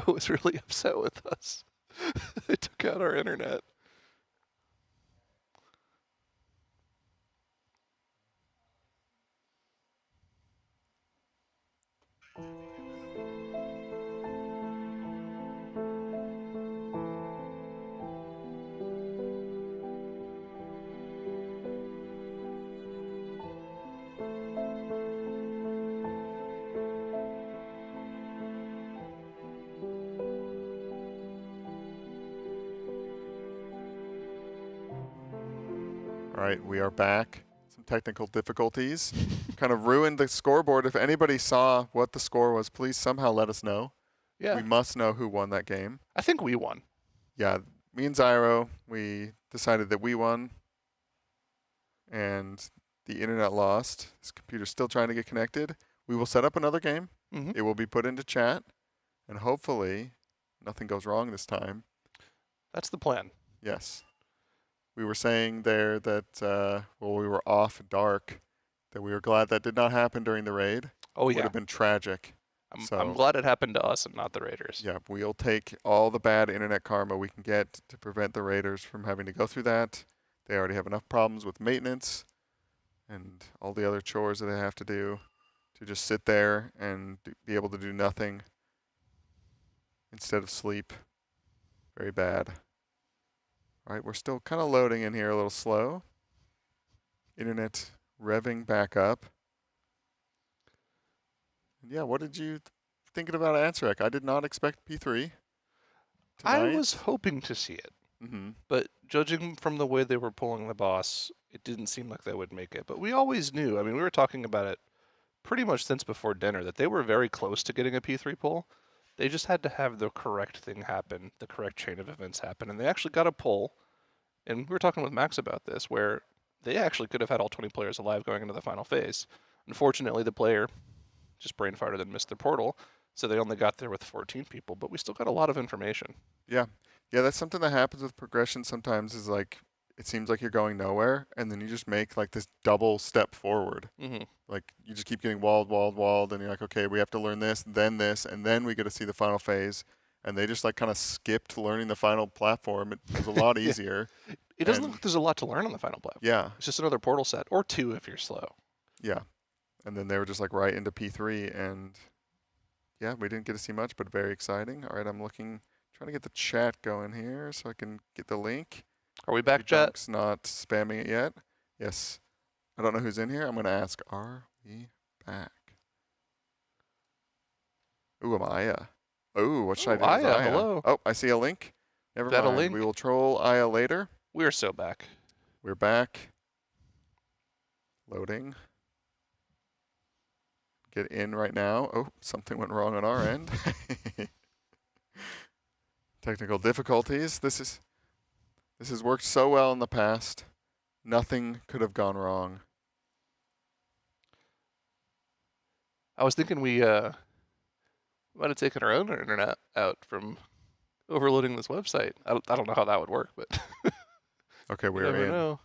was really upset with us. They took out our internet. All right, we are back. Some technical difficulties. Kind of ruined the scoreboard. If anybody saw what the score was, please somehow let us know. Yeah. We must know who won that game. I think we won. Yeah, me and Zyro, we decided that we won. And the internet lost. This computer's still trying to get connected. We will set up another game. Mm-hmm. It will be put into chat. And hopefully, nothing goes wrong this time. That's the plan. Yes. We were saying there that, well, we were off dark, that we were glad that did not happen during the raid. Oh, Would yeah. have been tragic. I'm glad it happened to us and not the Raiders. Yeah, we'll take all the bad internet karma we can get to prevent the Raiders from having to go through that. They already have enough problems with maintenance and all the other chores that they have to do to just sit there and be able to do nothing instead of sleep. Very bad. All right, we're still kind of loading in here a little slow. Internet revving back up. And yeah, what did you thinking about Ansarek? I did not expect P3 tonight. I was hoping to see it. Mm-hmm. But judging from the way they were pulling the boss, it didn't seem like they would make it. But we always knew. I mean, we were talking about it pretty much since before dinner, that they were very close to getting a P3 pull. They just had to have the correct thing happen, the correct chain of events happen. And they actually got a pull. And we were talking with Max about this, where they actually could have had all 20 players alive going into the final phase. Unfortunately, the player just brain farted and missed the portal, so they only got there with 14 people. But we still got a lot of information. Yeah. Yeah, that's something that happens with progression sometimes is like, it seems like you're going nowhere, and then you just make like this double step forward. Mm-hmm. Like you just keep getting walled, and you're like, okay, we have to learn this, and then we get to see the final phase. And they just like kind of skipped learning the final platform. It was a lot easier. It doesn't look like there's a lot to learn on the final platform. Yeah. It's just another portal set, or two if you're slow. Yeah. And then they were just like right into P3, and yeah, we didn't get to see much, but very exciting. All right, I'm looking, trying to get the chat going here so I can get the link. Are we back, chat? Dunk's not spamming it yet. Yes. I don't know who's in here. I'm going to ask, are we back? Ooh, Amaya. Ooh, what should I do with Aya, Aya? hello. Oh, I see a link. Never Is that mind. a link? We will troll Aya later. We're so back. We're back. Loading. Get in right now. Oh, something went wrong on our end. Technical difficulties. This has worked so well in the past. Nothing could have gone wrong. I was thinking we might have taken our own internet out from overloading this website. I don't know how that would work, but Okay, you we're never in. know.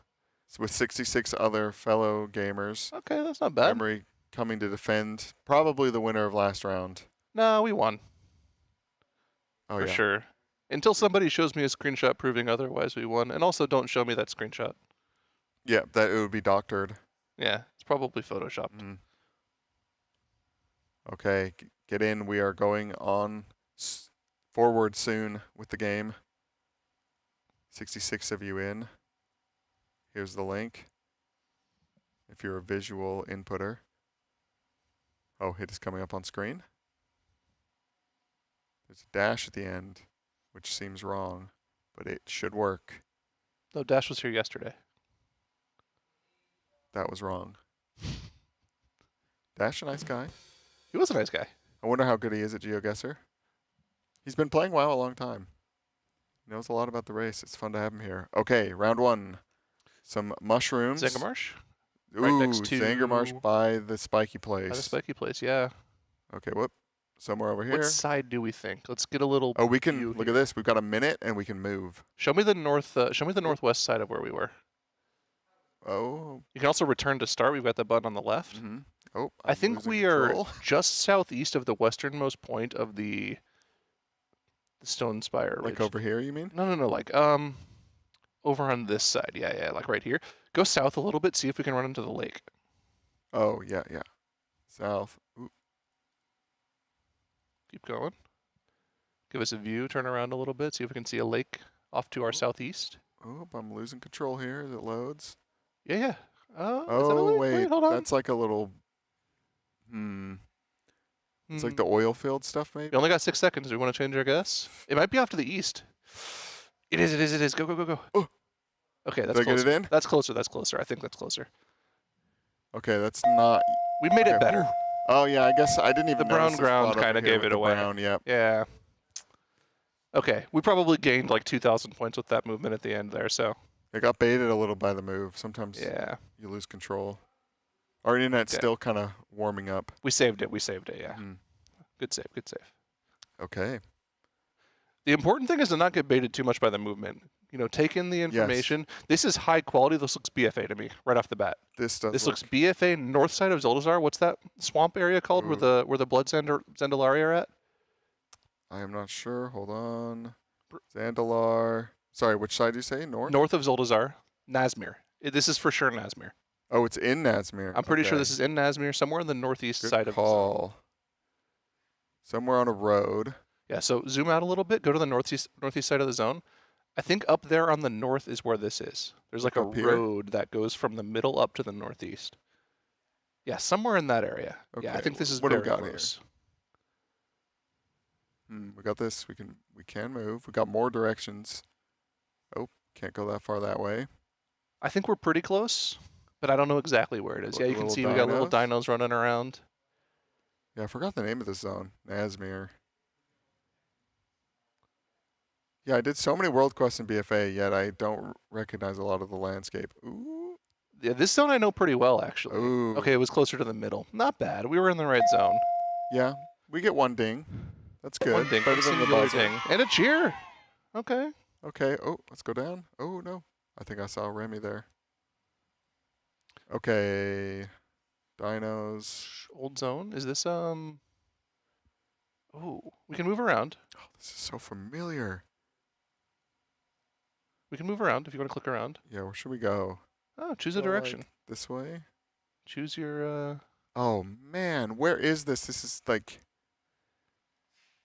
It's with 66 other fellow gamers. Okay, that's not bad. Emery coming to defend probably the winner of last round. No, we won. Oh, for yeah. sure. Until somebody shows me a screenshot proving otherwise, we won. And also, don't show me that screenshot. Yeah, that it would be doctored. Yeah, it's probably photoshopped. Mm. Okay, get in. We are going on forward soon with the game. 66 of you in. Here's the link. If you're a visual inputter. Oh, it is coming up on screen. There's a dash at the end, which seems wrong, but it should work. No, Dash was here yesterday. That was wrong. Dash, a nice guy. He was a nice guy. I wonder how good he is at GeoGuessr. He's been playing WoW a long time. He knows a lot about the race. It's fun to have him here. Okay, round one. Some mushrooms. Zangarmarsh? Ooh, Right next to Zangarmarsh by the spiky place. By the spiky place, yeah. Okay, whoop. Somewhere over here. What side do we think? Let's get a little. Oh, we can view look here. at this. We've got a minute and we can move. Show me the north. Show me the northwest side of where we were. Oh. You can also return to start. We've got the button on the left. Mm-hmm. Oh, I I'm think losing we control. are just southeast of the westernmost point of the The Stone Spire Ridge. Like over here, you mean? No, like over on this side. Yeah, like right here. Go south a little bit, see if we can run into the lake. Oh, yeah. South. Ooh. Keep going. Give us a view, turn around a little bit, see if we can see a lake off to our southeast. Oh, I'm losing control here as it loads. Yeah. Oh, is that a lake? wait. Hold on. That's like a little... It's like the oil field stuff, maybe? We only got 6 seconds. Do we want to change our guess? It might be off to the east. It is. Go. Oh. Okay, that's Did I closer. get it in? That's closer. I think that's closer. Okay, that's not... We made it better. Oh, yeah, I guess I didn't even The brown notice ground kind of gave it away. Brown, yep. Yeah. Okay, we probably gained like 2,000 points with that movement at the end there, so. It got baited a little by the move. Sometimes you lose control. Our internet's still kind of warming up. We saved it, yeah. Good save. Okay. The important thing is to not get baited too much by the movement. You know, take in the information. Yes. This is high quality. This looks BFA to me right off the bat. This looks BFA north side of Zuldazar. What's that swamp area called where the blood Zandalari are at? I am not sure. Hold on. Zandalar. Sorry, which side do you say? North? North of Zuldazar. Nazmir. This is for sure Nazmir. Oh, it's in Nazmir. I'm pretty sure this is in Nazmir, somewhere in the northeast side of the zone. Somewhere on a road. Yeah, so zoom out a little bit. Go to the northeast side of the zone. I think up there on the north is where this is. There's like a road that goes from the middle up to the northeast. Yeah, somewhere in that area. Okay. Yeah, I think this is very close. We got this. We can move. We got more directions. Oh, can't go that far that way. I think we're pretty close, but I don't know exactly where it is. Yeah, you can see we got little dinos running around. Yeah, I forgot the name of this zone. Nazmir. Yeah, I did so many world quests in BFA, yet I don't recognize a lot of the landscape. Ooh. Yeah, this zone I know pretty well, actually. Ooh. Okay, it was closer to the middle. Not bad. We were in the right zone. Yeah, we get one ding. That's good. One ding. Better than the buzzer. Ding. And a cheer. Okay. Okay. Oh, let's go down. Oh, no. I think I saw Remy there. Okay. Dinos. Old zone. Is this, Oh, we can move around. Oh, this is so familiar. We can move around if you want to click around. Yeah, where should we go? Oh, choose a direction. Like this way? Choose your, Oh, man. Where is this? This is like...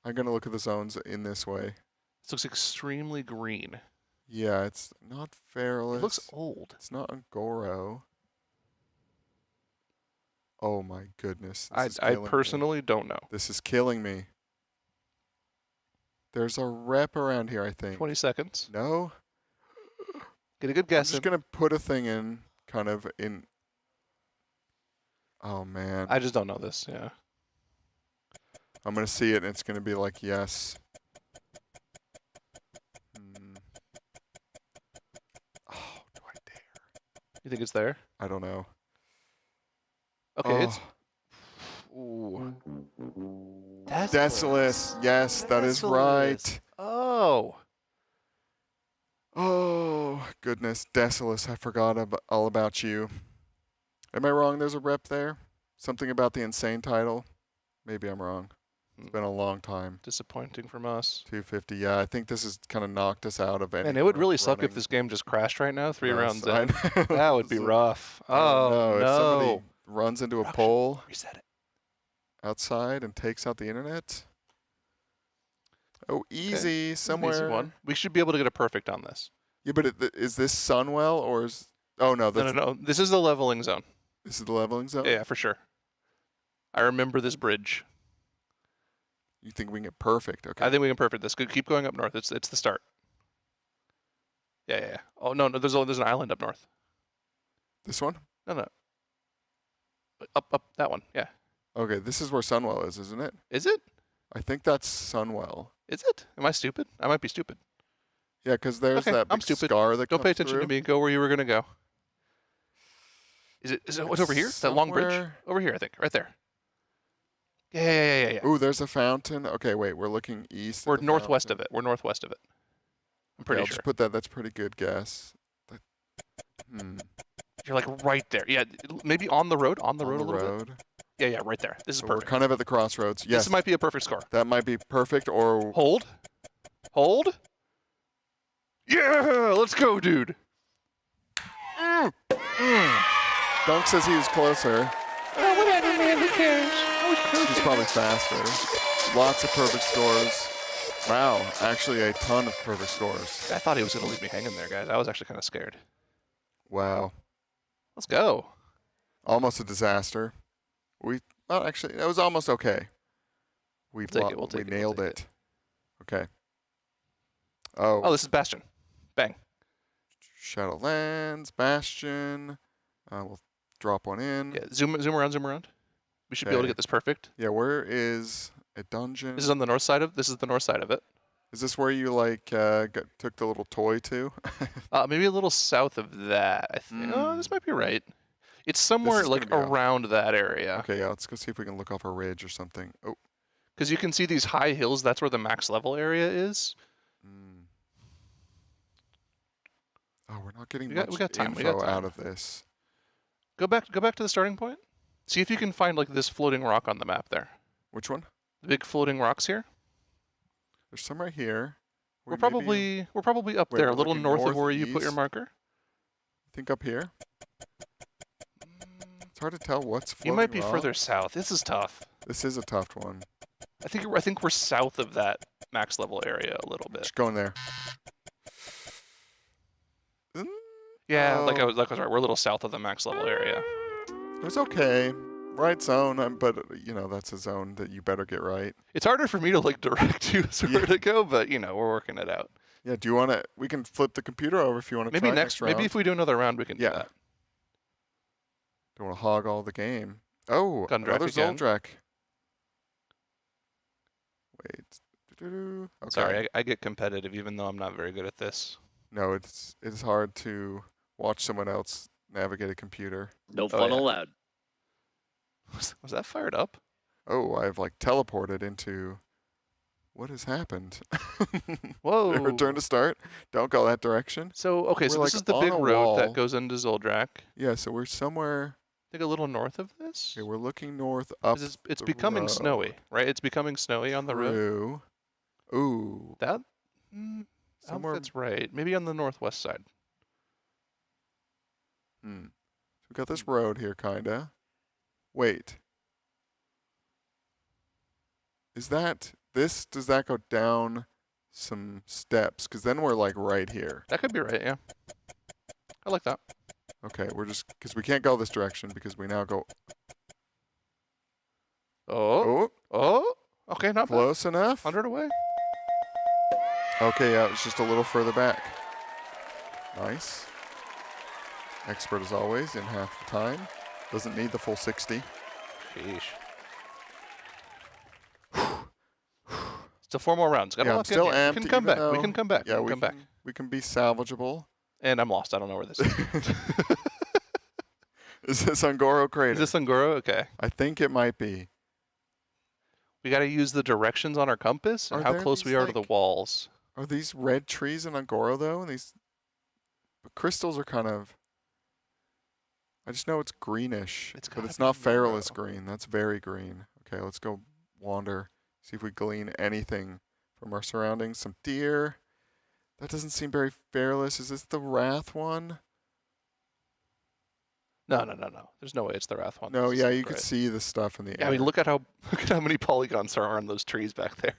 I'm going to look at the zones in this way. This looks extremely green. Yeah, it's not Fairless. It looks old. It's not Angoro. Oh, my goodness. I personally don't know. This is killing me. There's a rep around here, I think. 20 seconds. No? Get a good guess. I'm just going to put a thing in, kind of in... Oh, man. I just don't know this, yeah. I'm going to see it, and it's going to be like, yes. Oh, do I dare? You think it's there? I don't know. Okay, it's... Ooh. Desolace. Yes, that is right. Oh. Oh, goodness. Desolace. I forgot all about you. Am I wrong? There's a rep there? Something about the insane title? Maybe I'm wrong. It's been a long time. Disappointing from us. 250. Yeah, I think this has kind of knocked us out of it. And it would really suck if this game just crashed right now, 3 rounds in. That would be rough. Oh, no. If somebody runs into a pole reset it outside and takes out the internet. Oh, easy. Okay. Somewhere. Easy one. We should be able to get a perfect on this. Yeah, but is this Sunwell or is... Oh, no. No. This is the leveling zone. This is the leveling zone? Yeah, for sure. I remember this bridge. You think we can get perfect? Okay. I think we can perfect this. Keep going up north. It's the start. Yeah. Oh, no. There's an island up north. This one? No. Up. That one. Yeah. Okay, this is where Sunwell is, isn't it? Is it? I think that's Sunwell. Is it? Am I stupid? I might be stupid. Yeah, because there's that big scar that Don't pay attention to me. Go where you were going to go. Is it what's over here? That long bridge? Over here, I think. Right there. Yeah. Ooh, there's a fountain. Okay, wait. We're looking east. We're northwest of it. I'm pretty sure. I'll just put that. That's a pretty good guess. You're like right there. Yeah, maybe on the road. On the road a little bit. Yeah, right there. This is perfect. We're kind of at the crossroads. Yes. This might be a perfect score. That might be perfect or... Hold. Hold. Yeah, let's go, dude. Dunk says he was closer. Oh, whatever, man. Who cares? He's probably faster. Lots of perfect scores. Wow, actually a ton of perfect scores. I thought he was going to leave me hanging there, guys. I was actually kind of scared. Wow. Let's go. Almost a disaster. Well, actually, it was almost okay. We nailed it. Okay. Oh, this is Bastion. Bang. Shadowlands, Bastion. We'll drop one in. Yeah, zoom around. We should be able to get this perfect. Yeah, where is a dungeon? This is on the north side of. This is the north side of it. Is this where you like took the little toy to? Maybe a little south of that. I think. Oh, this might be right. It's somewhere like around that area. Okay, yeah. Let's go see if we can look off a ridge or something. Oh. Because you can see these high hills. That's where the max level area is. Oh, we're not getting much info out of this. Go back to the starting point. See if you can find like this floating rock on the map there. Which one? The big floating rocks here. There's some right here. We're probably up there, a little north of where you put your marker. I think up here. It's hard to tell what's floating. You might be further south. This is tough. This is a tough one. I think we're south of that max level area a little bit. Just going there. Yeah, like I was right. We're a little south of the max level area. It was okay. Right zone, but you know that's a zone that you better get right. It's harder for me to like direct you where to go, but you know we're working it out. Yeah. Do you want to? We can flip the computer over if you want to. Maybe try next round. Maybe if we do another round, we can do that. Don't want to hog all the game. Oh, another Zoldrak. Wait. Okay. Sorry, I get competitive even though I'm not very good at this. No, it's hard to watch someone else navigate a computer. No fun allowed. Was that fired up? Oh, I've like teleported into. What has happened? Whoa! Return to start. Don't go that direction. So okay, so like this is the big road that goes into Zoldrak. Yeah, so we're somewhere. I think a little north of this. Okay, we're looking north up. It's becoming snowy, right? It's becoming snowy on the road. Ooh. That. I don't think that's right. Maybe on the northwest side. So we got this road here, kinda. Wait. Is that this? Does that go down some steps? Because then we're like right here. That could be right, yeah. I like that. Okay, we're just because we can't go this direction because we now go. Oh. Okay, not close bad. enough. 100 away. Okay, yeah, it's just a little further back. Nice. Expert as always in half the time. Doesn't need the full 60. Sheesh. Still 4 more rounds. I'm still amped. We can come back. We can come back. Yeah, we can come back. We can be salvageable. And I'm lost. I don't know where this is. Is this Ungoro Crater? Is this Ungoro? Okay. I think it might be. We got to use the directions on our compass and how close we are to the walls. Are these red trees in Ungoro though? And these crystals are kind of. I just know it's greenish, but it's not Feralus green. That's very green. Okay, let's go wander. See if we glean anything from our surroundings. Some deer. That doesn't seem very Feralus. Is this the Wrath one? No. There's no way it's the Wrath one. No, yeah, you could see the stuff in the air. Yeah, I mean, look at how many polygons there are on those trees back there.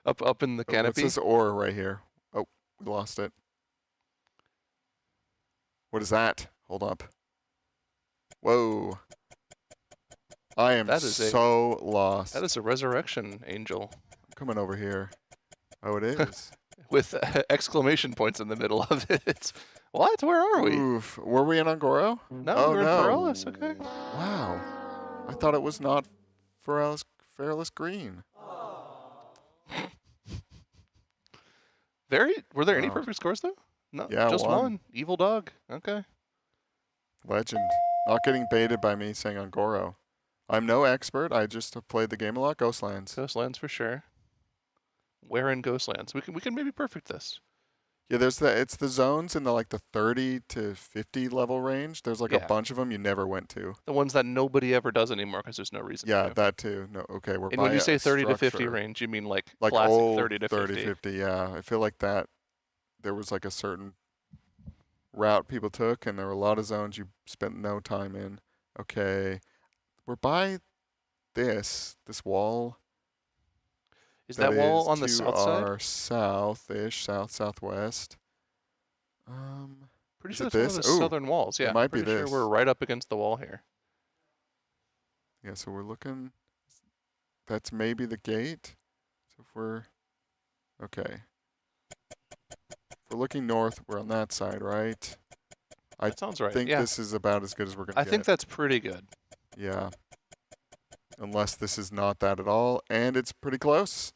up in the canopy. What's this ore right here? Oh, we lost it. What is that? Hold up. Whoa. I am so lost. That is a resurrection angel. I'm coming over here. Oh, it is. With exclamation points in the middle of it. What? Where are we? Oof. Were we in Ungoro? No, we're in Feralus. Okay. Wow. I thought it was not Feralus green. Were there any perfect scores though? No, yeah, just one. Evil dog. Okay. Legend. Not getting baited by me saying Ungoro. I'm no expert. I just have played the game a lot. Ghostlands. Ghostlands for sure. Where in Ghostlands? We can maybe perfect this. Yeah, it's the zones in the like the 30 to 50 level range. There's like a Yeah. bunch of them you never went to. The ones that nobody ever does anymore because there's no reason Yeah, to. that too. No, okay, we're And by when you a say 30 to 50 structure. range, you mean like Like classic old 30 to 30, 50. 50, yeah. I feel like that there was like a certain route people took, and there were a lot of zones you spent no time in. Okay, we're by this wall. Is that wall on the to south side? our south-ish, southwest. Pretty is sure it that's one of this? the Ooh, southern walls. Yeah, might be pretty sure this. we're right up against the wall here. Yeah, so we're looking. That's maybe the gate. So if we're okay. If we're looking north, we're on that side, right? That sounds right. I think yeah. this is about as good as we're gonna I get. think that's pretty good. Yeah. Unless this is not that at all, and it's pretty close.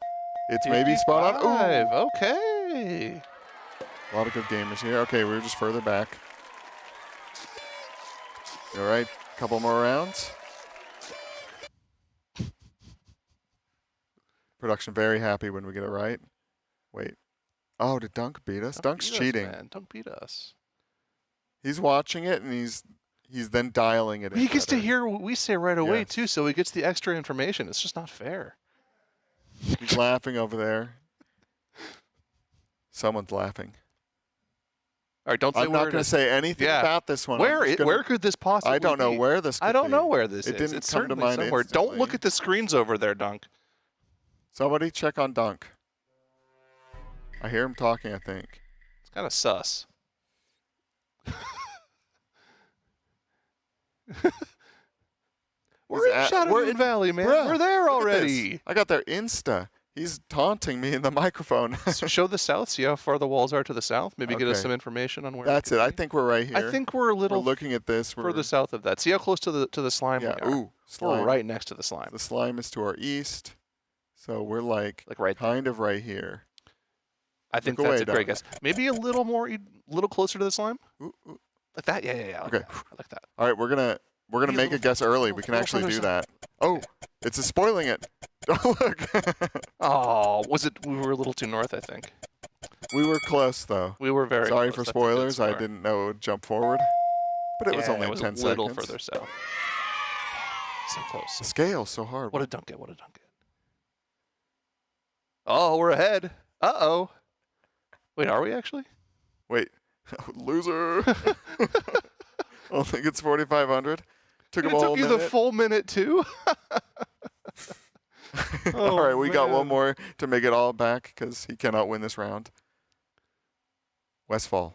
It's maybe spot on. Ooh, Okay. a lot of good gamers here. Okay, we're just further back. All right, couple more rounds. Production very happy when we get it right. Wait. Oh, did Dunk beat us? Dunk's beat us, cheating. man. Dunk beat us. He's watching it and he's then dialing it in. He gets to better. hear what we say right away Yes. too, so he gets the extra information. It's just not fair. He's laughing over there. Someone's laughing. All right, don't say I'm where not it going to is. say anything Yeah. about this one. Where could this possibly I don't know be? where this could I don't be. know where this It is. didn't It's come to certainly mind somewhere. Don't instantly. look at the screens over there, Dunk. Somebody check on Dunk. I hear him talking, I think. It's kind of sus. We're in Shadow Valley, man. Bruh, We're there look at this. already. I got their Insta. He's taunting me in the microphone. So show the south. See how far the walls are to the south. Maybe get us Okay. some information on where. That's it. I be. think we're right here. I think we're a we're little looking at this. further south of that. See how close to the slime Yeah. we are. Ooh, slime. We're right next to the slime. The slime is to our east, so we're like Right. kind of right here. I think Look that's away, a great Dunk. guess. Maybe a little closer to the slime. Ooh, ooh. Like that. Yeah. I like Okay. that. I like that. All right, we're gonna Be a make a little guess early. We little can actually further do south. that. Oh, it's spoiling it. Oh, look. Oh, was it? We were a little too north, I think. We were close though. We were very. Sorry close. for That's a good spoilers. I score. didn't know it would jump forward, but it was Yeah, only it was 10 a little seconds. further south. So close. The scale's so hard. What a dunk it. What a dunk it. Oh, we're ahead. Uh-oh. Wait, are we actually? Wait, loser. I think it's 4,500. Took It him a whole took you minute. the full minute too? All right, we got one man. more to make it all back because he cannot win this round. Westfall.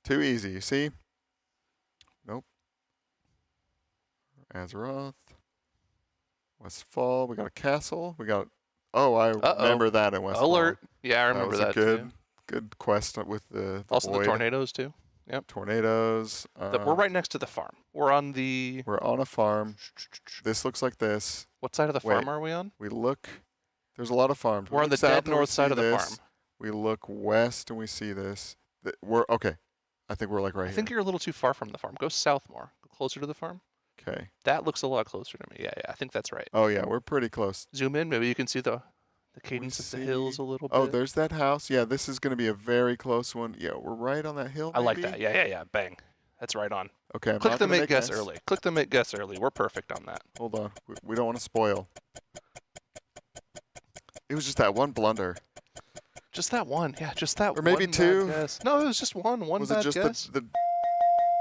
Too easy, you see? Nope. Azeroth. Westfall. We got a castle. We got. Oh, I remember that in Westfall. Alert. Yeah, I remember that was that a too. good quest with the Also void. the tornadoes too. Yep. Tornadoes. We're right next to the farm. We're on the... We're on a farm. This looks like this. What side of the farm are we on? We look. There's a lot of farms. We're We on the look south dead and we north side see of the this. farm. We look west and we see this. We're okay. I think we're like right I here. think you're a little too far from the farm. Go south more. Go closer to the farm. Okay. That looks a lot closer to me. Yeah, I think that's right. Oh yeah, we're pretty close. Zoom in. Maybe you can see the cadence of the hills a little bit. Oh, there's that house. Yeah, this is going to be a very close one. Yeah, we're right on that hill. I like maybe? that. Yeah. Bang. That's right on. Okay, I'm Click not the gonna make guess this. early. Click the make guess early. We're perfect on that. Hold on. We don't want to spoil. It was just that one blunder. Just that one. Yeah, just that one. Or maybe bad two. guess. No, it was just one. One Was bad it just guess. the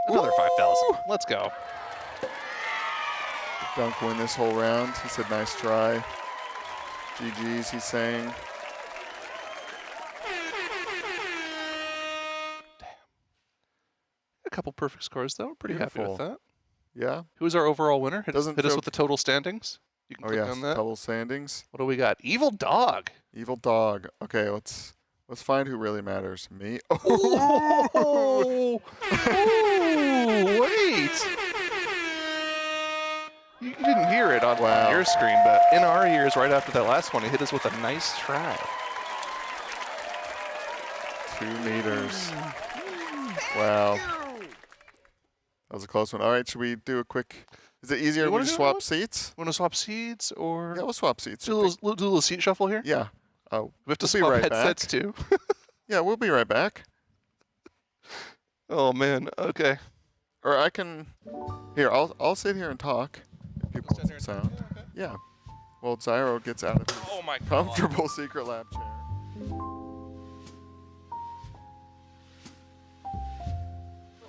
Another 5,000. Let's go. Dunk win this whole round? He said, nice try. GG's, he's saying. A couple perfect scores though. Pretty happy with Beautiful. that. Yeah? Who's our overall winner? Hit us Doesn't hit us feel- with the total standings. You can Oh, click yes. on that. Double standings. What do we got? Evil Dog. Evil dog. Okay, let's find who really matters. Me? Oh, wait. You didn't hear it on Wow. your screen, but in our ears, right after that last one, he hit us with a nice try. 2 meters. Wow. That was a close one. All right, should we do a quick... Is it easier You if we wanna just do another swap seats? Want to swap seats Yeah, we'll swap seats. do a little seat shuffle here? Yeah. Oh, We have to we'll be swap right back. headsets too. Yeah, we'll be right back. Oh man. Okay. Or I can. Here, I'll sit here and talk. If people want some Yeah, sound. okay. Yeah. Well, Zyro gets out of his Oh my God. comfortable secret lab chair.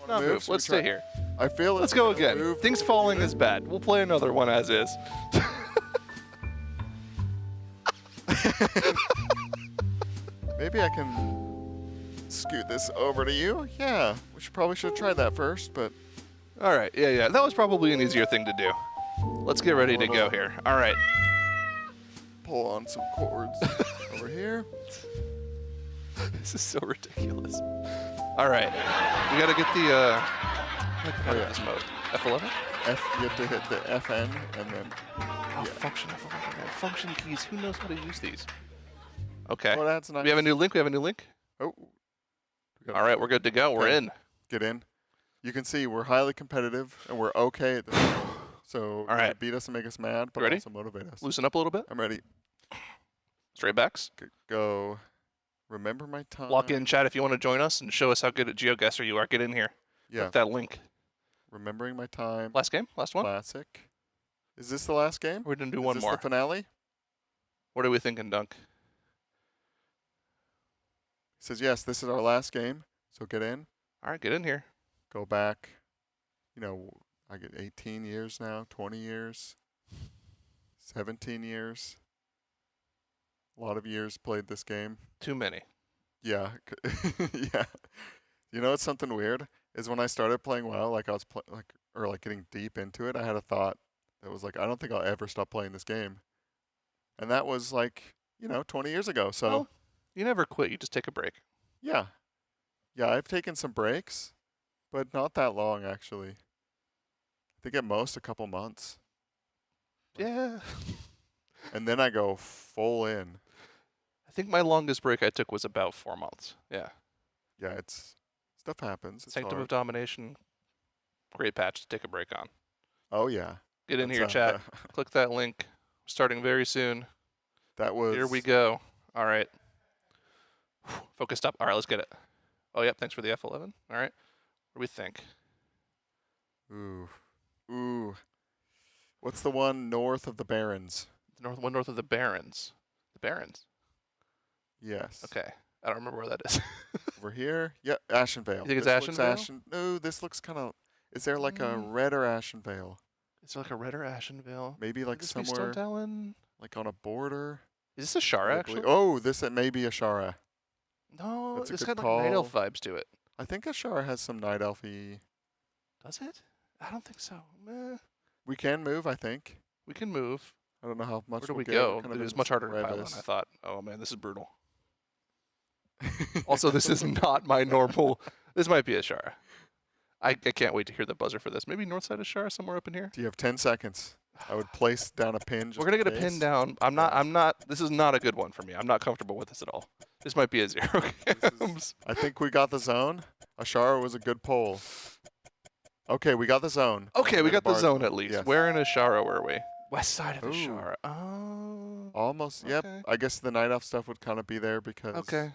Not move? move. Should we Let's try- stay here. I feel Let's it's go gonna again. move Things the falling computer. is bad. We'll play another one as is. Maybe I can scoot this over to you. Yeah, we probably should have tried that first, but All right. Yeah. That was probably an easier thing to do. Let's get ready to go here. All right. pull on some cords over here. This is so ridiculous. All right. We got to get the this mode. F11? You have to hit the FN and then. Oh, function F11. Man. Function keys. Who knows how to use these? Okay. Oh, that's nice. We have a new link. Oh. All right. We're good to go. We're Okay. in. Get in. You can see we're highly competitive and we're okay at this point. So All right. beat us and make us mad, but Ready? also motivate us. Loosen up a little bit. I'm ready. Straight backs. Go. Remember my time. Lock in, chat, if you want to join us and show us how good at GeoGuessr you are. Get in here. Yeah. Click that link. Remembering my time. Last game? Last one? Classic. Is this the last game? We're going to do Is one this more. the finale? What are we thinking, Dunk? He says, yes, this is our last game. So get in. All right, get in here. Go back. You know, I get 18 years now, 20 years, 17 years. A lot of years played this game. Too many. Yeah. Yeah. You know what's something weird? Is when I started playing WoW, like I was getting deep into it, I had a thought that was like, I don't think I'll ever stop playing this game. And that was like, 20 years ago. So Well, you never quit. You just take a break. yeah. Yeah, I've taken some breaks, but not that long actually. I think at most a couple months. Yeah. And then I go full in. I think my longest break I took was about 4 months. Yeah. Yeah, stuff happens. It's Sanctum hard. of Domination. Great patch to take a break on. Oh yeah. Get in That's, here, chat. Click that link. Starting very soon. That was. Here we go. All right. Focused up. All right, let's get it. Oh, yep. Thanks for the F11. All right. What do we think? Ooh. What's the one north of the Barrens? The one north of the Barrens. The Barrens. Yes. Okay. I don't remember where that is. Over here? Yeah, Ashenvale. You think it's This looks Ashenvale? No, this looks kind of. Is there like a red or Ashenvale? Is there like a Red or Ashenvale? Maybe like Could this be somewhere Stone Talon? like on a border. Is this a Shara, I believe- actually? Oh, this may be Ashara. No, That's a it's good got like Night Elf call. vibes to it. I think Ashara has some night elfy. Does it? I don't think so. Meh. We can move, I think. We can move. I don't know how much. Where do we'll we get. go? We're kind of It was in much harder to pile on, I crevice. thought. Oh man, this is brutal. Also, this is not my normal. This might be a Shara. I can't wait to hear the buzzer for this. Maybe north side of Shara, somewhere up in here. Do you have 10 seconds? I would place down a pin. Just We're gonna in get a pin case. down. I'm not. This is not a good one for me. I'm not comfortable with this at all. This might be a 0 cams. I think we got the zone. Ashara was a good poll. Okay, we got the zone. Okay, we got the bars- zone at least. yes. Where in Ashara were we? West side of Ooh. Ashara. Oh. Almost. Yep. Okay. I guess the night elf stuff would kind of be there because. Okay.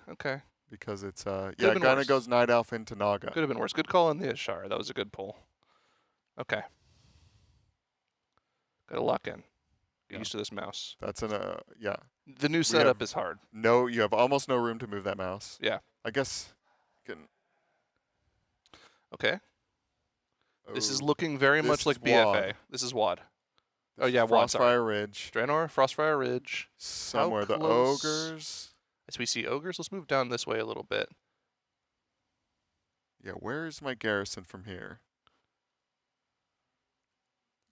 Because it's have yeah, it been kind worse. of goes night elf into Naga. Could have been worse. Good call on the Ashara. That was a good pull. Okay. Gotta lock in. Get Yeah. used to this mouse. That's yeah. The new setup is hard. No, you have almost no room to move that mouse. Yeah. I guess. Okay. This is Oh, looking very this much like is BFA. WAD. This is WAD. this oh, is yeah, WAD, sorry. Frostfire Ridge. Draenor, Frostfire Ridge. Somewhere the close- ogres. As we see ogres, let's move down this way a little bit. Yeah, where's my garrison from here?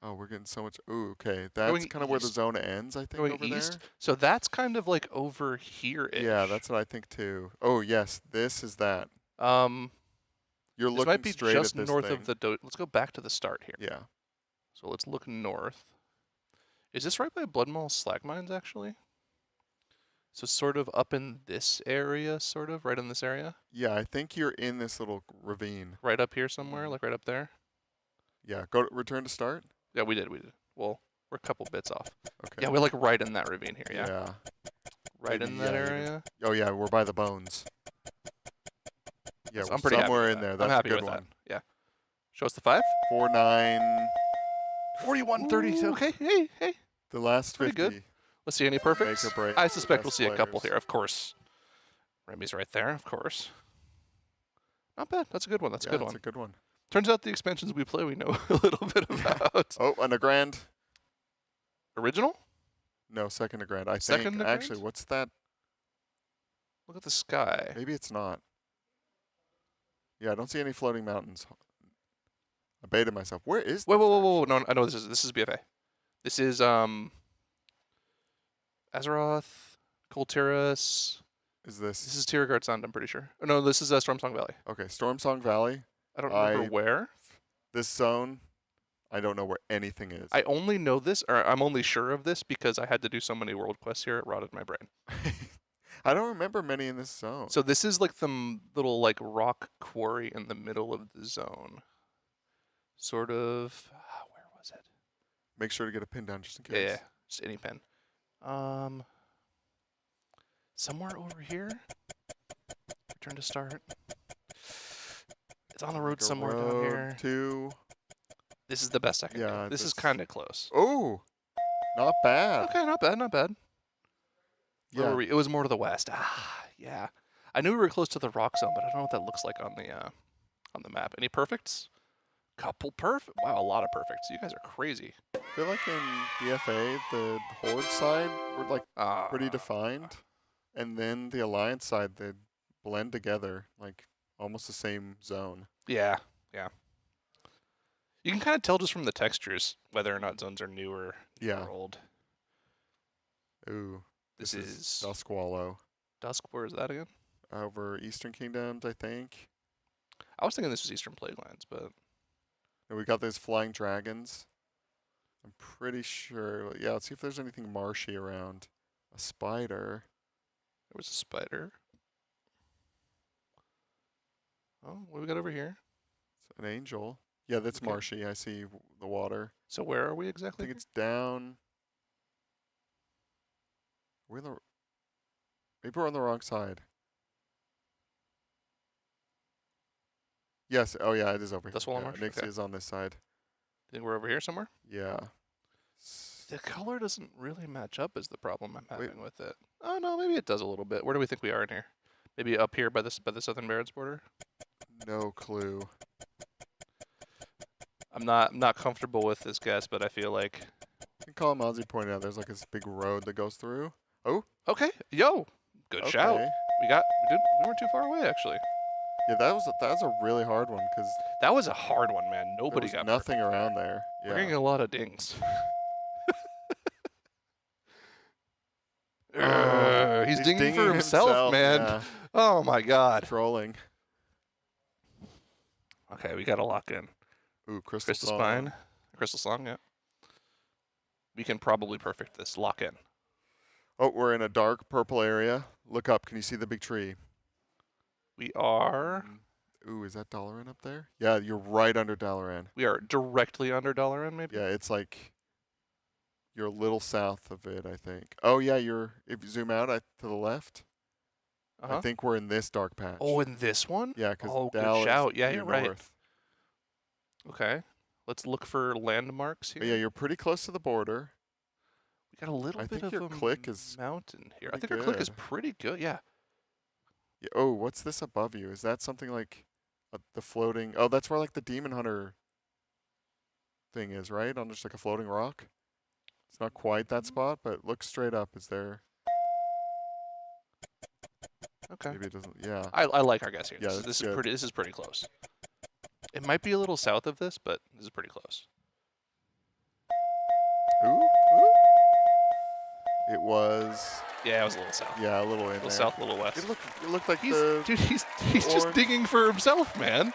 Oh, we're getting so much. Ooh, okay. That's Going kind of where the east. zone ends, I think, Going over east. there. So that's kind of like over here-ish. Yeah, that's what I think too. Oh, yes, this is that. You're This looking might be straight just at this north thing. of the. Let's go back to the start here. Yeah. So let's look north. Is this right by Bloodmaw slag mines, actually? So sort of up in this area, sort of, right in this area? Yeah, I think you're in this little ravine. Right up here somewhere, like right up there? Yeah, return to start. Yeah, we did. Well, we're a couple bits off. Okay. Yeah, we're like right in that ravine here, yeah? Yeah. Right maybe, in that yeah, area. Oh yeah, we're by the bones. Yeah, I'm pretty happy somewhere with in that. there. I'm That's a happy good with one. that. Yeah. Show us the 5. 49. 41.30. Okay. Hey. The last Pretty 50. good. Let's see any perfects. Make or break I for suspect we'll best see a couple players. here, of course. Remy's right there, of course. Not bad. That's a good one. That's a good one. That's a good one. Turns out the expansions we play we know a little bit about. Oh, and a grand. Original? No, second a grand. I Second think. a Actually, grand? what's that? Look at the sky. Maybe it's not. Yeah, I don't see any floating mountains. I baited myself. Where is this? Whoa. No, I know this is BFA. This is Azeroth, Colteris. Is this? This is Tiergard Sound, I'm pretty sure. Oh, no, this is Stormsong Valley. Okay, Stormsong Valley. I don't remember where. This zone, I don't know where anything is. I only know this, or I'm only sure of this because I had to do so many world quests here, it rotted my brain. I don't remember many in this zone. So this is like the little like rock quarry in the middle of the zone. Sort of, where was it? Make sure to get a pin down just in case. Yeah, just any pin. Somewhere over here. Return to start. It's on the road somewhere down here. 2. This is the best I can do. This is kind of close. Oh, not bad. Okay, not bad. Where Yeah. were we? It was more to the west. Yeah. I knew we were close to the rock zone, but I don't know what that looks like on the map. Any perfects? Couple perfect. Wow, a lot of perfects. You guys are crazy. I feel like in BFA, the Horde side were like pretty Ah. defined. And then the Alliance side, they blend together, like almost the same zone. Yeah. You can kind of tell just from the textures whether or not zones are new or old. Ooh. This is Duskwallow. Dusk. Where is that again? Over Eastern Kingdoms, I think. I was thinking this was Eastern Plaguelands, but And we got those flying dragons. I'm pretty sure. Yeah, let's see if there's anything marshy around. A spider. there was a spider. Oh, what do we got over here? It's an angel. Yeah, that's Okay. marshy. I see the water. So where are we I exactly? think it's down. Maybe we're on the wrong side. Yes. Oh, yeah, it is over here. That's Walmart? Nixie Okay. is on this side. Think we're over here somewhere? Yeah. The color doesn't really match up is the problem I'm having with it. Oh no, maybe it does a little bit. Where do we think we are in here? Maybe up here by the Southern Barrens border? No clue. I'm not comfortable with this guess, but I feel like I think Kalamazoo pointed out there's like this big road that goes through. Oh, okay. Yo, good shout. okay. We weren't too far away actually. Yeah, that was a really hard one because That was a hard one, man. there Nobody was got nothing perfect. around there. We're getting Yeah. a lot of dings. He's dinging for himself, man. Yeah. Oh my god. Trolling. Okay, we gotta lock in. Ooh, Crystal Crystal Song. Spine. Crystal Song, yeah. We can probably perfect this. Lock in. Oh, we're in a dark purple area. Look up. Can you see the big tree? We are Ooh, is that Dalaran up there? Yeah, you're right under Dalaran. we are directly under $1 in maybe? Yeah, it's like you're a little south of it, I think. Oh yeah, if you zoom out to the left, I think we're in this dark patch. Oh, in this one? Yeah, because Oh, good Dal is shout. Yeah, due you're right. north. Okay. Let's look for landmarks here. But yeah, you're pretty close to the border. We got a little I bit think of your a click is mountain here. I pretty think our click is good. pretty good. Yeah. Yeah, oh, what's this above you? Is that something like the floating? Oh, that's where like the Demon Hunter thing is, right? On just like a floating rock. It's not quite that spot, but look straight up. Is there? Okay. Maybe it doesn't. Yeah. I like our guess here. Yeah, This is good. pretty. This is pretty close. It might be a little south of this, but this is pretty close. Ooh, ooh. It was. Yeah, it was a little south. Yeah, a little in A little there. south, a little west. It looked like Dude, he's just orange. digging for himself, man.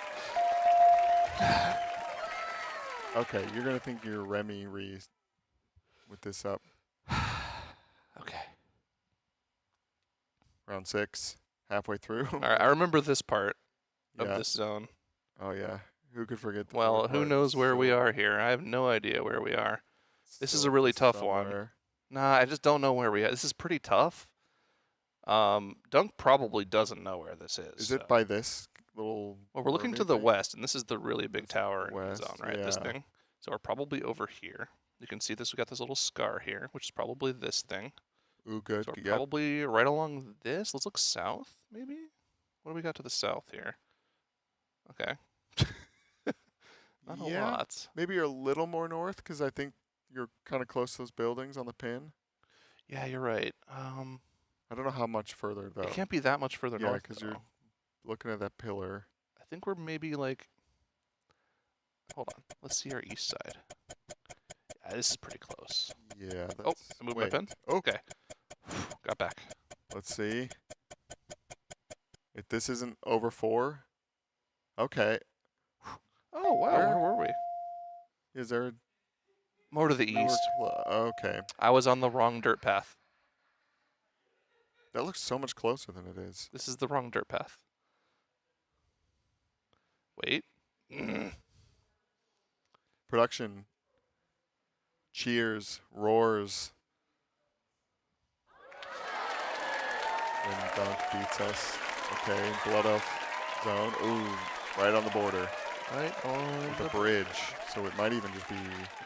Okay, you're gonna think you're Remy Reese with this up. Okay. Round 6, halfway through. All right, I remember this part of Yeah. this zone. Oh yeah. Who could forget? The Well, third who part? knows where we Still- are here? I have no idea where we are. This is still a really tough one. somewhere. Nah, I just don't know where we are. This is pretty tough. Dunk probably doesn't know where this is. Is it by this little. Well, we're looking mermaid to the thing? west, and this is the really big tower in the west, zone, right? This yeah. thing. So we're probably over here. You can see this. We got this little scar here, which is probably this thing. Ooh, good. So we're Yep. probably right along this. Let's look south, maybe. What do we got to the south here? Okay. Not a Yeah. lot. Maybe you're a little more north because I think you're kind of close to those buildings on the pin. Yeah, you're right. I don't know how much further though. It can't be that much further Yeah, north. because though. you're looking at that pillar. I think we're maybe like. Hold on. Let's see our east side. Yeah, this is pretty close. Yeah. That's, Oh, I moved my pen. Oh, Okay. Got back. let's see. If this isn't over 4. Okay. Oh, wow. Where? Where were we? Is there More to the east. Okay. I was on the wrong dirt path. That looks so much closer than it is. This is the wrong dirt path. Wait. Production. Cheers. Roars. When Dunk beats us. Okay. Blood Elf zone. Ooh. Right on the border. Right on With a bridge. So it might even just be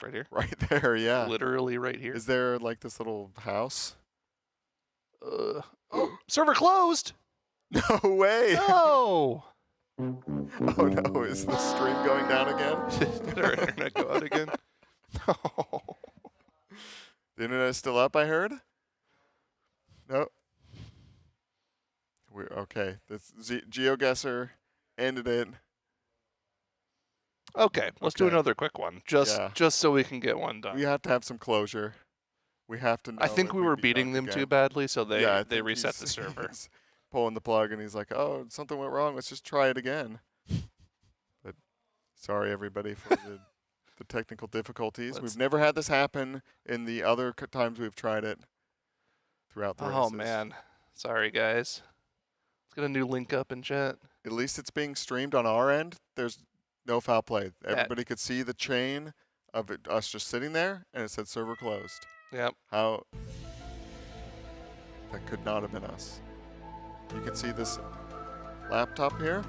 right here. right there. Yeah. Literally right here. Is there like this little house? Oh, server closed. No way. No. Oh no, is the stream going down again? Did our internet go out again? No. The internet is still up, I heard? No. We're okay. This GeoGuessr ended it. Okay, let's do Okay. another quick one, just so we can get one done. We have to have some closure. We have to know I think if we were beat beating Dunk them again. too badly, so Yeah, I they think reset he's- the server. he's pulling the plug and he's like, "Oh, something went wrong. Let's just try it again." But sorry everybody for the technical difficulties. We've never had this happen in the other times we've tried it throughout the races. Oh man, sorry guys. Let's get a new link up in chat. At least it's being streamed on our end. There's no foul play. Everybody could see the chain of us just sitting there, and it said server closed. Yep. How? That could not have been us. You can see this laptop here.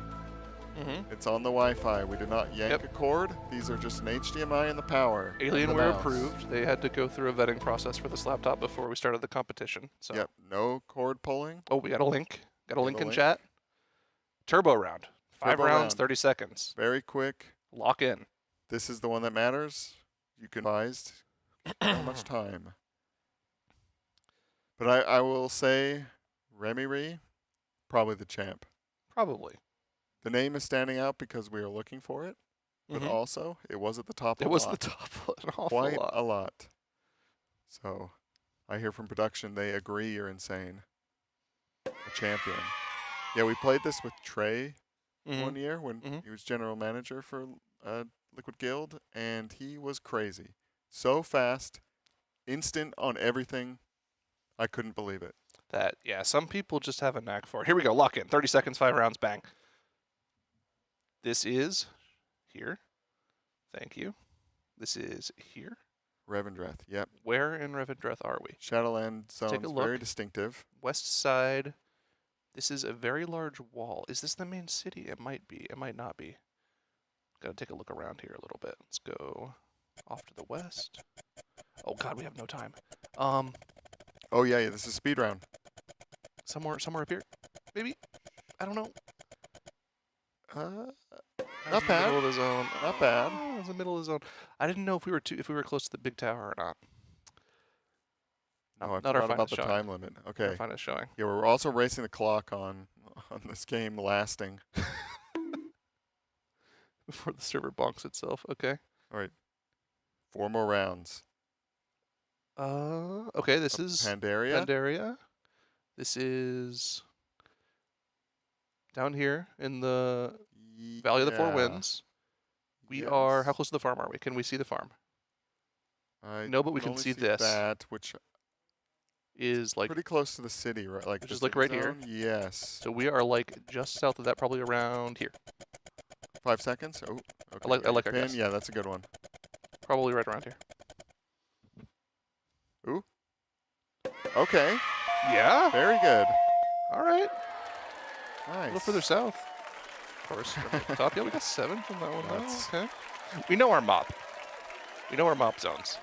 Mm-hmm. It's on the Wi-Fi. We did not yank Yep. a cord. These are just an HDMI and the power. and the Alienware mouse. approved. They had to go through a vetting process for this laptop before we started the competition. So. Yep. No cord pulling. Oh, we got a link. Got a link in link. chat. Turbo round. 5 Turbo rounds, round. 30 seconds. Very quick. Lock in. This is the one that matters. You can advised how much time. But I will say, Remy, probably the champ. Probably. The name is standing out because we are looking for it, but Mhm. also it was at the top. It was the top an awful quite lot. a lot. So, I hear from production they agree you're insane. A champion. Yeah, we played this with Trey one year when he was general manager for Liquid Guild, and he was crazy. So fast, instant on everything. I couldn't believe it. That, yeah, some people just have a knack for it. Here we go, lock in. 30 seconds, 5 rounds, bang. This is here. Thank you. This is here. Revendreth, yep. Where in Revendreth are we? Shadowland zone's Take a look. very distinctive. West side. This is a very large wall. Is this the main city? It might be. It might not be. Gotta take a look around here a little bit. Let's go off to the west. Oh god, we have no time. Oh yeah, this is speed round. Somewhere up here, maybe. I don't know. Not That's in the bad. middle of the zone. Not bad. Oh, it's the middle of the zone. I didn't know if we were close to the big tower or not. Oh, I Not our forgot about finest the showing. time limit. Okay. Our finest showing. Yeah, we're also racing the clock on this game lasting. Before the server bonks itself. Okay. All right. 4 more rounds. Okay. This is Pandaria. Pandaria. This is down here in the Valley of the Four Yeah. Winds. We are. How close to the farm are we? Can we see the farm? No, but we can only see this. That, which Is like pretty close to the city, right? Like Which the is, like, city right here. zone? Yes. so. We are like just south of that, probably around here. 5 seconds. Oh, okay. I like got your our pin. guess. Yeah, that's a good one. Probably right around here. Ooh. Okay. Yeah. Very good. All right. A Nice. little further south. course. From the top. Yeah, we got 7 from that one. That's- Okay. We know our mop. We know our mop zones.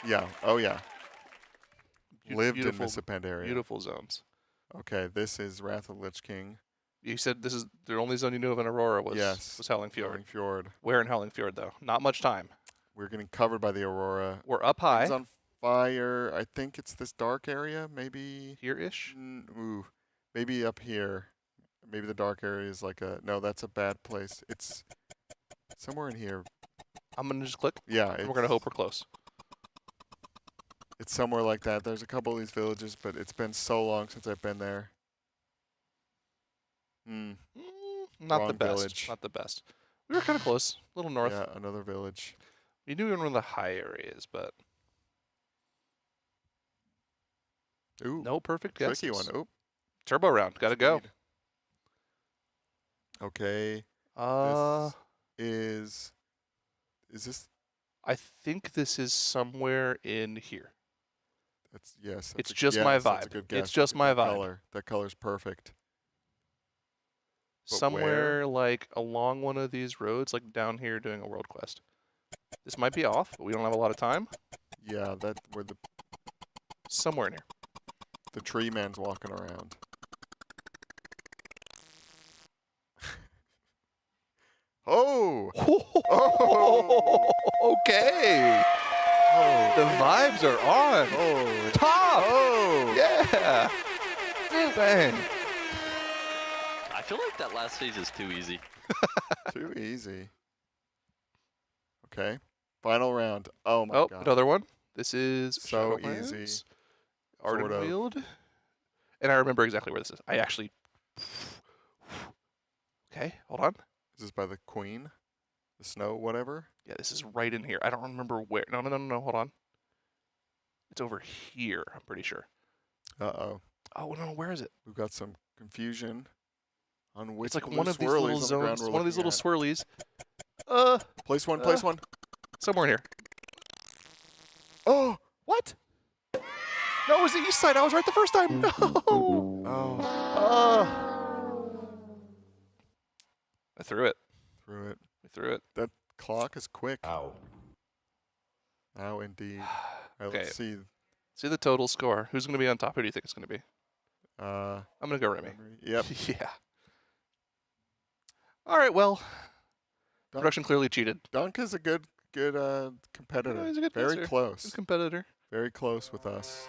Yeah. Oh yeah. Lived in Beautiful, Missipend area. beautiful zones. Okay, this is Wrath of the Lich King. You said this is the only zone you knew of in Aurora was Howling Fjord. Howling Fjord. Where in Howling Fjord though? Not much time. We're getting covered by the Aurora. We're up high. It's on fire. I think it's this dark area, maybe. Here-ish. Ooh, maybe up here. Maybe the dark area is like a. No, that's a bad place. It's somewhere in here. I'm gonna just click. Yeah, And we're gonna hope we're close. It's somewhere like that. There's a couple of these villages, but it's been so long since I've been there. Not Wrong the best. village. Not the best. We were kind of close. A little north. Yeah, another village. We knew we were in one of the high areas, but Ooh, no perfect guesses. tricky one. Oop. Turbo round. Gotta go. Speed. Okay. Is this? I think this is somewhere in here. That's yes. It's that's just yes, my that's a vibe. good It's guess. just my That vibe. Color. That color's perfect. But Somewhere like along one of these roads, like down here doing a world quest. This might be off, but we don't have a lot of time. Yeah, that where Somewhere in here. the tree man's walking around. Oh! Okay. Oh! The vibes are on. Oh! Top. Oh! Yeah. Bang. I feel like that last stage is too easy. Too easy. Okay. Final round. Oh my Oh, god. another one. This is So Shadowlands, easy. Arden Sort of. Field. And I remember exactly where this is. I actually. Okay, hold on. Is this by the Queen? The snow, whatever? Yeah, this is right in here. I don't remember where. No, hold on. It's over here, I'm pretty sure. Uh-oh. Oh, no, where is it? We've got some confusion on which It's like blue one of these swirlies little on the ground zones, we're one of these looking little at. swirlies. Place one, place one. Somewhere in here. Oh! What? No, it was the east side. I was right the first time. No. Oh. I threw it. Through it. We threw it. That clock is quick. Ow. Now indeed. All right, Okay. let's see. See the total score. Who's going to be on top? Who do you think it's going to be? Uh, I'm going to go Remy. Yep. Yeah. All right, well, Dunk, production clearly cheated. Dunk is a good competitor. Yeah, he's a good Very dancer. close. Good competitor. Very close with us.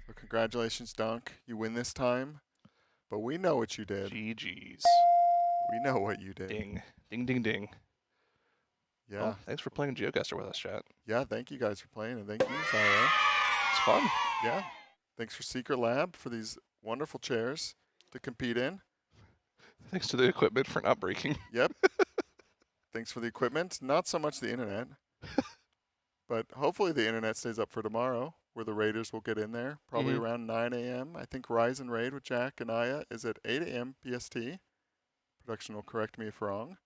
So congratulations, Dunk. You win this time. But we know what you did. GG's. We know what you did. Ding. Ding, ding, ding. Yeah. Well, thanks for playing GeoGuessr with us, chat. Yeah, thank you guys for playing, and thank you, Sarah. It's fun. Yeah. Thanks for Secret Lab for these wonderful chairs to compete in. Thanks to the equipment for not breaking. Yep. Thanks for the equipment. Not so much the internet. But hopefully the internet stays up for tomorrow, where the Raiders will get in there, probably Mhm. around 9 a.m. I think Rise and Raid with Jack and Aya is at 8 a.m. PST. Production will correct me if wrong.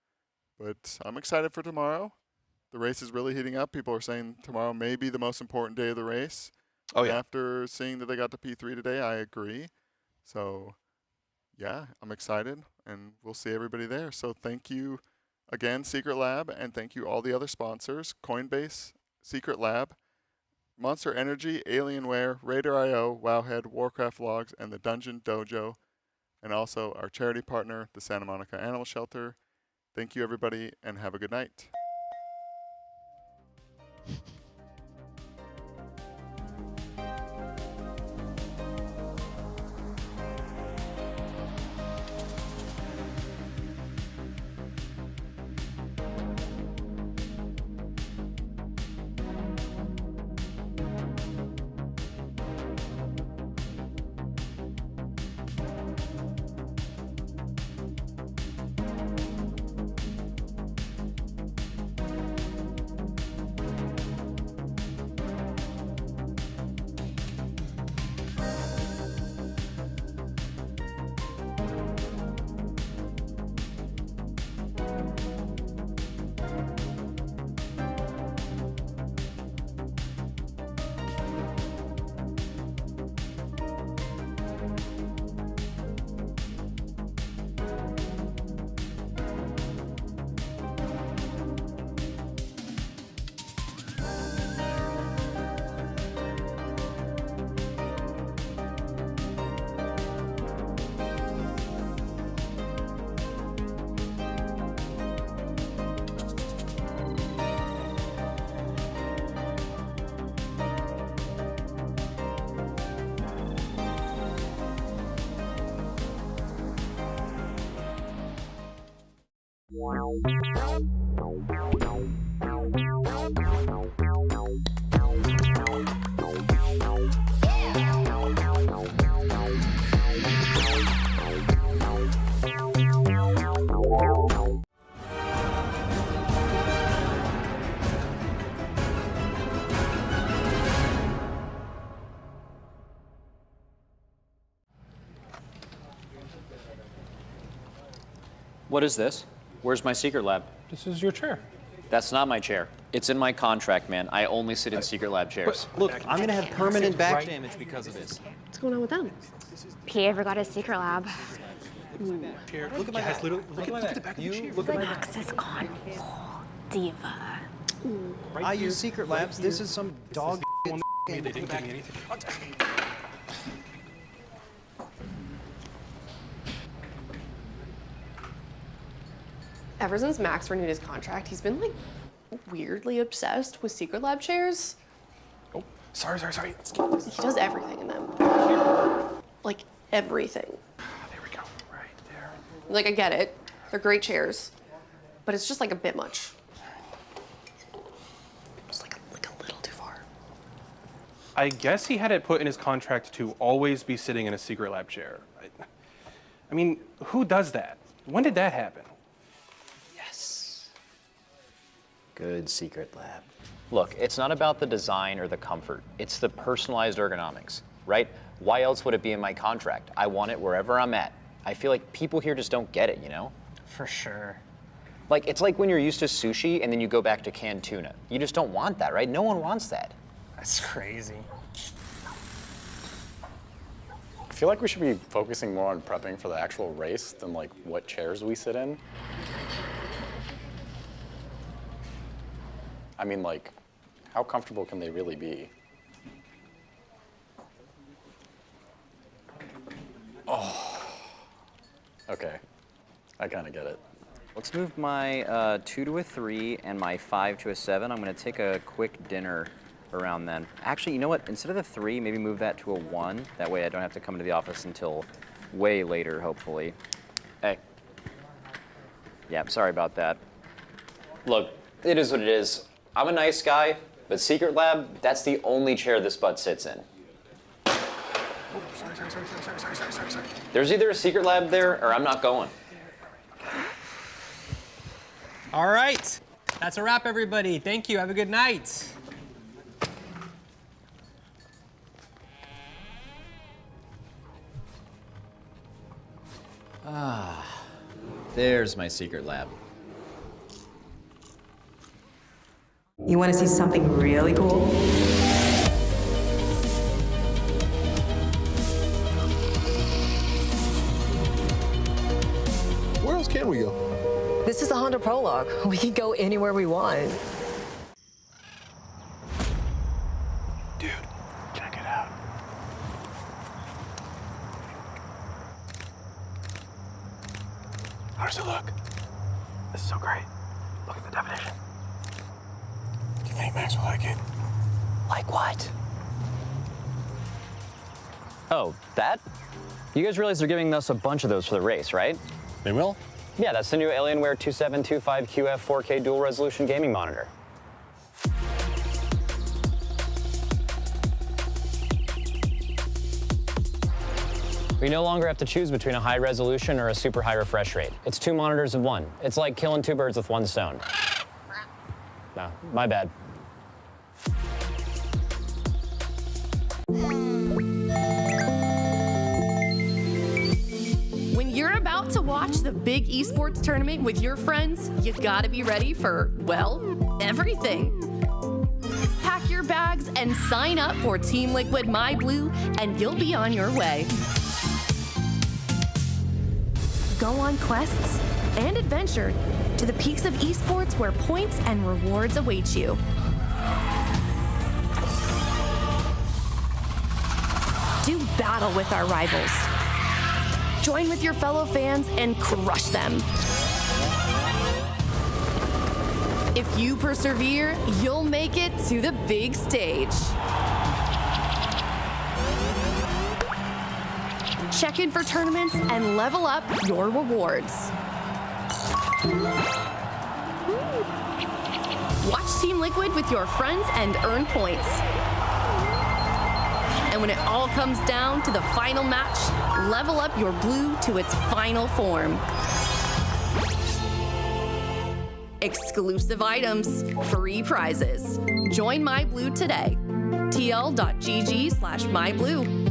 But I'm excited for tomorrow. The race is really heating up. People are saying tomorrow may be the most important day of the race. Oh, And yeah. after seeing that they got to P3 today, I agree. So, yeah, I'm excited, and we'll see everybody there. So thank you again, Secret Lab, and thank you all the other sponsors, Coinbase, Secret Lab, Monster Energy, Alienware, RaiderIO, Wowhead, Warcraft Logs, and the DungeonDojo, and also our charity partner, the Santa Monica Animal Shelter. Thank you, everybody, and have a good night. What is this? Where's my secret lab? This is your chair. That's not my chair. It's in my contract, man. I only sit in secret lab chairs. Look, I'm gonna have permanent back damage because of this. What's going on with them? P ever got a secret lab? Chair. Look at my back. Look at the back of the chair. The box is gone full diva. I use secret labs. This is some dog. They didn't give me anything. Ever since Max renewed his contract, he's been like weirdly obsessed with secret lab chairs. Oh, sorry. Let's He does everything in them. Like everything. There we go. Right there. Like I get it. They're great chairs. But it's just like a bit much. Just like a little too far. I guess he had it put in his contract to always be sitting in a secret lab chair. I mean, who does that? When did that happen? Good secret lab. Look, it's not about the design or the comfort. It's the personalized ergonomics, right? Why else would it be in my contract? I want it wherever I'm at. I feel like people here just don't get it, you know? For sure. Like, it's like when you're used to sushi and then you go back to canned tuna. You just don't want that, right? No one wants that. That's crazy. I feel like we should be focusing more on prepping for the actual race than like what chairs we sit in. I mean, like, how comfortable can they really be? Oh. Okay, I kind of get it. Let's move my 2 to a 3 and my 5 to a 7. I'm gonna take a quick dinner around then. Actually, you know what? Instead of the 3, maybe move that to a 1. That way I don't have to come into the office until way later, hopefully. Hey. Yeah, sorry about that. Look, it is what it is. I'm a nice guy, but secret lab, that's the only chair this butt sits in. Oh, sorry. There's either a secret lab there or I'm not going. All right. That's a wrap, everybody. Thank you. Have a good night. There's my secret lab. You want to see something really cool? Where else can we go? This is the Honda Prologue. We can go anywhere we want. Dude, check it out. How does it look? This is so great. Look at the definition. Do you think Max will like it? Like what? Oh, that? You guys realize they're giving us a bunch of those for the race, right? They will? Yeah, that's the new Alienware 2725QF 4K dual resolution gaming monitor. We no longer have to choose between a high resolution or a super high refresh rate. It's 2 monitors in one. It's like killing 2 birds with 1 stone. No, my bad. When you're about to watch the big esports tournament with your friends, you gotta be ready for, well, everything. Pack your bags and sign up for Team Liquid My Blue, and you'll be on your way. Go on quests and adventure to the peaks of esports where points and rewards await you. Do battle with our rivals. Join with your fellow fans and crush them. If you persevere, you'll make it to the big stage. Check in for tournaments and level up your rewards. Watch Team Liquid with your friends and earn points. And when it all comes down to the final match, level up your blue to its final form. Exclusive items, free prizes. Join My Blue today. tl.gg/myblue.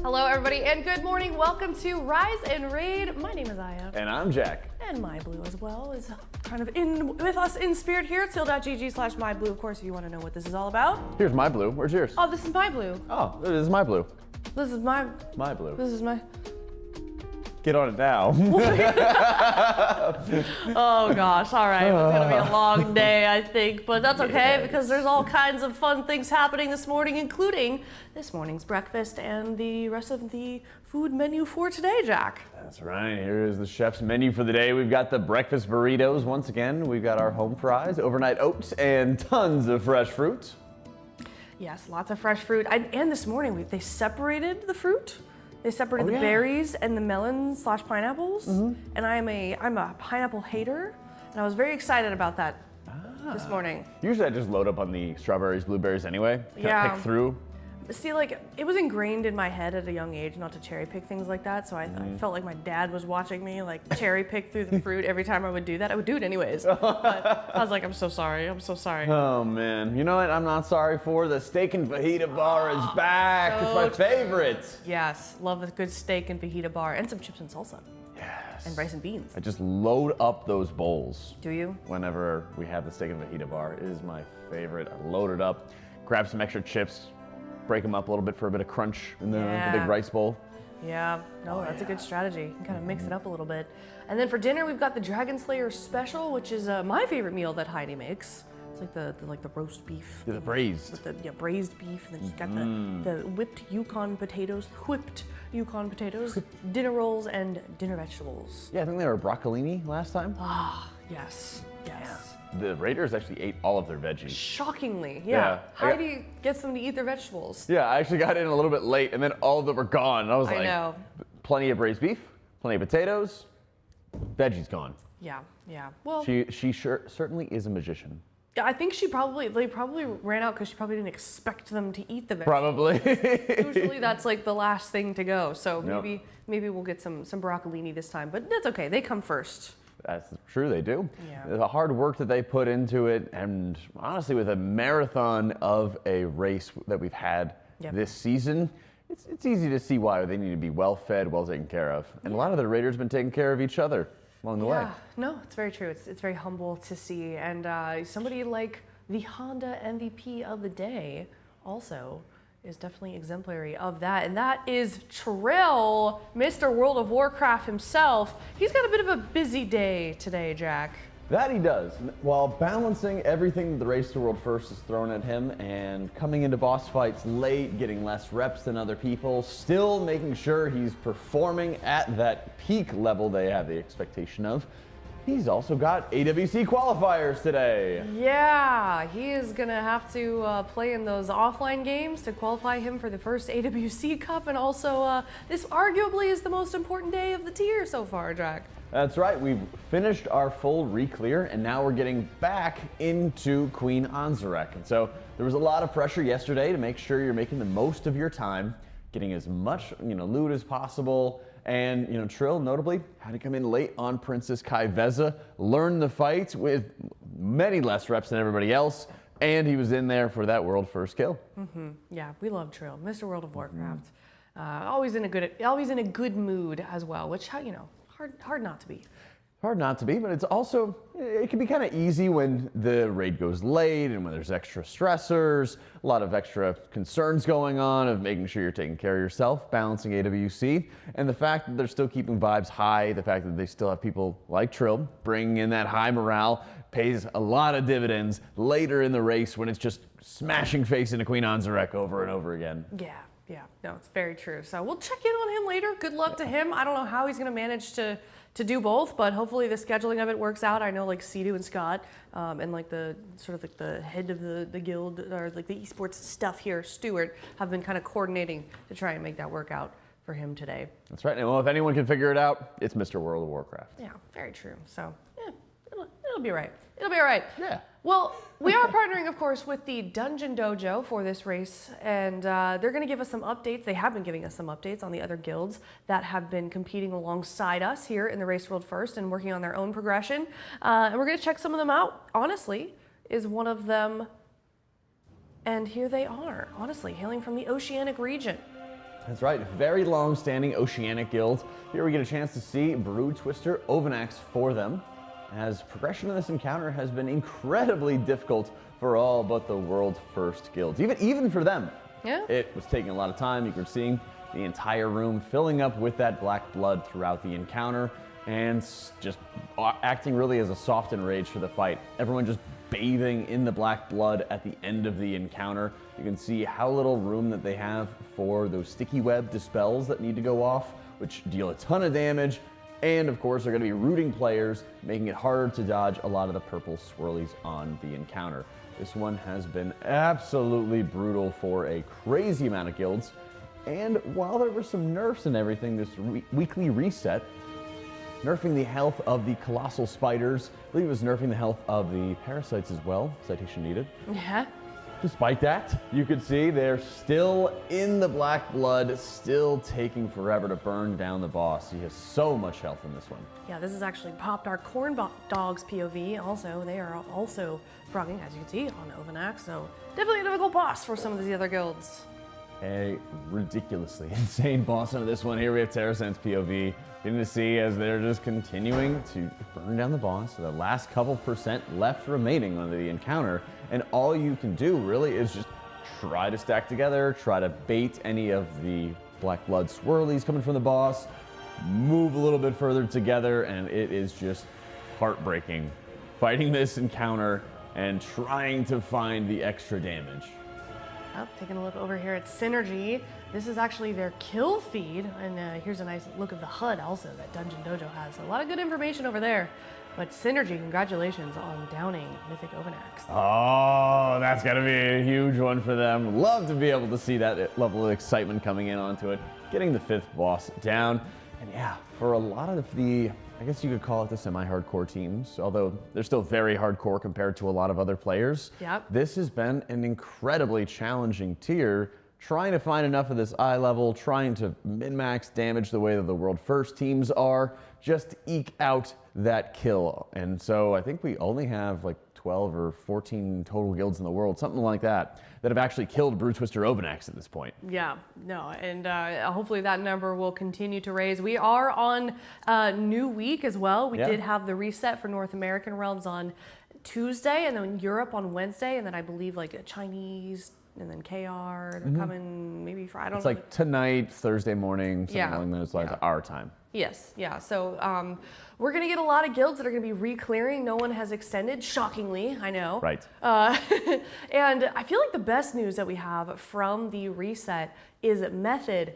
Hello, everybody, and good morning. Welcome to Rise and Raid. My name is Aya. And I'm Jack. And MyBlue as well is kind of in with us in spirit here at seal.gg/MyBlue. Of course, if you want to know what this is all about. Here's my blue. Where's yours? Oh, this is MyBlue. Oh, this is my blue. This is my blue. This is my. Get on it now. Oh gosh, all right. It's gonna be a long day, I think, but that's okay because there's all kinds of fun things happening this morning, including this morning's breakfast and the rest of the food menu for today, Jack. That's right. Here is the chef's menu for the day. We've got the breakfast burritos once again. We've got our home fries, overnight oats, and tons of fresh fruit. Yes, lots of fresh fruit. And this morning they separated the fruit. They separated the berries and the melons/pineapples, and I'm a pineapple hater, and I was very excited about that this morning. Usually I just load up on the strawberries, blueberries anyway. Kind of pick through. See, like, it was ingrained in my head at a young age not to cherry pick things like that, so I felt like my dad was watching me, like, cherry pick through the fruit every time I would do that. I would do it anyways, but I was like, I'm so sorry, I'm so sorry. Oh, man. You know what I'm not sorry for? The steak and fajita bar is back. It's my favorite. Yes, love a good steak and fajita bar, and some chips and salsa. Yes. And rice and beans. I just load up those bowls. Do you? Whenever we have the steak and fajita bar. It is my favorite. I load it up, grab some extra chips, break them up a little bit for a bit of crunch in the big rice bowl. Yeah, no, that's a good strategy. You can kind of mix it up a little bit. And then for dinner, we've got the Dragon Slayer Special, which is my favorite meal that Heidi makes. It's like the roast beef. Yeah, the braised. With the braised beef, and then she's got the whipped Yukon potatoes, dinner rolls, and dinner vegetables. Yeah, I think they were broccolini last time. Ah, yes. Yeah. The Raiders actually ate all of their veggies. Shockingly, yeah. Heidi gets them to eat their vegetables. Yeah, I actually got in a little bit late, and then all of them were gone. And I was like, know. Plenty of braised beef, plenty of potatoes, veggies gone. Yeah, yeah. Well, She certainly is a magician. I think they probably ran out because she probably didn't expect them to eat the vegetables. Probably. Usually that's like the last thing to go. So Yep. maybe we'll get some broccolini this time, but that's okay. They come first. That's true, they do. Yeah. The hard work that they put into it, and honestly, with a marathon of a race that we've had this season, it's easy to see why they need to be well fed, well taken care of. And a lot of the Raiders have been taking care of each other along the way. No, it's very true. It's very humble to see. And somebody like the Honda MVP of the day also is definitely exemplary of that. And that is Trill, Mr. World of Warcraft himself. He's got a bit of a busy day today, Jack. That he does, while balancing everything that the Race to World First is thrown at him and coming into boss fights late, getting less reps than other people, still making sure he's performing at that peak level they have the expectation of. He's also got AWC qualifiers today. Yeah, he is gonna have to play in those offline games to qualify him for the first AWC Cup, and also this arguably is the most important day of the tier so far, Jack. That's right, we've finished our full re-clear, and now we're getting back into Queen Anzarek. And so there was a lot of pressure yesterday to make sure you're making the most of your time, getting as much loot as possible. And Trill notably had to come in late on Princess Kaiveza, learn the fight with many less reps than everybody else, and he was in there for that world first kill. Yeah, we love Trill, Mr. World of Warcraft. Always in a good mood as well, which hard not to be. Hard not to be, but it can be kind of easy when the raid goes late and when there's extra stressors, a lot of extra concerns going on of making sure you're taking care of yourself, balancing AWC, and the fact that they're still keeping vibes high, the fact that they still have people like Trill bringing in that high morale pays a lot of dividends later in the race when it's just smashing face into Queen Anzarek over and over again. Yeah, no, it's very true. So we'll check in on him later. Good luck to him. I don't know how he's going to manage to do both, but hopefully the scheduling of it works out. I know like Sidu and Scott and like the sort of like the head of the guild or like the esports stuff here, Stuart, have been kind of coordinating to try and make that work out for him today. That's right. And well, if anyone can figure it out, it's Mr. World of Warcraft. Yeah, very true. So yeah, it'll be right. It'll be all right. Yeah. Well, we are partnering, of course, with the DungeonDojo for this race, and they're going to give us some updates. They have been giving us some updates on the other guilds that have been competing alongside us here in the Race World First and working on their own progression. And we're going to check some of them out. Honestly, is one of them, and here they are, honestly, hailing from the Oceanic region. That's right, very long-standing Oceanic guild. Here we get a chance to see Brood Twister Ovanax for them, as progression in this encounter has been incredibly difficult for all but the world's first guilds. Even for them. Yeah. It was taking a lot of time. You were seeing the entire room filling up with that black blood throughout the encounter and just acting really as a soften rage for the fight. Everyone just bathing in the black blood at the end of the encounter. You can see how little room that they have for those sticky web dispels that need to go off, which deal a ton of damage. And of course, they're going to be rooting players, making it harder to dodge a lot of the purple swirlies on the encounter. This one has been absolutely brutal for a crazy amount of guilds. And while there were some nerfs and everything, this weekly reset, nerfing the health of the colossal spiders, I believe it was nerfing the health of the parasites as well, citation needed. Yeah. Despite that, you could see they're still in the black blood, still taking forever to burn down the boss. He has so much health in this one. Yeah, this has actually popped our corn dogs POV. Also, they are also frogging, as you can see, on Ovanax. So definitely a difficult boss for some of the other guilds. A ridiculously insane boss into this one. Here we have Terrasense POV. Getting to see as they're just continuing to burn down the boss. So the last couple % left remaining on the encounter. And all you can do really is just try to stack together, try to bait any of the black blood swirlies coming from the boss, move a little bit further together, and it is just heartbreaking fighting this encounter and trying to find the extra damage. Taking a look over here at Synergy. This is actually their kill feed, and here's a nice look of the HUD also that DungeonDojo has. A lot of good information over there. But Synergy, congratulations on downing Mythic Ovanax. Oh, that's got to be a huge one for them. Love to be able to see that level of excitement coming in onto it. getting the 5th boss down. And yeah, for a lot of the, I guess you could call it the semi-hardcore teams, although they're still very hardcore compared to a lot of other players. Yep. This has been an incredibly challenging tier, trying to find enough of this eye level, trying to min-max damage the way that the world first teams are, just to eke out that kill. And so I think we only have like 12 or 14 total guilds in the world, something like that, that have actually killed Brew Twister Ovenax at this point. Yeah, no, and hopefully that number will continue to raise. We are on a new week as well. We did have the reset for North American realms on Tuesday, and then Europe on Wednesday, and then I believe like a Chinese, and then KR, they're coming maybe Friday. I don't know. It's like tonight, Thursday morning, something along those lines, our time. Yes, yeah. So we're going to get a lot of guilds that are going to be re-clearing. No one has extended, shockingly, I know. Right. And I feel like the best news that we have from the reset is Method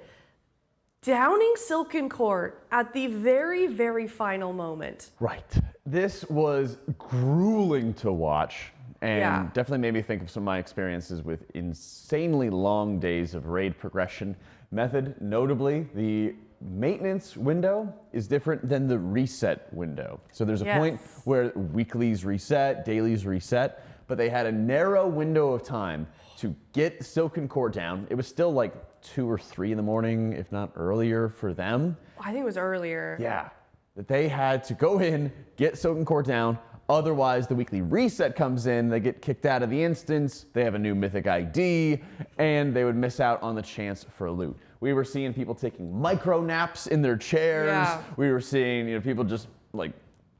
downing Silken Court at the very, very final moment. Right. This was grueling to watch. And definitely made me think of some of my experiences with insanely long days of raid progression. Method, notably, the maintenance window is different than the reset window. So there's a point where weeklies reset, dailies reset, but they had a narrow window of time to get Silken Court down. It was still like 2 or 3 in the morning, if not earlier for them. I think it was earlier. Yeah, that they had to go in, get Silken Court down. Otherwise, the weekly reset comes in, they get kicked out of the instance, they have a new mythic ID, and they would miss out on the chance for loot. We were seeing people taking micro naps in their chairs. Yeah. We were seeing people just like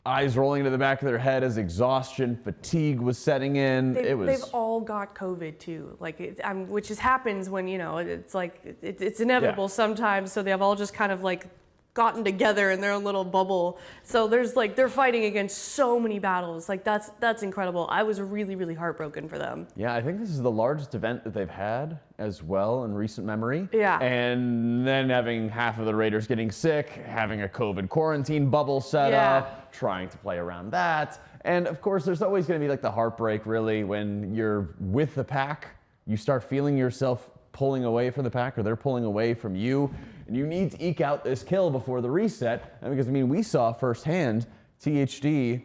eyes rolling to the back of their head as exhaustion, fatigue was setting in. They've all got COVID too, like which happens when it's like it's inevitable sometimes. So they've all just kind of like gotten together in their own little bubble. So there's like they're fighting against so many battles. Like that's incredible. I was really, really heartbroken for them. Yeah, I think this is the largest event that they've had as well in recent memory. Yeah. And then having half of the raiders getting sick, having a COVID quarantine bubble set up, trying to play around that. And of course, there's always going to be like the heartbreak really when you're with the pack, you start feeling yourself pulling away from the pack or they're pulling away from you. And you need to eke out this kill before the reset. And because, we saw firsthand THD,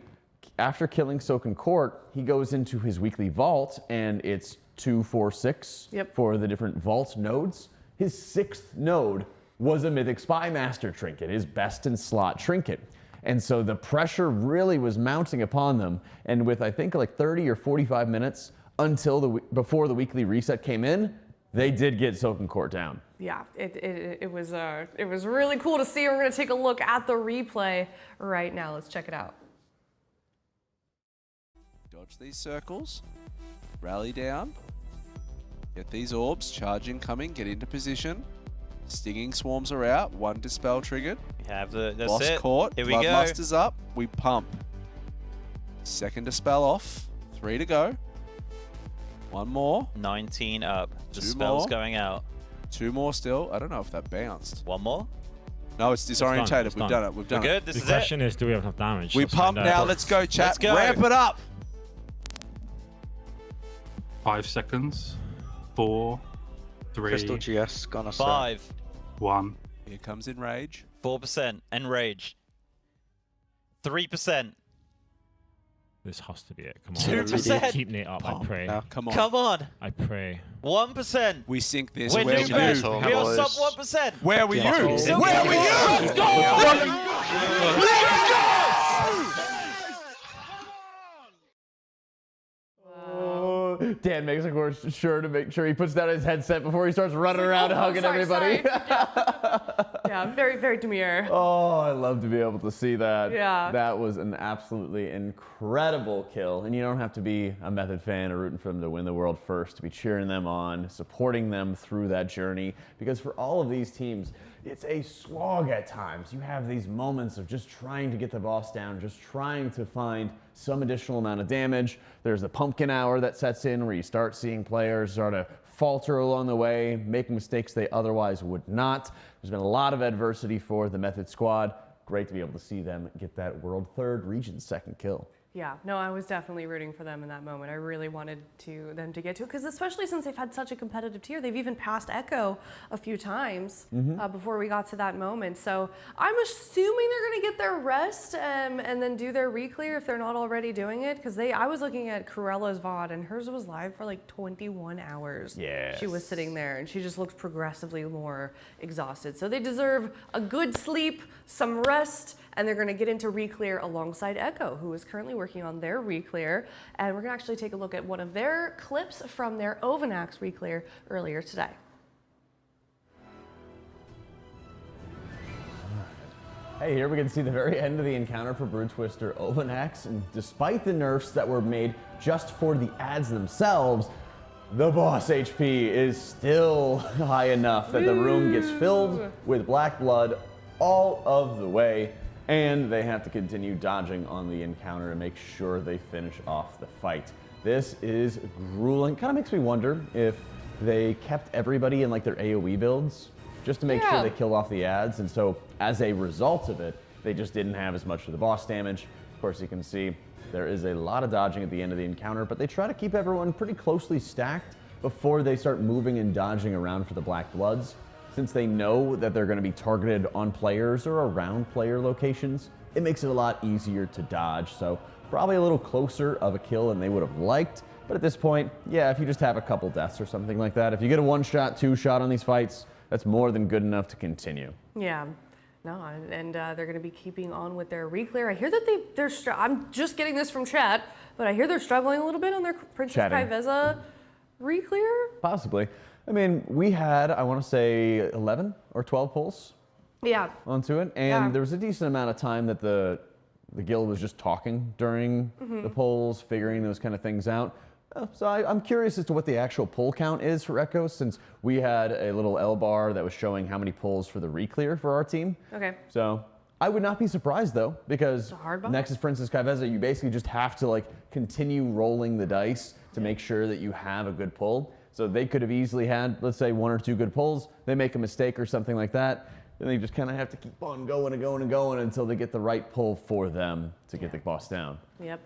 after killing Silken Court, he goes into his weekly vault, and it's 2, 4, 6 for the different vault nodes. His 6th node was a Mythic Spy Master trinket, his best in slot trinket. And so the pressure really was mounting upon them. And with, I think, like 30 or 45 minutes until before the weekly reset came in, they did get Silken Court down. Yeah, it was really cool to see. We're going to take a look at the replay right now. Let's check it out. Dodge these circles, rally down, get these orbs, charge incoming, get into position. Stinging swarms are out, 1 dispel triggered. We have that's Boss it. caught, Here we go. Bloodluster's up, we pump. 2nd dispel off, 3 to go. 1 more. 19 up. The 2 spell's more. going out. 2 more still. I don't know if that bounced. 1 more? No, it's disorientated. We've done it. We've done it. Good. This The is question is, do we have enough damage? We Let's pump find now. out. Let's go, chat. Let's go. Ramp it up. 5 seconds. 4, 3, Crystal GS gonna start. 5. 1. Here comes Enrage. 4% Enrage. 3%. This has to be it. Come on. 2%. Keep it up, I pray. Now, come on. Come on. I pray. 1%. We sink this. We're Where new were best. you? We are sub 1%. Where were you? Where were you? Let's go! Let's go! Dan makes sure to make sure he puts down his headset before he starts running around and hugging everybody. Yeah, very, very demure. Oh, I love to be able to see that. Yeah. That was an absolutely incredible kill. And you don't have to be a Method fan or rooting for them to win the world first to be cheering them on, supporting them through that journey. Because for all of these teams, it's a slog at times. You have these moments of just trying to get the boss down, just trying to find some additional amount of damage. There's the pumpkin hour that sets in where you start seeing players sort of falter along the way, making mistakes they otherwise would not. There's been a lot of adversity for the Method squad. Great to be able to see them get that World 3rd Region 2nd kill. Yeah, no, I was definitely rooting for them in that moment. I really wanted them to get to it, because especially since they've had such a competitive tier, they've even passed Echo a few times before we got to that moment. So I'm assuming they're going to get their rest and then do their re-clear if they're not already doing it, because I was looking at Cruella's VOD, and hers was live for like 21 hours. Yes. She was sitting there, and she just looked progressively more exhausted. So they deserve a good sleep, some rest, and they're going to get into re-clear alongside Echo, who is currently working on their re-clear. And we're going to actually take a look at one of their clips from their Ovanax re-clear earlier today. Hey, here we can see the very end of the encounter for Brood Twister Ovanax, and despite the nerfs that were made just for the ads themselves, the boss HP is still high enough that the room gets filled with black blood all of the way, and they have to continue dodging on the encounter to make sure they finish off the fight. This is grueling. Kind of makes me wonder if they kept everybody in like their AoE builds just to make sure they kill off the ads, and so as a result of it, they just didn't have as much of the boss damage. Of course, you can see there is a lot of dodging at the end of the encounter, but they try to keep everyone pretty closely stacked before they start moving and dodging around for the Black Bloods. Since they know that they're going to be targeted on players or around player locations, it makes it a lot easier to dodge. So probably a little closer of a kill than they would have liked. But at this point, yeah, if you just have a couple deaths or something like that, if you get a one-shot, two-shot on these fights, that's more than good enough to continue. Yeah. No, and they're going to be keeping on with their re-clear. I hear that I'm just getting this from chat, but I hear they're struggling a little bit on their Princess Kaiveza re-clear? Possibly. I mean, we had, I want to say, 11 or 12 pulls onto it, and there was a decent amount of time that the guild was just talking during the polls, figuring those kind of things out. So I'm curious as to what the actual pull count is for Echo, since we had a little L bar that was showing how many pulls for the re-clear for our team. Okay. So I would not be surprised though, because Nexus Princess Kaiveza, you basically just have to like continue rolling the dice to make sure that you have a good pull. So they could have easily had, let's say, 1 or 2 good pulls. They make a mistake or something like that, then they just kind of have to keep on going and going and going until they get the right pull for them to get the boss down. Yep.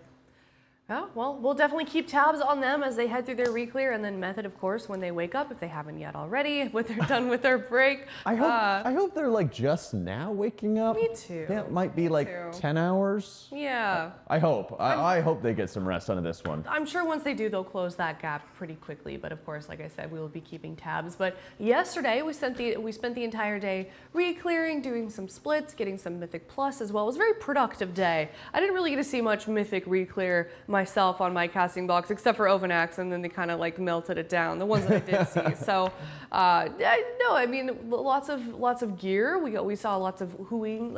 Oh, well, we'll definitely keep tabs on them as they head through their re-clear, and then Method, of course, when they wake up, if they haven't yet already, when they're done with their break. I hope they're like just now waking up. Me too. Yeah, it might be like 10 hours. Yeah. I hope. I hope they get some rest onto this one. I'm sure once they do, they'll close that gap pretty quickly. But of course, like I said, we will be keeping tabs. But yesterday, we spent the entire day re-clearing, doing some splits, getting some Mythic Plus as well. It was a very productive day. I didn't really get to see much Mythic re-clear myself on my casting box, except for Ovanax, and then they kind of like melted it down. The ones that I did see. So, no, I mean, lots of gear. We saw lots of wooing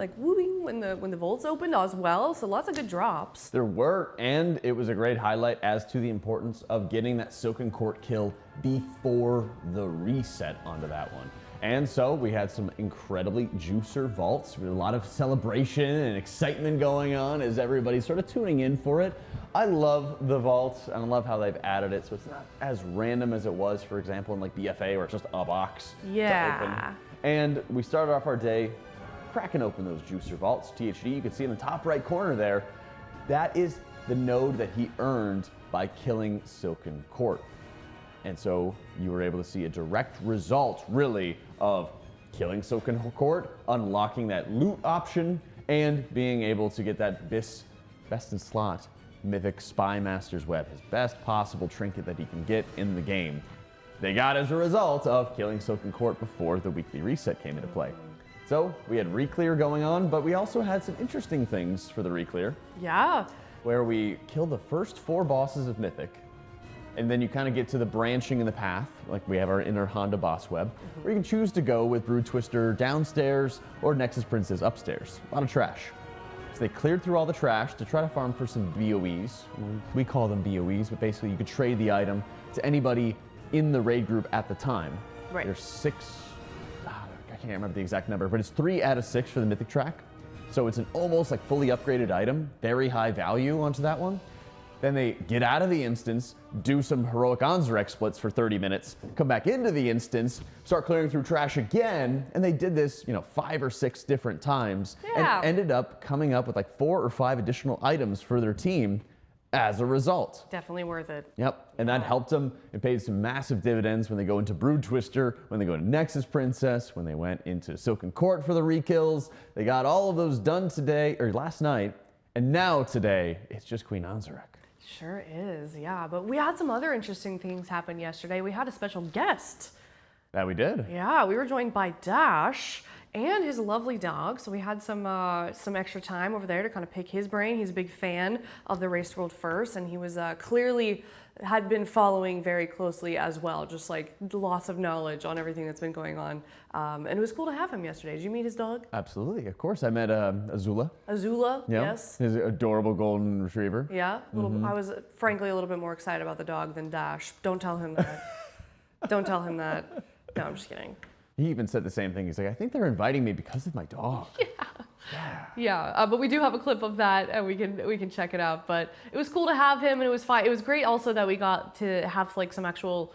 when the vaults opened as well. So lots of good drops. There were, and it was a great highlight as to the importance of getting that Silken Court kill before the reset onto that one. And so we had some incredibly juicer vaults with a lot of celebration and excitement going on as everybody's sort of tuning in for it. I love the vaults, and I love how they've added it so it's not as random as it was, for example, in like BFA where it's just a box to open. And we started off our day cracking open those juicer vaults. THD, you can see in the top right corner there, that is the node that he earned by killing Silken Court. And so you were able to see a direct result, really, of killing Silken Court, unlocking that loot option, and being able to get that best in slot Mythic Spy Master's Web, his best possible trinket that he can get in the game. They got as a result of killing Silken Court before the weekly reset came into play. So we had re-clear going on, but we also had some interesting things for the re-clear. Yeah. Where we killed the first 4 bosses of Mythic. And then you kind of get to the branching in the path, like we have our inner Honda boss web, where you can choose to go with Brood Twister downstairs or Nexus Princess upstairs. A lot of trash. So they cleared through all the trash to try to farm for some BOEs. We call them BOEs, but basically you could trade the item to anybody in the raid group at the time. Right. There's 6, I can't remember the exact number, but it's 3 out of 6 for the Mythic track. So it's an almost like fully upgraded item, very high value onto that one. Then they get out of the instance, do some heroic Anzarek splits for 30 minutes, come back into the instance, start clearing through trash again, and they did this, 5 or 6 different times, Yeah. and ended up coming up with like 4 or 5 additional items for their team as a result. Definitely worth it. Yep, and that helped them. It paid some massive dividends when they go into Brood Twister, when they go to Nexus Princess, when they went into Silken Court for the rekills. They got all of those done today, or last night, and now today, it's just Queen Anzarek. Sure is, yeah. But we had some other interesting things happen yesterday. We had a special guest. That we did. Yeah, we were joined by Dash and his lovely dog. So we had some extra time over there to kind of pick his brain. He's a big fan of the Race World First, and he was clearly had been following very closely as well, just like lots of knowledge on everything that's been going on. And it was cool to have him yesterday. Did you meet his dog? Absolutely, of course. I met Azula. Azula, Yeah, yes. his adorable golden retriever. Yeah, I was frankly a little bit more excited about the dog than Dash. Don't tell him that. Don't tell him that. No, I'm just kidding. He even said the same thing. He's like, I think they're inviting me because of my dog. Yeah, but we do have a clip of that, and we can check it out. But it was cool to have him, and it was fine. It was great also that we got to have like some actual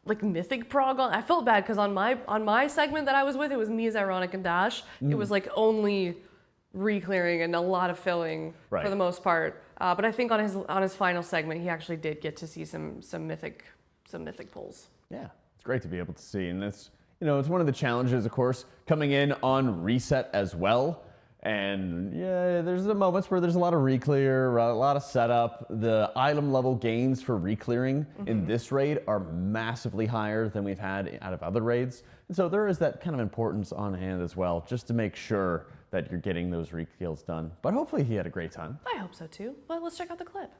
like mythic prog on. I felt bad because on my segment that I was with, it was me as Ironic and Dash. It was like only re-clearing and a lot of filling for the most part. But I think on his final segment, he actually did get to see some mythic pulls. Yeah, it's great to be able to see, and it's it's one of the challenges, of course, coming in on reset as well. And yeah, there's the moments where there's a lot of re-clear, a lot of setup. The item level gains for re-clearing in this raid are massively higher than we've had out of other raids. And so there is that kind of importance on hand as well, just to make sure that you're getting those re-kills done. But hopefully he had a great time. I hope so too. But let's check out the clip.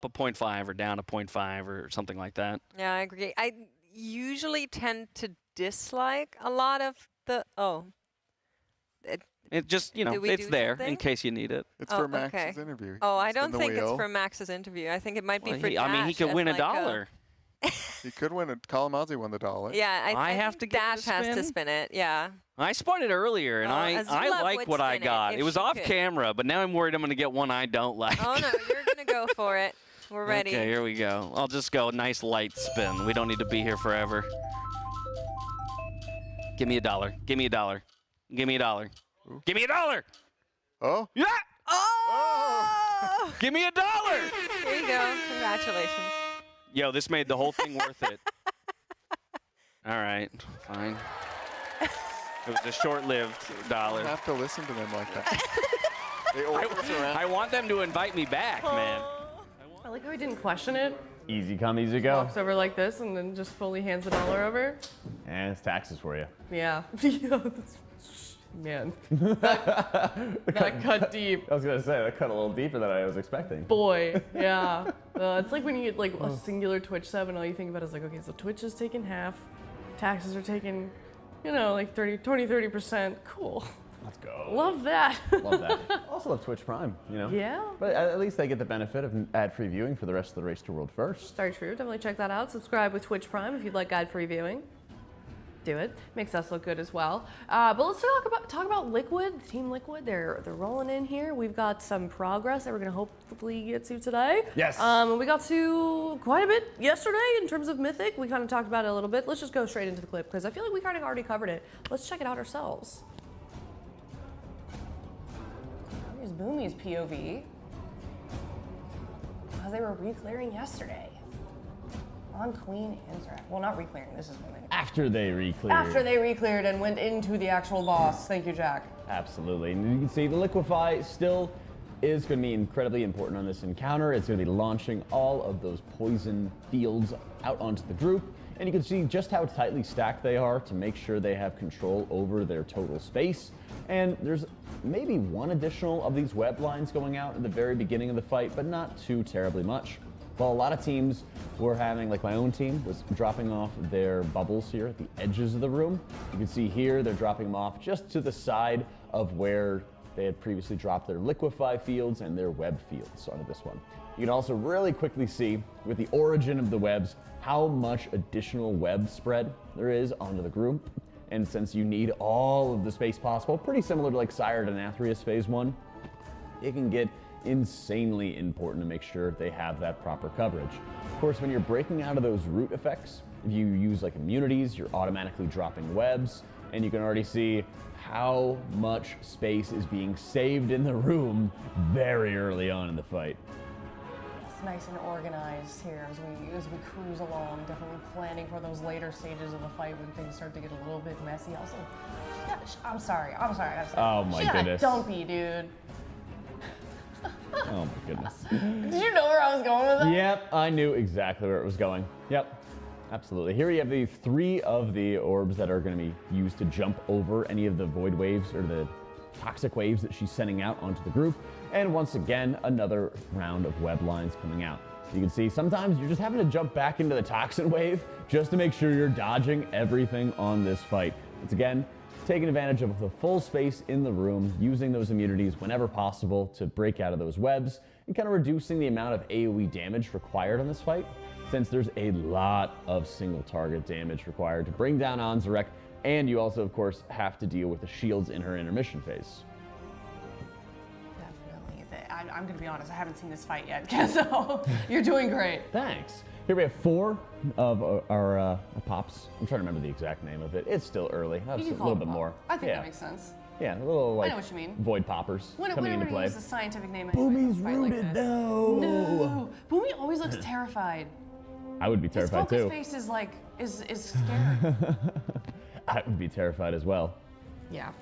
A 0.5 or down a 0.5 or something like that. Yeah, I agree. I usually tend to dislike a lot of the It just, it's there in case you need it. It's for Max's interview. Oh, I don't think it's for Max's interview. I think it might be for Dash. He could win $1. He could win it. Kalamazoo won the $1. Yeah, I have to Dash has to spin it. Yeah. I spun it earlier, and I like what I got. It was off camera, but now I'm worried I'm going to get one I don't like. Oh, no, you're going to go for it. We're ready. Okay, here we go. I'll just go nice light spin. We don't need to be here forever. Give me $1. Give me $1. Give me $1. Give me $1. Oh? Yeah! Oh! Give me $1. There you go. Congratulations. Yo, this made the whole thing worth it. All right, fine. It was a short-lived $1. You have to listen to them like that. They always around. I want them to invite me back, man. I like how he didn't question it. Easy come, easy go. Walks over like this and then just fully hands the $1 over. And it's taxes for you. Yeah. Man, that cut deep. I was gonna say that cut a little deeper than I was expecting. Boy, yeah. It's like when you get like a singular Twitch sub and all you think about is like, okay, so Twitch is taking half, taxes are taking, like 30%. Cool. Let's go. Love that. Love that. Also love Twitch Prime, Yeah. But at least they get the benefit of ad-free viewing for the rest of the Race to World First. Very true. Definitely check that out. Subscribe with Twitch Prime if you'd like ad-free viewing. Do it. Makes us look good as well. But let's talk about Liquid, Team Liquid. They're rolling in here. We've got some progress that we're gonna hopefully get to today. Yes. We got to quite a bit yesterday in terms of Mythic. We kind of talked about it a little bit. Let's just go straight into the clip because I feel like we kind of already covered it. Let's check it out ourselves. Here's Boomy's POV. Because they were re-clearing yesterday. On Queen Anzarek. Well, not re-clearing. This is when they... After they re-cleared. After they re-cleared and went into the actual boss. Thank you, Jack. Absolutely. And you can see the Liquefy still is going to be incredibly important on this encounter. It's going to be launching all of those poison fields out onto the group. And you can see just how tightly stacked they are to make sure they have control over their total space. And there's maybe one additional of these web lines going out at the very beginning of the fight, but not too terribly much. Well, a lot of teams were having, like my own team, was dropping off their bubbles here at the edges of the room. You can see here they're dropping them off just to the side of where they had previously dropped their Liquefy fields and their web fields onto this one. You can also really quickly see with the origin of the webs how much additional web spread there is onto the group. And since you need all of the space possible, pretty similar to like Sired and Athreus Phase 1, it can get insanely important to make sure they have that proper coverage. Of course, when you're breaking out of those root effects, if you use like immunities, you're automatically dropping webs, and you can already see how much space is being saved in the room very early on in the fight. It's nice and organized here as we cruise along, definitely planning for those later stages of the fight when things start to get a little bit messy. Also, I'm sorry, I gotta say. Oh my goodness. Don't be, dude. Oh my goodness. Did you know where I was going with that? Yep, I knew exactly where it was going. Yep, absolutely. Here we have the 3 of the orbs that are going to be used to jump over any of the void waves or the toxic waves that she's sending out onto the group. And once again, another round of web lines coming out. You can see sometimes you're just having to jump back into the toxin wave just to make sure you're dodging everything on this fight. It's again, taking advantage of the full space in the room, using those immunities whenever possible to break out of those webs, and kind of reducing the amount of AoE damage required on this fight, since there's a lot of single target damage required to bring down Anzarek, and you also, of course, have to deal with the shields in her intermission phase. Definitely. I'm gonna be honest, I haven't seen this fight yet, so you're doing great. Thanks. Here we have 4 of our pops. I'm trying to remember the exact name of it. It's still early. That's You a can call little it bit pop. more. I think yeah. that makes sense. Yeah, a little like know what you mean. void poppers coming into play. Use a scientific name. Boomy's anyway, fight rooted, like this. no. No. Boomy always looks terrified. I would be His terrified focus too. face is like is scared. I would be terrified as well. Yeah.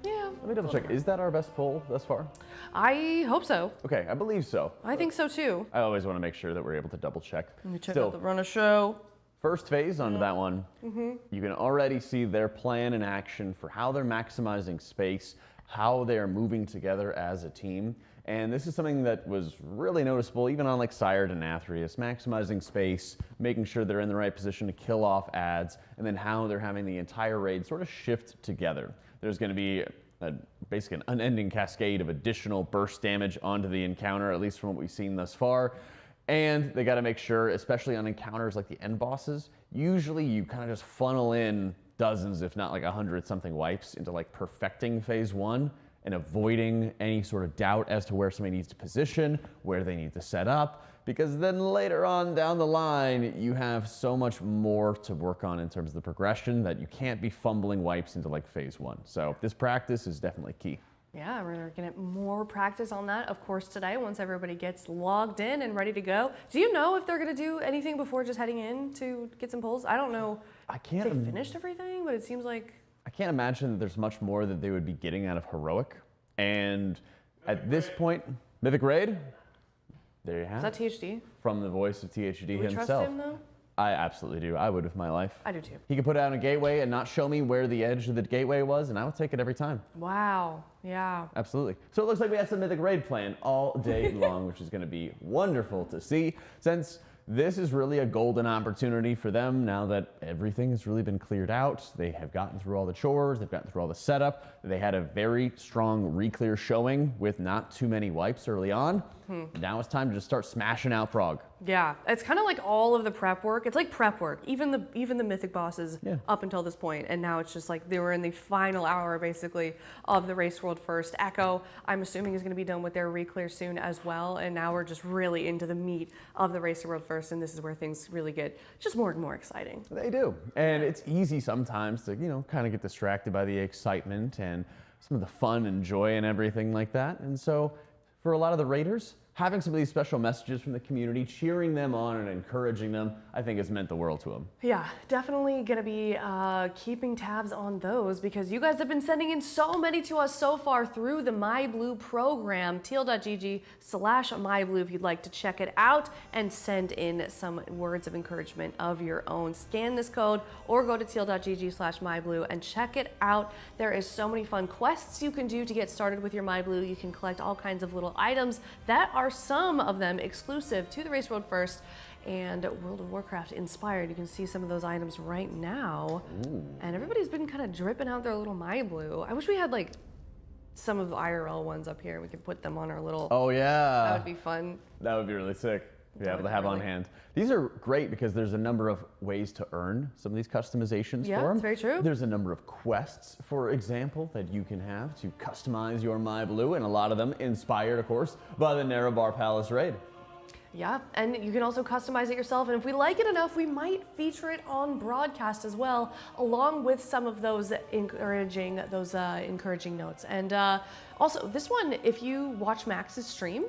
Yeah. Let me double check. Is that our best poll thus far? I hope so. Okay, I believe so. I think so too. I always want to make sure that we're able to double check. Let me check Still, out the run of show. first phase onto that one. Mm-hmm. You can already see their plan in action for how they're maximizing space, how they're moving together as a team. And this is something that was really noticeable even on like Sired and Athreus, maximizing space, making sure they're in the right position to kill off ads, and then how they're having the entire raid sort of shift together. There's going to be basically an unending cascade of additional burst damage onto the encounter, at least from what we've seen thus far. And they got to make sure, especially on encounters like the end bosses, usually you kind of just funnel in dozens, if not like 100 something wipes into like perfecting phase 1 and avoiding any sort of doubt as to where somebody needs to position, where they need to set up, because then later on down the line, you have so much more to work on in terms of the progression that you can't be fumbling wipes into like phase 1. So this practice is definitely key. Yeah, we're going to get more practice on that, of course, today once everybody gets logged in and ready to go. Do you know if they're going to do anything before just heading in to get some pulls? I don't know if they finished everything, but it seems like... I can't imagine that there's much more that they would be getting out of Heroic. And at this point, Mythic Raid, there you have Is that THD? From the voice of THD Do we himself. trust him, though? I absolutely do. I would with my life. I do too. He could put out a gateway and not show me where the edge of the gateway was, and I would take it every time. Wow. Yeah. Absolutely. So it looks like we had some Mythic Raid planned all day long, which is going to be wonderful to see, since this is really a golden opportunity for them now that everything has really been cleared out. They have gotten through all the chores, they've gotten through all the setup. They had a very strong re-clear showing with not too many wipes early on. Now it's time to just start smashing out Frog. Yeah, it's kind of like all of the prep work. It's like prep work, even the mythic bosses up until this point, and now it's just like they were in the final hour basically of the Race World First. Echo, I'm assuming, is going to be done with their re-clear soon as well, and now we're just really into the meat of the Race World First, and this is where things really get just more and more exciting. They do, and it's easy sometimes to kind of get distracted by the excitement and some of the fun and joy and everything like that, and so for a lot of the raiders, having some of these special messages from the community, cheering them on and encouraging them, I think has meant the world to them. Yeah, definitely going to be keeping tabs on those because you guys have been sending in so many to us so far through the MyBlue program, teal.gg/MyBlue if you'd like to check it out and send in some words of encouragement of your own. Scan this code or go to teal.gg/MyBlue and check it out. There is so many fun quests you can do to get started with your MyBlue. You can collect all kinds of little items that are some of them exclusive to the Race World First and World of Warcraft inspired. You can see some of those items right now. Ooh. And everybody's been kind of dripping out their little MyBlue. I wish we had like some of the IRL ones up here. We could put them on our little... Oh yeah. That would be fun. That would be really sick. be able to have on hand. These are great because there's a number of ways to earn some of these customizations Yeah, for them. that's very true. There's a number of quests, for example, that you can have to customize your My Blue, and a lot of them inspired, of course, by the Nerub-ar Palace raid. Yeah, and you can also customize it yourself, and if we like it enough, we might feature it on broadcast as well, along with some of those encouraging notes. And also, this one, if you watch Max's stream,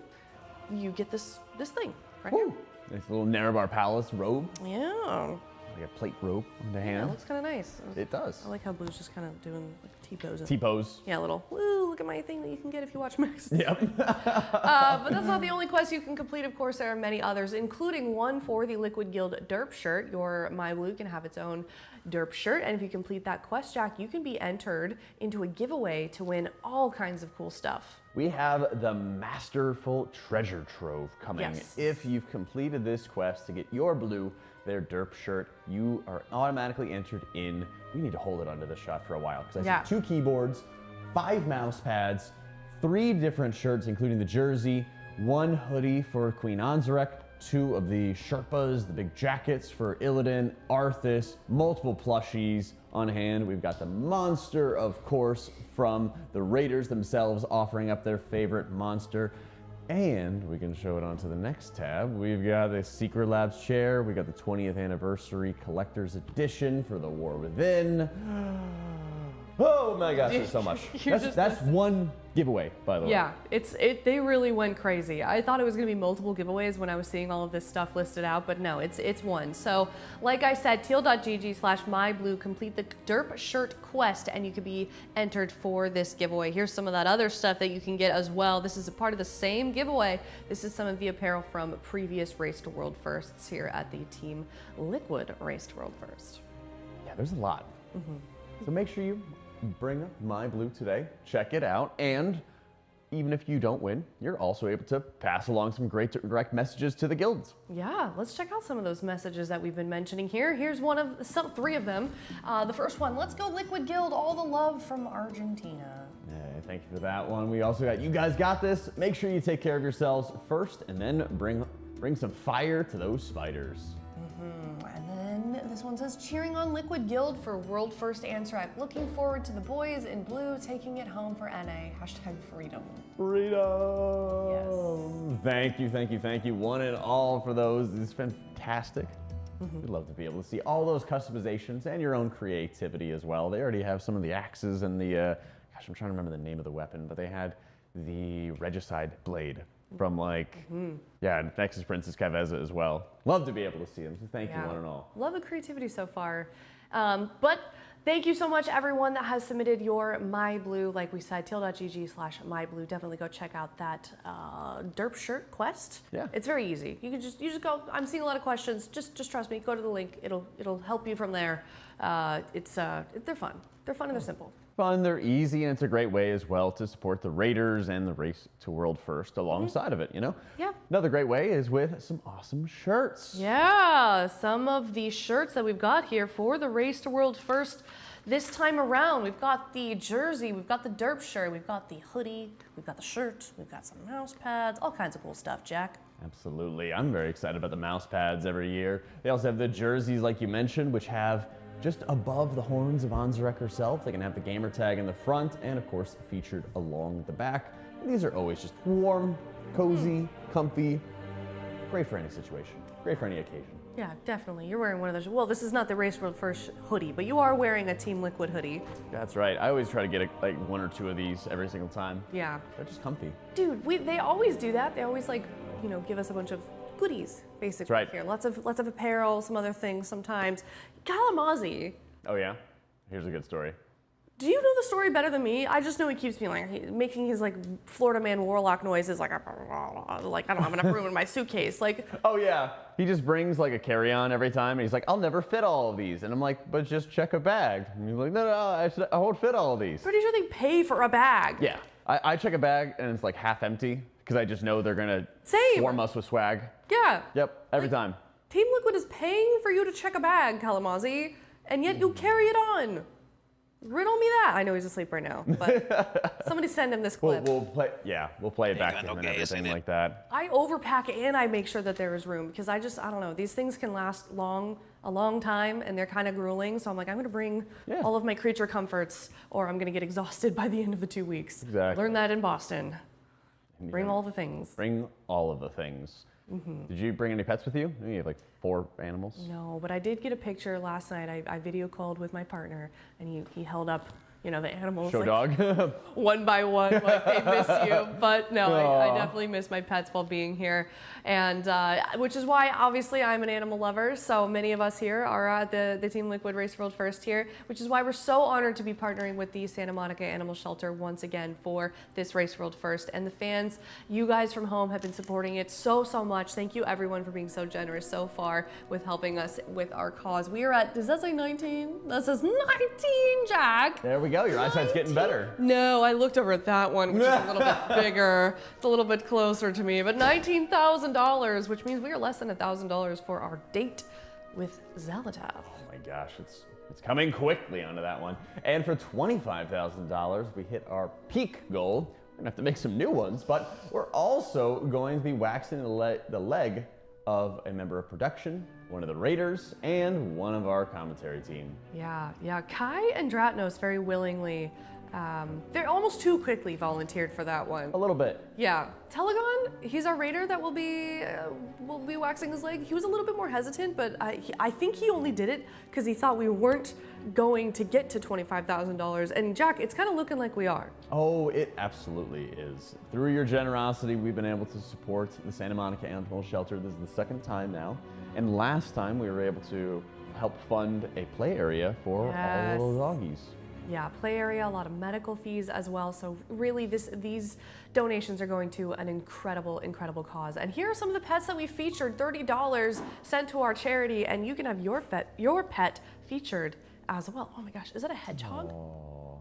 you get this thing right here. Nice little Nerub-ar Palace robe. Yeah. Like a plate robe on the Yeah, hand. it looks kind of nice. It does. I like how Blue's just kind of doing like T-pose. T-pose. Yeah, a little, woo, look at my thing that you can get if you watch Max. Yep. But that's not the only quest you can complete. Of course, there are many others, including one for the Liquid Guild derp shirt. Your My Blue can have its own derp shirt, and if you complete that quest, Jack, you can be entered into a giveaway to win all kinds of cool stuff. We have the Masterful Treasure Trove coming. Yes. If you've completed this quest to get your blue, their derp shirt, you are automatically entered in. We need to hold it under the shot for a while because I see 2 keyboards, 5 mouse pads, 3 different shirts, including the jersey, 1 hoodie for Queen Anzarek, 2 of the Sherpas, the big jackets for Illidan, Arthas, multiple plushies on hand. We've got the monster, of course, from the Raiders themselves, offering up their favorite monster. And we can show it onto the next tab. We've got the Secret Labs chair. We got the 20th anniversary collector's edition for the War Within. Oh my gosh, there's so much. That's one giveaway, by the way. Yeah, they really went crazy. I thought it was gonna be multiple giveaways when I was seeing all of this stuff listed out, but no, it's one. So, like I said, teal.gg/myblue, complete the derp shirt quest, and you could be entered for this giveaway. Here's some of that other stuff that you can get as well. This is a part of the same giveaway. This is some of the apparel from previous Race to World Firsts here at the Team Liquid Race to World First. Yeah, there's a lot. So make sure you bring up My Blue today, check it out, and even if you don't win, you're also able to pass along some great direct messages to the guilds. Yeah, let's check out some of those messages that we've been mentioning here. Here's 3 of them. The first one, let's go Liquid Guild, all the love from Argentina. Hey, thank you for that one. We also got, you guys got this. Make sure you take care of yourselves first, and then bring some fire to those spiders. And then this one says, cheering on Liquid Guild for World First Answer. I'm looking forward to the boys in blue taking it home for NA. #freedom. Freedom! Yes. Thank you, one and all for those. It's fantastic. We'd love to be able to see all those customizations and your own creativity as well. They already have some of the axes and the, gosh, I'm trying to remember the name of the weapon, but they had the Regicide blade from yeah, Nexus Princess Kaveza as well. Love to be able to see them, so thank you one and all. Love the creativity so far. But thank you so much, everyone that has submitted your My Blue. Like we said, teal.gg/myblue. Definitely go check out that derp shirt quest. Yeah. It's very easy. You just go, I'm seeing a lot of questions. Just trust me, go to the link. It'll help you from there. They're fun. They're fun and they're simple. Fun, they're easy, and it's a great way as well to support the Raiders and the Race to World First alongside of it, you know? Yeah. Another great way is with some awesome shirts. Yeah, some of the shirts that we've got here for the Race to World First this time around. We've got the jersey, we've got the derp shirt, we've got the hoodie, we've got the shirt, we've got some mouse pads, all kinds of cool stuff, Jack. Absolutely. I'm very excited about the mouse pads every year. They also have the jerseys, like you mentioned, which have just above the horns of Anzarek herself. They can have the gamer tag in the front and, of course, featured along the back. And these are always just warm, cozy, comfy, great for any situation, great for any occasion. Yeah, definitely. You're wearing one of those. Well, this is not the Race World First hoodie, but you are wearing a Team Liquid hoodie. That's right. I always try to get like 1 or 2 of these every single time. Yeah. They're just comfy. Dude, they always do that. They always give us a bunch of goodies, basically. That's right. Here. Lots of apparel, some other things sometimes. Kalamazi. Oh yeah? Here's a good story. Do you know the story better than me? I just know he keeps being making his Florida man warlock noises I don't know, I'm gonna ruin my suitcase. Oh yeah. He just brings a carry-on every time and he's like, I'll never fit all of these. And I'm like, but just check a bag. And he's like, no, I won't fit all of these. Pretty sure they pay for a bag. Yeah. I check a bag and it's half empty because I just know they're gonna swarm us with swag. Yeah. Yep, every time. Team Liquid is paying for you to check a bag, Kalamazi, and yet you carry it on. Riddle me that. I know he's asleep right now, but somebody send him this clip. We'll play. Yeah, we'll play it back to him and everything like that. I overpack and I make sure that there is room because I don't know. These things can last a long time, and they're kind of grueling. So I'm like, I'm going to bring all of my creature comforts, or I'm going to get exhausted by the end of the 2 weeks. Exactly. Learn that in Boston. Bring all the things. Bring all of the things. Did you bring any pets with you? You have like 4 animals. No, but I did get a picture last night. I video called with my partner, and he held up, the animals. Show like, dog. one by one, like they miss you. But no, I definitely miss my pets while being here, and which is why obviously I'm an animal lover. So many of us here are at the Team Liquid Race World First here, which is why we're so honored to be partnering with the Santa Monica Animal Shelter once again for this Race World First. And the fans, you guys from home, have been supporting it so much. Thank you everyone for being so generous so far with helping us with our cause. We are at, does that say 19? That says 19, Jack. There we go. Your eyesight's getting better. No, I looked over at that one, which is a little bit bigger. It's a little bit closer to me, but $19,000, which means we are less than $1,000 for our date with Zalatath. Oh my gosh, it's coming quickly onto that one. And for $25,000, we hit our peak gold. We're gonna have to make some new ones, but we're also going to be waxing the leg of a member of production, one of the Raiders, and one of our commentary team. Yeah. Kai and Dratnos very willingly, they're almost too quickly volunteered for that one. A little bit. Yeah. Telegon, he's our Raider that will be waxing his leg. He was a little bit more hesitant, but I think he only did it because he thought we weren't going to get to $25,000. And Jack, it's kind of looking like we are. Oh, it absolutely is. Through your generosity, we've been able to support the Santa Monica Animal Shelter. This is the second time now. And last time we were able to help fund a play area for all the little doggies. Yeah, play area, a lot of medical fees as well. So really these donations are going to an incredible cause. And here are some of the pets that we featured, $30 sent to our charity, and you can have your pet featured as well. Oh my gosh, is that a hedgehog? Oh.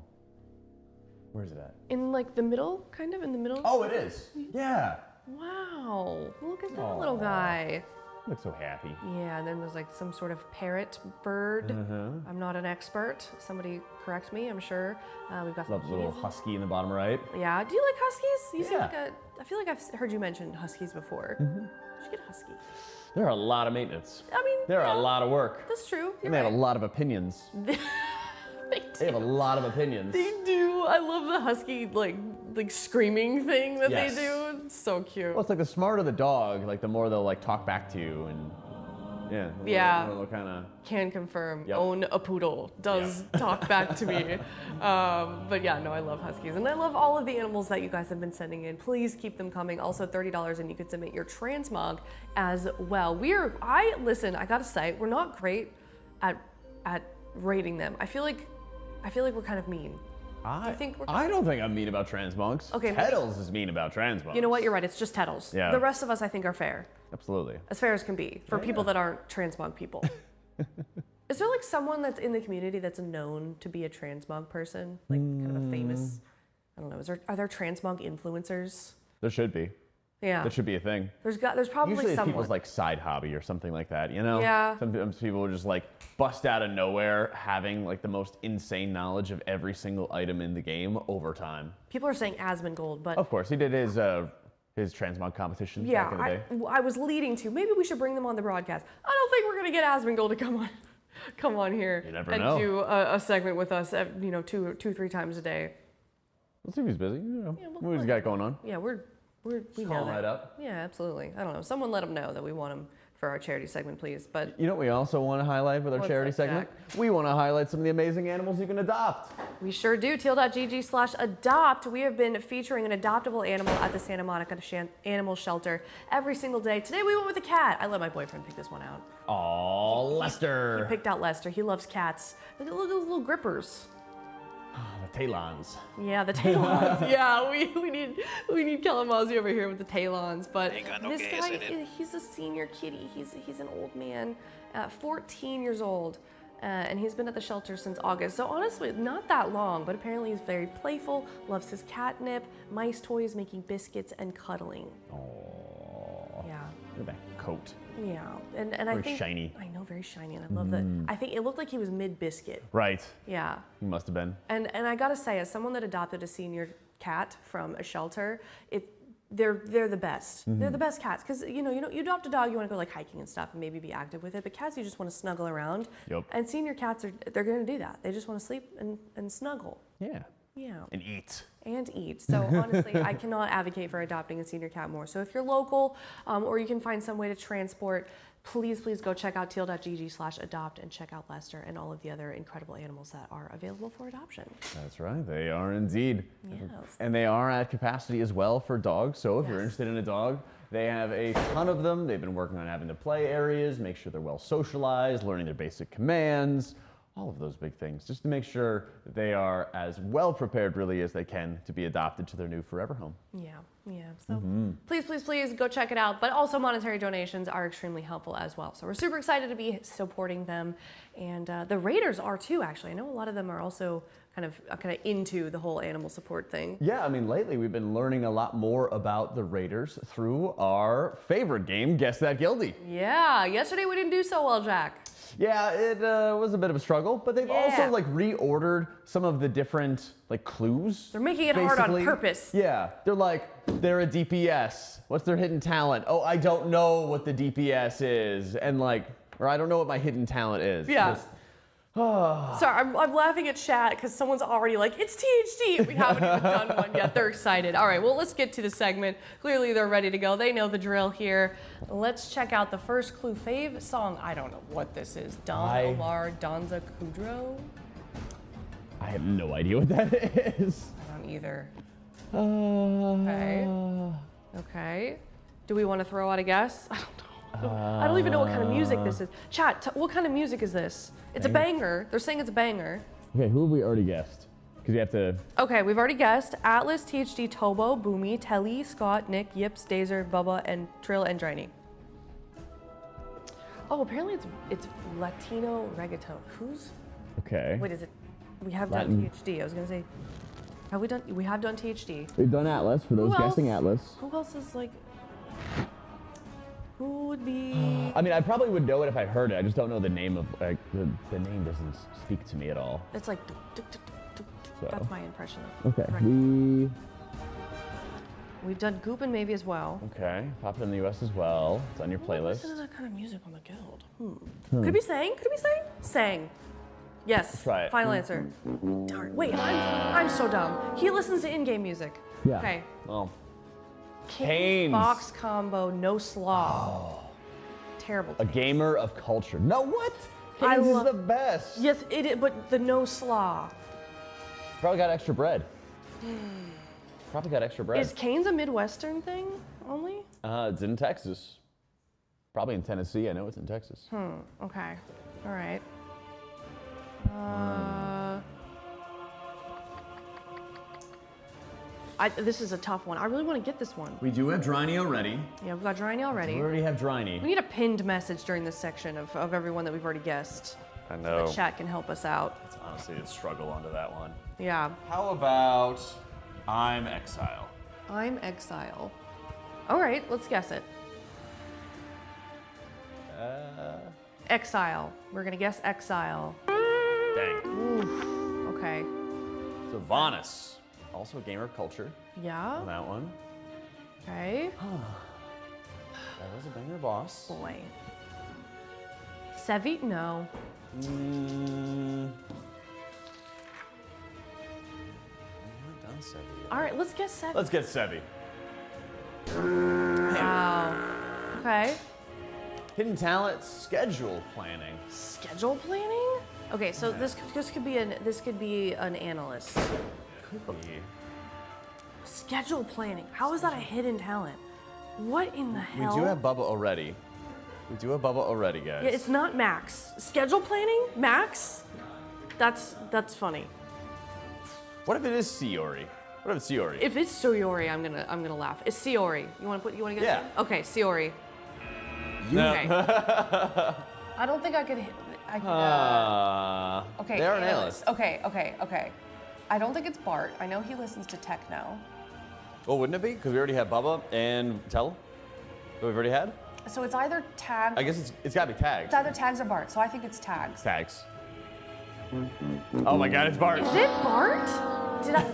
Where's it at? In like the middle, kind of in the middle? Oh, it is. Yeah. Wow, look at that little guy. Looks so happy. Yeah, and then there's like some sort of parrot bird. I'm not an expert. Somebody correct me, I'm sure. We've got some Love the little husky in the bottom right. Yeah, do you like huskies? You seem like I feel like I've heard you mention huskies before. You should get a husky. They're a lot of maintenance. I mean, they're a lot of work. That's true. And they have a lot of opinions. They have a lot of opinions. They do. I love the husky like screaming thing that they do. It's so cute. Well, it's like the smarter the dog, like the more they'll like talk back to you and they'll kind of. Can confirm. Own a poodle does talk back to me. But yeah, no, I love huskies, and I love all of the animals that you guys have been sending in. Please keep them coming. Also, $30, and you could submit your transmog as well. Listen. I gotta say, we're not great at rating them. I feel like we're kind of mean. I don't think I'm mean about transmogs. Okay, Tettles is mean about transmogs. You know what? You're right. It's just Tettles. Yeah. The rest of us, I think, are fair. Absolutely. As fair as can be for people that aren't transmog people. Is there like someone that's in the community that's known to be a transmog person? Like kind of a famous, I don't know, are there transmog influencers? There should be. Yeah. That should be a thing. There's probably Usually it's someone. people's like side hobby or something like that, you know? Yeah. Sometimes people will just like bust out of nowhere having like the most insane knowledge of every single item in the game over time. People are saying Asmongold, but of course, he did his transmog competition back in the day. I was leading to, maybe we should bring them on the broadcast. I don't think we're gonna get Asmongold to come on here and do a segment with us, 2-3 times a day. Let's see if he's busy. What he's got going on? Yeah, we know call him that. right up. Yeah, absolutely. I don't know. Someone let him know that we want him for our charity segment, please. But you know what we also want to highlight with our charity segment? We want to highlight some of the amazing animals you can adopt. We sure do. Teal.gg/adopt. We have been featuring an adoptable animal at the Santa Monica Animal Shelter every single day. Today we went with a cat. I let my boyfriend pick this one out. Aw, Lester. He picked out Lester. He loves cats. Look at those little grippers. The Talons. Yeah, the Talons. Yeah, we need Kalamazoo over here with the Talons. But this guy, he's a senior kitty. He's an old man, 14 years old, and he's been at the shelter since August. So honestly, not that long. But apparently, he's very playful. Loves his catnip, mice toys, making biscuits, and cuddling. Aww. Yeah. Look at that coat. Yeah, and I Very think shiny. I know, very shiny, and I love that. I think it looked like he was mid-biscuit. Right. Yeah. He must have been. And I gotta say, as someone that adopted a senior cat from a shelter, they're the best. They're the best cats because you adopt a dog, you want to go like hiking and stuff and maybe be active with it. But cats, you just want to snuggle around. Yep. And senior cats they're gonna do that. They just want to sleep and snuggle. Yeah. Yeah. And eat. And eat. So honestly, I cannot advocate for adopting a senior cat more. So if you're local or you can find some way to transport, please go check out teal.gg/adopt and check out Lester and all of the other incredible animals that are available for adoption. That's right, they are indeed. Yes. And they are at capacity as well for dogs, so if you're interested in a dog, they have a ton of them. They've been working on having the play areas, make sure they're well socialized, learning their basic commands, all of those big things, just to make sure that they are as well prepared really as they can to be adopted to their new forever home. Yeah. So please go check it out. But also monetary donations are extremely helpful as well. So we're super excited to be supporting them. And the Raiders are too, actually. I know a lot of them are also kind of into the whole animal support thing. Yeah, I mean, lately we've been learning a lot more about the Raiders through our favorite game, Guess That Guildy. Yeah, yesterday we didn't do so well, Jack. Yeah, it was a bit of a struggle, but they've also like reordered some of the different like clues. They're making it hard on basically. purpose. Yeah, they're a DPS. What's their hidden talent? Oh, I don't know what the DPS is, and or I don't know what my hidden talent is. Yeah. Sorry, I'm laughing at chat because someone's already like, it's THD. We haven't even done one yet. They're excited. All right, well, let's get to the segment. Clearly, they're ready to go. They know the drill here. Let's check out the first clue. Fave song. I don't know what this is. Don Omar Donza Kudrow? I have no idea what that is. I don't either. Okay. Do we want to throw out a guess? I don't know. I don't even know what kind of music this is. Chat, what kind of music is this? It's a banger. They're saying it's a banger. Okay, who have we already guessed? Because you have to... Okay, we've already guessed Atlas, THD, Tobo, Boomy, Telly, Scott, Nick, Yips, Dazer, Bubba, and Trill, and Driny. Oh, apparently it's Latino reggaeton. Who's... Okay. Wait, is it... We have Latin. done THD. I was going to say... Have we done... We have done THD. We've done Atlas, for those guessing Atlas. Who else is like... Who would be... I mean, I probably would know it if I heard it. I just don't know the name of... the name doesn't speak to me at all. It's like... So. That's my impression of Okay, We've done Goop and maybe as well. Okay, popped in the US as well. It's on your playlist. Listen to that kind of music on the guild. Could it be sang? Could it be sang? Sang. Yes. Try it. Final answer. Darn. Wait, I'm so dumb. He listens to in-game music. Yeah. Okay. Well. Canes. Box combo, no slaw. Oh. Terrible. A gamer of culture. No, what? Canes is the best. Yes, it is, but the no slaw. Probably got extra bread. Probably got extra bread. Is Canes a Midwestern thing only? It's in Texas. Probably in Tennessee. I know it's in Texas. Okay. All right. This is a tough one. I really want to get this one. We do have Driny already. Yeah, we've got Driny already. We already have Driny. We need a pinned message during this section of everyone that we've already guessed. I know. So the chat can help us out. It's honestly a struggle onto that one. Yeah. How about I'm Exile? I'm Exile. All right, let's guess it. Exile. We're going to guess Exile. Dang. Oof. Okay. So Vanus, also a gamer of culture. Yeah. On that one. Okay. That was a banger boss. Boy. Sevi? No. We haven't done Sevi yet. All right, let's guess Sevi. Let's get Sevi. Wow. Okay. Hidden talent, schedule planning. Schedule planning? Okay, so this could be an analyst. Could be. Schedule planning. How is that a hidden talent? What in the hell? We do have Bubba already. Guys. Yeah, it's not Max. Schedule planning? Max? That's funny. What if it is Siori? What if it's Siori? If it's Siori, I'm gonna laugh. It's Siori. You wanna guess? Yeah. It? Okay, Siori. No. Okay. I don't think I could. Okay. They're an analyst. Okay. I don't think it's Bart. I know he listens to techno. Well, wouldn't it be? Because we already have Bubba and Tell. That we've already had. So it's either tags. I guess it's gotta be tags. It's either tags or Bart. So I think it's tags. Tags. Oh my God, it's Bart. Is it Bart? Did I?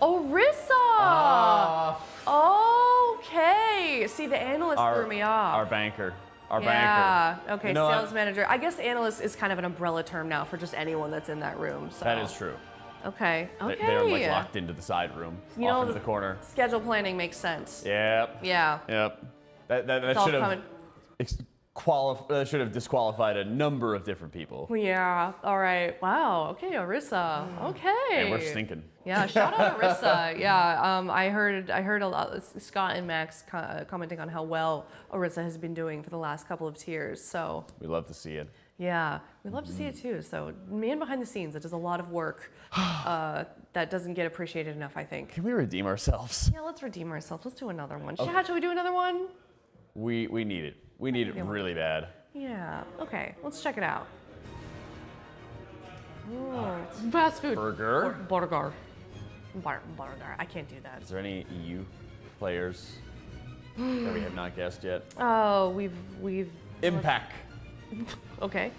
Orisa. Okay. See, the analyst threw me off. Our banker. Our banker. Yeah. Okay. You know Sales what? manager. I guess analyst is kind of an umbrella term now for just anyone that's in that room. So. That is true. Okay. Okay. They're like locked into the side room, You off know, into the corner. Schedule planning makes sense. Yep. Yeah. Yep. That It's all should have coming. should have disqualified a number of different people. Yeah. All right. Wow. Okay, Orisa. Okay. And we're stinking. Yeah. Shout out Orisa. Yeah. I heard a lot. Scott and Max commenting on how well Orisa has been doing for the last couple of tiers. So. We love to see it. Yeah, we love to see it too. So, man behind the scenes that does a lot of work that doesn't get appreciated enough, I think. Can we redeem ourselves? Yeah, let's redeem ourselves. Let's do another one. Okay. Chat, should we do another one? We need it. We need it Yeah. really bad. Yeah. Okay, let's check it out. Fast food. Burger. Burger. Burger. I can't do that. Is there any EU players that we have not guessed yet? Oh, we've. Impact. Okay.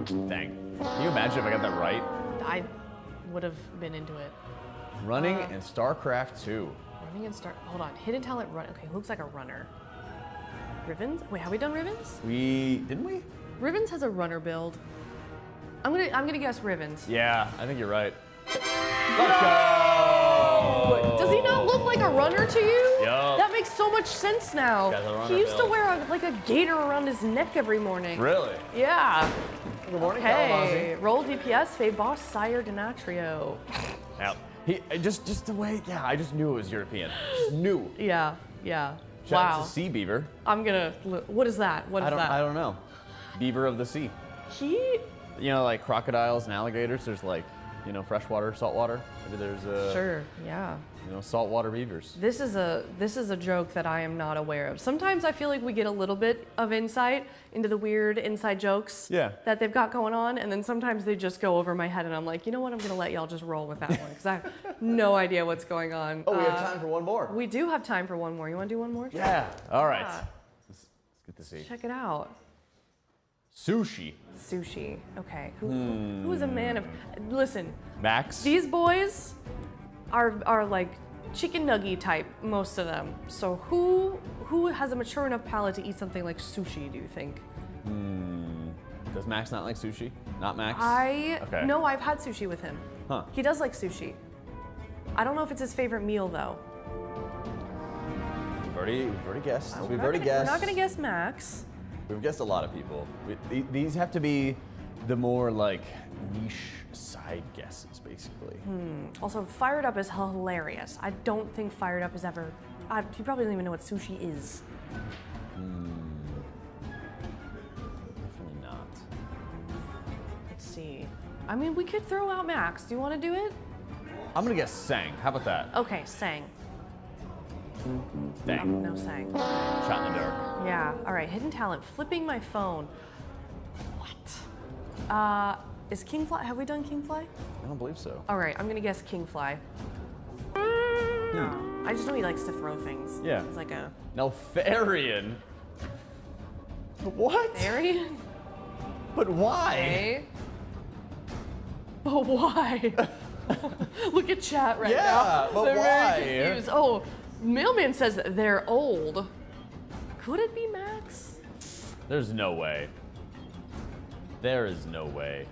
Dang. Can you imagine if I got that right? I would have been into it. Running in StarCraft 2. Running and start. Hold on. Hidden talent run. Okay, looks like a runner. Rivens? Wait, have we done Rivens? Didn't we? Rivens has a runner build. I'm gonna guess Rivens. Yeah, I think you're right. Let's go! Does he not look like a runner to you? Yup. That makes so much sense now. Got the runner He used to build. wear like a gator around his neck every morning. Really? Yeah. Good morning, Hey, roll DPS, Fade Boss, Sire Denatrio. Now, just the way, yeah, I just knew it was European. Just knew. Yeah, yeah. Shout out Wow. to Sea Beaver. I'm gonna. What is that? What is that? I don't know. Beaver of the sea. He. You know, like crocodiles and alligators. There's like, you know, freshwater, saltwater. Maybe there's Sure. Yeah. you know, saltwater beavers. This is a joke that I am not aware of. Sometimes I feel like we get a little bit of insight into the weird inside jokes Yeah. that they've got going on, and then sometimes they just go over my head, and I'm like, you know what? I'm gonna let y'all just roll with that one because I have no idea what's going on. Oh, we have time for one more. We do have time for one more. You want to do one more? Yeah. All right. Yeah. Let's get to see. Check it out. Sushi. Sushi. Okay. Who is a man of? Listen. Max. These boys are like chicken nugget type, most of them. So who has a mature enough palate to eat something like sushi, do you think? Does Max not like sushi? Not Max? Okay. No, I've had sushi with him. Huh. He does like sushi. I don't know if it's his favorite meal though. We've already guessed. We're not gonna guess Max. We've guessed a lot of people. These have to be the more like niche side guesses, basically. Also, Fired Up is hilarious. I don't think Fired Up is ever. You probably don't even know what sushi is. Definitely not. Let's see. I mean, we could throw out Max. Do you want to do it? I'm gonna guess Sang. How about that? Okay, Sang. Dang. No Sang. Shot in the dark. Yeah. All right. Hidden talent. Flipping my phone. What? Is Kingfly? Have we done Kingfly? I don't believe so. All right. I'm gonna guess Kingfly. No. I just know he likes to throw things. Yeah. He's like a. Neltharion. What? Neltharion? But why? Okay. But why? Look at chat right now. Yeah, but They're why? very confused. Oh, Mailman says they're old. Could it be Max? There's no way. There is no way.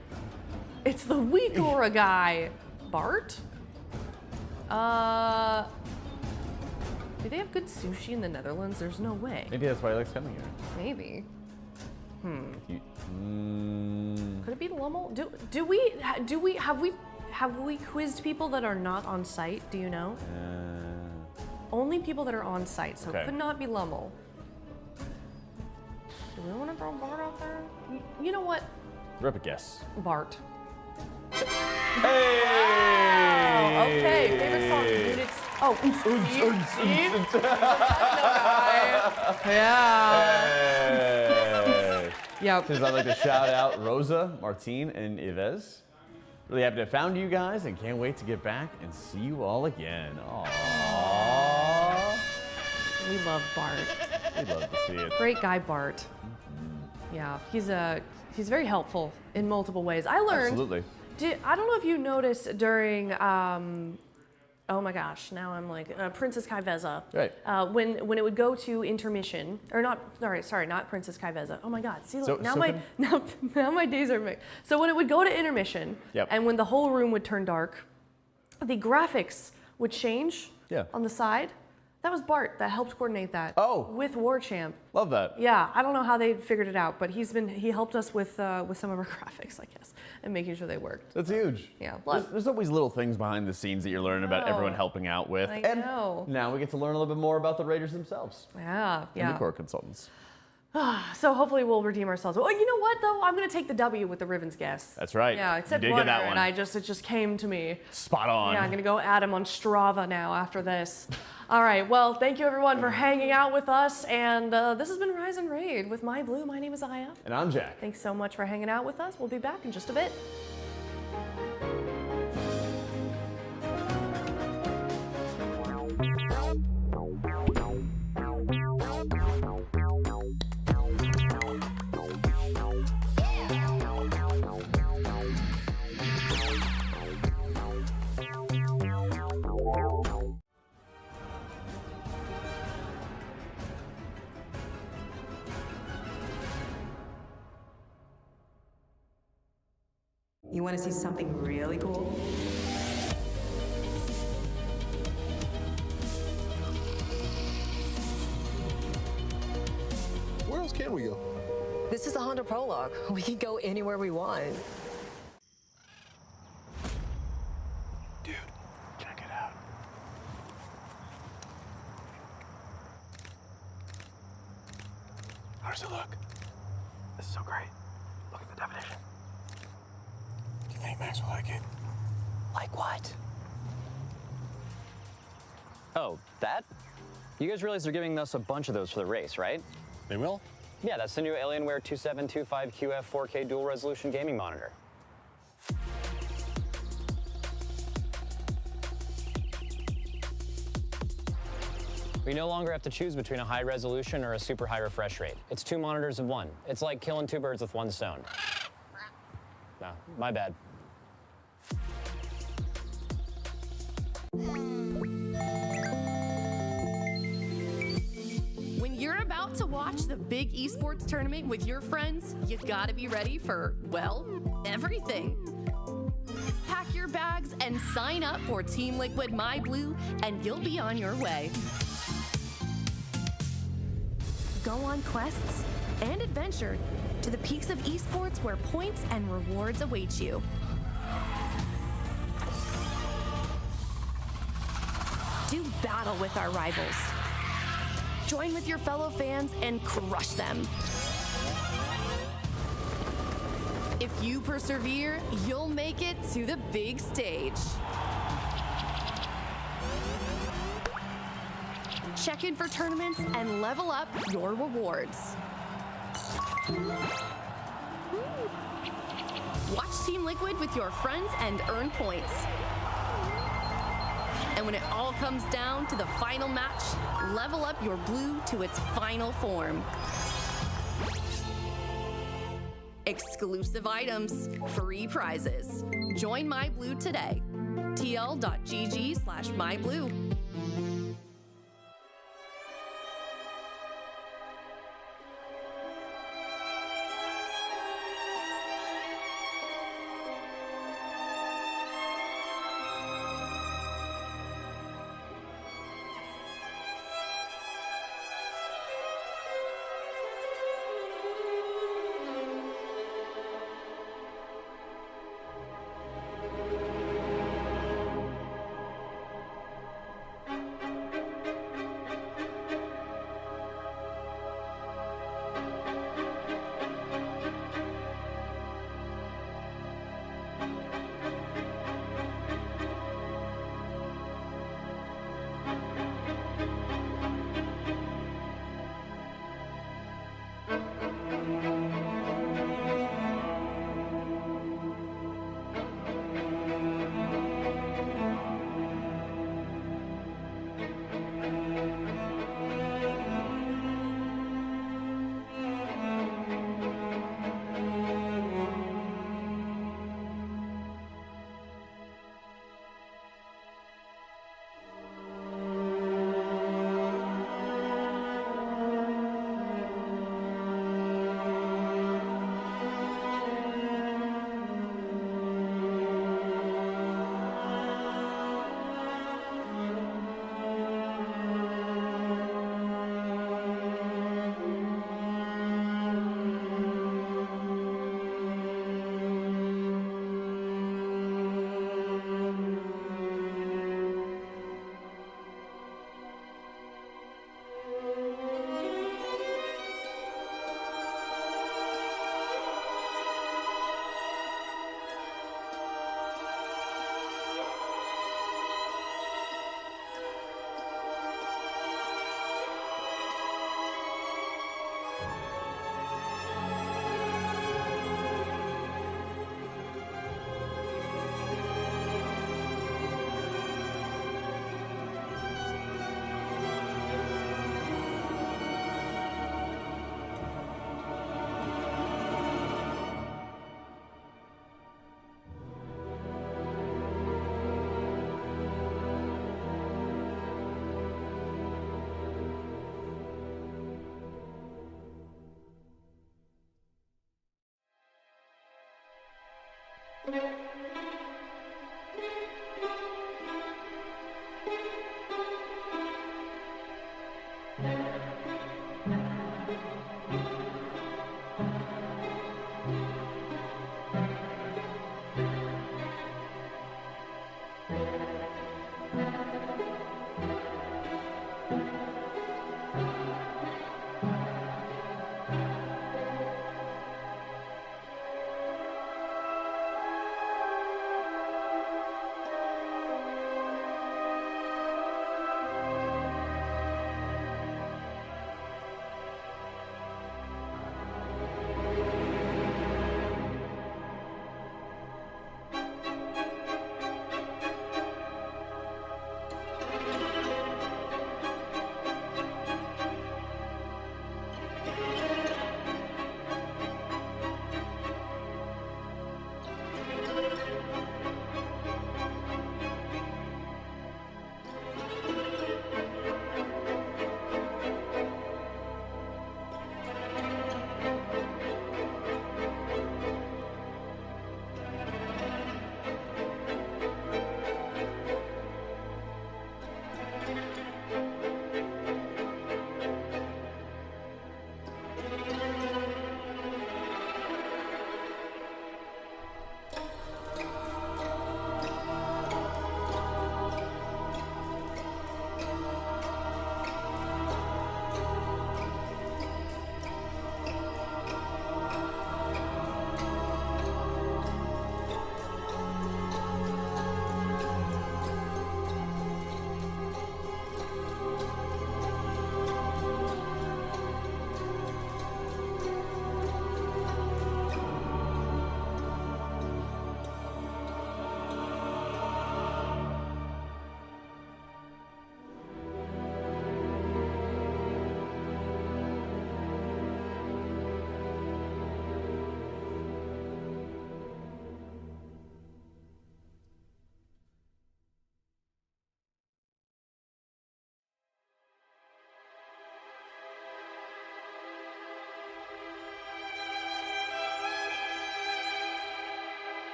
It's the weak aura guy. Bart? Do they have good sushi in the Netherlands? There's no way. Maybe that's why he likes coming here. Maybe. You- Could it be Lummel? Have we quizzed people that are not on site? Do you know? Only people that are on site, so Okay. it could not be Lummel. Do we want to throw Bart out there? You know what? Rip a guess. Bart. Hey! Oh, okay, favorite song. Dude, it's Yeah. Yep. Since I'd like to shout out Rosa, Martine, and Yves. Really happy to have found you guys and can't wait to get back and see you all again. Aww. We love Bart. We'd love to see it. Great guy, Bart. Yeah, he's very helpful in multiple ways. I learned. Absolutely. I don't know if you noticed during. Oh my gosh! Now I'm like Princess Kaiveza. Right. When it would go to intermission, or not? Sorry, not Princess Kaiveza. Oh my God! See, look, now my days are mixed. So when it would go to intermission, and when the whole room would turn dark, the graphics would change. On the side. That was Bart that helped coordinate that. With Warchamp. Love that. Yeah, I don't know how they figured it out, but he helped us with some of our graphics, I guess, and making sure they worked. That's huge. Yeah. There's always little things behind the scenes that you're learning about everyone helping out with. I and know. Now we get to learn a little bit more about the Raiders themselves. Yeah. And the core consultants. So hopefully we'll redeem ourselves. Oh, you know what though? I'm gonna take the W with the Riven's guess. That's right. Yeah, it said You did get that Runner, one. and it just came to me. Spot on. Yeah, I'm gonna go add him on Strava now after this. All right. Well, thank you everyone for hanging out with us, and this has been Rise and Raid with My Blue. My name is Aya. And I'm Jack. Thanks so much for hanging out with us. We'll be back in just a bit. You want to see something really cool? Where else can we go? This is the Honda Prologue. We can go anywhere we want. Dude, check it out. How does it look? This is so great. Look at the definition. Do you think Max will like it? Like what? Oh, that? You guys realize they're giving us a bunch of those for the race, right? They will? Yeah, that's the new Alienware 2725QF 4K dual resolution gaming monitor. We no longer have to choose between a high resolution or a super high refresh rate. It's 2 monitors in one. It's like killing 2 birds with 1 stone. No, my bad. When you're about to watch the big esports tournament with your friends, you gotta be ready for, well, everything. Pack your bags and sign up for Team Liquid My Blue, and you'll be on your way. Go on quests and adventure to the peaks of esports where points and rewards await you. Do battle with our rivals. Join with your fellow fans and crush them. If you persevere, you'll make it to the big stage. Check in for tournaments and level up your rewards. Watch Team Liquid with your friends and earn points. And when it all comes down to the final match, level up your blue to its final form. Exclusive items, free prizes. Join My Blue today. tl.gg/myblue.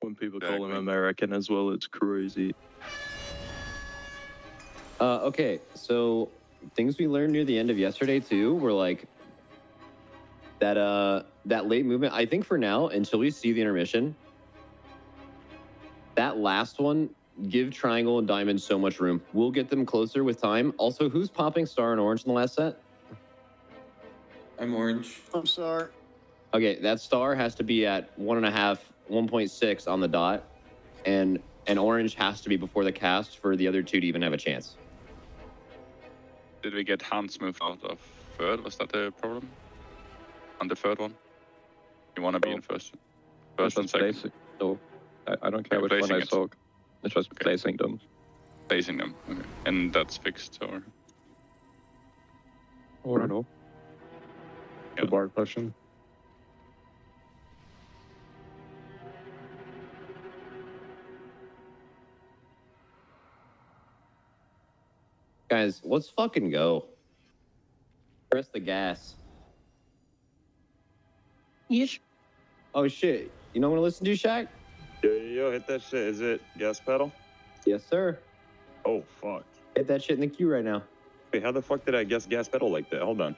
When people call him American as well, it's crazy. Okay, so things we learned near the end of yesterday too were like that that late movement. I think for now, until we see the intermission, that last one, give triangle and diamond so much room. We'll get them closer with time. Also, who's popping star and orange in the last set? I'm orange. I'm star. Okay, that star has to be at 1.5, 1.6 on the dot, and orange has to be before the cast for the other two to even have a chance. Did we get hand smooth out of third? Was that the problem? On the third one? You want to be in first and second? So I don't care which one I saw. It's just placing them. Placing them, okay. And that's fixed, or? I don't know. The bar question. Guys, let's fucking go. Press the gas. Yeesh. Oh shit. You know what to listen to, Shaq? Yo, hit that shit. Is it gas pedal? Yes, sir. Oh, fuck. Hit that shit in the queue right now. Wait, how the fuck did I guess gas pedal like that? Hold on.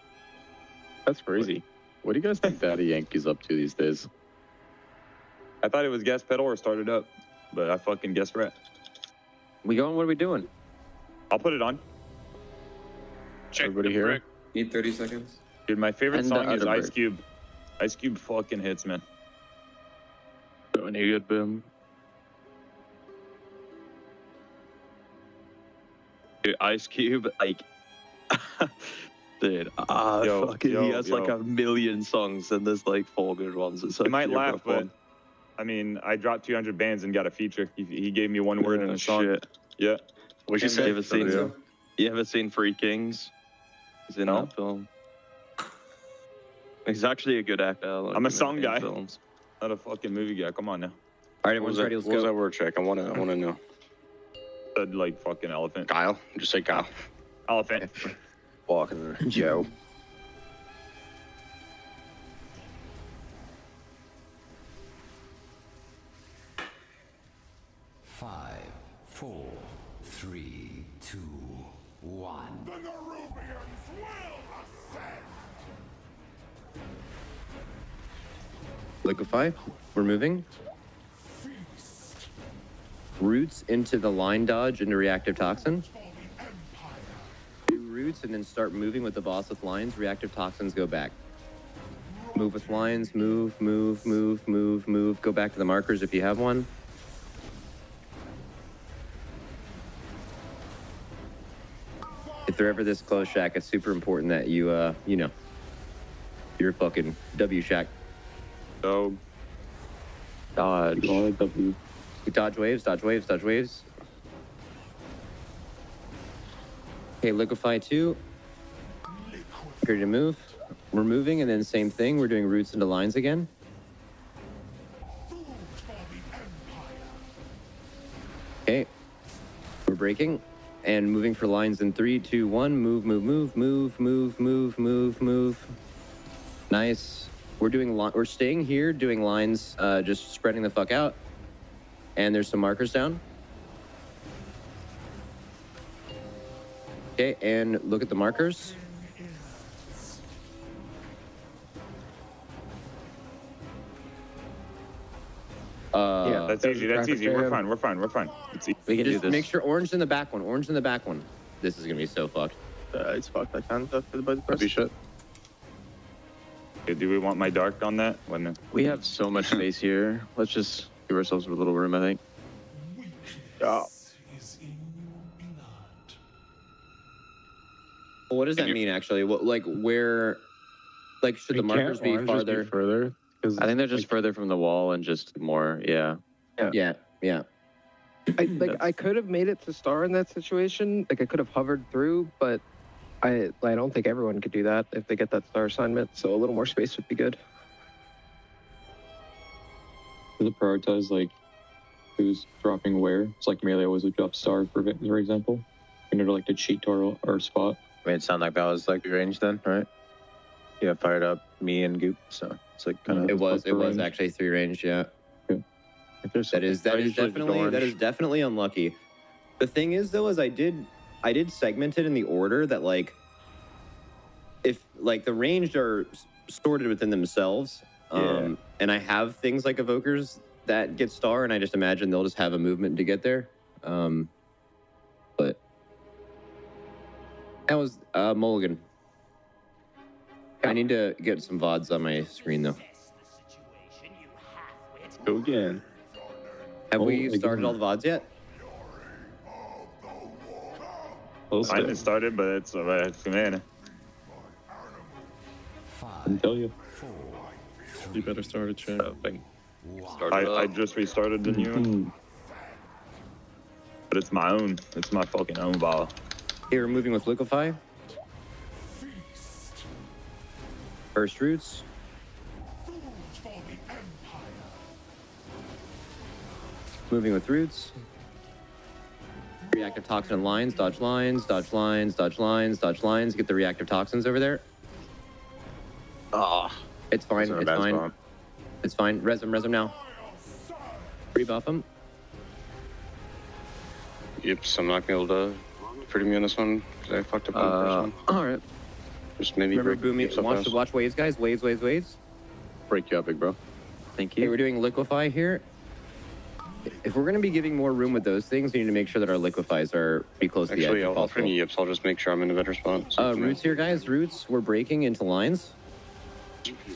That's crazy. What do you guys think Daddy Yankee's up to these days? I thought it was gas pedal or started up, but I fucking guessed right. We going? What are we doing? I'll put it on. Check everybody here. Need 30 seconds. Dude, my favorite And song the is other Ice bird. Cube. Ice Cube fucking hits, man. Any good, Boom? Dude, Ice Cube, like, dude, he has like a million songs and there's like 4 good ones. It's You might actually a laugh, rough but one. I mean, I dropped 200 bands and got a feature. He gave me one word in a song. Shit. Yeah. What you say? You ever seen Three Kings? He's in that film. He's actually a good actor. Like, I'm a song guy. Films. Not a fucking movie guy. Come on now. All right, everyone's ready. Let's What was go. that word check? I wanna know. Said like fucking elephant. Kyle. Just say Kyle. Elephant. Walking Joe. Five, 4, 3, 2, 1. The Nerubians will ascend! Liquefy. We're moving. Roots into the line dodge into reactive toxin. Do roots and then start moving with the boss with lines. Reactive toxins go back. Move with lines. Move, move, move, move, move. Go back to the markers if you have one. If they're ever this close, Shaq, it's super important that you, you know, you're fucking W, Shaq. So, Dodge. W. Dodge waves, dodge waves, dodge waves. Okay, liquefy 2. Ready to move. We're moving, and then same thing. We're doing roots into lines again. Okay. We're breaking. and moving for lines in 3, 2, 1. Move, move, move, move, move, move, move, move. Nice. We're staying here, doing lines, just spreading the fuck out. And there's some markers down. Okay, and look at the markers. Yeah, that's easy. That's easy. We're fine. We're fine. We're fine. It's easy. We can just make sure orange in the back one. Orange in the back one. This is gonna be so fucked. It's fucked. I can't talk to the body That'd be shit. Okay, do we want my dark on that? We have so much space here. Let's just give ourselves a little room, I think. Yeah. What does that mean, actually? What, like, where, like, should the markers be farther? Further? I think they're just further from the wall and just more, yeah. Yeah. I could have made it to star in that situation. Like, I could have hovered through, but I don't think everyone could do that if they get that star assignment. So a little more space would be good. Does it prioritize, like, who's dropping where? It's like melee always would drop star, for example. In order, like, to cheat to our spot. I mean, it sounded like that was like the range then, right? Yeah, fired up me and Goop, so it's like kind of. It was actually 3 range, yeah. That is definitely unlucky. The thing is, though, is I did segment it in the order that, like, if, like, the ranged are sorted within themselves, and I have things like evokers that get star, and I just imagine they'll just have a movement to get there. But that was Mulligan. I need to get some VODs on my screen, though. Go again. Have we started all the VODs yet? I haven't started, but it's man. I can tell you. You better start a chat. I just restarted the new one. But it's my own. It's my fucking own ball. Here, we're moving with Liquefy. First roots. Moving with roots. Reactive toxin lines, dodge lines, dodge lines, dodge lines, dodge lines. Get the reactive toxins over there. It's fine. It's fine. It's fine. Res them now. Rebuff them. Yep, so I'm not gonna be able to pretty me on this one because I fucked up on the first one. All right. Just maybe remember Boomy. Watch waves, guys. Waves. Break you up, big bro. Thank you. Okay, we're doing Liquefy here. If we're going to be giving more room with those things, we need to make sure that our Liquefies are be close to the edge. I'll bring you yips. I'll just make sure I'm in a better spot. Roots here, guys. Roots. We're breaking into lines.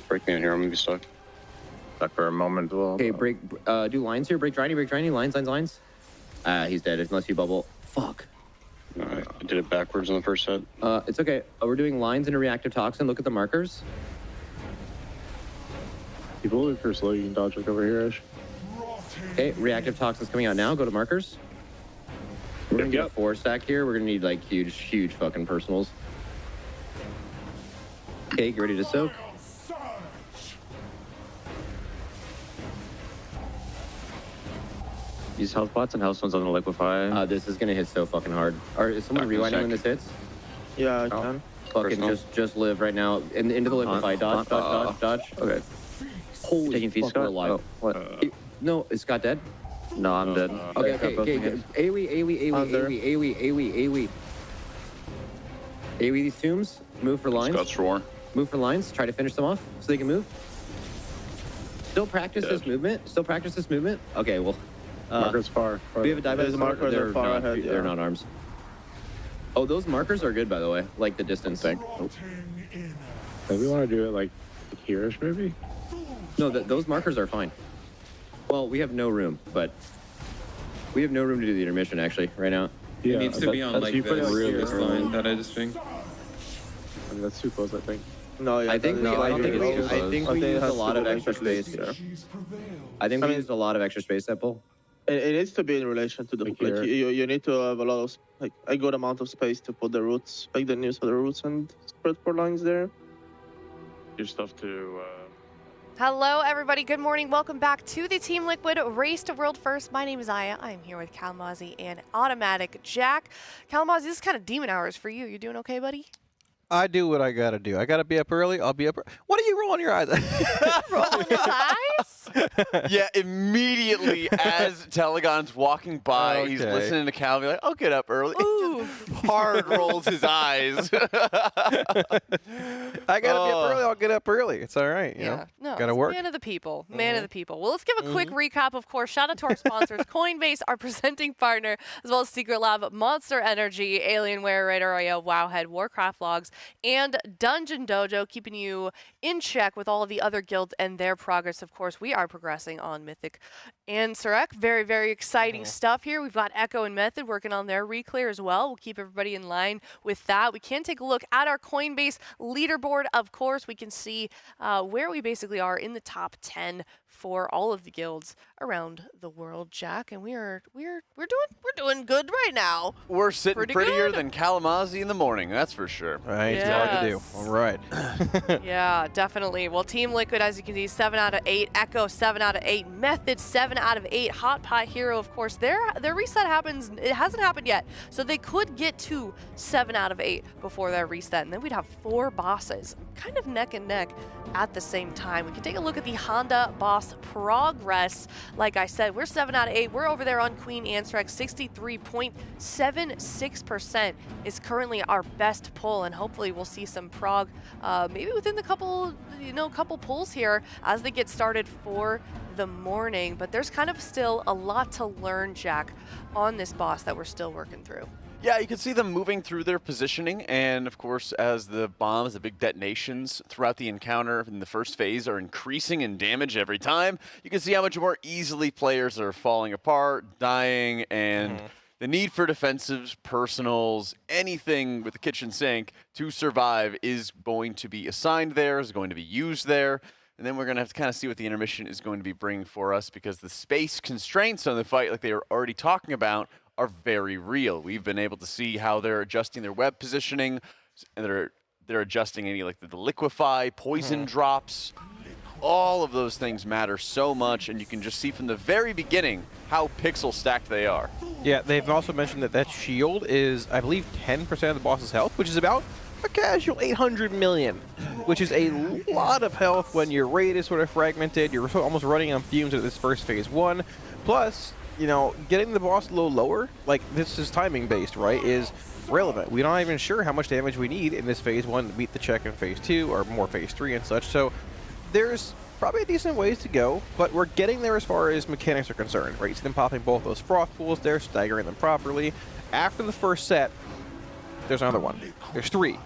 Break me in here. I'm going to be stuck. Stuck for a moment. Okay, do lines here. Break Driney. Lines. He's dead unless you bubble. Fuck. Alright, I did it backwards on the first set. It's okay. We're doing lines into reactive toxin. Look at the markers. People look for slow, you can dodge like over here, Ish. Okay, reactive toxin's coming out now. Go to markers. We're gonna get a 4-stack here. We're gonna need like huge fucking personals. Okay, get ready to soak. Use health pots and health stones on the liquefy. This is gonna hit so fucking hard. Is someone rewinding when this hits? Yeah, I can. Fucking just live right now. Into the liquefy. Dodge. Okay. Holy taking feet, fuck, Scott? we're alive. What? No, is Scott dead? No, I'm dead. Okay. AoE these tombs. Move for lines. Scott's roar. Move for lines. Try to finish them off so they can move. Still practice this movement. Okay, well. Markers far. We have a dive. Markers are far ahead. They're not arms. Oh, those markers are good, by the way. Like the distance thing. Maybe we want to do it like here-ish, maybe? No, those markers are fine. Well, we have no room, but we have no room to do the intermission actually right now. Yeah, it needs to be on like this line that I just think. I mean, that's too close, I think. No, yeah, I think we used a lot of extra space. I think we used a lot of extra space at pull. It needs to be in relation to the like you need to have a lot of like a good amount of space to put the roots, like the news for the roots and spread for lines there. Your stuff to Hello, everybody. Good morning. Welcome back to the Team Liquid Race to World First. My name is Aya. I'm here with Kalamazzi and Automatic Jack. Kalamazzi, this is kind of demon hours for you. You doing okay, buddy? I do what I gotta do. I gotta be up early. I'll be up. What are you rolling your eyes at? Rolling his eyes? Yeah, immediately as Telegon's walking by, he's listening to Cal be like, I'll get up early. He just hard rolls his eyes. I gotta be up early. I'll get up early. It's all right. You know? No, gotta work. Man of the people. Man of the people. Well, let's give a quick recap, of course. Shout out to our sponsors, Coinbase, our presenting partner, as well as Secret Lab, Monster Energy, Alienware, RaiderIO, Wowhead, Warcraft Logs, and DungeonDojo, keeping you in check with all of the other guilds and their progress. Of course, we are progressing on Mythic and Surek. Very, very exciting stuff here. We've got Echo and Method working on their reclear as well. We'll keep everybody in line with that. We can take a look at our Coinbase leaderboard. Of course, we can see where we basically are in the top 10 for all of the guilds around the world, Jack, and we're doing good right now. We're sitting Pretty prettier good. than Kalamazzi in the morning, that's for sure. Right, it's hard to do. All right. Yeah, definitely. Well, Team Liquid, as you can see, 7 out of 8. Echo, 7 out of 8. Method, 7 out of 8. Hot Pot Hero, of course, their reset happens. It hasn't happened yet, so they could get to 7 out of 8 before their reset, and then we'd have 4 bosses, kind of neck and neck at the same time. We can take a look at the Honda boss progress. Like I said, we're 7 out of 8. We're over there on Queen Anstrek. 63.76% is currently our best pull, and hopefully we'll see some prog maybe within the couple pulls here as they get started for the morning. But there's kind of still a lot to learn, Jack, on this boss that we're still working through. Yeah, you can see them moving through their positioning, and of course, as the bombs, the big detonations throughout the encounter in the first phase are increasing in damage every time, you can see how much more easily players are falling apart, dying, and the need for defensives, personals, anything with the kitchen sink to survive is going to be assigned there, is going to be used there. And then we're going to have to kind of see what the intermission is going to be bringing for us, because the space constraints on the fight, like they were already talking about, are very real. We've been able to see how they're adjusting their web positioning, and they're adjusting any like the liquefy, poison drops. All of those things matter so much, and you can just see from the very beginning how pixel stacked they are. Yeah, they've also mentioned that shield is, I believe, 10% of the boss's health, which is about a casual 800 million, which is a lot of health when your raid is sort of fragmented. You're almost running on fumes at this first phase 1. Plus, you know, getting the boss a little lower, like this is timing based, right, is relevant. We're not even sure how much damage we need in this phase 1 to beat the check in phase 2 or more phase 3 and such. So there's probably decent ways to go, but we're getting there as far as mechanics are concerned, right? So them popping both those froth pools there, staggering them properly. After the first set, there's another one. There's 3.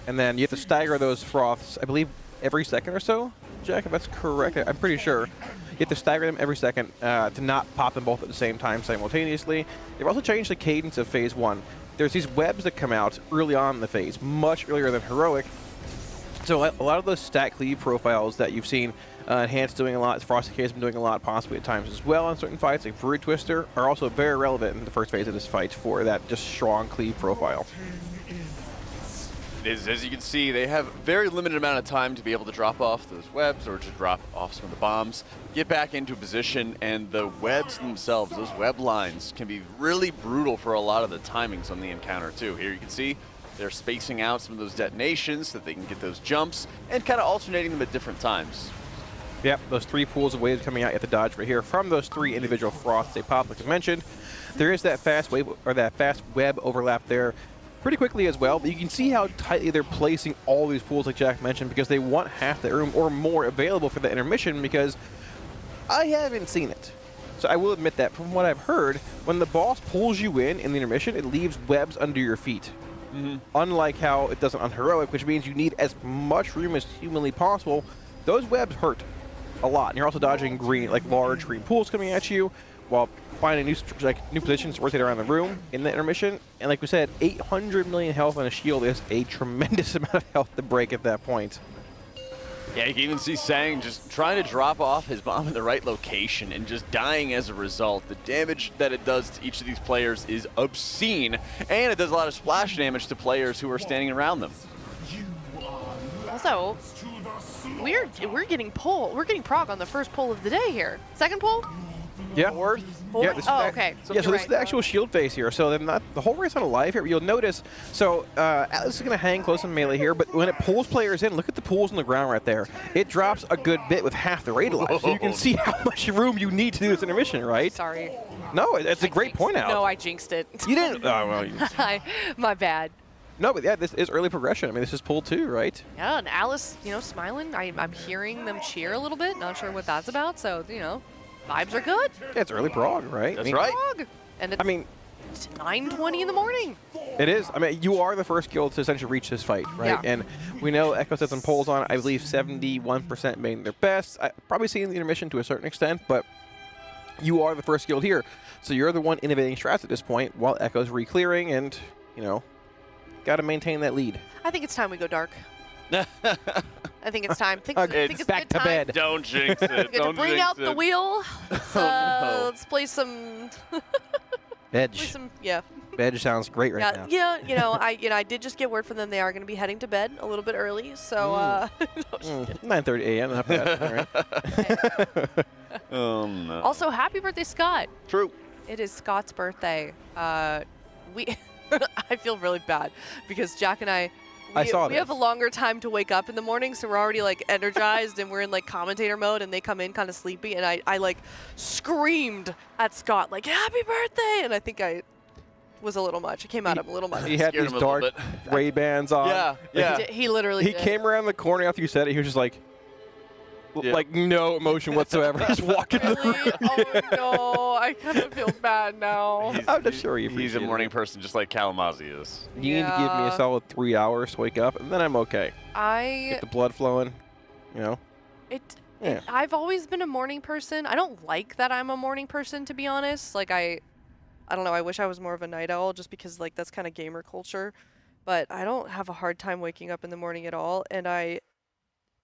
And then you have to stagger those froths, I believe, every second or so. Jack, if that's correct, I'm pretty sure. You have to stagger them every second to not pop them both at the same time simultaneously. They've also changed the cadence of phase 1. There's these webs that come out early on in the phase, much earlier than Heroic. So a lot of those stat cleave profiles that you've seen Enhanced doing a lot, Frosty K has been doing a lot possibly at times as well in certain fights, like Brood Twister, are also very relevant in the first phase of this fight for that just strong cleave profile. As you can see, they have very limited amount of time to be able to drop off those webs or to drop off some of the bombs, get back into position, and the webs themselves, those web lines, can be really brutal for a lot of the timings on the encounter too. Here you can see they're spacing out some of those detonations so that they can get those jumps and kind of alternating them at different times. Yep, those 3 pools of waves coming out at the dodge right here from those 3 individual froths they pop, like I mentioned. There is that fast wave or that fast web overlap there pretty quickly as well, but you can see how tightly they're placing all these pools like Jack mentioned, because they want half the room or more available for the intermission, because I haven't seen it. So I will admit that from what I've heard, when the boss pulls you in the intermission, it leaves webs under your feet. Unlike how it doesn't on Heroic, which means you need as much room as humanly possible. Those webs hurt a lot, and you're also dodging green, like large green pools coming at you, while finding new positions to rotate around the room in the intermission. And like we said, 800 million health on a shield is a tremendous amount of health to break at that point. Yeah, you can even see Sang just trying to drop off his bomb in the right location and just dying as a result. The damage that it does to each of these players is obscene, and it does a lot of splash damage to players who are standing around them. Also, we're getting prog on the first pull of the day here. Second pull? Yeah. Fourth? Yeah, this is okay. Yeah, so this is the actual shield phase here. So then the whole race on alive here. You'll notice. So Atlas is going to hang close on melee here, but when it pulls players in, look at the pools on the ground right there. It drops a good bit with half the raid alive. So you can see how much room you need to do this intermission, right? Sorry. No, it's a great point out. No, I jinxed it. You didn't. Oh well. My bad. No, but yeah, this is early progression. I mean, this is pull 2, right? Yeah, and Alice, smiling. I'm hearing them cheer a little bit. Not sure what that's about. So, vibes are good. Yeah, it's early prog, right? That's right. Prog. And it's, it's 9:20 in the morning. It is. I mean, you are the first guild to essentially reach this fight, right? Yeah. And we know Echo said some polls on it. I believe 71% made their best. I probably seen the intermission to a certain extent, but you are the first guild here. So you're the one innovating strats at this point while Echo's re-clearing and, got to maintain that lead. I think it's time we go dark. I think it's time. Think it's back good to time. bed. Don't jinx it. Good to bring out the wheel. Let's play some. Edge. Yeah. Edge sounds great right now. Yeah. I did just get word from them. They are going to be heading to bed a little bit early. So. 9:30 a.m. Not bad. All right. Oh no. Also, happy birthday, Scott. True. It is Scott's birthday. I feel really bad because Jack and I have a longer time to wake up in the morning, so we're already like energized and we're in like commentator mode, and they come in kind of sleepy, and I like screamed at Scott like happy birthday, and I think I was a little much. It came out of a little much. He had these dark Ray-Bans on. Yeah. He literally He did. came around the corner after you said it. He was just like no emotion whatsoever. Just walking the room. Oh no, I kind of feel bad now. I'm just sure you He's a morning person just like Kalamazoo is. You need to give me a solid 3 hours to wake up, and then I'm okay. Get the blood flowing, I've always been a morning person. I don't like that I'm a morning person, to be honest. Like I don't know. I wish I was more of a night owl, just because like that's kind of gamer culture. But I don't have a hard time waking up in the morning at all, and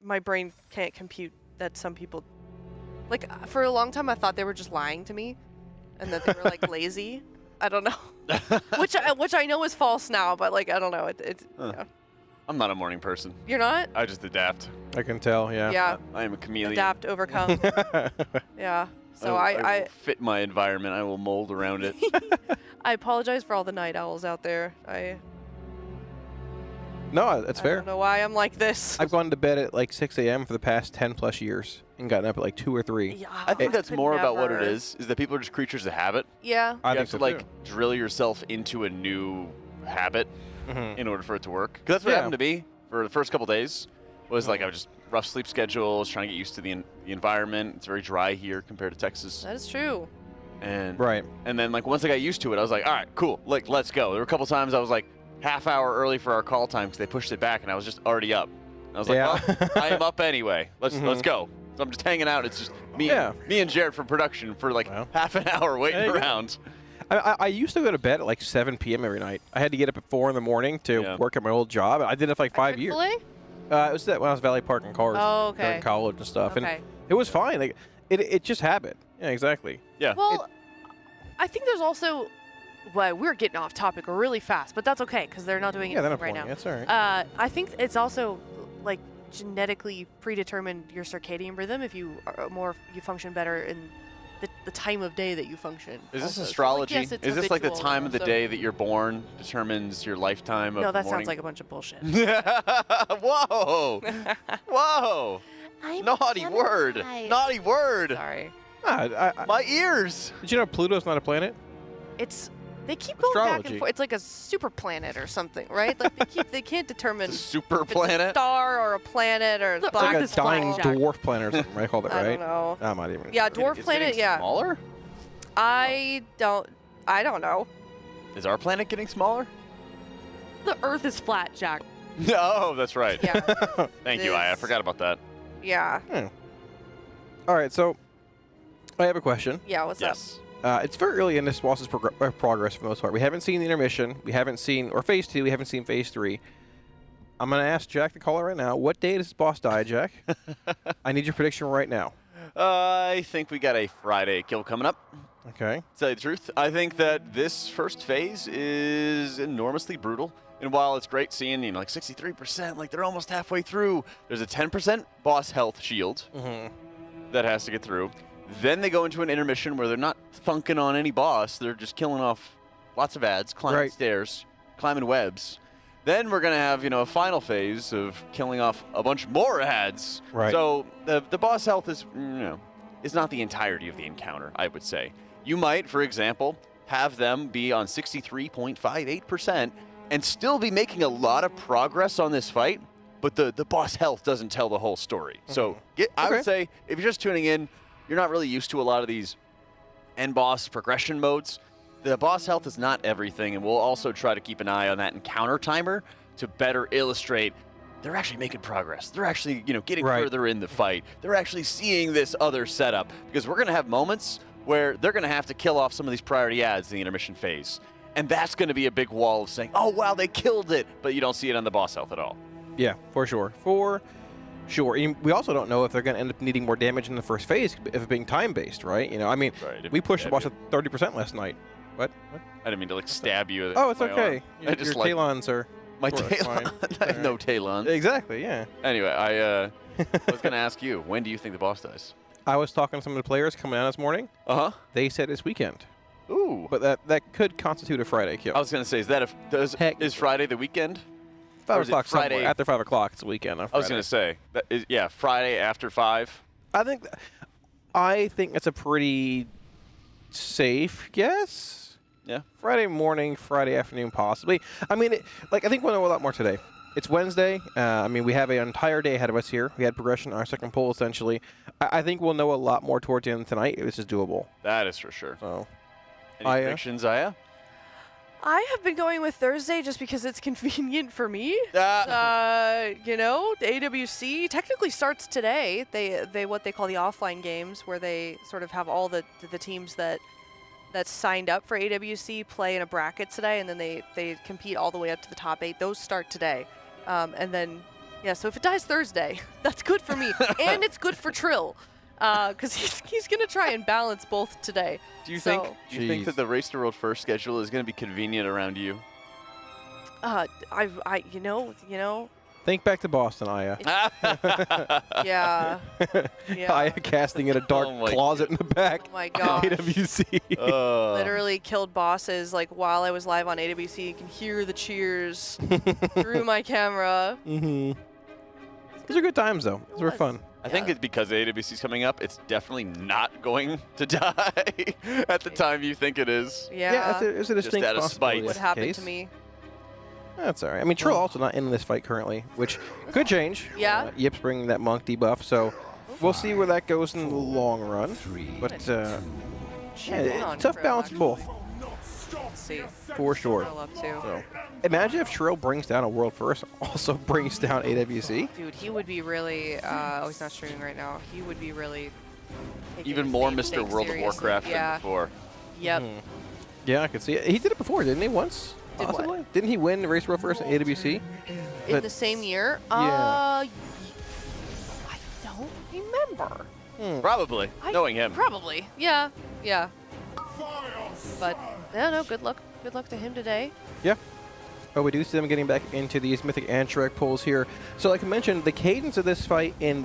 my brain can't compute that some people, like for a long time I thought they were just lying to me, and that they were like lazy. I don't know, which I know is false now, but like I don't know. I'm not a morning person. You're not? I just adapt. I can tell. Yeah. Yeah. I am a chameleon. Adapt, overcome. Yeah. So I I will fit my environment. I will mold around it. I apologize for all the night owls out there. No, that's fair. I don't know why I'm like this. I've gone to bed at like 6 a.m. for the past 10+ years and gotten up at like 2 or 3. Yeah, I think that's could more about what it never. is that people are just creatures of habit. Yeah. I You think have to so like too. drill yourself into a new habit Mhm. in order for it to work. Because that's what Yeah. happened to me for the first couple days. Was like I was just rough sleep schedules, trying to get used to the environment. It's very dry here compared to Texas. That is true. And Right. And then like once I got used to it, I was like, all right, cool, like let's go. There were a couple times I was like half hour early for our call time because they pushed it back, and I was just already up. And I was like, well, I am up anyway. Let's go. So I'm just hanging out. It's just me and Jared from production for like half an hour waiting around. I used to go to bed at like 7 p.m. every night. I had to get up at 4 in the morning to work at my old job. I did it for like 5 years. Chick-fil-A? It was that when I was valet parking cars during college and stuff. Okay. And it was fine. Like, it just happened. Yeah, exactly. Yeah. Well, I think there's also. Well, we're getting off topic really fast, but that's okay because they're not doing it they're not right pulling now. it. That's all right. I think it's also like genetically predetermined your circadian rhythm. If you are you function better in the time of day that you function. Is this also. astrology? So, like, yes, it's Is this like the habitual, time of the so- day that you're born determines your lifetime of No, the that morning? sounds like a bunch of bullshit. Whoa! Whoa! Naughty word! Naughty word! Sorry. My ears! Did you know Pluto's not a planet? They keep going back Astrology. and forth. It's like a super planet or something, right? Like they can't determine super if planet? it's a star or a planet or It's black like a is dying black. dwarf planet or something, right? Called it, I right? don't know. I'm not even. Yeah, dwarf It's planet. getting Yeah. Smaller? I don't know. Is our planet getting smaller? The Earth is flat, Jack. No, that's right. Yeah. Thank you, I forgot about that. Yeah. All right, so I have a question. Yeah. What's up? It's very early in this boss's progress for the most part. We haven't seen the intermission. We haven't seen, or phase 2. We haven't seen phase 3. I'm going to ask Jack the caller right now. What day does this boss die, Jack? I need your prediction right now. I think we got a Friday kill coming up. Okay. To tell you the truth, I think that this first phase is enormously brutal. And while it's great seeing, you know, like 63%, like they're almost halfway through, there's a 10% boss health shield that has to get through. Then they go into an intermission where they're not thunking on any boss. They're just killing off lots of ads, climbing stairs, climbing webs. Then we're going to have, you know, a final phase of killing off a bunch more ads. Right. So the boss health is, you know, is not the entirety of the encounter, I would say. You might, for example, have them be on 63.58% and still be making a lot of progress on this fight, but the boss health doesn't tell the whole story. So I would say if you're just tuning in, you're not really used to a lot of these end boss progression modes. The boss health is not everything, and we'll also try to keep an eye on that encounter timer to better illustrate they're actually making progress. They're actually, you know, getting further in the fight. They're actually seeing this other setup, because we're going to have moments where they're going to have to kill off some of these priority ads in the intermission phase. And that's going to be a big wall of saying, oh, wow, they killed it, but you don't see it on the boss health at all. Yeah, for sure. For sure. And we also don't know if they're going to end up needing more damage in the first phase if it being time-based, right? You know, I mean, we pushed the boss at 30% last night. What? I didn't mean to, like, stab you. Oh, it's okay. I just, your like, talons are... My talons? I have no talons. Exactly, yeah. Anyway, I was going to ask you, when do you think the boss dies? I was talking to some of the players coming out this morning. They said this weekend. Ooh. But that could constitute a Friday kill. I was going to say, is that is Friday the weekend? 5 o'clock Friday after 5 o'clock? It's the weekend. I was going to say, yeah, Friday after 5. I think that's a pretty safe guess. Yeah. Friday morning, Friday afternoon, possibly. I mean, I think we'll know a lot more today. It's Wednesday. I mean, we have an entire day ahead of us here. We had progression on our second poll, essentially. I think we'll know a lot more towards the end of tonight. This is doable. That is for sure. So, any predictions, Aya? I have been going with Thursday just because it's convenient for me. You know, the AWC technically starts today. They what they call the offline games, where they sort of have all the teams that signed up for AWC play in a bracket today, and then they compete all the way up to the top 8. Those start today. And then, yeah, so if it dies Thursday, that's good for me. And it's good for Trill, because he's going to try and balance both today. Do you think that the Race to World First schedule is going to be convenient around you? You know. Think back to Boston, Aya. Yeah. Aya casting in a dark closet in the back. Oh my gosh. AWC. Literally killed bosses. Like, while I was live on AWC, you can hear the cheers through my camera. Those are good times, though. Those were fun. I think it's because AWC is coming up, it's definitely not going to die at the time you think it is. Yeah. It's a distinct just out of spite. What happened to me? That's all right. I mean, Trill also not in this fight currently, which could change. Yeah. Yip's bringing that monk debuff, so we'll see where that goes in the long run. But it's tough balance of both. Let's see. For sure. So, imagine if Trill brings down a world first, also brings down AWC. Dude, he would be really. He's not streaming right now. He would be really. Even more Mr. World of Warcraft than before. Yep. Yeah, I could see it. He did it before, didn't he? Once. Possibly? Didn't he win the Race World First at AWC? In the same year? Yeah. I don't remember. Probably, knowing him. Probably, yeah. But, no, good luck. Good luck to him today. Yeah. But we do see them getting back into these Mythic and Shrek pulls here. So like I mentioned, the cadence of this fight in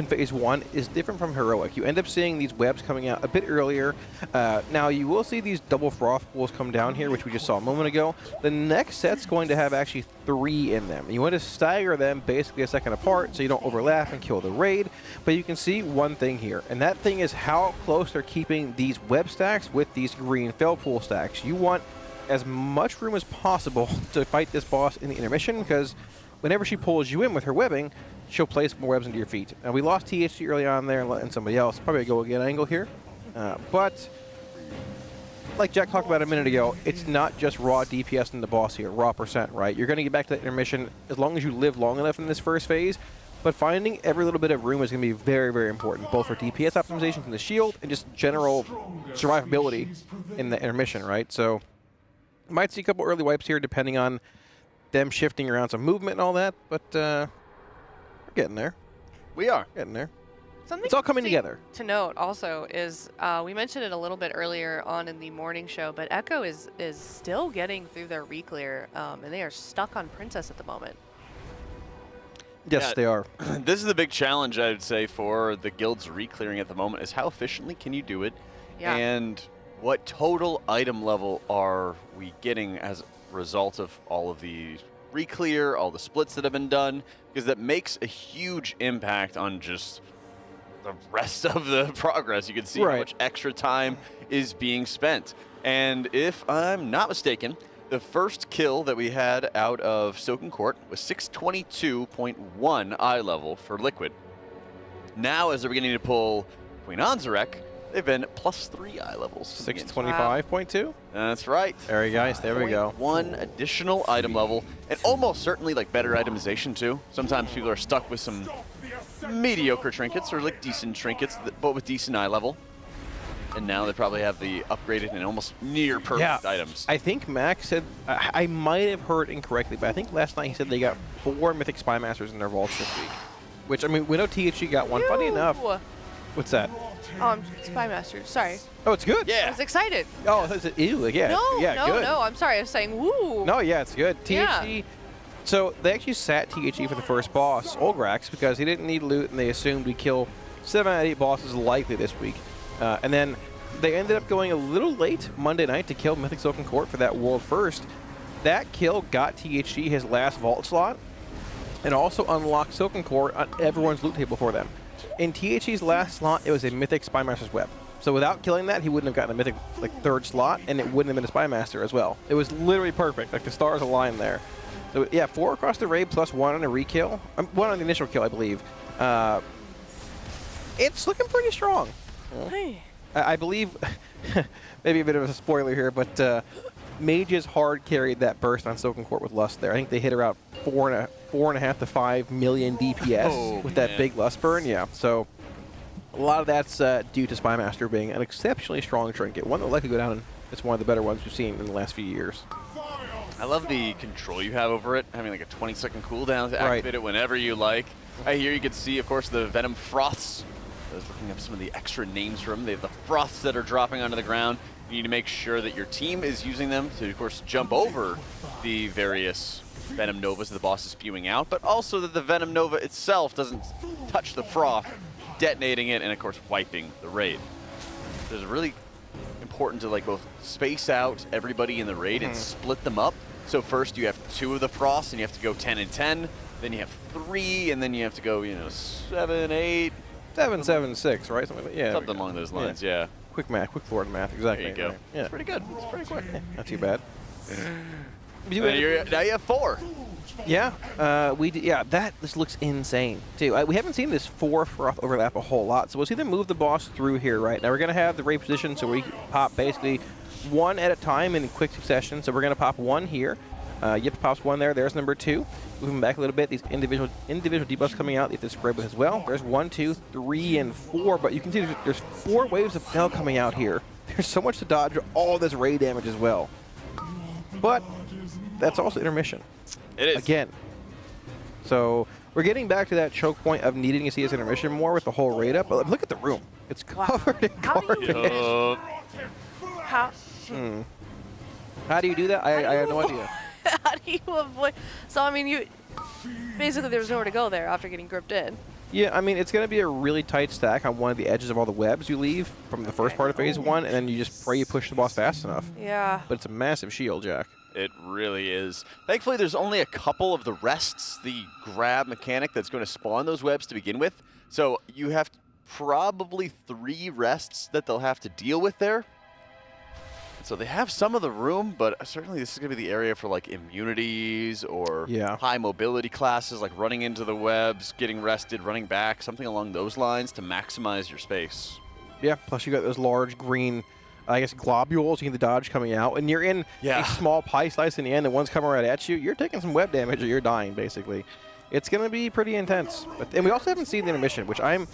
Phase 1 is different from Heroic. You end up seeing these webs coming out a bit earlier. Now you will see these double froth pools come down here, which we just saw a moment ago. The next set's going to have actually 3 in them. You want to stagger them basically a second apart so you don't overlap and kill the raid. But you can see one thing here, and that thing is how close they're keeping these web stacks with these green fell pool stacks. You want as much room as possible to fight this boss in the intermission, because whenever she pulls you in with her webbing, she'll place more webs into your feet. Now, we lost THC early on there and somebody else. Probably a go-again angle here. But like Jack talked about a minute ago, it's not just raw DPS in the boss here, raw percent, right? You're going to get back to that intermission as long as you live long enough in this first phase. But finding every little bit of room is going to be very, very important, both for DPS optimization from the shield and just general survivability in the intermission, right? So might see a couple early wipes here, depending on them shifting around some movement and all that, but we're getting there. We are. Getting there. Something it's all coming interesting together. to note also is we mentioned it a little bit earlier on in the morning show, but Echo is still getting through their reclear, and they are stuck on Princess at the moment. Yes, Yeah, they are. This is the big challenge, I would say, for the guild's reclearing at the moment, is how efficiently can you do it? Yeah. And what total item level are we getting as a result of all of the reclear, all the splits that have been done? Because that makes a huge impact on just the rest of the progress. You can see how much extra time is being spent. And if I'm not mistaken, the first kill that we had out of Soaking Court was 622.1 eye level for Liquid. Now, as they're beginning to pull Queen Anzarek, they've been +3 eye levels. 625.2? That's right. There we go. There we go. 1 additional item level, and almost certainly like better itemization too. Sometimes people are stuck with some mediocre trinkets or like decent trinkets, but with decent eye level. And now they probably have the upgraded and almost near perfect items. I think Max said, I might have heard incorrectly, but I think last night he said they got 4 Mythic Spy Masters in their vaults this week. Which, I mean, we know THG got one. Funny enough. What's that? Spy Master. Sorry. Oh, it's good. I was excited. Oh, that's ew. Yeah. No, yeah, good. no. I'm sorry. I was saying woo. No, yeah, it's good. THG. So they actually sat THG for the first boss, Olgrax, because he didn't need loot, and they assumed we'd kill 7 out of 8 bosses likely this week. And then they ended up going a little late Monday night to kill Mythic Soaking Court for that world first. That kill got THG his last vault slot, and also unlocked Soaking Court on everyone's loot table for them. In THG's last slot, it was a Mythic Spy Master's Web. So without killing that, he wouldn't have gotten a Mythic like 3rd slot, and it wouldn't have been a Spy Master as well. It was literally perfect. Like the stars aligned there. So yeah, 4 across the raid plus 1 on a re-kill. 1 on the initial kill, I believe. It's looking pretty strong. Hey. I believe, maybe a bit of a spoiler here, but Mages hard carried that burst on Soaking Court with Lust there. I think they hit around 4.5 to 5 million DPS with that big Lust burn. Yeah, so a lot of that's due to Spy Master being an exceptionally strong trinket. One that will likely go down, and it's one of the better ones we've seen in the last few years. I love the control you have over it, having like a 20-second cooldown to activate it whenever you like. Here you can see, of course, the Venom Froths. I was looking up some of the extra names for them. They have the Froths that are dropping onto the ground. You need to make sure that your team is using them to, of course, jump over the various Venom Novas the boss is spewing out, but also that the Venom Nova itself doesn't touch the Froth, detonating it and, of course, wiping the raid. There's really important to like both space out everybody in the raid and split them up. So first you have 2 of the Frosts and you have to go 10 and 10. Then you have 3 and then you have to go, 7, 8. 7, 7, 6, right? Something like that. Yeah. Something along those lines, yeah. Quick math, quick forward math, exactly. There you go. Right. Yeah. It's pretty good. It's pretty quick. Not too bad. Now you have 4. Yeah, this looks insane too. We haven't seen this 4 Froth overlap a whole lot, so we'll see them move the boss through here. Right now, we're gonna have the raid position, so we pop basically 1 at a time in quick succession. So we're gonna pop 1 here. Yip pops 1 there. There's number 2. Moving back a little bit. These individual debuffs coming out. You have to spread with as well. There's 1, 2, 3, and 4. But you can see there's 4 waves of Bell coming out here. There's so much to dodge all this raid damage as well. But that's also intermission. It is. Again. So we're getting back to that choke point of needing to see this intermission more with the whole raid up. But look at the room. It's covered in garbage. How do you do that? I have no idea. How do you avoid? So I mean, basically there's nowhere to go there after getting gripped in. Yeah, I mean, it's going to be a really tight stack on one of the edges of all the webs you leave from the first part of phase 1, and then you just pray you push the boss fast enough. Yeah. But it's a massive shield, Jack. It really is. Thankfully, there's only a couple of the rests, the grab mechanic that's going to spawn those webs to begin with. So you have probably 3 rests that they'll have to deal with there. So they have some of the room, but certainly this is going to be the area for like immunities or high mobility classes, like running into the webs, getting rested, running back, something along those lines to maximize your space. Yeah, plus you got those large green, I guess, globules. You get the dodge coming out, and you're in a small pie slice in the end, and one's coming right at you. You're taking some web damage or you're dying, basically. It's going to be pretty intense. And we also haven't seen the intermission, which I'm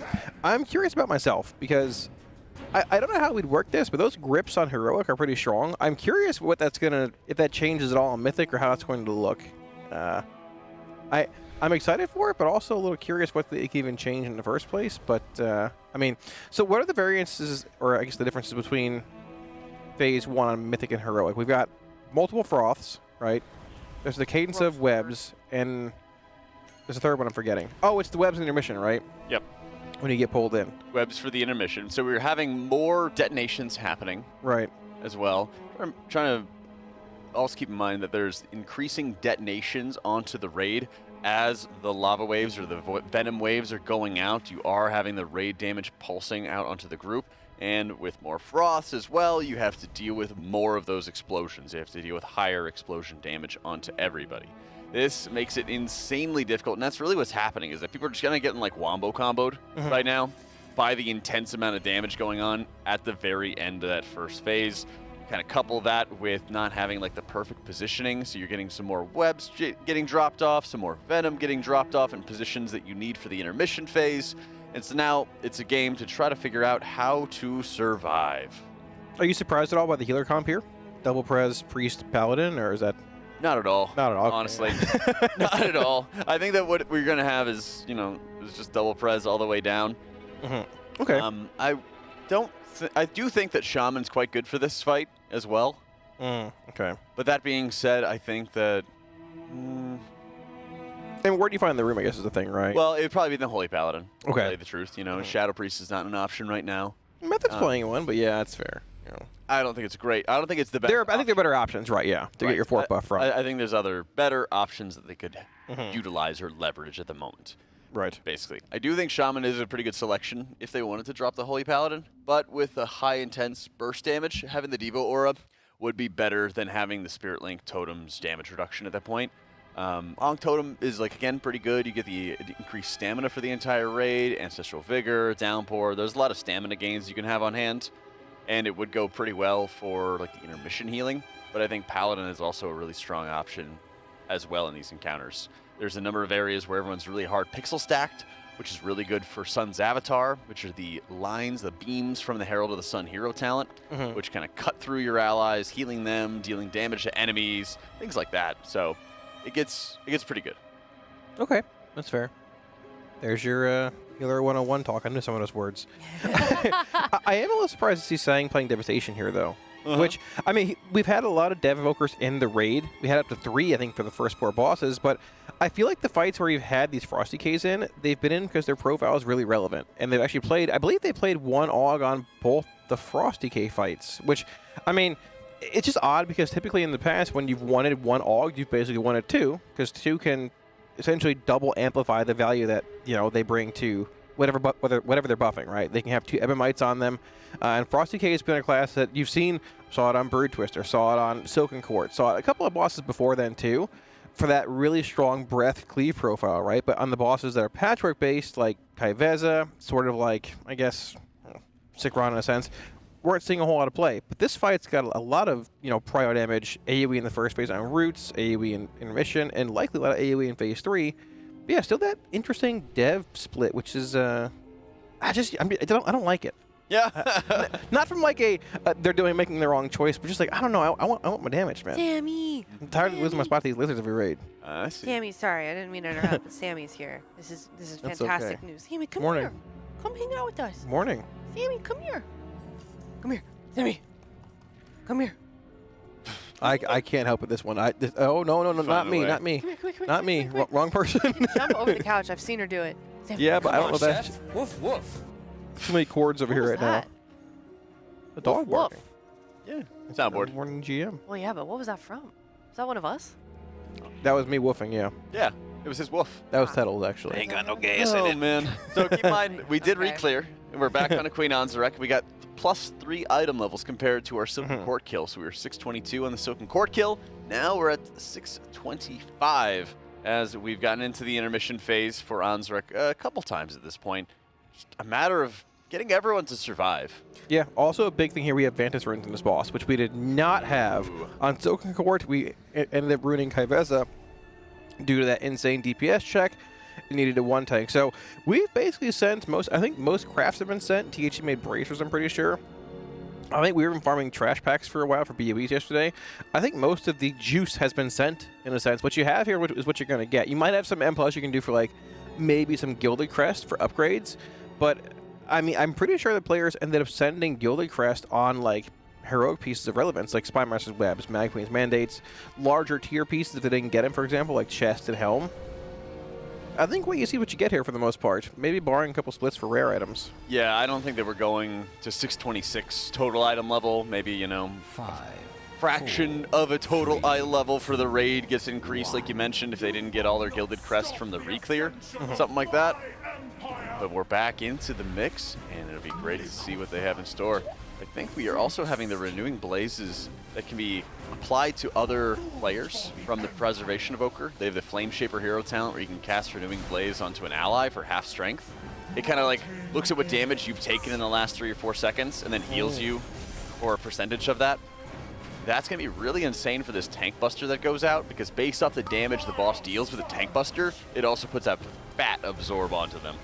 curious about myself, because I don't know how we'd work this, but those grips on Heroic are pretty strong. I'm curious what that's going to, if that changes at all on Mythic or how it's going to look. I I'm excited for it, but also a little curious what it can even change in the first place. But, I mean, so what are the variances, or I guess the differences between Phase 1 on Mythic and Heroic? We've got multiple froths, right? There's the cadence of webs, and there's a third one I'm forgetting. Oh, it's the webs in Intermission, right? Yep. When you get pulled in. Webs for the Intermission. So we're having more detonations happening. Right. As well. I'm trying to also keep in mind that there's increasing detonations onto the raid as the lava waves or the venom waves are going out. You are having the raid damage pulsing out onto the group, and with more froths as well, you have to deal with more of those explosions. You have to deal with higher explosion damage onto everybody. This makes it insanely difficult, and that's really what's happening, is that people are just kind of getting like wombo comboed right now by the intense amount of damage going on at the very end of that first phase. Kind of couple that with not having like the perfect positioning, so you're getting some more webs getting dropped off, some more venom getting dropped off in positions that you need for the intermission phase. And so now it's a game to try to figure out how to survive. Are you surprised at all by the healer comp here? Double Prez, Priest, Paladin, or is that... Not at all. Not at all. Honestly. Not at all. I think that what we're going to have is, you know, is just double Prez all the way down. Okay. I do think that Shaman's quite good for this fight as well. Okay. But that being said, I think that... And where do you find the room, I guess, is the thing, right? Well, it would probably be the Holy Paladin. Okay. To tell you the truth. You know, Shadow Priest is not an option right now. Method's playing one, but yeah, that's fair. You know. I don't think it's great. I don't think it's the best. I think there are better options, right? Yeah, to get your 4th buff from. I think there's other better options that they could utilize or leverage at the moment. Right. Basically. I do think Shaman is a pretty good selection if they wanted to drop the Holy Paladin, but with a high intense burst damage, having the Devo Aura would be better than having the Spirit Link Totem's damage reduction at that point. Ankh Totem is, like, again, pretty good. You get the increased stamina for the entire raid, Ancestral Vigor, Downpour. There's a lot of stamina gains you can have on hand, and it would go pretty well for, like, the intermission healing. But I think Paladin is also a really strong option as well in these encounters. There's a number of areas where everyone's really hard pixel stacked, which is really good for Sun's Avatar, which are the lines, the beams from the Herald of the Sun hero talent, which kind of cut through your allies, healing them, dealing damage to enemies, things like that. So it gets pretty good. Okay, that's fair. There's your Healer 101 talk. I knew some of those words. I am a little surprised to see Sang playing Devastation here, though. Which, I mean, we've had a lot of Dev Evokers in the raid. We had up to 3, I think, for the first 4 bosses, but I feel like the fights where you've had these Frosty Ks in, they've been in because their profile is really relevant. And they've actually played, I believe they played 1 AUG on both the Frosty K fights, which, I mean, it's just odd because typically in the past, when you've wanted 1 AUG, you've basically wanted 2, because 2 can essentially double amplify the value that, you know, they bring to whatever they're buffing, right? They can have 2 Ebonmites on them. And Frosty K has been a class that you've seen, saw it on Brood Twister, saw it on Silken Court, saw it a couple of bosses before then too, for that really strong breath cleave profile, right? But on the bosses that are patchwork based, like Kaiveza, sort of like, I guess, Sikron in a sense, weren't seeing a whole lot of play. But this fight's got a lot of, you know, prio damage, AoE in the first phase on Roots, AoE in Intermission, and likely a lot of AoE in phase 3. But yeah, still that interesting dev split, which is, I don't like it. Yeah. Not from like they're making the wrong choice, but just like, I don't know, I want my damage, man. Sammy! I'm tired of losing my spot to these lizards every raid. I see. Sammy, sorry, I didn't mean to interrupt, but Sammy's here. This is That's fantastic okay. news. Sammy, come Morning. here. Come hang out with us. Morning. Sammy, come here. Come here. Sammy. Come here. I can't help with this one. Oh, no, not me. Come here. Not me. Wrong person. Jump over the couch. I've seen her do it. Sammy, Yeah, but I don't know that. Woof, woof. Too many chords over here right now. A dog barking. Yeah, soundboard. Morning GM. Well, yeah, but what was that from? Is that one of us? That was me woofing, yeah. Yeah, it was his woof. That was Tettles, actually. Ain't got no gas in it, man. So keep in mind, we did re-clear, and we're back on a Queen Anzarek. We got +3 item levels compared to our Silken Court kill. So we were 622 on the Silken Court kill. Now we're at 625 as we've gotten into the intermission phase for Anzarek a couple times at this point. Just a matter of getting everyone to survive. Yeah, also a big thing here, we have Vantis runes in this boss, which we did not have. On Silken Court, we ended up ruining Kaiveza due to that insane DPS check. It needed a 1 tank. So we've basically sent I think most crafts have been sent. THC made bracers, I'm pretty sure. I think we were farming trash packs for a while for BOEs yesterday. I think most of the juice has been sent, in a sense. What you have here is what you're going to get. You might have some M+ you can do for, like, maybe some Guildy Crest for upgrades. But, I mean, I'm pretty sure the players ended up sending Guildy Crest on, like, heroic pieces of relevance, like Spymaster's Webs, Mag Queen's Mandates, larger tier pieces if they didn't get them, for example, like Chest and Helm. I think what you get here for the most part. Maybe barring a couple splits for rare items. Yeah, I don't think they were going to 626 total item level. Maybe, you know, fraction of a total eye level for the raid gets increased, like you mentioned, if they didn't get all their Gilded Crest from the reclear, something like that. But we're back into the mix, and it'll be great to see what they have in store. I think we are also having the Renewing Blazes that can be applied to other players from the Preservation Evoker. They have the Flame Shaper hero talent where you can cast Renewing Blaze onto an ally for half strength. It kind of like looks at what damage you've taken in the last 3 or 4 seconds and then heals you for a percentage of that. That's going to be really insane for this Tank Buster that goes out, because based off the damage the boss deals with a Tank Buster, it also puts that fat absorb onto them.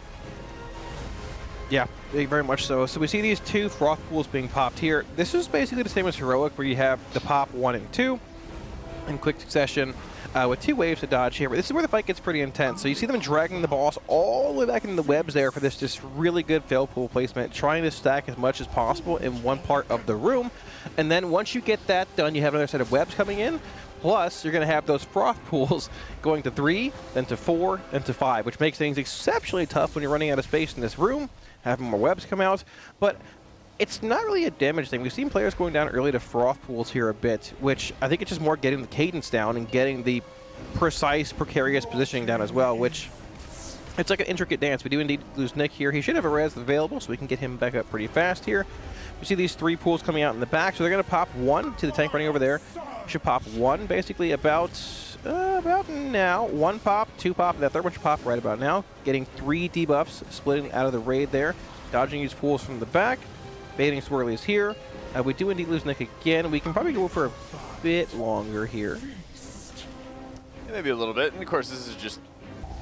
Yeah, very much so. So we see these 2 Froth Pools being popped here. This is basically the same as Heroic, where you have the pop 1 and 2 in quick succession with 2 waves to dodge here. But this is where the fight gets pretty intense. So you see them dragging the boss all the way back into the webs there for this just really good fail pool placement, trying to stack as much as possible in one part of the room. And then once you get that done, you have another set of webs coming in. Plus, you're going to have those Froth Pools going to 3, then to 4, then to 5, which makes things exceptionally tough when you're running out of space in this room, having more webs come out. But it's not really a damage thing. We've seen players going down early to Froth Pools here a bit, which I think it's just more getting the cadence down and getting the precise, precarious positioning down as well, which it's like an intricate dance. We do indeed lose Nick here. He should have a res available, so we can get him back up pretty fast here. We see these 3 pools coming out in the back, so they're going to pop 1 to the tank running over there. Should pop 1 basically about now. 1 pop, 2 pop, and that third one should pop right about now. Getting 3 debuffs, splitting out of the raid there. Dodging these pools from the back. Baiting swirlies here. We do indeed lose Nick again. We can probably go for a bit longer here. Yeah, maybe a little bit. And of course, this is just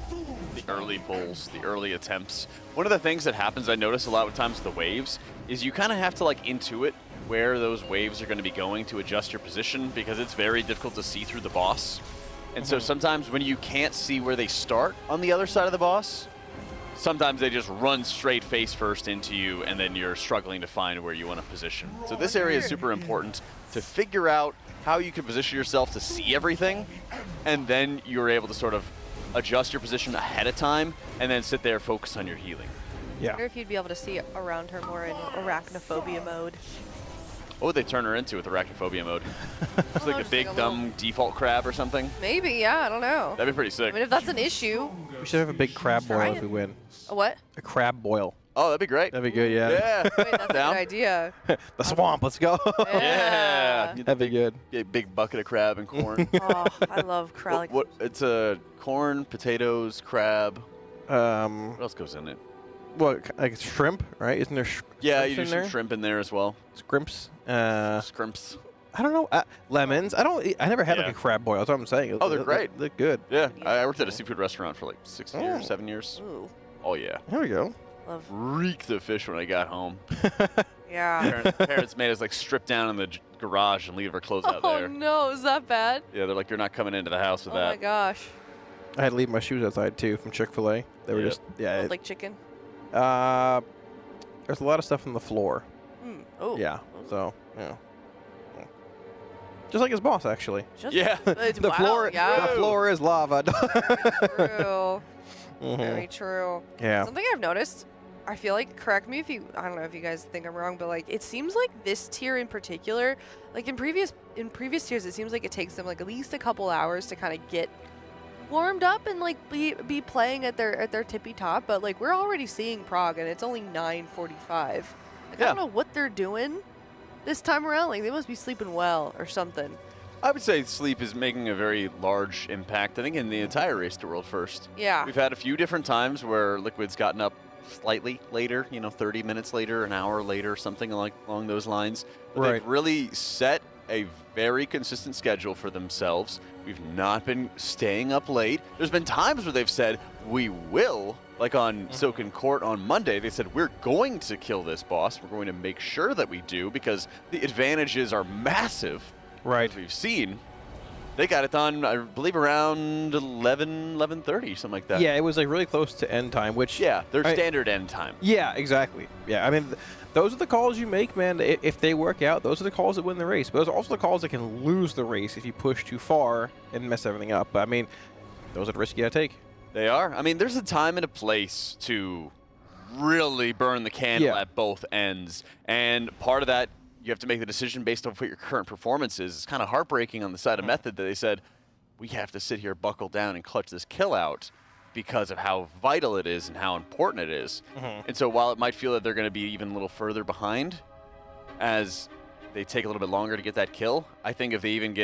the early pulls, the early attempts. One of the things that happens, I notice a lot of times with the waves, is you kind of have to like intuit where those waves are going to be going to adjust your position, because it's very difficult to see through the boss. And so sometimes when you can't see where they start on the other side of the boss, sometimes they just run straight face first into you, and then you're struggling to find where you want to position. So this area is super important to figure out how you can position yourself to see everything, and then you're able to sort of adjust your position ahead of time, and then sit there, focus on your healing. I wonder if you'd be able to see around her more in arachnophobia mode. What would they turn her into with arachnophobia mode? It's like a big, dumb default crab or something? Maybe, yeah, I don't know. That'd be pretty sick. I mean, if that's an issue. We should have a big crab boil if we win. A what? A crab boil. Oh, that'd be great. That'd be good, yeah. Yeah. Wait, that's a good idea. The swamp, let's go. Yeah. That'd be good. A big bucket of crab and corn. Oh, I love crab. What? It's a corn, potatoes, crab. What else goes in it? Well, like shrimp, right? Isn't there yeah, shrimps you do in some there? shrimp in there as well. Scrimps. Scrimps. I don't know. Lemons. I never had like a crab boil. That's what I'm saying. Oh, they're great. They're good. Yeah, I worked at a seafood restaurant for like 6 years, 7 years. Ooh. Oh yeah. There we go. Love. Reeked of fish when I got home. Yeah. Parents made us like strip down in the garage and leave our clothes out there. Oh no, is that bad? Yeah, they're like, you're not coming into the house with Oh that. my gosh. I had to leave my shoes outside too from Chick-fil-A. They were just Like chicken? There's a lot of stuff on the floor. Oh. Yeah. So yeah. Just like his boss, actually. Yeah. The floor is lava. True. Very true. Yeah. Something I've noticed, I feel like, correct me if you, I don't know if you guys think I'm wrong, but like it seems like this tier in particular, like in previous tiers, it seems like it takes them like at least a couple hours to kind of get warmed up and like be playing at their tippy top, but like we're already seeing prog and it's only 9:45. Like, I don't know what they're doing this time around. Like they must be sleeping well or something. I would say sleep is making a very large impact, I think, in the entire Race to World First. Yeah. We've had a few different times where Liquid's gotten up slightly later, 30 minutes later, an hour later, something along those lines. But they've really set a very consistent schedule for themselves We've not been staying up late. There's been times where they've said, we will, like on Silken Court on Monday, they said, we're going to kill this boss. We're going to make sure that we do because the advantages are massive. Right. As we've seen. They got it done, I believe, around 11:30, something like that. Yeah, it was like really close to end time, which... Yeah, their standard end time. Yeah, exactly. Yeah, I mean, those are the calls you make, man. If they work out, those are the calls that win the race. But those are also the calls that can lose the race if you push too far and mess everything up. But, I mean, those are the risks you gotta take. They are. I mean, there's a time and a place to really burn the candle at both ends. And part of that, you have to make the decision based on what your current performance is. It's kind of heartbreaking on the side of Method that they said, we have to sit here, buckle down, and clutch this kill out because of how vital it is and how important it is. And so while it might feel that they're going to be even a little further behind as they take a little bit longer to get that kill, I think if they even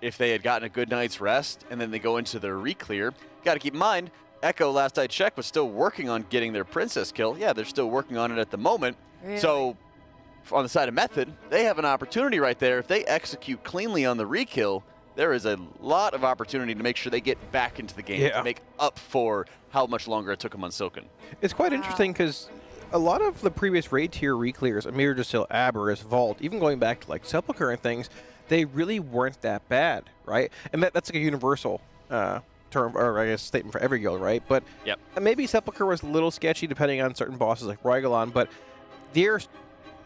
if they had gotten a good night's rest and then they go into their re-clear, got to keep in mind, Echo, last I checked, was still working on getting their Princess kill. Yeah, they're still working on it at the moment. Really? So on the side of Method, they have an opportunity right there. If they execute cleanly on the re-kill, there is a lot of opportunity to make sure they get back into the game to make up for how much longer it took them on Silken. It's quite interesting because a lot of the previous raid tier re-clears, Amir Jasil, Aberrus, Vault, even going back to like Sepulchre and things, they really weren't that bad, right? And that's like a universal term, or I guess statement for every guild, right? But maybe Sepulchre was a little sketchy depending on certain bosses like Rygalon, but there's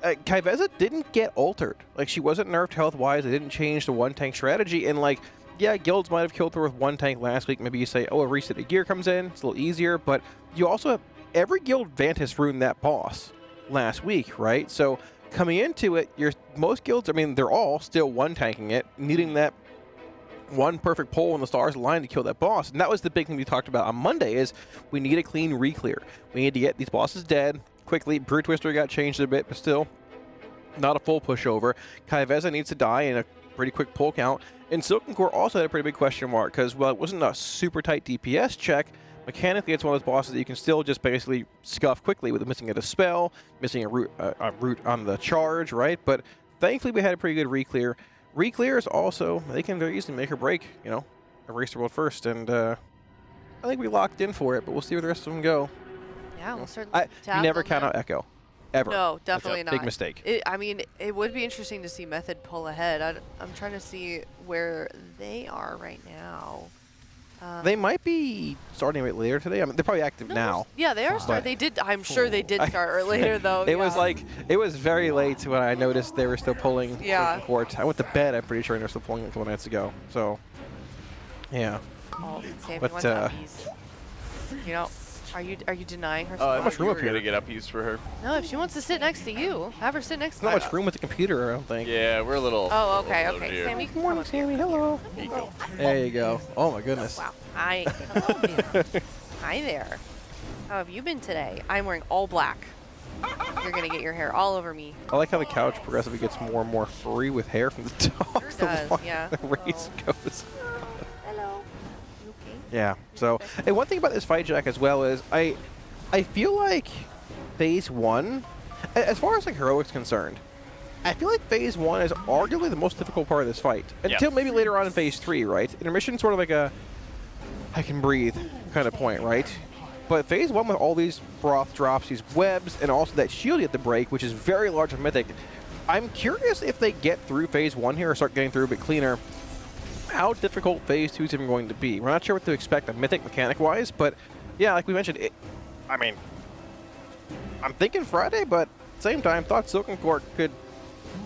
Kaiveza didn't get altered. Like, she wasn't nerfed health-wise. They didn't change the one-tank strategy. And, like, yeah, guilds might have killed her with one tank last week. Maybe you say, oh, a reset of gear comes in. It's a little easier. But you also have every guild Vantis ruined that boss last week, right? So coming into it, most guilds, I mean, they're all still one-tanking it, needing that one perfect pull in the stars line to kill that boss. And that was the big thing we talked about on Monday is we need a clean re-clear. We need to get these bosses dead quickly. Brew Twister got changed a bit, but still not a full pushover. Kaiveza needs to die in a pretty quick pull count. And Silken Core also had a pretty big question mark because, well, it wasn't a super tight DPS check. Mechanically, it's one of those bosses that you can still just basically scuff quickly with missing a dispel, missing a root on the charge, right? But thankfully, we had a pretty good re-clear. Re-clears also, they can very easily make or break, you know, erase the world first. And I think we locked in for it, but we'll see where the rest of them go. Yeah, we'll certainly You never count out Echo. Ever. No, definitely not. Big mistake. I mean, it would be interesting to see Method pull ahead. I'm trying to see where they are right now. They might be starting a bit later today. I mean, they're probably active now. Yeah, they are starting. They did. I'm sure they did start later though. It was like it was very late when I noticed they were still pulling. Court. I went to bed. I'm pretty sure they were still pulling a couple minutes ago. So, yeah. Oh, Sammy wants uppies. You know. Are you denying her? How much room up here to get uppies for her? No, if she wants to sit next to you, have her sit next to you. Not much room with the computer, I don't think. Yeah, we're a little. Oh, okay, okay. Sammy, good morning, Sammy. Hello. There you go. There you go. Oh my goodness. Wow. Hi. Hello there. Hi there. How have you been today? I'm wearing all black. You're gonna get your hair all over me. I like how the couch progressively gets more and more free with hair from the top. Sure does, yeah. The race goes. Hello. You okay? Yeah. So, and one thing about this fight, Jack, as well is I feel like Phase 1, as far as like Heroic's concerned, I feel like Phase 1 is arguably the most difficult part of this fight. Until maybe later on in Phase 3, right? Intermission's sort of like a I can breathe kind of point, right? But Phase 1 with all these froth drops, these webs, and also that shield you have to break, which is very large and mythic. I'm curious if they get through Phase 1 here or start getting through a bit cleaner, how difficult Phase 2 is even going to be. We're not sure what to expect mythic mechanic-wise, but yeah, like we mentioned, I mean, I'm thinking Friday, but at the same time, thought Silken Court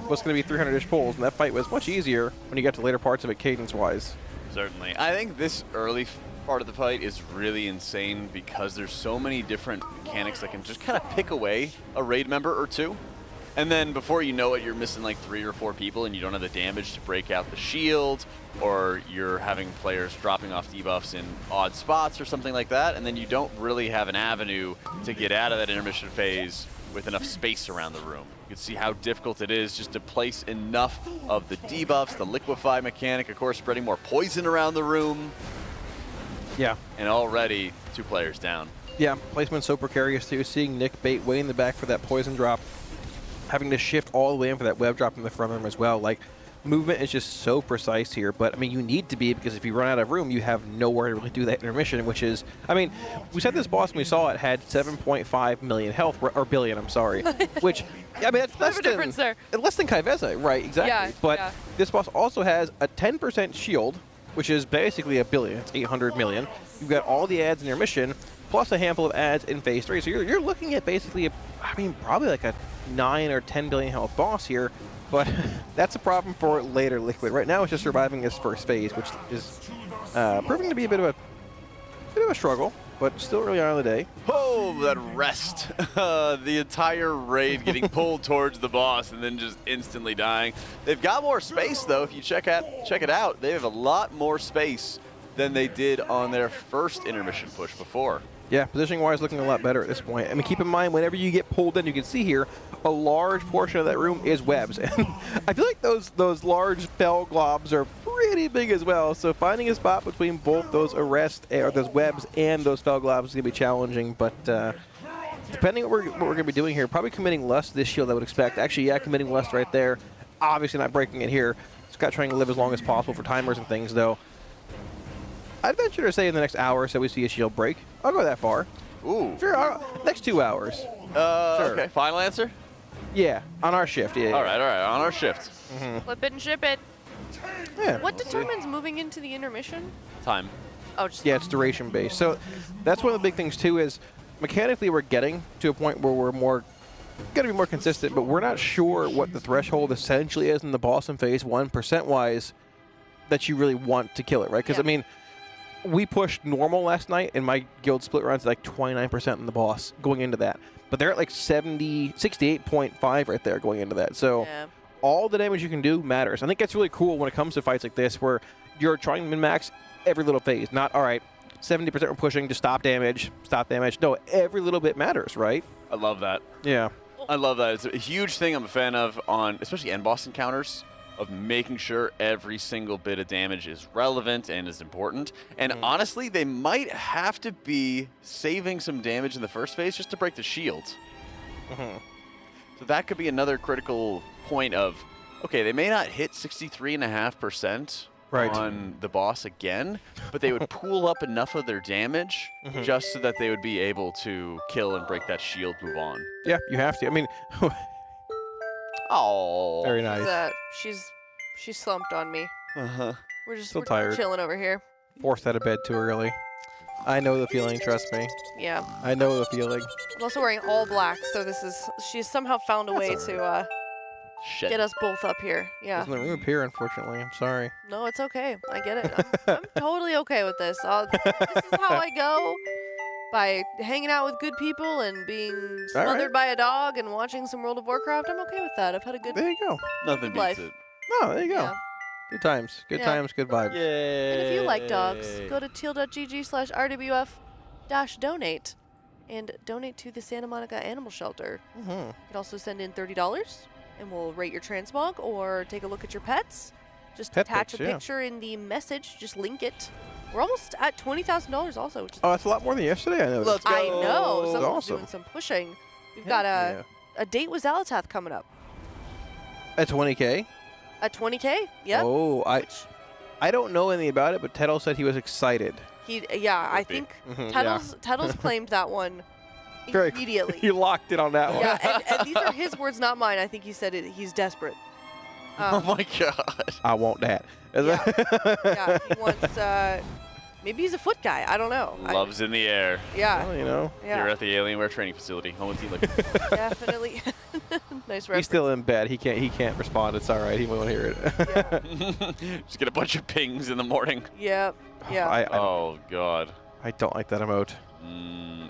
was going to be 300-ish pulls, and that fight was much easier when you get to later parts of it cadence-wise. Certainly. I think this early part of the fight is really insane because there's so many different mechanics that can just kind of pick away a raid member or two. And then before you know it, you're missing like 3 or 4 people and you don't have the damage to break out the shield, or you're having players dropping off debuffs in odd spots or something like that, and then you don't really have an avenue to get out of that intermission phase with enough space around the room. You can see how difficult it is just to place enough of the debuffs, the liquefy mechanic, of course, spreading more poison around the room. Yeah. And already 2 players down. Yeah, placement's so precarious too. Seeing Nick bait way in the back for that poison drop, having to shift all the way in for that web drop in the front room as well. Like, movement is just so precise here. But I mean, you need to be, because if you run out of room, you have nowhere to really do that intermission, which is, I mean, we said this boss when we saw it had 7.5 million health, or billion, I'm sorry, which, I mean, that's less than Kaiveza, right? Exactly. Yeah, but yeah. this boss also has a 10% shield, which is basically a billion. It's 800 million. You've got all the ads in your mission, plus a handful of ads in phase 3. So you're looking at basically, probably like a 9 or 10 billion health boss here. But that's a problem for later Liquid. Right now, it's just surviving this first phase, which is proving to be a bit of a struggle, but still early on in the day. Oh, that rest. The entire raid getting pulled towards the boss and then just instantly dying. They've got more space, though. If you check it out, they have a lot more space than they did on their first intermission push before. Yeah, positioning-wise, looking a lot better at this point. I mean, keep in mind, whenever you get pulled in, you can see here, a large portion of that room is webs. And I feel like those large fell globs are pretty big as well. So finding a spot between both those those webs and those fell globs is going to be challenging. But depending on what we're going to be doing here, probably committing lust to this shield, I would expect. Actually, yeah, committing lust right there. Obviously not breaking it here. Scott trying to live as long as possible for timers and things, though. I'd venture to say in the next hour or so we see a shield break. I'll go that far. Ooh. Sure, next 2 hours. Sure. Okay, final answer? Yeah, on our shift, yeah. All right, on our shift. Flip it and ship it. Yeah. What determines moving into the intermission? Time. Oh, just yeah, it's duration based. So that's one of the big things too is mechanically we're getting to a point where we're going to be more consistent, but we're not sure what the threshold essentially is in the boss in phase 1 percent-wise that you really want to kill it, right? Because, I mean, we pushed normal last night, and my guild split runs like 29% in the boss going into that. But they're at like 68.5 right there going into that. So all the damage you can do matters. I think that's really cool when it comes to fights like this, where you're trying to min-max every little phase. Not, all right, 70% we're pushing to stop damage. No, every little bit matters, right? I love that. Yeah. I love that. It's a huge thing I'm a fan of on especially end boss encounters, of making sure every single bit of damage is relevant and is important. And honestly, they might have to be saving some damage in the first phase just to break the shield. So that could be another critical point of, okay, they may not hit 63.5% on the boss again, but they would pool up enough of their damage just so that they would be able to kill and break that shield, move on. Yeah, you have to. I mean... Oh, very nice. She's slumped on me. We're just Still tired. Chilling over here. Forced out of bed too early. I know the feeling, trust me. Yeah. I know the feeling. I'm also wearing all black, so she's somehow found a way to get us both up here. Yeah. Doesn't the room appear, unfortunately. I'm sorry. No, it's okay. I get it. I'm totally okay with this. This is how I go. By hanging out with good people and being smothered by a dog and watching some World of Warcraft, I'm okay with that. I've had a good There you go. Nothing beats life. it. Oh, there you go. Yeah. Good times. Good times, good vibes. And if you like dogs, go to teal.gg/RWF-donate and donate to the Santa Monica Animal Shelter. You can also send in $30 and we'll rate your transmog or take a look at your pets. Just attach a picture in the message. Just link it. We're almost at $20,000 also. Which is that's a lot more than yesterday, I know. Let's go. I know. Someone's awesome. doing some pushing. We've got a date with Zalatath coming up. At 20K? At 20K? Yep. Oh, I don't know anything about it, but Teddle said he was excited. I think Teddle's claimed that one immediately. He locked it on that one. Yeah, and these are his words, not mine. I think he said it. He's desperate. Oh my god. I want that. Yeah, he wants, maybe he's a foot guy. I don't know. Loves in the air. Yeah. Well, you know. Yeah. You're at the Alienware training facility. Home with Teal. Definitely. Nice reference. He's still in bed. He can't respond. It's all right. He won't hear it. Just get a bunch of pings in the morning. Yep. Yeah. Oh god. I don't like that emote.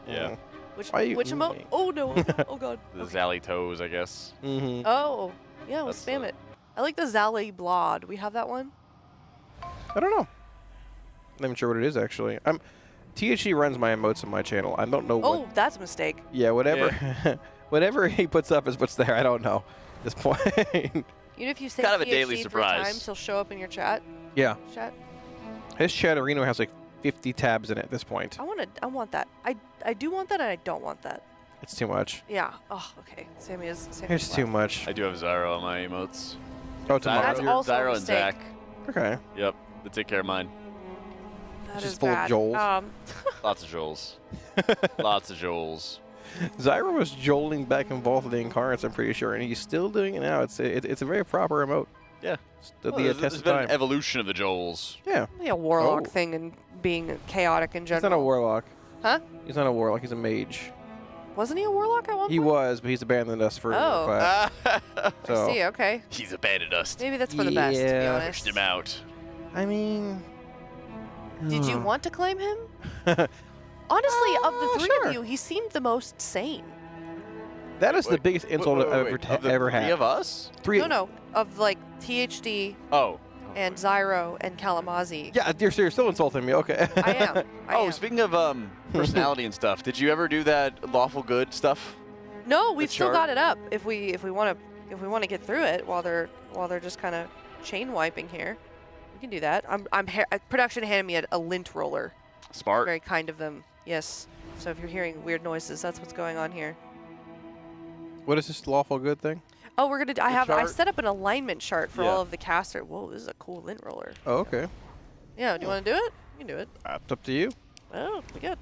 Yeah. Which emote? Oh no. Oh god. The Zally toes, I guess. Oh. Yeah, we'll spam it. I like the Zally Blod. We have that one? I don't know. I'm not even sure what it is, actually. THC runs my emotes on my channel. I don't know what... Oh, that's a mistake. Yeah, whatever. Whatever he puts up is what's there. I don't know at this point. Even if you say kind of a THC daily 3 surprise. times, he'll show up in your chat. Yeah. Chat. His Chatterino has like 50 tabs in it at this point. I want that. I do want that and I don't want that. It's too much. Yeah. Oh, okay. Sammy is It's too much. I do have Zyro on my emotes. Oh, tomorrow. That's also a Zyro and mistake. Zach. Okay. Yep, they take care of mine. That Just is full of bad. Joels. Lots of Joels. Lots of Joels. Zyro was joling back and forth with the incarnates, I'm pretty sure, and he's still doing it now. It's a very proper emote. Yeah. Stood Well, the there's test of been time. an evolution of the Joels. Yeah. Maybe a warlock Oh. thing and being chaotic in He's general. not a warlock. Huh? He's not a warlock. He's a mage. Wasn't he a warlock at one He point? was, but he's abandoned us for Oh. class. So, I see, okay. He's abandoned us. Maybe that's for the best, to be Yeah. honest. Pushed him out. I mean... Did you want to claim him? Honestly, of the three of you, he seemed the most sane. That is the biggest insult I've ever had. Three of us? No, of like THD Oh. and Zyro and Kalamazi. Yeah, you're still insulting me. Okay. I am. Oh, speaking of personality and stuff, did you ever do that lawful good stuff? No, we've still chart? got it up. If we want to get through it while they're just kind of chain wiping here, we can do that. Production handed me a lint roller. Smart. Very kind of them. Yes. So if you're hearing weird noises, that's what's going on here. What is this lawful good thing? Oh, we're gonna. I chart? set up an alignment chart for Yeah. all of the caster. Whoa, this is a cool lint roller. Oh, okay. Yeah. Do you want to do it? You can do it. It's up to you. Oh, we got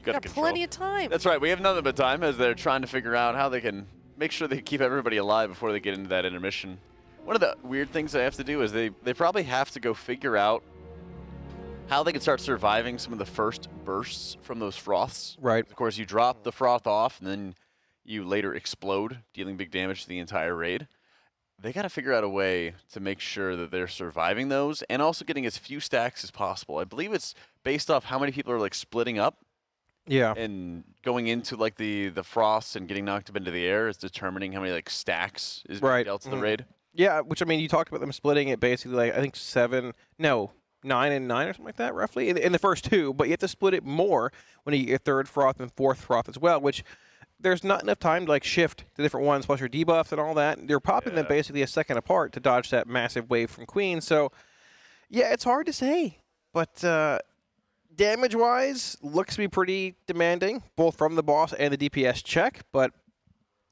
Gotta plenty of time. That's right. We have nothing but time as they're trying to figure out how they can make sure they keep everybody alive before they get into that intermission. One of the weird things they have to do is they probably have to go figure out how they can start surviving some of the first bursts from those froths. Right. Of course, you drop the froth off, and then you later explode, dealing big damage to the entire raid. They got to figure out a way to make sure that they're surviving those and also getting as few stacks as possible. I believe it's based off how many people are like splitting up. Yeah. And going into like the frosts and getting knocked up into the air is determining how many like stacks is being dealt to the raid. Yeah, which I mean, you talked about them splitting it basically like I think 9 and 9 or something like that, roughly in the first two. But you have to split it more when you get third froth and fourth froth as well, which there's not enough time to like shift the different ones plus your debuffs and all that. You're popping them basically a second apart to dodge that massive wave from Queen. So yeah, it's hard to say, but damage-wise, looks to be pretty demanding, both from the boss and the DPS check. But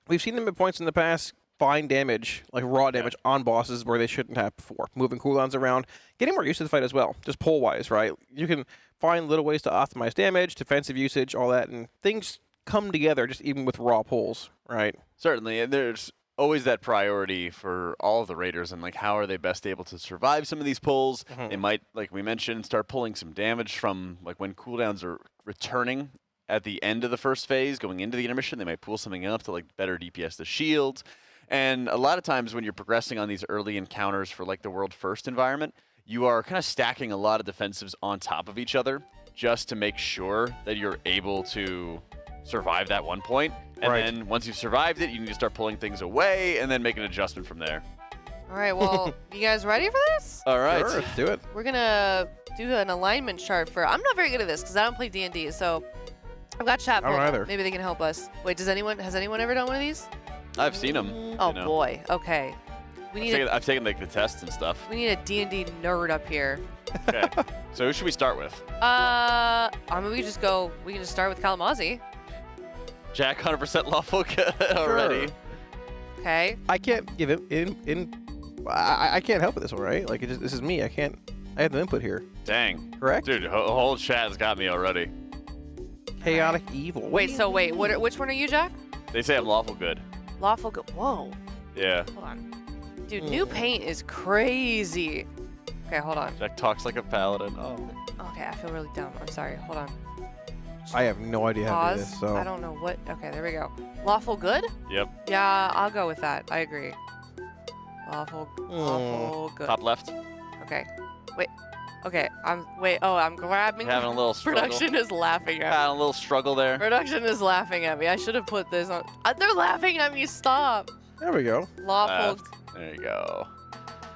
we've seen them at points in the past find damage, like raw damage, on bosses where they shouldn't have before. Moving cooldowns around, getting more used to the fight as well, just pull-wise, right? You can find little ways to optimize damage, defensive usage, all that, and things come together just even with raw pulls, right? Certainly, and there's always that priority for all of the raiders and like how are they best able to survive some of these pulls. They might, like we mentioned, start pulling some damage from like when cooldowns are returning at the end of the first phase, going into the intermission. They might pull something up to like better DPS the shields. And a lot of times when you're progressing on these early encounters for like the world first environment, you are kind of stacking a lot of defensives on top of each other just to make sure that you're able to survive that one point. And then once you've survived it, you need to start pulling things away and then make an adjustment from there. All right. Well, you guys ready for this? All right. Sure, let's do it. We're gonna do an alignment chart for. I'm not very good at this because I don't play D&D, so I've got chat. I don't either. Maybe they can help us. Wait, has anyone ever done one of these? I've seen them. Oh boy. Okay. I've taken like the tests and stuff. We need a D&D nerd up here. Okay. So who should we start with? I mean, we can just start with Kalamazi. Jack, 100% lawful good already. Okay. I can't give it I can't help with this one, right? Like this is me. I have the input here. Dang. Correct? Dude, whole chat's got me already. Chaotic evil. Wait. Which one are you, Jack? They say I'm lawful good. Lawful good. Whoa. Yeah. Hold on. Dude, new paint is crazy. Okay, hold on. Jack talks like a paladin. Oh. Okay, I feel really dumb. I'm sorry. Hold on. I have no idea how to do Pause. this. So I don't know what. Okay, there we go. Lawful good? Yep. Yeah, I'll go with that. I agree. Lawful good. Top left. Okay. Wait. Okay. I'm grabbing. Having a little struggle. Production is laughing at me. Having a little struggle there. Production is laughing at me. I should have put this on. They're laughing at me. Stop. There we go. Lawful. There you go.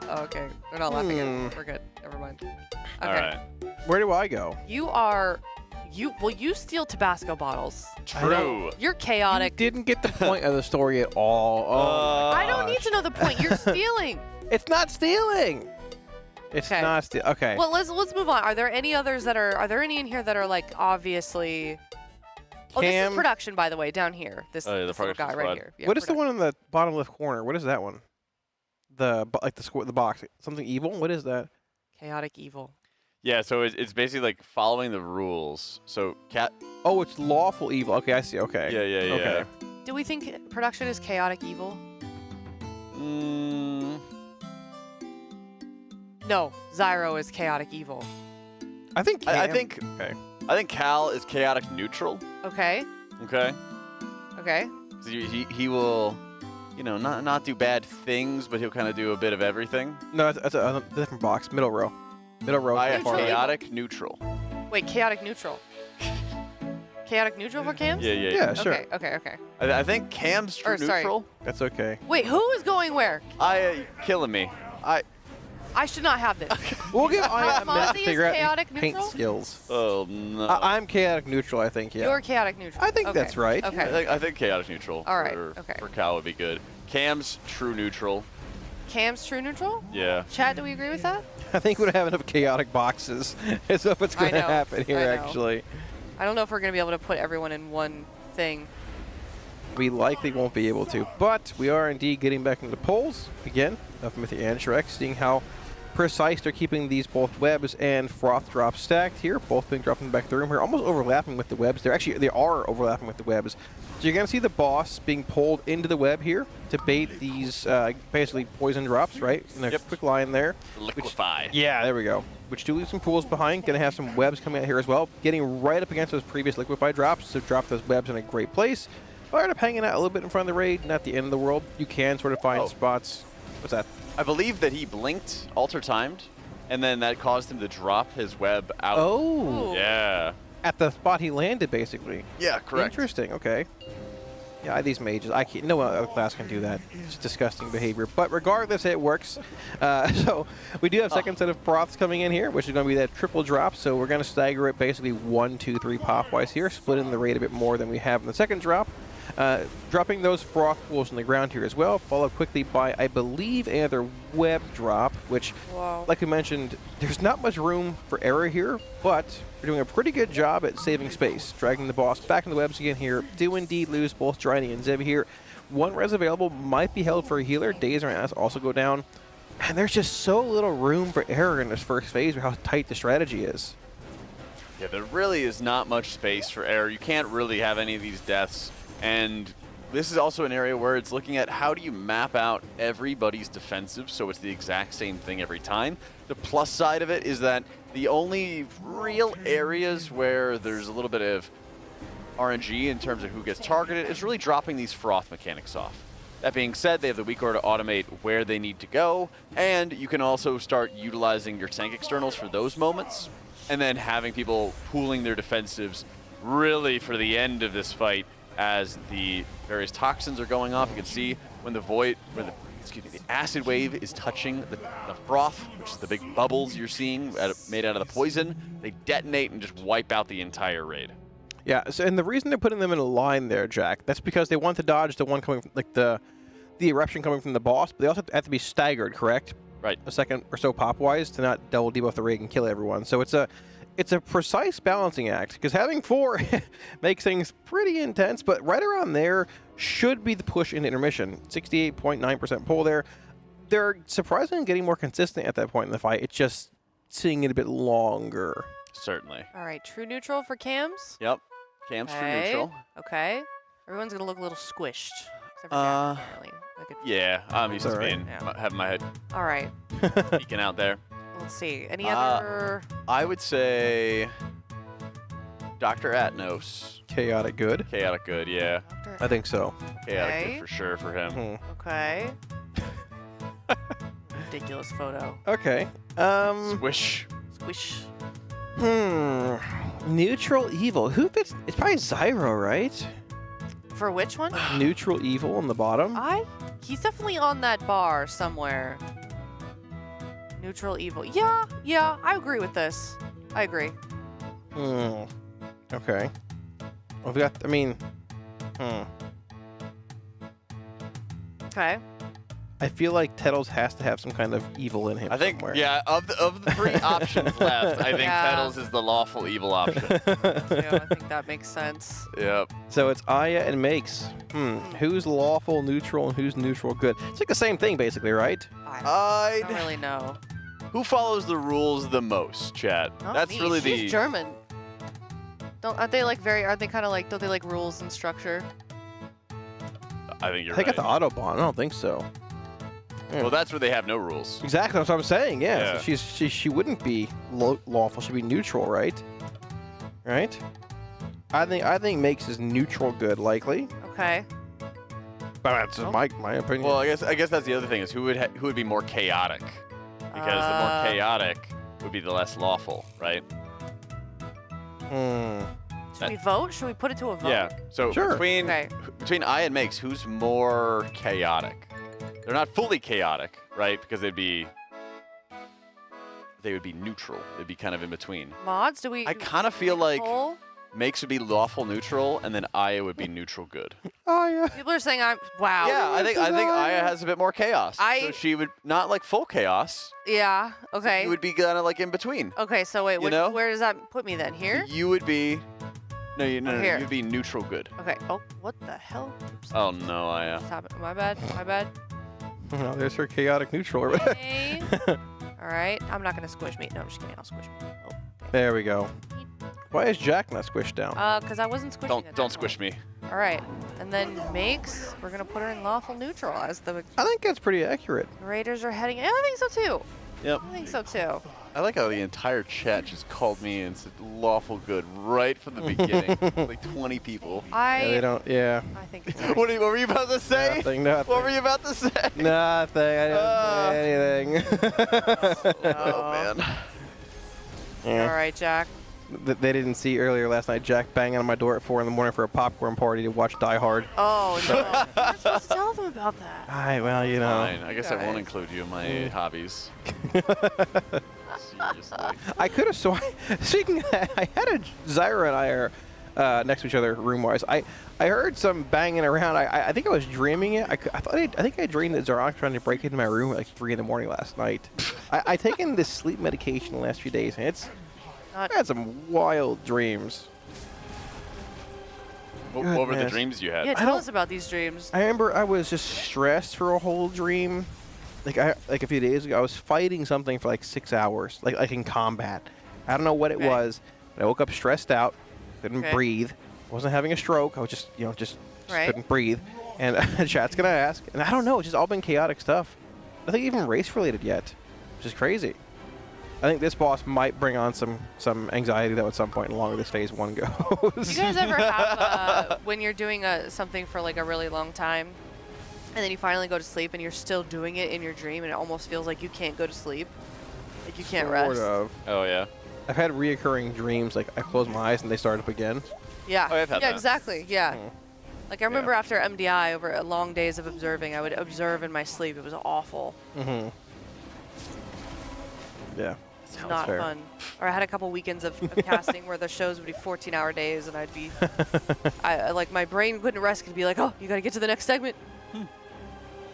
Oh, okay. They're not laughing at me. We're good. Never mind. Okay. All right. Where do I go? You steal Tabasco bottles. True. You're chaotic. You didn't get the point of the story at all. Oh, I don't need to know the point. You're stealing. It's not stealing. It's not stealing. Okay. Well, let's move on. Are there any others that are there any in here that are like obviously? Oh, this is production, by the way, down here. This, the this little guy production right squad. here. Yeah, what is the one in the bottom left corner? What is that one? the box? Something evil? What is that? Chaotic evil. Yeah, so it's basically like following the rules. So cat. Oh, it's lawful evil. Okay, I see. Okay. Yeah. Okay. Do we think production is chaotic evil? No, Zyro is chaotic evil. I think. I think. Okay. I think Cal is chaotic neutral. Okay. Okay. Okay. So he will, not do bad things, but he'll kind of do a bit of everything. No, that's a different box. Middle row. Middle row. I have chaotic neutral. Wait, chaotic neutral. Chaotic neutral for cams? Yeah. Yeah, sure. Okay. I think Cam's true neutral. That's okay. Wait, who is going where? Killing me. I should not have this. We'll give Aya a minute to Mozzie is figure out chaotic his paint neutral? skills. Oh no. I'm chaotic neutral, I think. Yeah. You're chaotic neutral. I think Okay. that's right. Okay. I think chaotic neutral. All right, For, okay. For Cal would be good. Cam's true neutral. Cam's true neutral? Yeah. Chat, do we agree with that? I think we don't have enough chaotic boxes. Is what's going to happen here, actually. I don't know if we're going to be able to put everyone in one thing. We likely won't be able to, but we are indeed getting back into the polls again of Mythic and Shrek, seeing how precise they're keeping these both webs and froth drops stacked here, both being dropped in the back of the room here, almost overlapping with the webs. They are overlapping with the webs. So you're going to see the boss being pulled into the web here to bait these basically poison drops, right? In a quick line there. Liquefy. Yeah, there we go. Which do leave some pools behind. Going to have some webs coming out here as well, getting right up against those previous liquefy drops to drop those webs in a great place. Fired up hanging out a little bit in front of the raid, not the end of the world. You can sort of find spots. What's that? I believe that he blinked, alter timed, and then that caused him to drop his web out. Oh. Yeah. At the spot he landed, basically. Yeah, correct. Interesting. Okay. Yeah, these mages. I can't. No other class can do that. It's disgusting behavior. But regardless, it works. So we do have second set of froths coming in here, which is going to be that triple drop. So we're going to stagger it basically 1, 2, 3 pop-wise here, splitting the rate a bit more than we have in the second drop. Dropping those froth pools on the ground here as well, followed quickly by, I believe, another web drop, which, like we mentioned, there's not much room for error here, but we're doing a pretty good job at saving space. Dragging the boss back in the webs again here. Do indeed lose both Dryny and Zev here. One res available might be held for a healer. Days and Ass also go down. And there's just so little room for error in this first phase with how tight the strategy is. Yeah, there really is not much space for error. You can't really have any of these deaths. And this is also an area where it's looking at how do you map out everybody's defensive so it's the exact same thing every time. The plus side of it is that the only real areas where there's a little bit of RNG in terms of who gets targeted is really dropping these froth mechanics off. That being said, they have the weak order to automate where they need to go, and you can also start utilizing your tank externals for those moments, and then having people pooling their defensives really for the end of this fight. As the various toxins are going off, you can see when the acid wave is touching the froth, which is the big bubbles you're seeing made out of the poison, they detonate and just wipe out the entire raid. Yeah, so, and the reason they're putting them in a line there, Jack, that's because they want to dodge the one coming from, like the eruption coming from the boss, but they also have to be staggered, correct? Right. A second or so pop-wise to not double debuff the raid and kill everyone. So it's a precise balancing act, because having 4 makes things pretty intense, but right around there should be the push into intermission. 68.9% pull there. They're surprisingly getting more consistent at that point in the fight. It's just seeing it a bit longer. Certainly. All right, true neutral for cams? Yep. Cam's true neutral. Okay. Everyone's going to look a little squished. Except for Jack, apparently. Yeah, I'm used to being, having my head All right. peeking out there. Let's see. Any other? I would say Dr. Atnos. Chaotic good. Chaotic good, yeah. I think so. Chaotic good for sure for him. Okay. Ridiculous photo. Okay. Squish. Squish. Neutral evil. Who fits? It's probably Zyro, right? For which one? Neutral evil on the bottom. He's definitely on that bar somewhere. Neutral evil. Yeah, I agree with this. I agree. Okay. Well, we got, Okay. I feel like Tettles has to have some kind of evil in him. I think, somewhere. yeah, of the 3 options left, I think Petals is the lawful evil option. Yeah, I think that makes sense. Yep. So it's Aya and Makes. Who's lawful neutral and who's neutral good? It's like the same thing, basically, right? I don't really know. Who follows the rules the most, chat? Not That's me. really She's German. Aren't they like aren't they kind of like, don't they like rules and structure? I think you're They right. got the Autobahn. I don't think so. Yeah. Well, that's where they have no rules. Exactly, that's what I'm saying. Yeah, Yeah. So she wouldn't be lawful. She'd be neutral, right? Right? I think makes is neutral good, likely. Okay. But that's just my opinion. Well, I guess that's the other thing is who would be more chaotic, because the more chaotic would be the less lawful, right? Should we vote? Should we put it to a vote? Yeah. So Sure. between I and Makes, who's more chaotic? They're not fully chaotic, right? Because they would be neutral. They'd be kind of in between. Mods? Do we? I kind of feel like poll? Makes would be lawful neutral, and then Aya would be neutral good. Oh yeah. People are saying wow. Yeah, I think Aya has a bit more chaos. So she would not like full chaos. Yeah. Okay. You would be kind of like in between. Okay. So wait, where does that put me then? Here? You would be. No, Here. you'd be neutral good. Okay. Oh, what the hell? Oops. Oh no, Aya. What's happening? My bad. My bad. Oh, there's her chaotic neutral. Okay. All right. I'm not gonna squish me. No, I'm just kidding. I'll squish me. Oh. There we go. Why is Jack not squished down? Because I wasn't squishing it. Don't squish me. All right. And then Makes, we're gonna put her in lawful neutral as the I think that's pretty accurate. Raiders are heading. I think so too. Yep. I think so too. I like how the entire chat just called me and said lawful good right from the beginning. Like 20 people. Yeah, they don't. Yeah. I think it's what were you about to say? Nothing. What were you about to say? Nothing. I didn't say anything. Oh man. Yeah. All right, Jack. They didn't see earlier last night Jack banging on my door at 4 in the morning for a popcorn party to watch Die Hard. Oh no! You're supposed to tell them about that. Well, you know. Fine. I guess I won't include you in my hobbies. Seriously. I could have sworn. Speaking of that, I had Zyra and I are next to each other room-wise. I heard some banging around. I think I was dreaming it. I think I dreamed that Zorak trying to break into my room at like 3 in the morning last night. I taken this sleep medication the last few days, and I had some wild dreams. What were the dreams you had? Yeah, tell us about these dreams. I remember I was just stressed for a whole dream. Like a few days ago, I was fighting something for like 6 hours, like in combat. I don't know what it was, but I woke up stressed out, couldn't breathe. Wasn't having a stroke. I was just couldn't breathe. And chat's gonna ask, and I don't know. It's just all been chaotic stuff. Nothing even race related yet, which is crazy. I think this boss might bring on some anxiety though at some point along this phase 1 goes. Do you guys ever have when you're doing something for like a really long time, and then you finally go to sleep and you're still doing it in your dream, and it almost feels like you can't go to sleep, like you can't rest? Sort of. Oh yeah. I've had reoccurring dreams, like I close my eyes and they start up again. Yeah. Oh, I've had that. Exactly. Yeah. Like I remember after MDI, over long days of observing, I would observe in my sleep. It was awful. Yeah. It's not fun. Or I had a couple weekends of casting where the shows would be 14-hour days, and I'd be, like my brain couldn't rest. Could be like, oh, you got to get to the next segment.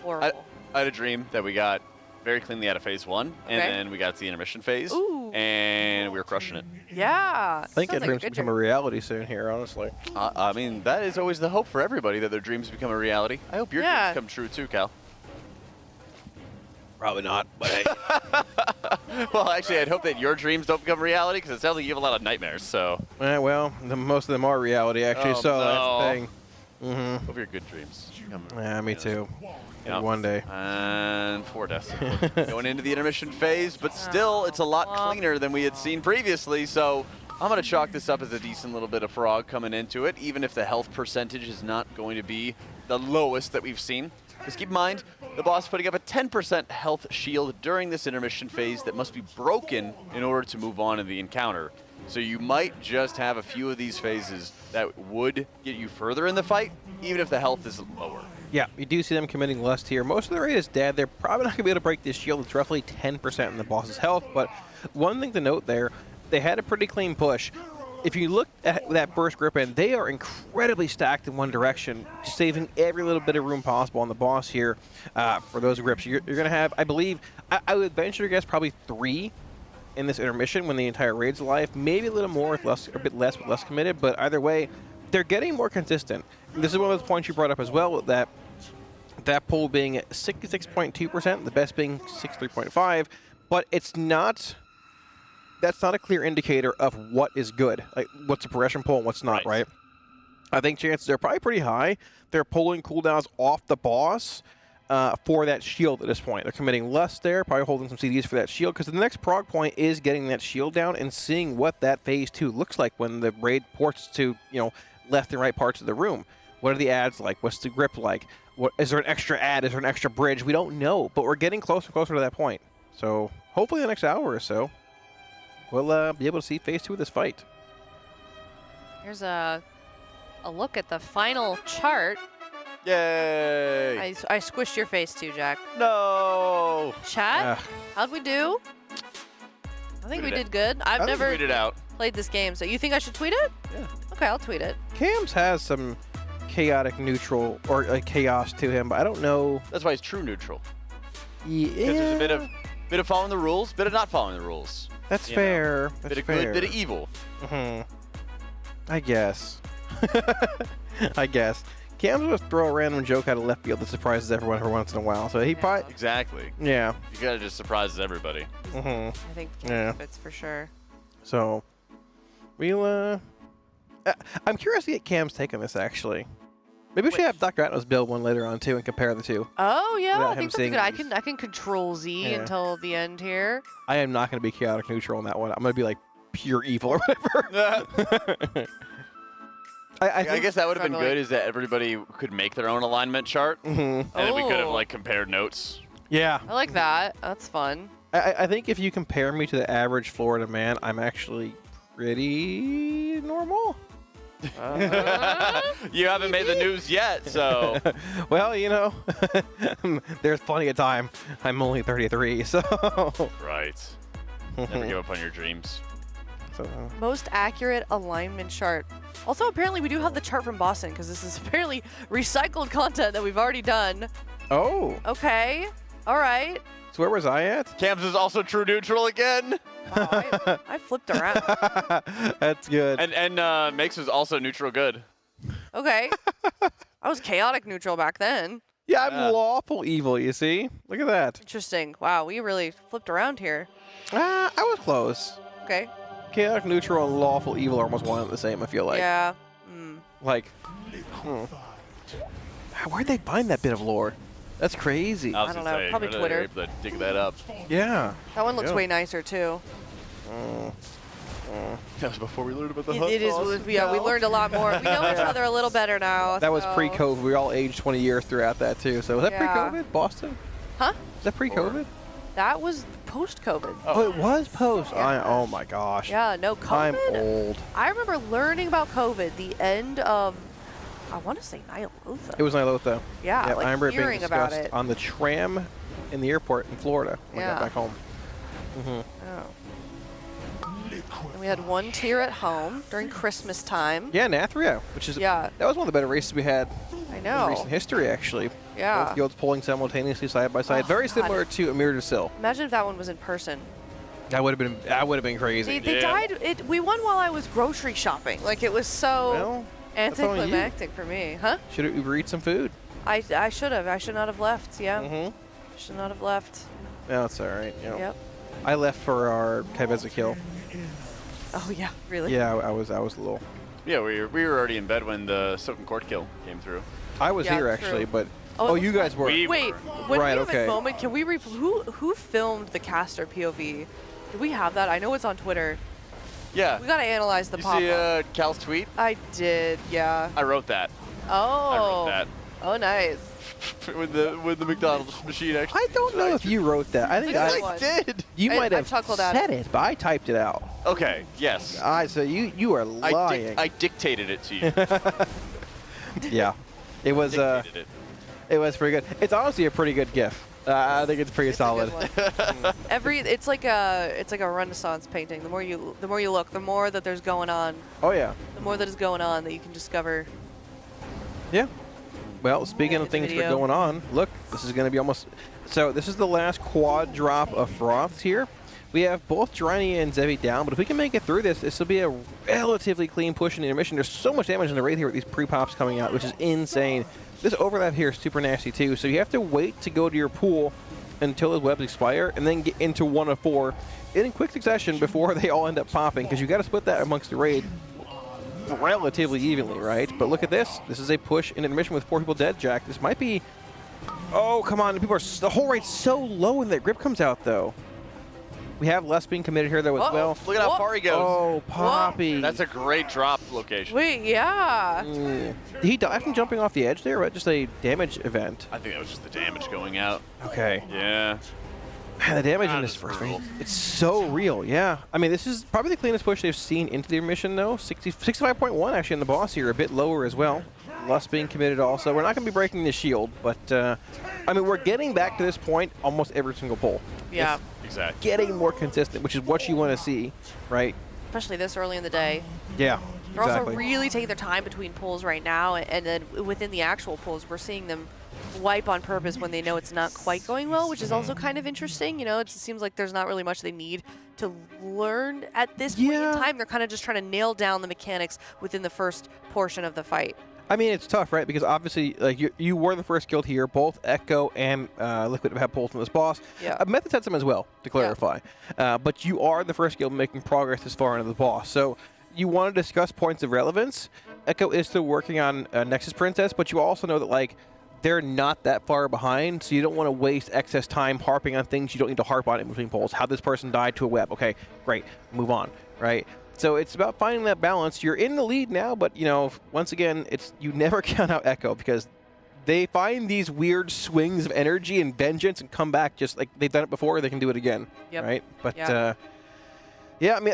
Horrible. I had a dream that we got very cleanly out of phase 1, and then we got to the intermission phase, and we were crushing it. Yeah. I think that dreams become a reality soon here, honestly. I mean, that is always the hope for everybody, that their dreams become a reality. I hope your dreams come true too, Cal. Probably not, but hey. Well, actually, I'd hope that your dreams don't become reality, because it sounds like you have a lot of nightmares, so. Well, most of them are reality, actually, so that's the thing. Hope your good dreams become Yeah, me too. Maybe one day. And 4 deaths. Going into the intermission phase, but still, it's a lot cleaner than we had seen previously, so I'm going to chalk this up as a decent little bit of frog coming into it, even if the health percentage is not going to be the lowest that we've seen. Just keep in mind, the boss is putting up a 10% health shield during this intermission phase that must be broken in order to move on in the encounter. So you might just have a few of these phases that would get you further in the fight, even if the health is lower. Yeah, you do see them committing lust here. Most of the raid is dead. They're probably not going to be able to break this shield. It's roughly 10% in the boss's health, but one thing to note there, they had a pretty clean push. If you look at that first grip in, they are incredibly stacked in one direction, saving every little bit of room possible on the boss here for those grips. You're going to have, I believe, I would venture to guess probably 3 in this intermission when the entire raid's alive. Maybe a little more, with less, a bit less, but less committed. But either way, they're getting more consistent. And this is one of those points you brought up as well, that That poll being 66.2%, the best being 63.5%, but it's not. That's not a clear indicator of what is good. Like what's a progression poll and what's not, right? I think chances are probably pretty high. They're pulling cooldowns off the boss for that shield at this point. They're committing less there, probably holding some CDs for that shield, because the next prog point is getting that shield down and seeing what that phase 2 looks like when the raid ports to, you know, left and right parts of the room. What are the ads like? What's the grip like? What, is there an extra ad? Is there an extra bridge? We don't know, but we're getting closer and closer to that point. So hopefully the next hour or so, we'll be able to see phase 2 of this fight. Here's a look at the final chart. Yay! I squished your face too, Jack. No! Chat, how'd we do? I think we did good. I've never played this game, so you think I should tweet it? Yeah. Okay, I'll tweet it. Cams has some chaotic neutral or chaos to him, but I don't know. That's why he's true neutral. Yeah. Because there's a bit of following the rules, bit of not following the rules. That's fair. Bit That's of fair. good, bit of evil. I guess. I guess. Cam's just throw a random joke out of left field that surprises everyone every once in a while. So he probably. Exactly. Yeah. You gotta just surprise everybody. I think Cam fits for sure. So we'll. I'm curious to get Cam's take on this actually. Maybe we should have Dr. Atnos build one later on too and compare the two. Oh yeah, Without I him think that's seeing good. I can control Z until the end here. I am not going to be chaotic neutral on that one. I'm going to be like pure evil or whatever. I guess that would have been good is that everybody could make their own alignment chart, and then we could have like compared notes. Yeah. I like that. That's fun. I think if you compare me to the average Florida man, I'm actually pretty normal. You haven't made the news yet, so. Well, you know, there's plenty of time. I'm only 33, so. Right. Never give up on your dreams. So. Most accurate alignment chart. Also, apparently we do have the chart from Boston because this is apparently recycled content that we've already done. Oh. Okay. All right. So where was I at? Cams is also true neutral again. Wow, I flipped around. That's good. And Makes was also neutral good. Okay. I was chaotic neutral back then. Yeah, I'm lawful evil, you see? Look at that. Interesting. Wow, we really flipped around here. I was close. Okay. Chaotic neutral and lawful evil are almost one and the same, I feel like. Yeah. Like, where'd they find that bit of lore? That's crazy. I don't know. Probably Twitter. Able to dig that up. Yeah. That one looks way nicer too. That was before we learned about the It is. Yeah, we learned a lot more. We know each other a little better now. That was so. pre-COVID. We all aged 20 years throughout that too. So was that pre-COVID, Boston? Huh? Is that pre-COVID? That was post-COVID. Oh, it was post. Oh my gosh. Yeah, no COVID. I'm old. I remember learning about COVID the end of, I want to say Nyalotha. It was Nyalotha. Yeah, like I remember it being hearing about discussed it. on the tram in the airport in Florida when I got back home. Oh. And we had one tier at home during Christmas time. Yeah, Nathria, which is that was one of the better races we had in recent history, actually. Yeah. Both guilds pulling simultaneously side by side, very similar to Amir Dusil. Imagine if that one was in person. That would have been crazy. They died. We won while I was grocery shopping. Like it was so anticlimactic for me, huh? Should have Uber Eats some food. I should have. I should not have left. Yeah. Should not have left. No, it's all right. You know. Yep. I left for our Keveza kill. Oh yeah, really? Yeah, I was a little. Yeah, we were already in bed when the Silken Court kill came through. I was here actually, but you guys were. Wait, when we have a moment, can we who filmed the caster POV? Do we have that? I know it's on Twitter. Yeah. We gotta analyze the pop-up. You see Cal's tweet? I did, yeah. I wrote that. Oh. I wrote that. Oh, nice. with the McDonald's machine actually. I don't know if you wrote that. I think I did. You might have chuckled at said it, but I typed it out. Okay. Yes. So you are lying. I dictated it to you. Yeah. It was it was pretty good. It's honestly a pretty good GIF. I think it's pretty solid. It's like a Renaissance painting. The more you look, the more that there's going on. Oh yeah. The more that is going on that you can discover. Yeah. Well, speaking of things that are going on, look, this is going to be almost. So this is the last quad drop of froths here. We have both Driny and Zevi down, but if we can make it through this, this will be a relatively clean push in the intermission. There's so much damage in the raid here with these pre-pops coming out, which is insane. This overlap here is super nasty too, so you have to wait to go to your pool until those webs expire, and then get into 1 of 4 in quick succession before they all end up popping, because you got to split that amongst the raid relatively evenly, right? But look at this. This is a push in intermission with 4 people dead, Jack. This might be... Oh, come on. People are... The whole rate's so low when that grip comes out, though. We have less being committed here, though, as well. Look at how far he goes. Oh, Poppy. That's a great drop location. Wait, yeah. Did he die from jumping off the edge there, or just a damage event? I think that was just the damage going out. Okay. Yeah. Man, the damage in this first raid, it's so real, yeah. I mean, this is probably the cleanest push they've seen into the intermission, though. 65.1 actually on the boss here, a bit lower as well. Less being committed also. We're not going to be breaking the shield, but, I mean, we're getting back to this point almost every single pull. Yeah. Exactly. Getting more consistent, which is what you want to see, right? Especially this early in the day. Yeah, They're exactly. also really taking their time between pulls right now, and then within the actual pulls, we're seeing them wipe on purpose when they know it's not quite going well, which is also kind of interesting. You know, it seems like there's not really much they need to learn at this point in time. They're kind of just trying to nail down the mechanics within the first portion of the fight. I mean, it's tough, right? Because obviously, like you were the first guild here. Both Echo and Liquid have had pulls from this boss. Yeah. Method sets them as well, to clarify. But you are the first guild making progress this far into the boss. So you want to discuss points of relevance. Echo is still working on Nexus Princess, but you also know that, like, they're not that far behind, so you don't want to waste excess time harping on things you don't need to harp on in between pulls. How this person died to a web. Okay, great. Move on, right? So it's about finding that balance. You're in the lead now, but, you know, once again, you never count out Echo, because they find these weird swings of energy and vengeance and come back just like they've done it before. They can do it again, right? But, yeah, I mean,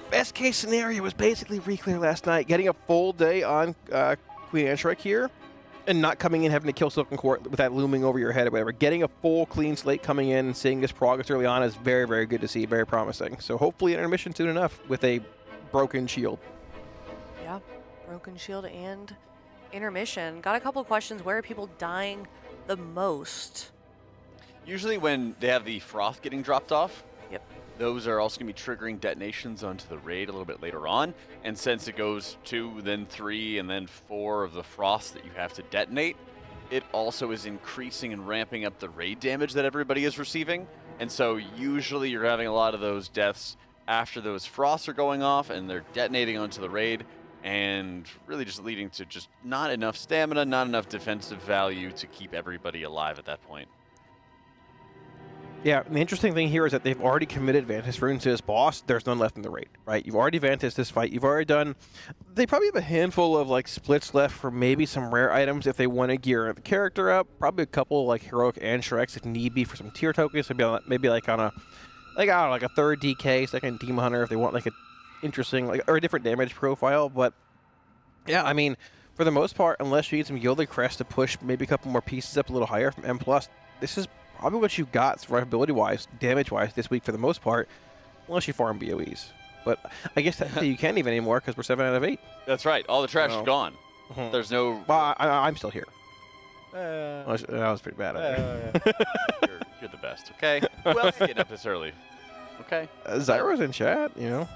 best case scenario was basically Reclear last night, getting a full day on Queen Anne here, and not coming in having to kill Silken Court with that looming over your head or whatever. Getting a full clean slate coming in and seeing this progress early on is very, very good to see, very promising. So hopefully an intermission soon enough with a broken shield. Yeah, broken shield and intermission. Got a couple of questions. Where are people dying the most? Usually when they have the froth getting dropped off, yep, those are also going to be triggering detonations onto the raid a little bit later on. And since it goes 2, then 3, and then 4 of the frosts that you have to detonate, it also is increasing and ramping up the raid damage that everybody is receiving. And so usually you're having a lot of those deaths after those frosts are going off and they're detonating onto the raid, and really just leading to just not enough stamina, not enough defensive value to keep everybody alive at that point. Yeah, and the interesting thing here is that they've already committed Vantis runes to this boss. There's none left in the raid, right? You've already Vantis this fight. You've already done... They probably have a handful of, like, splits left for maybe some rare items if they want to gear the character up. Probably a couple, like, heroic and Shreks if need be for some tier tokens. Maybe like on a... Like, I don't know, like a 3rd DK, 2nd Demon Hunter if they want, like, a interesting... like or a different damage profile. But, yeah, I mean, for the most part, unless you need some Gilded Crest to push maybe a couple more pieces up a little higher from M+, this is probably what you've got survivability-wise, damage-wise this week for the most part, unless you farm BOEs. But I guess technically you can't even anymore because we're 7 out of 8. That's right. All the trash is gone. There's no... Well, I'm still here. That was pretty bad. You're the best, okay? Who else is getting up this early? Okay. Zyro's in chat, you know.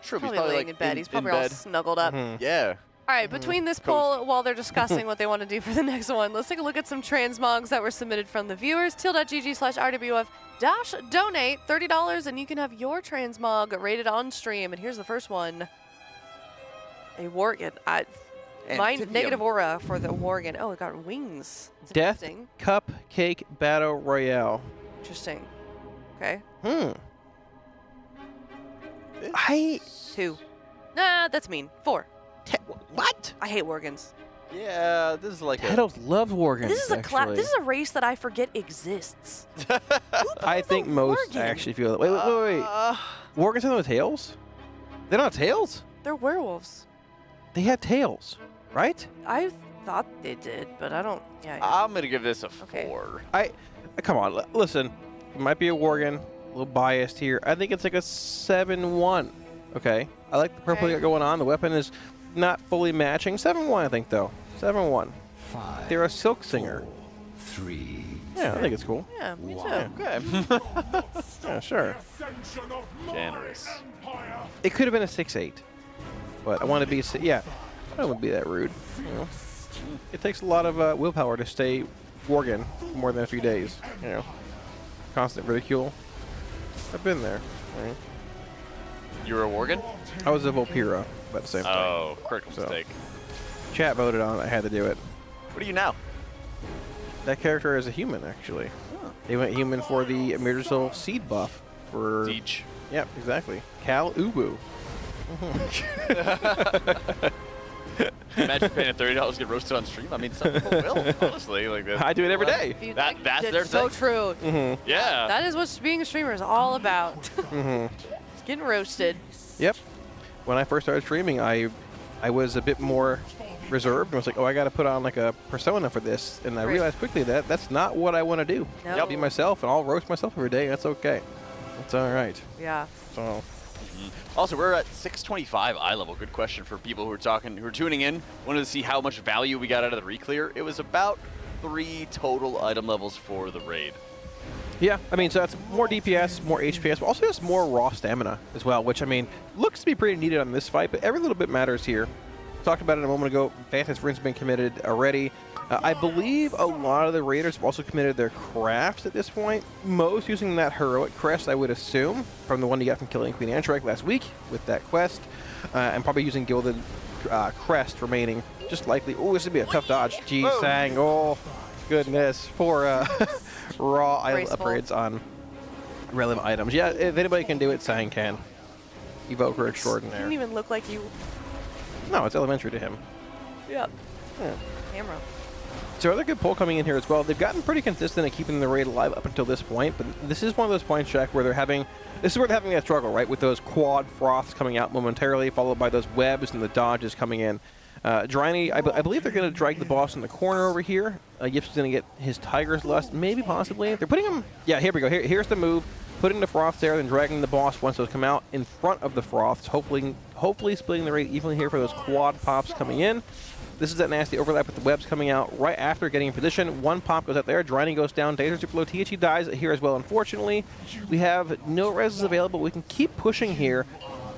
True, Probably laying in bed. He's probably all snuggled up. Yeah. All right, between this poll, while they're discussing what they want to do for the next one, let's take a look at some transmogs that were submitted from the viewers. Teal.gg/RWF-donate $30, and you can have your transmog rated on stream. And here's the first one. A Worgen. Negative aura for the Worgen. Oh, it got wings. That's Death interesting. Cupcake Battle Royale. Interesting. Okay. 2. Nah, that's mean. 4. What? I hate Worgens. Yeah, this is like Tedos loves Worgens. This is a this is a race that I forget exists. I think most actually feel that. Wait. Worgens have no tails? They don't have tails? They're werewolves. They have tails, right? I thought they did, but I don't. Yeah. I'm gonna give this a 4. Come on, listen. It might be a Worgen. A little biased here. I think it's like a 7-1. Okay. I like the purple you got going on. The weapon is not fully matching. 7-1, I think, though. 7-1. They're a Silk Singer. 3, Yeah, I think it's cool. Yeah, me too. Okay. Yeah, sure. Generous. It could have been a 6-8, but I want to be yeah. I don't want to be that rude. You know, it takes a lot of willpower to stay Worgen for more than a few days. You know, constant ridicule. I've been there. Right? You were a Worgen? I was a Volpira, about the same thing. Oh, critical mistake. Chat voted on it. I had to do it. What are you now? That character is a human, actually. Oh. They went human for the Emergency Seed buff. For Siege. Yep, exactly. Cal Ubu. Imagine paying $30 to get roasted on stream. I mean, some people will, honestly. Like I do it every day. That's their so thing. true. Mm-hmm. Yeah. That is what being a streamer is all about. Mm-hmm. Getting roasted. Yep. When I first started streaming, I was a bit more reserved. I was like, oh, I got to put on like a persona for this, and I realized quickly that that's not what I want to do. No. I'll be myself, and I'll roast myself every day. That's okay. That's all right. Yeah. So. Also, we're at 625 eye level. Good question for people who are tuning in. Wanted to see how much value we got out of the reclear. It was about 3 total item levels for the raid. Yeah, I mean, so that's more DPS, more HPS, but also just more raw stamina as well, which, I mean, looks to be pretty needed on this fight, but every little bit matters here. Talked about it a moment ago. Vantage Rin's been committed already. I believe a lot of the raiders have also committed their crafts at this point. Most using that heroic crest, I would assume, from the one you got from killing Queen Antrak last week with that quest, and probably using Gilded crest remaining, just likely. Oh, this would be a tough dodge. Geez, Sang. Oh, goodness. For raw upgrades on relevant items. Yeah, if anybody can do it, Sang can. Evoker extraordinaire. Didn't even look like you. No, it's elementary to him. Yep. Yeah. Camera. So another good pull coming in here as well. They've gotten pretty consistent at keeping the raid alive up until this point, but this is one of those points, Jack, where they're having that struggle, right, with those quad froths coming out momentarily, followed by those webs and the dodges coming in. Dryny, I believe they're going to drag the boss in the corner over here. Yips is going to get his Tiger's Lust, maybe, possibly. They're putting him... Yeah, here we go. Here's the move. Putting the froths there, then dragging the boss once those come out in front of the froths, hopefully splitting the raid evenly here for those quad pops coming in. This is that nasty overlap with the webs coming out right after getting in position. One pop goes out there. Dryny goes down. Dazer super low. THE dies here as well, unfortunately. We have no reses available. We can keep pushing here.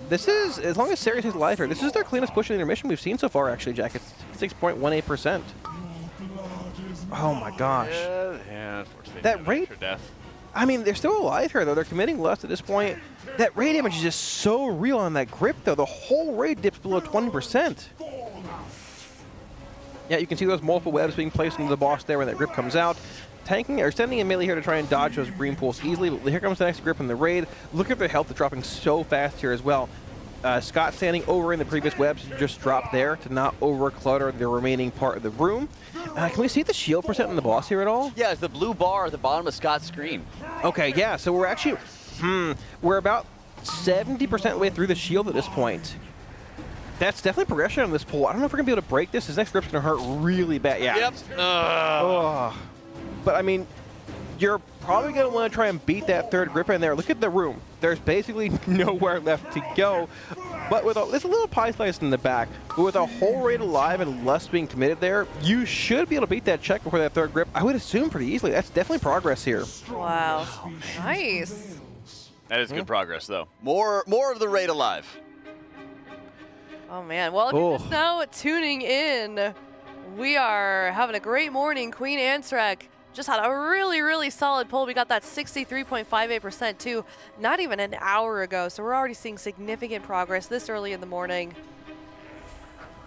This is, as long as Sarius is alive here, this is their cleanest push in the intermission we've seen so far, actually, Jack. It's 6.18%. Oh, my gosh. Yeah, unfortunately. That raid... I mean, they're still alive here, though. They're committing lust at this point. That raid damage is just so real on that grip, though. The whole raid dips below 20%. Yeah, you can see those multiple webs being placed into the boss there when that grip comes out. Tanking or sending a melee here to try and dodge those green pools easily, but here comes the next grip in the raid. Look at their health dropping so fast here as well. Scott standing over in the previous webs just dropped there to not over-clutter the remaining part of the room. Can we see the shield percent on the boss here at all? Yeah, it's the blue bar at the bottom of Scott's screen. Okay, yeah, so we're actually, we're about 70% way through the shield at this point. That's definitely progression on this pull. I don't know if we're going to be able to break this. His next grip's going to hurt really bad. Yeah. Yep. But, I mean, you're probably going to want to try and beat that third grip in there. Look at the room. There's basically nowhere left to go. But with there's a little pie slice in the back. But with a whole raid alive and lust being committed there, you should be able to beat that check before that third grip. I would assume pretty easily. That's definitely progress here. Wow. Nice. That is good progress, though. More of the raid alive. Oh, man. Well, if you're just now tuning in, we are having a great morning. Queen Antrak just had a really, really solid pull. We got that 63.58% too, not even an hour ago. So we're already seeing significant progress this early in the morning.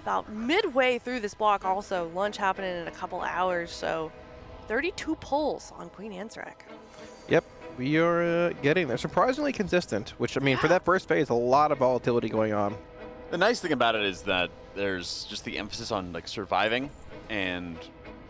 About midway through this block also, lunch happening in a couple hours. So 32 pulls on Queen Antrak. Yep, we are getting there. Surprisingly consistent, which, I mean, for that first phase, a lot of volatility going on. The nice thing about it is that there's just the emphasis on like surviving and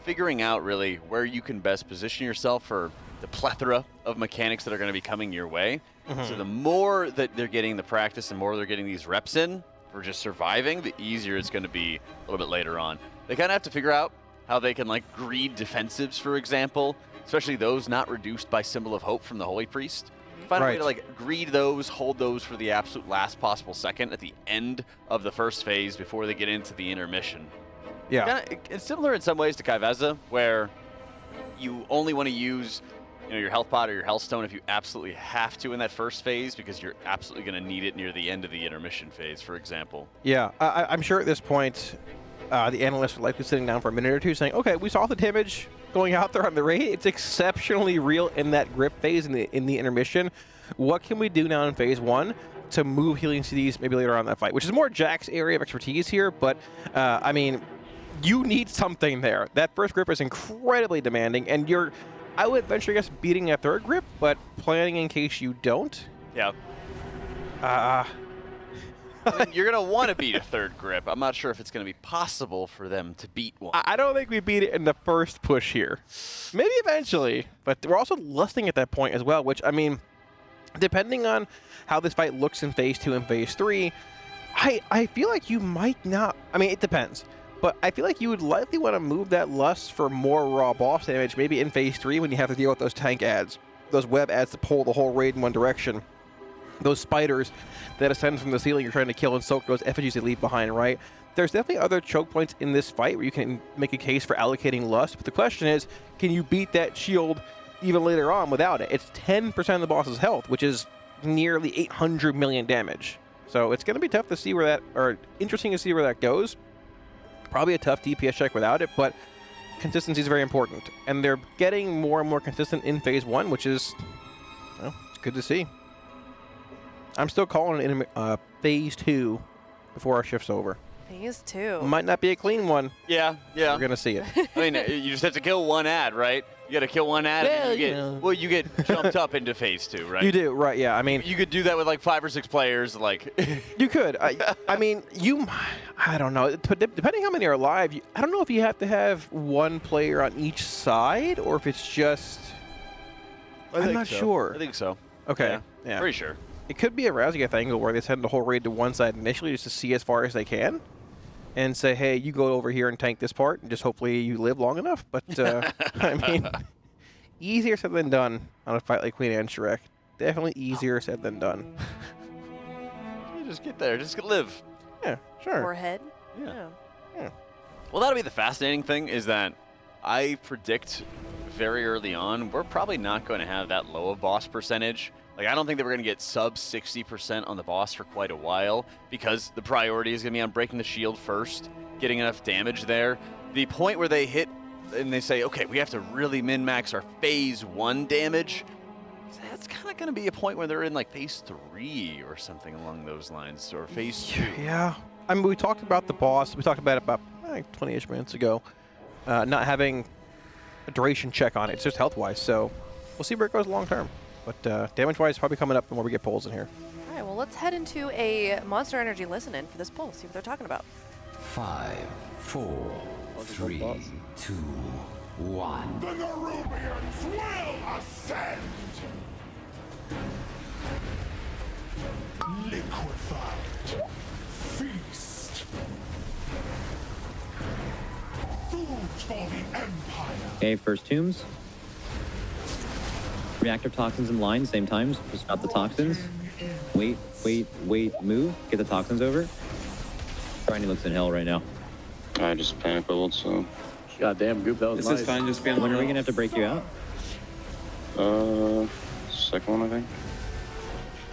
figuring out really where you can best position yourself for the plethora of mechanics that are going to be coming your way. So the more that they're getting the practice and more they're getting these reps in for just surviving, the easier it's going to be a little bit later on. They kind of have to figure out how they can like greed defensives, for example, especially those not reduced by Symbol of Hope from the Holy Priest. Find a way to like greed those, hold those for the absolute last possible second at the end of the first phase before they get into the intermission. Yeah. It's similar in some ways to Kaiveza, where you only want to use your health pot or your health stone if you absolutely have to in that first phase, because you're absolutely going to need it near the end of the intermission phase, for example. Yeah, I'm sure at this point, the analysts are likely sitting down for a minute or two saying, okay, we saw the damage going out there on the raid. It's exceptionally real in that grip phase in the intermission. What can we do now in phase 1 to move healing CDs maybe later on in that fight, which is more Jack's area of expertise here, but I mean, you need something there. That first grip is incredibly demanding, and I would venture, I guess, beating a third grip, but planning in case you don't. Yeah. I mean, you're going to want to beat a third grip. I'm not sure if it's going to be possible for them to beat one. I don't think we beat it in the first push here. Maybe eventually, but we're also lusting at that point as well, which, I mean, depending on how this fight looks in phase 2 and phase 3, I feel like you might not. I mean, it depends. But I feel like you would likely want to move that lust for more raw boss damage, maybe in phase 3 when you have to deal with those tank ads, those web ads to pull the whole raid in one direction, those spiders that ascend from the ceiling you're trying to kill and soak those effigies they leave behind, right? There's definitely other choke points in this fight where you can make a case for allocating lust, but the question is, can you beat that shield even later on without it? It's 10% of the boss's health, which is nearly 800 million damage. So it's going to be tough to see where that, or interesting to see where that goes. Probably a tough DPS check without it, but consistency is very important. And they're getting more and more consistent in phase 1, which is, well, it's good to see. I'm still calling it phase 2 before our shift's over. Phase 2. Might not be a clean one. Yeah. We're going to see it. I mean, you just have to kill one ad, right? You got to kill one ad, and you get jumped up into phase 2, right? You do, right? Yeah. I mean, you could do that with like 5 or 6 players, like. You could. I mean, I don't know. Depending how many are alive, I don't know if you have to have one player on each side, or if it's just. I'm not sure. I think so. Okay. Yeah. Pretty sure. It could be a Razageth angle where they send the whole raid to one side initially just to see as far as they can, and say, hey, you go over here and tank this part, and just hopefully you live long enough. But, I mean, easier said than done on a fight like Queen Anne Shrek. Definitely easier said than done. You just get there. Just live. Yeah, sure. Forehead. Yeah. Yeah. Well, that'll be the fascinating thing, is that I predict very early on, we're probably not going to have that low of boss percentage. Like, I don't think that we're going to get sub 60% on the boss for quite a while, because the priority is going to be on breaking the shield first, getting enough damage there. The point where they hit and they say, okay, we have to really min-max our phase 1 damage, that's kind of going to be a point where they're in like phase 3 or something along those lines, or phase 2. Yeah. I mean, we talked about the boss. We talked about it about 20-ish minutes ago, not having a duration check on it. It's just health-wise, so we'll see where it goes long-term. But damage-wise, probably coming up the more we get polls in here. All right, well, let's head into a Monster Energy listen-in for this poll, see what they're talking about. 5, 4, 3, 2, 1. The Nerubians will ascend! Liquefied. Feast. Food for the Empire. Okay, first tombs. Reactive toxins in line, same times. Just stop the toxins. Wait, move. Get the toxins over. Grinding looks in hell right now. I just panic bubbled, so. Goddamn, Goop, that was This nice. is fine, just be on the When are we left. gonna have to break you out? Second one, I think.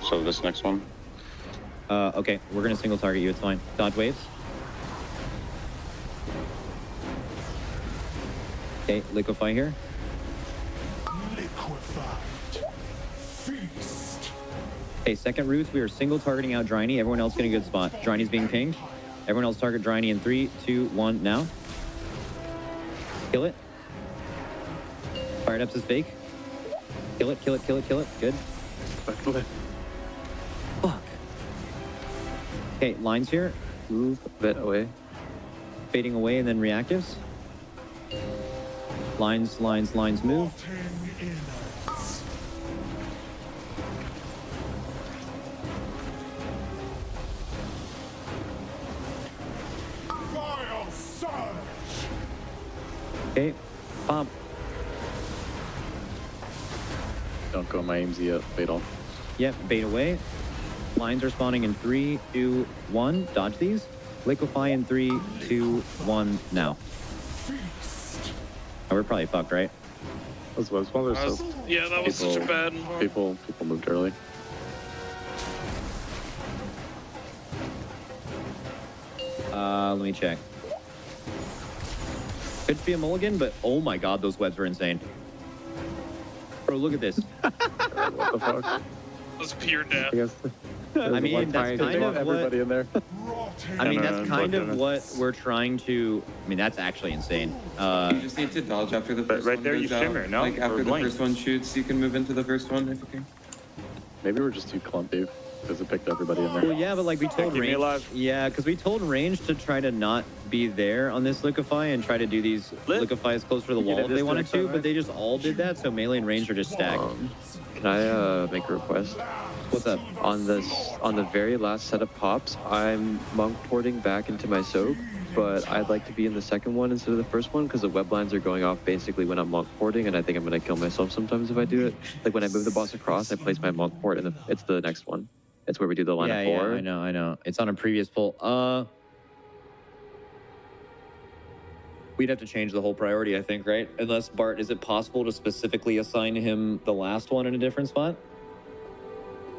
So this next one. Okay, we're gonna single target you, it's fine. Dodge waves. Okay, liquefy here. Liquefied. Feast. Okay, second roots, we are single targeting out Dryny. Everyone else get a good spot. Dryny's being pinged. Everyone else target Dryny in 3, 2, 1, now. Kill it. Fired up's is fake. Kill it, kill it, kill it, kill it. Good. Fuck. Okay, lines here. Move a bit away. Fading away and then reactives. Lines, lines, lines, move. Vile surge. Okay, pop. Don't go my AMZ yet, bait off. Yep, bait away. Lines are spawning in 3, 2, 1. Dodge these. Liquefy in 3, 2, 1, now. Feast. Oh, we're probably fucked, right? Those webs while they're so... Yeah, that was such a bad one. People moved early. Let me check. Could be a mulligan, but oh my god, those webs were insane. Bro, look at this. What the fuck? Let's pure death. I mean, that's kind of everybody in there. I mean, that's kind of what we're trying to... I mean, that's actually insane. You just need to dodge after the first right one there, goes you shimmer, out. no? Like, after Or the blink. first one shoots, you can move into the first one if you can. Maybe we're just too clumpy because it picked everybody in there. Well, yeah, but like we told keep me Range... alive. Yeah, because we told Range to try to not be there on this liquefy and try to do these liquefies closer to the wall if they wanted to, but they just all did that, so Melee and Range are just stacked. Can I make a request? What's up? On the very last set of pops, I'm monk porting back into my soak, but I'd like to be in the second one instead of the first one because the web lines are going off basically when I'm monk porting, and I think I'm gonna kill myself sometimes if I do it. Like when I move the boss across, I place my monk port, and it's the next one. It's where we do the line of 4. Yeah, I know. It's on a previous poll. We'd have to change the whole priority, I think, right? Unless, Bart, is it possible to specifically assign him the last one in a different spot?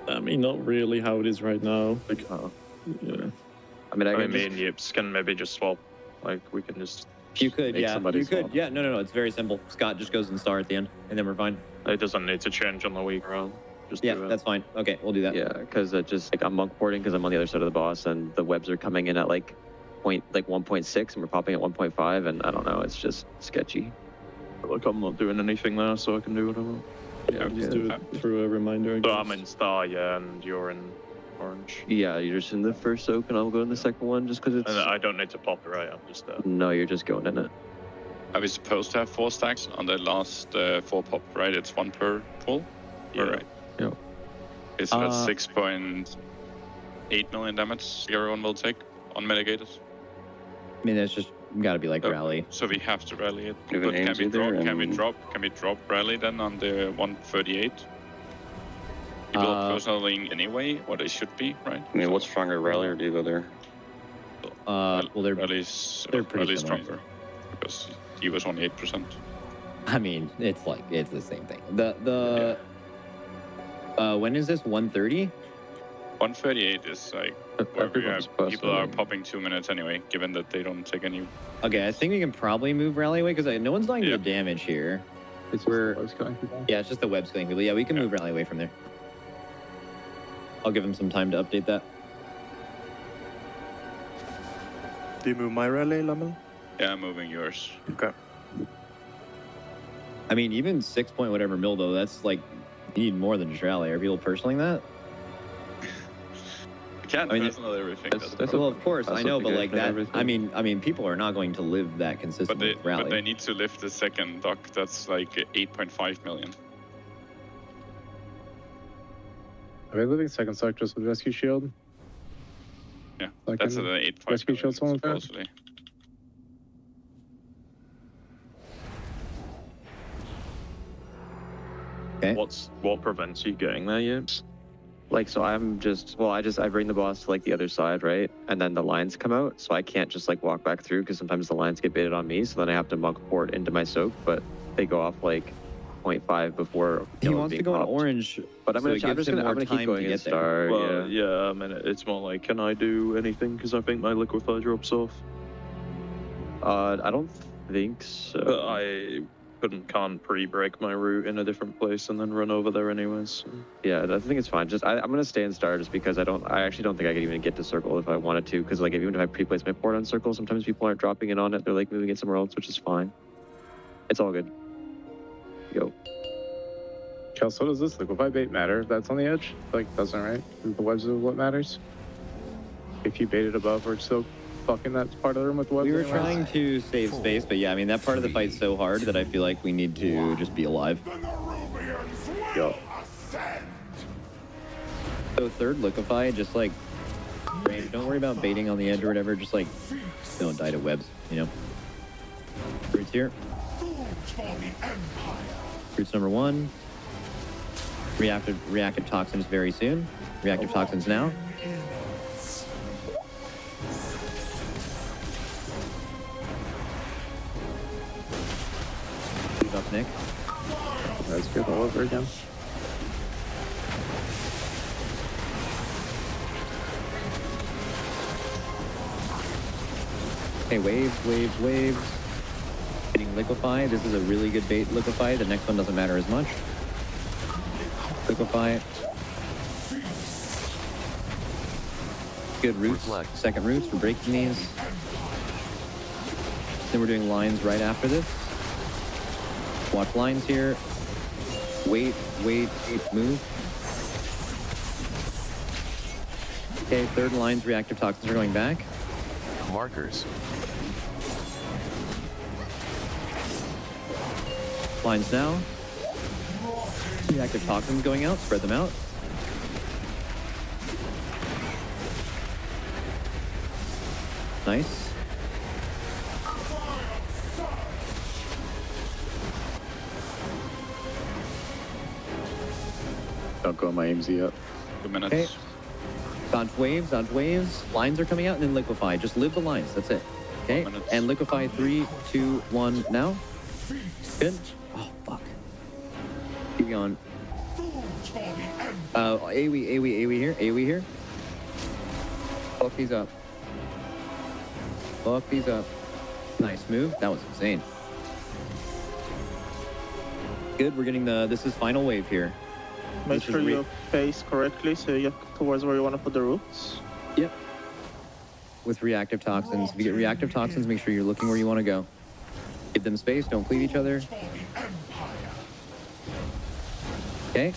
I mean, not really how it is right now. Like, yeah. I mean, me and Yips can maybe just swap. Like, we can just... You could, Make yeah. somebody You could, swap. yeah. No. It's very simple. Scott just goes and star at the end, and then we're fine. It doesn't need to change on the week round. Just Yeah, do it. that's fine. Okay, we'll do that. Yeah, because just like I'm monk porting because I'm on the other side of the boss, and the webs are coming in at like 1.6, and we're popping at 1.5, and I don't know, it's just sketchy. Like, I'm not doing anything there, so I can do whatever. Yeah, just do it through a reminder. So I'm in star, yeah, and you're in orange. Yeah, you're just in the first soak, and I'll go in the second one just because it's... And I don't need to pop it, right? I'm just No, you're just going in it. Are we supposed to have 4 stacks on the last 4 pop, right? It's 1 per pull? Yeah. All right. Yeah. Okay, so that's 6.8 million damage everyone will take on mitigators. I mean, that's just gotta be like rally. So we have to rally it. You have But an can we AMG there, drop? Can we and- drop? Can we drop rally then on the 138? You will personally anyway, what it should be, right? I mean, what's stronger, Rally or Diva there? Well, they're pretty similar. stronger. Because he was only 8%. I mean, it's the same thing. When is this? 130? 138 is like where we Everyone's have, plus people are one. popping 2 minutes anyway, given that they don't take any. Okay, I think we can probably move rally away because no one's dying to the damage here. It's Yeah, it's just the webs killing people. Yeah, we can move rally away from there. I'll give him some time to update that. Do you move my rally, Lemon? Yeah, I'm moving yours. Okay. I mean, even 6 point whatever mil though, that's like you need more than just rally. Are people personaling that? I can't personally everything. Well, of course, I know, but like that. everything. I mean, people are not going to live that consistently with rally. But they need to lift the second dock. That's like 8.5 million. Are we living second stock just with Rescue Shield? Yeah, Like that's in an 8.5 Rescue million, Shield, someone like that? supposedly. Okay. What prevents you getting there, Yips? Like, so I'm just, well, I bring the boss to like the other side, right? And then the lines come out, so I can't just like walk back through because sometimes the lines get baited on me, so then I have to monk port into my soak, but they go off like 0.5 before He wants to go in orange, but I'm so it gonna, I'm gives just him gonna, I'm more gonna keep time going to in get there. star, Well, yeah, I mean, it's more like, can I do anything? Because I think my liquefy drops off. I don't think so. But I can't pre-break my route in a different place and then run over there anyways. So. Yeah, I think it's fine. Just I'm gonna stay in star just because I actually don't think I could even get to circle if I wanted to, because like even if I pre-place my port on circle, sometimes people aren't dropping it on it. They're like moving it somewhere else, which is fine. It's all good. Go. Kel, so does this liquefy bait matter if that's on the edge? Like, doesn't, right? The webs are what matters? If you bait it above or so fucking that part of the room with the webs. We were anyways? trying to save space, but yeah, I mean, that part of the fight's so hard that I feel like we need to just be alive. Yo. So third liquefy, just like, Range, don't worry about baiting on the edge or whatever, just like, don't die to webs, you know? Fruits here. Fruits number 1. Reactive toxins very soon. Reactive toxins now. Tough Nick. That's good all over again. Okay, waves, waves, waves. Getting liquefy. This is a really good bait liquefy. The next one doesn't matter as much. Liquefy. Good roots. Second roots. We're breaking these. Then we're doing lines right after this. Watch lines here. Wait, wait, wait, move. Okay, third lines, reactive toxins are going back. Markers. Lines now. Reactive toxins going out, spread them out. Nice. Don't go on my AMZ yet. 2 minutes. Okay. Dodge waves. Lines are coming out and then liquefy. Just live the lines, that's it. Okay, and liquefy 3, 2, 1, now. Good. Oh, fuck. Keep going. AoE here. Fuck these up. Fuck these up. Nice move. That was insane. Good, we're getting this is final wave here. Make sure you face correctly so you get towards where you want to put the roots. Yep. With reactive toxins. If you get reactive toxins, make sure you're looking where you want to go. Give them space, don't cleave each other. Okay.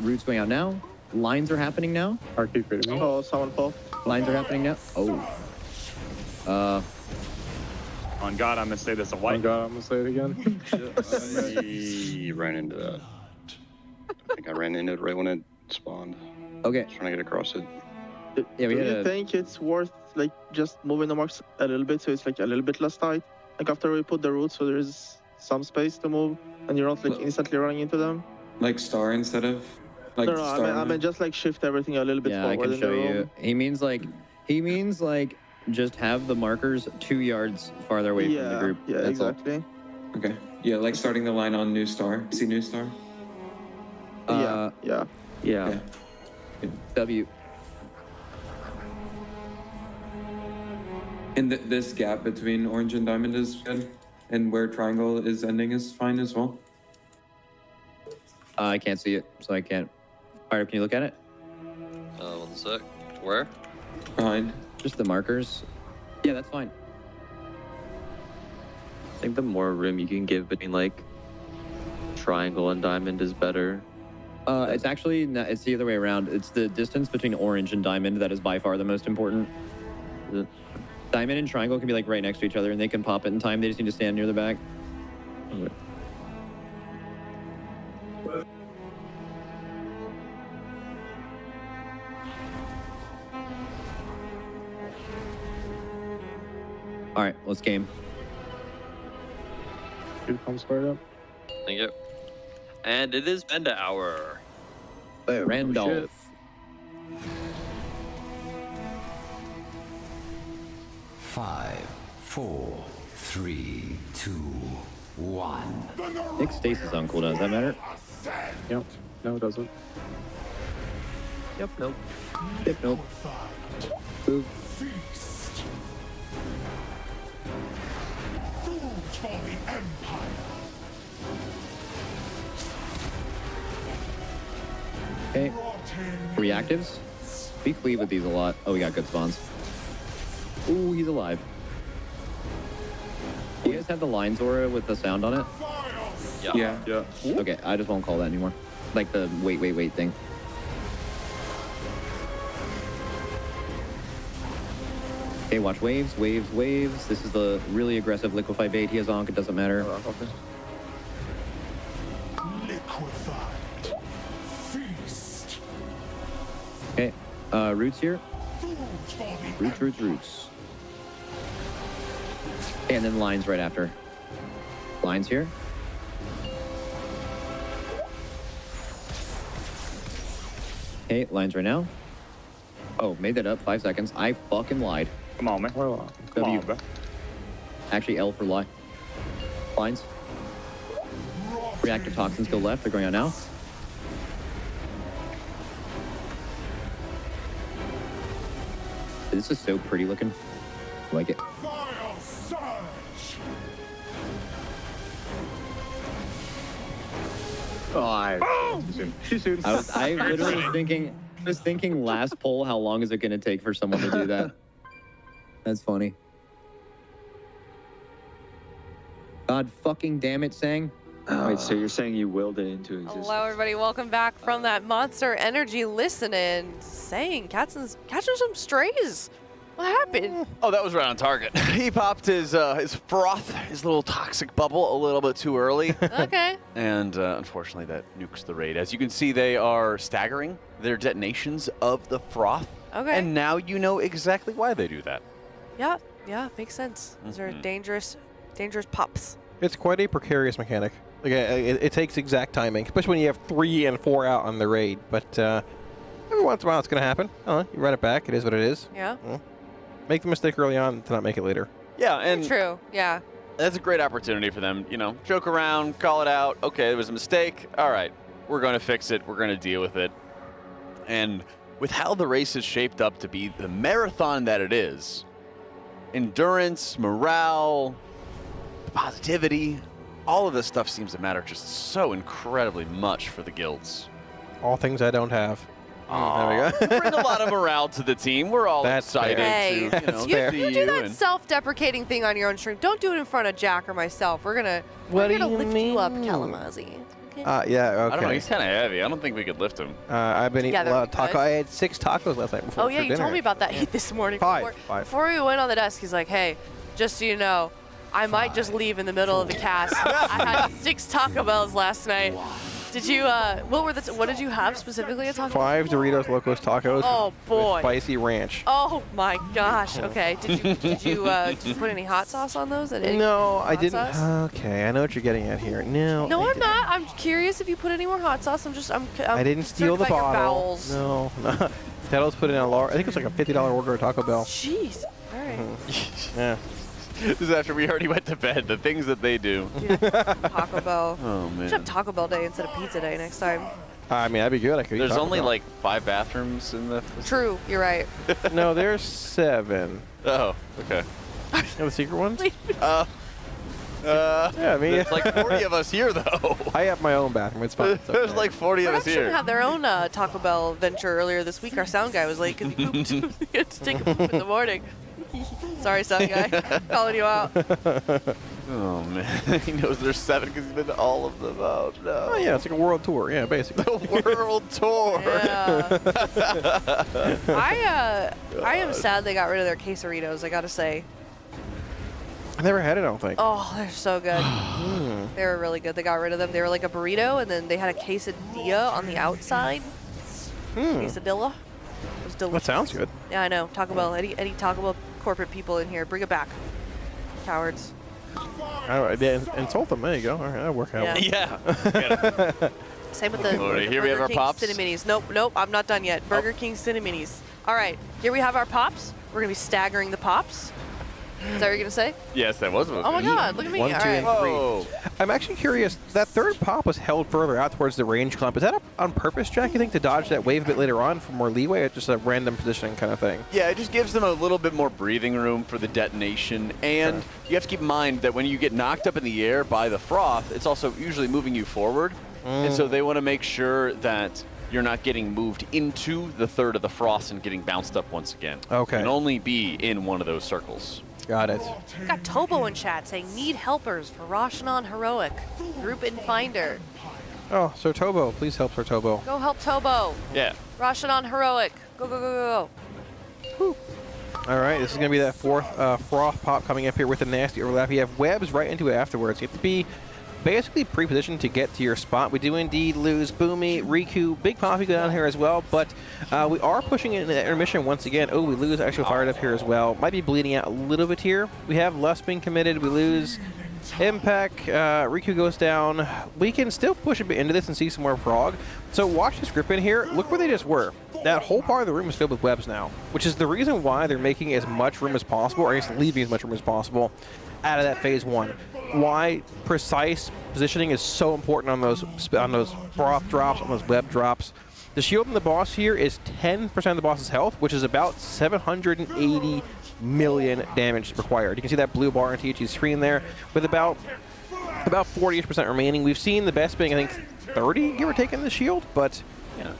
Roots going out now. Lines are happening now. Oh, someone popped. Lines are happening now. Oh. On God, I'm gonna say this a white. On God, I'm gonna say it again. I ran into that. I think I ran into it right when it spawned. Okay. Just trying to get across it. Yeah, Do you think it's worth like just moving the marks a little bit so it's like a little bit less tight? Like after we put the roots so there's some space to move and you're not like instantly running into them? Like star instead of like no, star. I mean just like shift everything a little bit Yeah, forward I can in the show room. you. He means like just have the markers 2 yards farther away from the group. Yeah, That's exactly. all. Okay. Yeah, like starting the line on new star. See new star? Yeah. W. And this gap between orange and diamond is good, and where triangle is ending is fine as well. I can't see it, so I can't. Fire, can you look at it? 1 sec. Where? Behind. Just the markers. Yeah, that's fine. I think the more room you can give between like triangle and diamond is better. It's actually it's the other way around. It's the distance between orange and diamond that is by far the most important. Diamond and triangle can be like right next to each other and they can pop it in time. They just need to stand near the back. Okay. All right, let's game. Dude, come squared up. Thank you. And it is Benda hour. Boom. Randolph. Five, 4, 3, 2, 1. Nick stasis on cooldown. Does that matter? Yep. No, it doesn't. Yep. Nope. Yep. Nope. Move. Okay. Reactives. We cleave with these a lot. Oh, we got good spawns. Ooh, he's alive. Do you guys have the lines aura with the sound on it? Yeah. Okay, I just won't call that anymore. Like the wait thing. Okay, watch waves. This is the really aggressive liquefy bait he has on. It doesn't matter. Okay, roots here. Roots. And then lines right after. Lines here. Okay, lines right now. Oh, made that up. 5 seconds. I fucking lied. Come on, man. Come on, bro. Actually, L for lie. Lines. Reactive toxins go left. They're going out now. This is so pretty looking. I like it. Vile surge! Oh, too soon. I literally was thinking last poll, how long is it going to take for someone to do that? That's funny. God fucking damn it, Sang. Wait, so you're saying you willed it into existence? Hello, everybody. Welcome back from that Monster Energy listening. Saying catching some strays. What happened? Oh, that was right on target. He popped his froth, his little toxic bubble, a little bit too early. Okay. And unfortunately, that nukes the raid. As you can see, they are staggering their detonations of the froth. Okay. And now you know exactly why they do that. Yeah, makes sense. Those are dangerous pops. It's quite a precarious mechanic. Like, it takes exact timing, especially when you have 3 and 4 out on the raid. But every once in a while, it's going to happen. You run it back. It is what it is. Yeah. Make the mistake early on to not make it later. Yeah, and true. Yeah. That's a great opportunity for them. You know, joke around, call it out. Okay, it was a mistake. All right, we're going to fix it. We're going to deal with it. And with how the race is shaped up to be the marathon that it is, endurance, morale, positivity, all of this stuff seems to matter just so incredibly much for the guilds. All things I don't have. There we go. You bring a lot of morale to the team. We're all excited Hey, to see you do that and self-deprecating thing on your own stream. Don't do it in front of Jack or myself. We're gonna lift you up, Kalamazoo. Okay? Yeah, okay. I don't know. He's kind of heavy. I don't think we could lift him. I've been eating a Together lot of we taco. I had 6 tacos last night before Oh yeah, for you dinner. told me about that this morning. Five. Before we went on the desk, he's like, "Hey, just so you know, I might just leave in the middle of the cast. I had 6 Taco Bells last night. Did you? What did you have specifically at Taco Bell? 5 Doritos Locos Tacos. Oh boy. With spicy ranch. Oh my gosh. Okay. Did you put any hot sauce on those? No, I didn't. Sauce? Okay, I know what you're getting at here. No. No, I I'm not. I'm curious if you put any more hot sauce. I didn't steal the concerned about your bottle. bowels. No. Tattles put in a large. I think it was like a $50 order at Taco Bell. Jeez. All right. Yeah. This is after we already went to bed. The things that they do. Yeah. Taco Bell. Oh man. We should have Taco Bell Day instead of Pizza Day next time. I mean, that'd be good. I could. There's eat Taco only Bell. like 5 bathrooms in the. True. You're right. No, there's 7. Oh, okay. You know the secret ones? Yeah, I mean, there's like 40 of us here though. I have my own bathroom. It's fine. It's okay. There's like 40 of us Production here. had their own Taco Bell venture earlier this week. Our sound guy was late because he pooped. He had to take a poop in the morning. Sorry, sound guy. Calling you out. Oh man, he knows there's 7 because he's been to all of them. Oh no. Oh yeah, it's like a world tour. Yeah, basically. The world tour. Yeah. I am sad they got rid of their quesaritos. I gotta say. I never had it. I don't think. Oh, they're so good. They were really good. They got rid of them. They were like a burrito, and then they had a quesadilla on the outside. Quesadilla. It was delicious. That sounds good. Yeah, I know. Taco Bell. Any Taco Bell corporate people in here, bring it back. Cowards. All right, yeah, insult them. There you go. All right, that'll work out. Yeah. Same with the Alright, here we have Burger our King pops. Cineminis. Nope, I'm not done yet. Burger King Cineminis. All right, here we have our pops. We're gonna be staggering the pops. Is that what you're gonna say? Yes, that was. Oh my God, look at me. 1, 2, All right. and 3. I'm actually curious. That third pop was held further out towards the range clump. Is that on purpose, Jack? You think to dodge that wave a bit later on for more leeway, or just a random positioning kind of thing? Yeah, it just gives them a little bit more breathing room for the detonation. And you have to keep in mind that when you get knocked up in the air by the froth, it's also usually moving you forward. And so they want to make sure that you're not getting moved into the third of the frost and getting bounced up once again. Okay. You can only be in one of those circles. Got it. We got Tobo in chat saying need helpers for Roshanon Heroic. Group in Finder. Oh, Sir Tobo, please help Sir Tobo. Go help Tobo. Yeah. Roshanon Heroic. Go, go, go, go, All right, this is going to be that 4th froth pop coming up here with a nasty overlap. You have webs right into it afterwards. You have to be basically pre-positioned to get to your spot. We do indeed lose Boomy, Riku, Big Poppy go down here as well, but we are pushing into the intermission once again. Oh, we lose actual fired up here as well. Might be bleeding out a little bit here. We have Lust being committed. We lose Impact, Riku goes down. We can still push a bit into this and see some more Frog. So watch this grip in here. Look where they just were. That whole part of the room is filled with webs now, which is the reason why they're making as much room as possible, or I guess leaving as much room as possible out of that phase 1. Why precise positioning is so important on those broth drops, on those web drops. The shield in the boss here is 10% of the boss's health, which is about 780 million damage required. You can see that blue bar on THG's screen there with about 40% remaining. We've seen the best being, I think, 30, give or take, in the shield, but you know,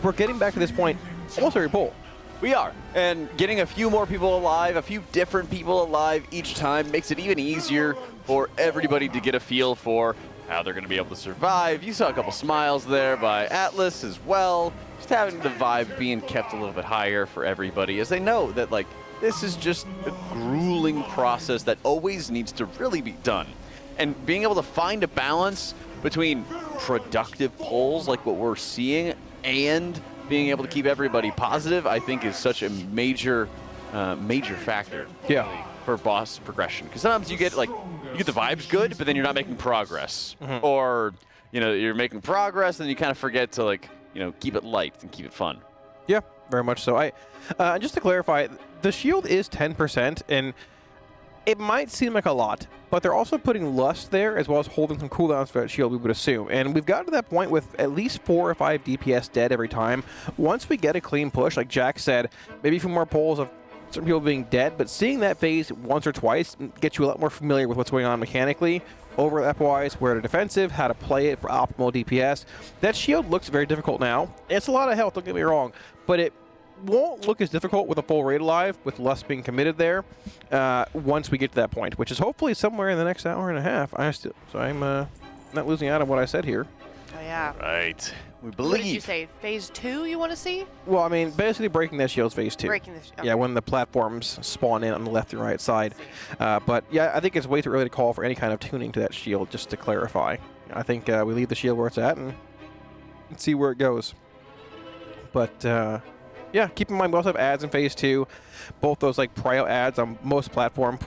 we're getting back to this point almost every pull. We are, and getting a few more people alive, a few different people alive each time makes it even easier for everybody to get a feel for how they're going to be able to survive. You saw a couple smiles there by Atlas as well. Just having the vibe being kept a little bit higher for everybody, as they know that, like, this is just a grueling process that always needs to really be done. And being able to find a balance between productive polls like what we're seeing and being able to keep everybody positive, I think, is such a major factor. Yeah. For boss progression, because sometimes you get the vibes good, but then you're not making progress, or you're making progress, and you kind of forget to keep it light and keep it fun. Yeah, very much so. Just to clarify, the shield is 10%, and it might seem like a lot, but they're also putting Lust there as well as holding some cooldowns for that shield, we would assume. And we've gotten to that point with at least 4 or 5 DPS dead every time. Once we get a clean push, like Jack said, maybe a few more pulls of certain people being dead, but seeing that phase once or twice gets you a lot more familiar with what's going on mechanically, overlap-wise, where to defensive, how to play it for optimal DPS. That shield looks very difficult now. It's a lot of health, don't get me wrong, but it won't look as difficult with a full raid alive, with Lust being committed there, once we get to that point, which is hopefully somewhere in the next hour and a half. I'm not losing out on what I said here. Oh, yeah. Right. We believe. What did you say? Phase 2 you want to see? Well, I mean, basically breaking that shield's phase 2. Breaking the okay. Yeah, when the platforms spawn in on the left and right side. But yeah, I think it's way too early to call for any kind of tuning to that shield, just to clarify. I think we leave the shield where it's at and see where it goes. But yeah, keep in mind we also have ads in phase 2. Both those prio ads on most platform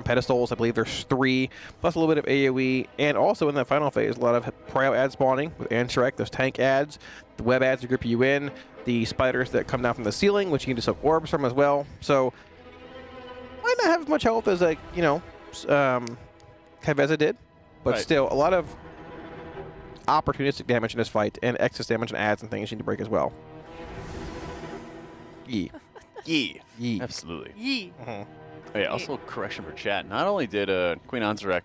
pedestals. I believe there's 3, plus a little bit of AoE, and also in that final phase, a lot of prio ads spawning with Anshrek, those tank ads, the web ads to grip you in, the spiders that come down from the ceiling, which you need to soak orbs from as well. So might not have as much health as Kaveza did, but right. Still a lot of opportunistic damage in this fight, and excess damage and ads and things you need to break as well. Yee. Yee. Yee. Absolutely. Yee. Oh, yeah, also correction for chat. Not only did Queen Anzarek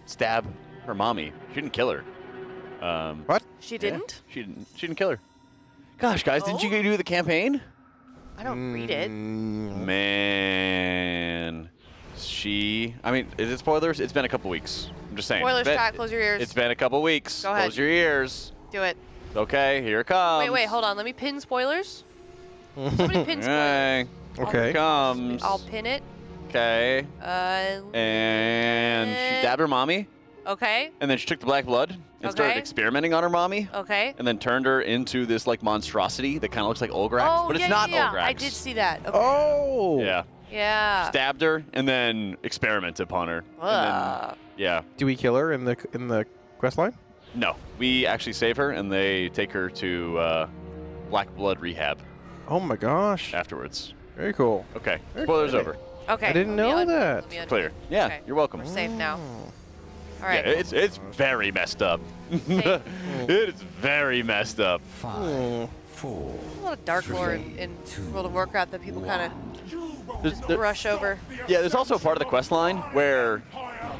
stab her mommy, she didn't kill her. What? She didn't? Yeah, she didn't kill her. Gosh, guys, didn't you do the campaign? I don't read it. Man. I mean, is it spoilers? It's been a couple weeks. I'm just saying. Spoilers, chat, close your ears. It's been a couple weeks. Go ahead. Close your ears. Do it. Okay, here it comes. Wait, hold on. Let me pin spoilers. Somebody pin spoilers. Okay. Here it comes. I'll pin it. Okay. And she stabbed her mommy. Okay. And then she took the black blood and started experimenting on her mommy. Okay. And then turned her into this monstrosity that kind of looks like Olgrax, Oh, but yeah, it's not yeah. Olgrax. I did see that. Okay. Oh. Yeah. Yeah. Stabbed her and then experimented upon her. And then, yeah. Do we kill her in the quest line? No, we actually save her and they take her to black blood rehab. Oh my gosh. Afterwards. Very cool. Okay. Spoilers over. Okay. I didn't know that. Clear. Yeah, Okay. you're welcome. We're safe now. All right. Yeah, it's very messed up. It is very messed up. 5, 4. There's a lot of dark lore in World of Warcraft that people kind of brush over. Yeah, there's also a part of the quest line where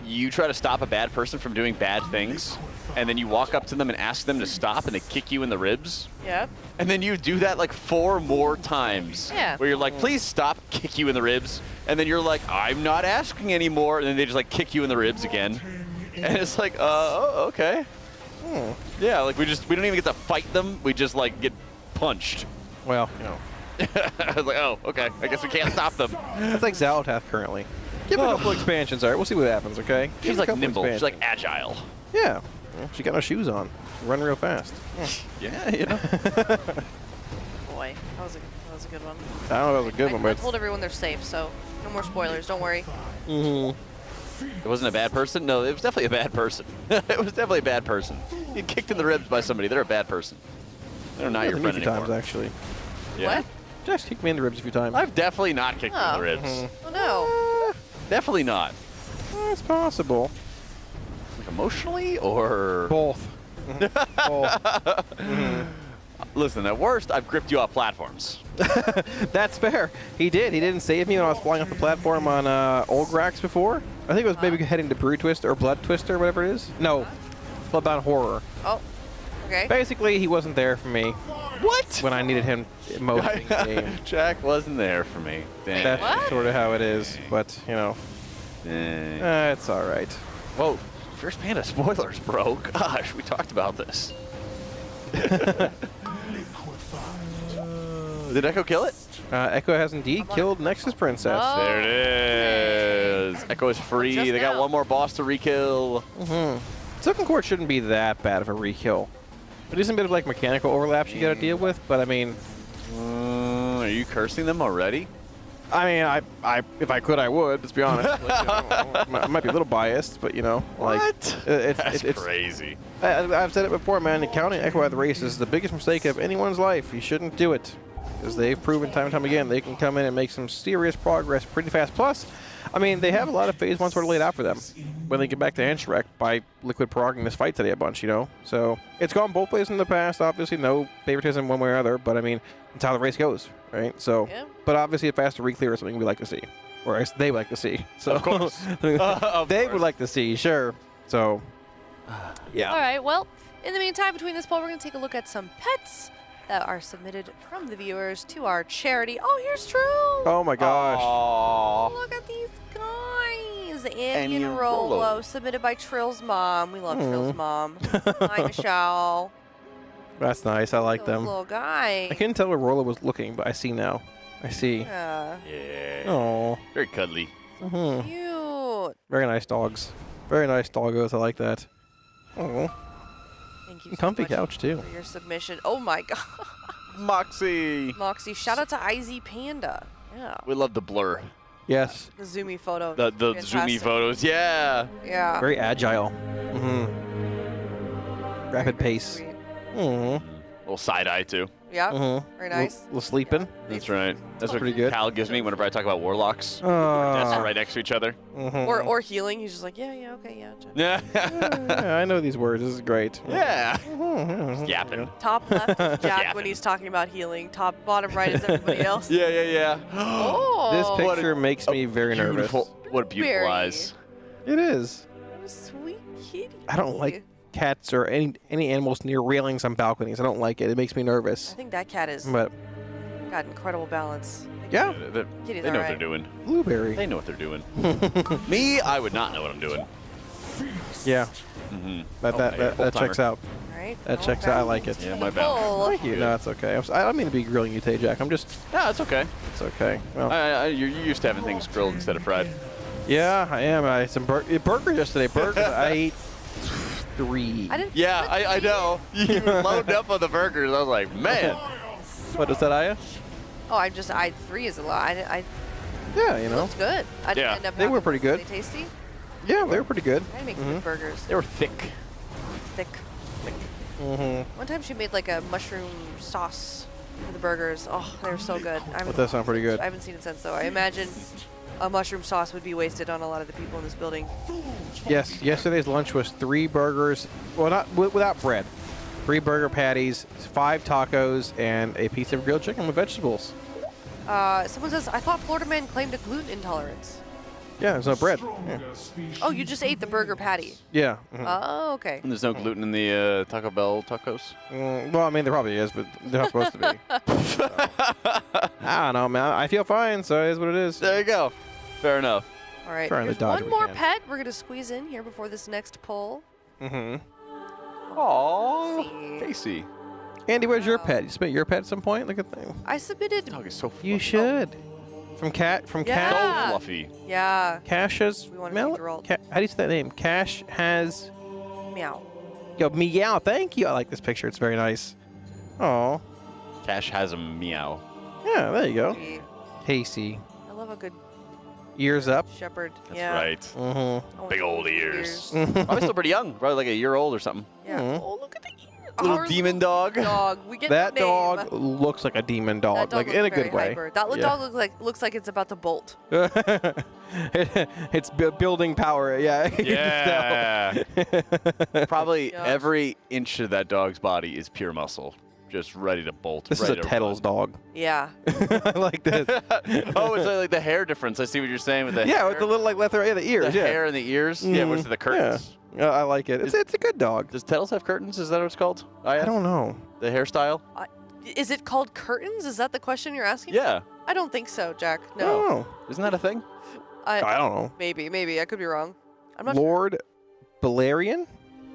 you try to stop a bad person from doing bad things, and then you walk up to them and ask them to stop, and they kick you in the ribs. Yep. And then you do that 4 more times. Yeah. Where you're like, please stop, kick you in the ribs. And then you're like, I'm not asking anymore. And then they just kick you in the ribs again. And it's like, okay. Yeah, we don't even get to fight them. We just get punched. Well, I was like, oh, okay. I guess we can't stop them. That's like Zalatath currently. Give her a couple expansions, all right? We'll see what happens, okay? She's nimble. She's agile. Yeah. Well, she got no shoes on. Run real fast. Yeah, you know. Boy, that was a good one. I don't know if that was a good one, I but told everyone they're safe, so no more spoilers. Don't worry. It wasn't a bad person? No, it was definitely a bad person. It was definitely a bad person. You get kicked in the ribs by somebody. They're a bad person. They're not your friend anymore. times, actually. Yeah. What? Just kicked me in the ribs a few times. I've definitely not kicked you in the ribs. Oh no. Definitely not. It's possible. Like emotionally or both? Both. Listen, at worst, I've gripped you off platforms. That's fair. He did. He didn't save me when I was flying off the platform on Olgrax before. I think it was maybe heading to Brew Twister or Blood Twister, whatever it is. No, Bloodbound Horror. Oh, okay. Basically, he wasn't there for me. What? When I needed him most in the game. Jack wasn't there for me. Dang. That's sort of how it is, but, you know. It's all right. Whoa, Fierce Panda spoilers, bro. Gosh, we talked about this. Did Echo kill it? Echo has indeed killed Nexus Princess. Oh. There it is. Echo is free. Just They got now. one more boss to rekill. Silken Court shouldn't be that bad of a rekill. It is a bit of like mechanical overlaps you got to deal with, but I mean... Are you cursing them already? I mean, I if I could, I would. Let's be honest. Like, you know, I might be a little biased, but you know, like That's it's crazy. I've said it before, man. Counting Echo out of the race is the biggest mistake of anyone's life. You shouldn't do it, because they've proven time and time again they can come in and make some serious progress pretty fast. Plus, I mean, they have a lot of phase one sort of laid out for them when they get back to Anshrek by Liquid progging this fight today a bunch, you know. So it's gone both ways in the past. Obviously, no favoritism one way or other, but I mean, it's how the race goes, right? So, but obviously, a faster reclear is something we like to see, or they would like to see. So, of course, they would like to see, sure. So, yeah. All right. Well, in the meantime, between this poll, we're going to take a look at some pets that are submitted from the viewers to our charity. Oh, here's True. Oh my gosh. Aww. Look at these guys. And Anian Rolo. Rolo, submitted by Trill's mom. We love Trill's mom. Hi, Michelle. That's nice. I like them. Little guy. I couldn't tell where Rolla was looking, but I see now. I see. Yeah. Yeah. Oh. Very cuddly. Cute. Very nice dogs. Very nice doggos. I like that. Oh. Thank you so Comfy much couch too. for your submission. Oh my god. Moxie. Moxie, shout out to IZ Panda. Yeah. We love the blur. Yes. The zoomy photo. The zoomy Fantastic. photos. Yeah. Yeah. Very agile. Rapid pace. Little side eye too. Yeah. Very nice. Little sleeping. That's right. That's what pretty good. Cal gives me whenever I talk about warlocks. Our desks are right next to each other. Or healing. He's just like, yeah, okay, yeah. Yeah. Yeah, I know these words. This is great. Yeah. Yapping. Top left is Jack when he's talking about healing. Bottom right is everybody else. Yeah. Oh. This picture makes me very nervous. What beautiful Very. eyes. It is. What a sweet kitty. I don't like cats or any animals near railings on balconies. I don't like it. It makes me nervous. I think that cat has But got incredible balance. yeah, Kitty's They know what alright. they're doing. Blueberry. They know what they're doing. Me, I would not know what I'm doing. Yeah. That full-timer. checks out. Right? That checks out. I like it. Yeah, my bad. Oh, Thank you. No, it's okay. I don't mean to be grilling you today, Jack. I'm just. No, it's okay. It's okay. Well, You're used to having things grilled instead of fried. yeah, I am. I had some burgers yesterday. Burgers. I ate 3. I didn't. Yeah, I know. You were loaded up on the burgers. I was like, man. What is that, Aya? Oh, I 3 is a lot. Yeah, you know. It's good. I didn't Yeah. end up They were having pretty them. good. Were they tasty? Yeah, they were pretty good. I make some good burgers. They were thick. Thick. One time she made like a mushroom sauce for the burgers. Oh, they were so good. That does sound pretty good. I haven't seen it since, though. I imagine a mushroom sauce would be wasted on a lot of the people in this building. Yes, yesterday's lunch was 3 burgers. Well, not without bread. 3 burger patties, 5 tacos, and a piece of grilled chicken with vegetables. Someone says, I thought Florida man claimed a gluten intolerance. Yeah, there's no bread. Yeah. Oh, you just ate the burger patty. Yeah. Oh, okay. And there's no gluten in the Taco Bell tacos? Well, I mean, there probably is, but they're not supposed to be. So. I don't know, man. I feel fine, so it is what it is. There you go. Fair enough. All right. Trying to Here's dodge one what we more can. pet we're going to squeeze in here before this next poll. Aww. Casey. Andy, where's your pet? You submit your pet at some point? Look at that. I submitted. Dog is so fluffy. You should. From Yeah. So fluffy. Yeah. Cash's We wanna Mel- see Geralt. How do you say that name? Cash has. Meow. Yo, meow. Thank you. I like this picture. It's very nice. Oh. Cash has a meow. Yeah, there you go. Sweet. Casey. I love a good Ears up. Shepherd. That's yeah. right. Mm-hmm. Big old ears. Probably still pretty young. Probably like a year old or something. Yeah. Mhm. Oh, look at the ears. Little Our demon dog. Dog. We get That the name. dog looks like a demon dog, That dog like looks in a very good way. hyper. That dog looks like it's about to bolt. It's building power. Yeah. you can Yeah. Probably Yeah. every inch of that dog's body is pure muscle, just ready to bolt. This is ready a to Tettles dog. Yeah. I like this. Oh, it's like the hair difference. I see what you're saying with the Yeah, hair. with the little like leather, yeah, the ears. The yeah. hair and the ears. Yeah, what's Mhm. the curtains? Yeah. I like it. It's a good dog. Does Tettles have curtains? Is that what it's called? I don't know. The hairstyle? Is it called curtains? Is that the question you're asking? Yeah. I don't think so, Jack. I No. don't know. Isn't that a thing? I don't know. Maybe. I could be wrong. I'm not sure. Lord Balerion?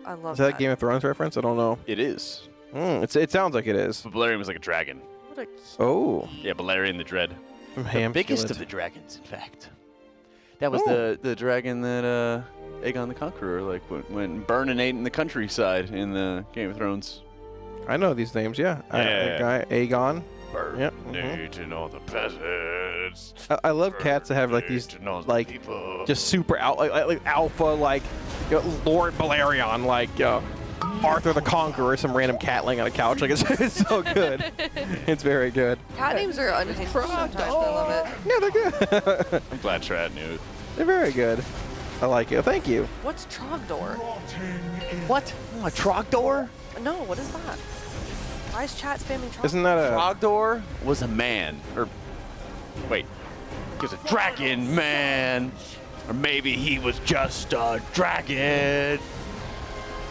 I love Is that a Game of Thrones reference? I don't know. It is. It sounds like it is. But Balerion was like a dragon. What a Oh. Yeah, Balerion the Dread. From The biggest Hamskillet. of the dragons, in fact. That was the dragon that Aegon the Conqueror went burning in the countryside in the Game of Thrones. I know these names, yeah. Yeah. Guy, Aegon. Burn Yep. to know the peasants. I love cats that have like these, like, just super like alpha, like, Lord Balerion, like, Arthur the Conqueror, some random cat laying on a couch. Like, it's so good. It's very good. Cat names are unhinged sometimes. I love it. Yeah, they're good. I'm glad Trad knew it. They're very good. I like it. Thank you. What's Trogdor? What? A Trogdor? No, what is that? Why is chat spamming Trogdor? Isn't that a... Trogdor was a man. Or, wait. He was a dragon man. Or maybe he was just a dragon.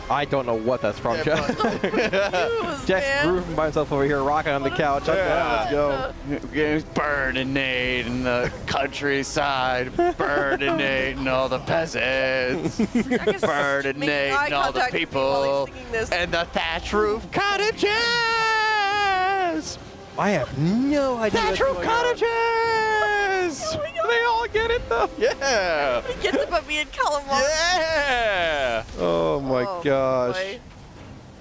I don't know what that's from, Jeff. Jeff grooving by himself over here, rocking on the couch. Let's go. He's burning in the countryside, burning all the peasants, burning all the people, and the thatch roof cottages. I have no idea. Thatch roof cottages. They all get it though. Yeah. He gets it, but me and Calamari. Yeah. Oh my gosh. Boy.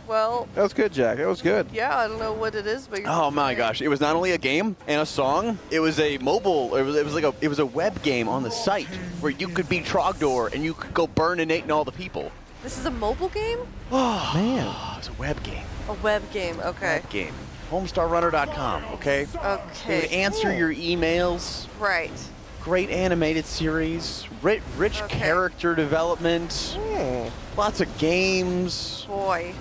Well. That was good, Jack. That was good. Yeah, I don't know what it is, but. Oh my gosh! It was not only a game and a song. It was a mobile. It was a web game on the site where you could be Trogdor and you could go burn and all the people. This is a mobile game? Oh man! It's a web game. A web game. Okay. Web game. HomestarRunner.com. Okay. Okay. They would answer your emails. Right. Great animated series. Rich character development. Lots of games. Boy.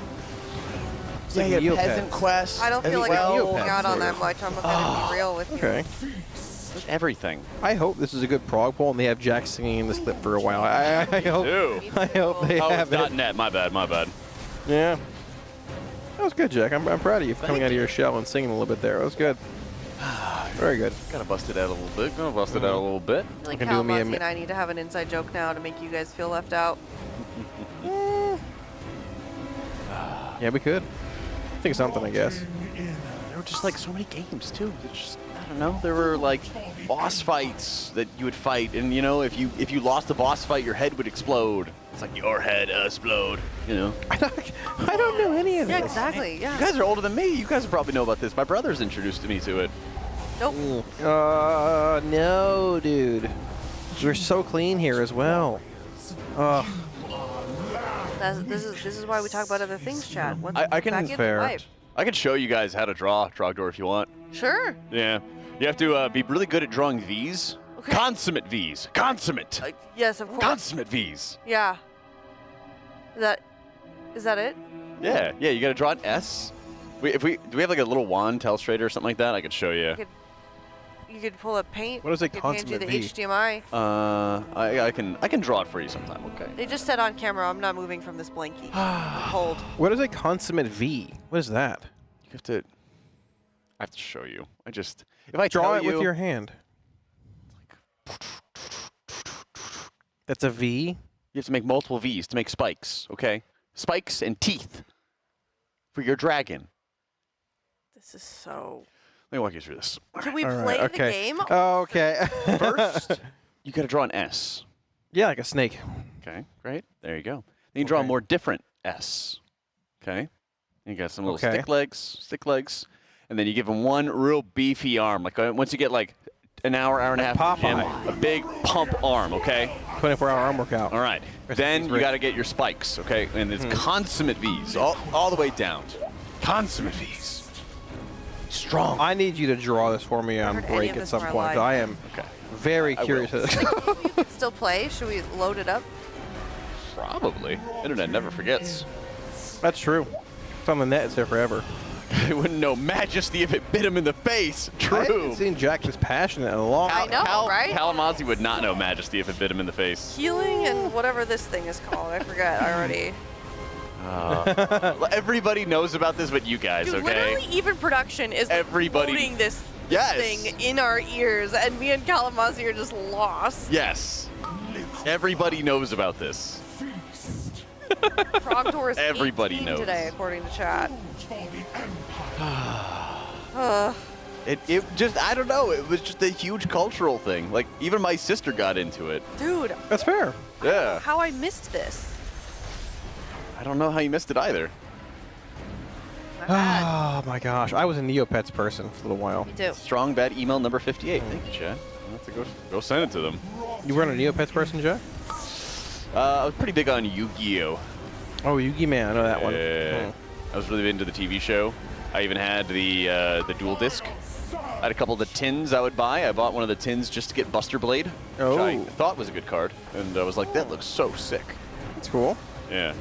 Yeah, you have Peasant Quest. I don't feel like I'm losing out on that much. I'm gonna be real with you. Okay. Everything. I hope this is a good prog poll and they have Jack singing in this clip for a while. I hope they have it. .net. My bad. Yeah. That was good, Jack. I'm proud of you for coming out of your shell and singing a little bit there. That was good. Very good. Gotta bust it out a little bit. I feel like can do me a Calamari and I need to have an inside joke now to make you guys feel left out. Yeah, we could. Think of something, I guess. There were just like so many games too. I don't know. There were like boss fights that you would fight, and you know, if you lost a boss fight, your head would explode. It's like your head explode. You know. I don't know any of Yeah, this. exactly. Yeah. You guys are older than me. You guys probably know about this. My brother's introduced me to it. Nope. No, dude. You're so clean here as well. This is why we talk about other things, chat. What I can. back in the life. I can show you guys how to draw Trogdor if you want. Sure. Yeah. You have to be really good at drawing V's. Okay. Consummate V's. Consummate. Yes, of course. Consummate V's. Yeah. Is that it? Yeah. You got to draw an S. Do we have like a little wand, Telstrator, or something like that? I could show you. You could pull up Paint. What is a I could hand you consummate the V? HDMI. I can draw it for you sometime. Okay. They just said on camera, I'm not moving from this blankie. I'm cold. What is a consummate V? What is that? You have to. I have to show you. If I Draw tell it you, with your hand. That's a V? You have to make multiple V's to make spikes. Okay. Spikes and teeth for your dragon. This is so. Let me walk you through this. Can we All play right, the game? Okay. First, you got to draw an S. Yeah, like a snake. Okay, great. There you go. Then you draw a more different S. Okay. You got some little stick legs, and then you give him one real beefy arm. Like once you get like an hour, hour and a half at the gym. A big pump arm, okay? 24-hour arm workout. All right. Then you got to get your spikes, okay? And it's consummate V's all the way down. Consummate V's. Strong. I need you to draw this for me on break at some point. I am very curious. Still play? Should we load it up? Probably. Internet never forgets. That's true. It's on the net. It's there forever. I wouldn't know Majesty if it bit him in the face. True. I haven't seen Jack this passionate in a long time. I know, right? Kalamazoo would not know Majesty if it bit him in the face. Healing and whatever this thing is called. I forgot already. Everybody knows about this but you guys, Dude, okay? literally even production is quoting this thing in our ears, and me and Kalamazoo are just lost. Yes. Everybody knows about this. Progtor is Everybody 18 knows. today, according to chat. It just, I don't know, it was just a huge cultural thing. Like, even my sister got into it. Dude. That's fair. Yeah. How I missed this. I don't know how you missed it either. Oh my gosh. I was a Neopets person for a little while. Me too. Strong bad email number 58. Thank you, Chad. I'll have to go send it to them. You weren't a Neopets person, Jack? I was pretty big on Yu-Gi-Oh! Oh, Yu-Gi Man, I know that one. Yeah. I was really into the TV show. I even had the dual disc. I had a couple of the tins I would buy. I bought one of the tins just to get Buster Blade, which I thought was a good card. And I was like, that looks so sick. That's cool. Yeah.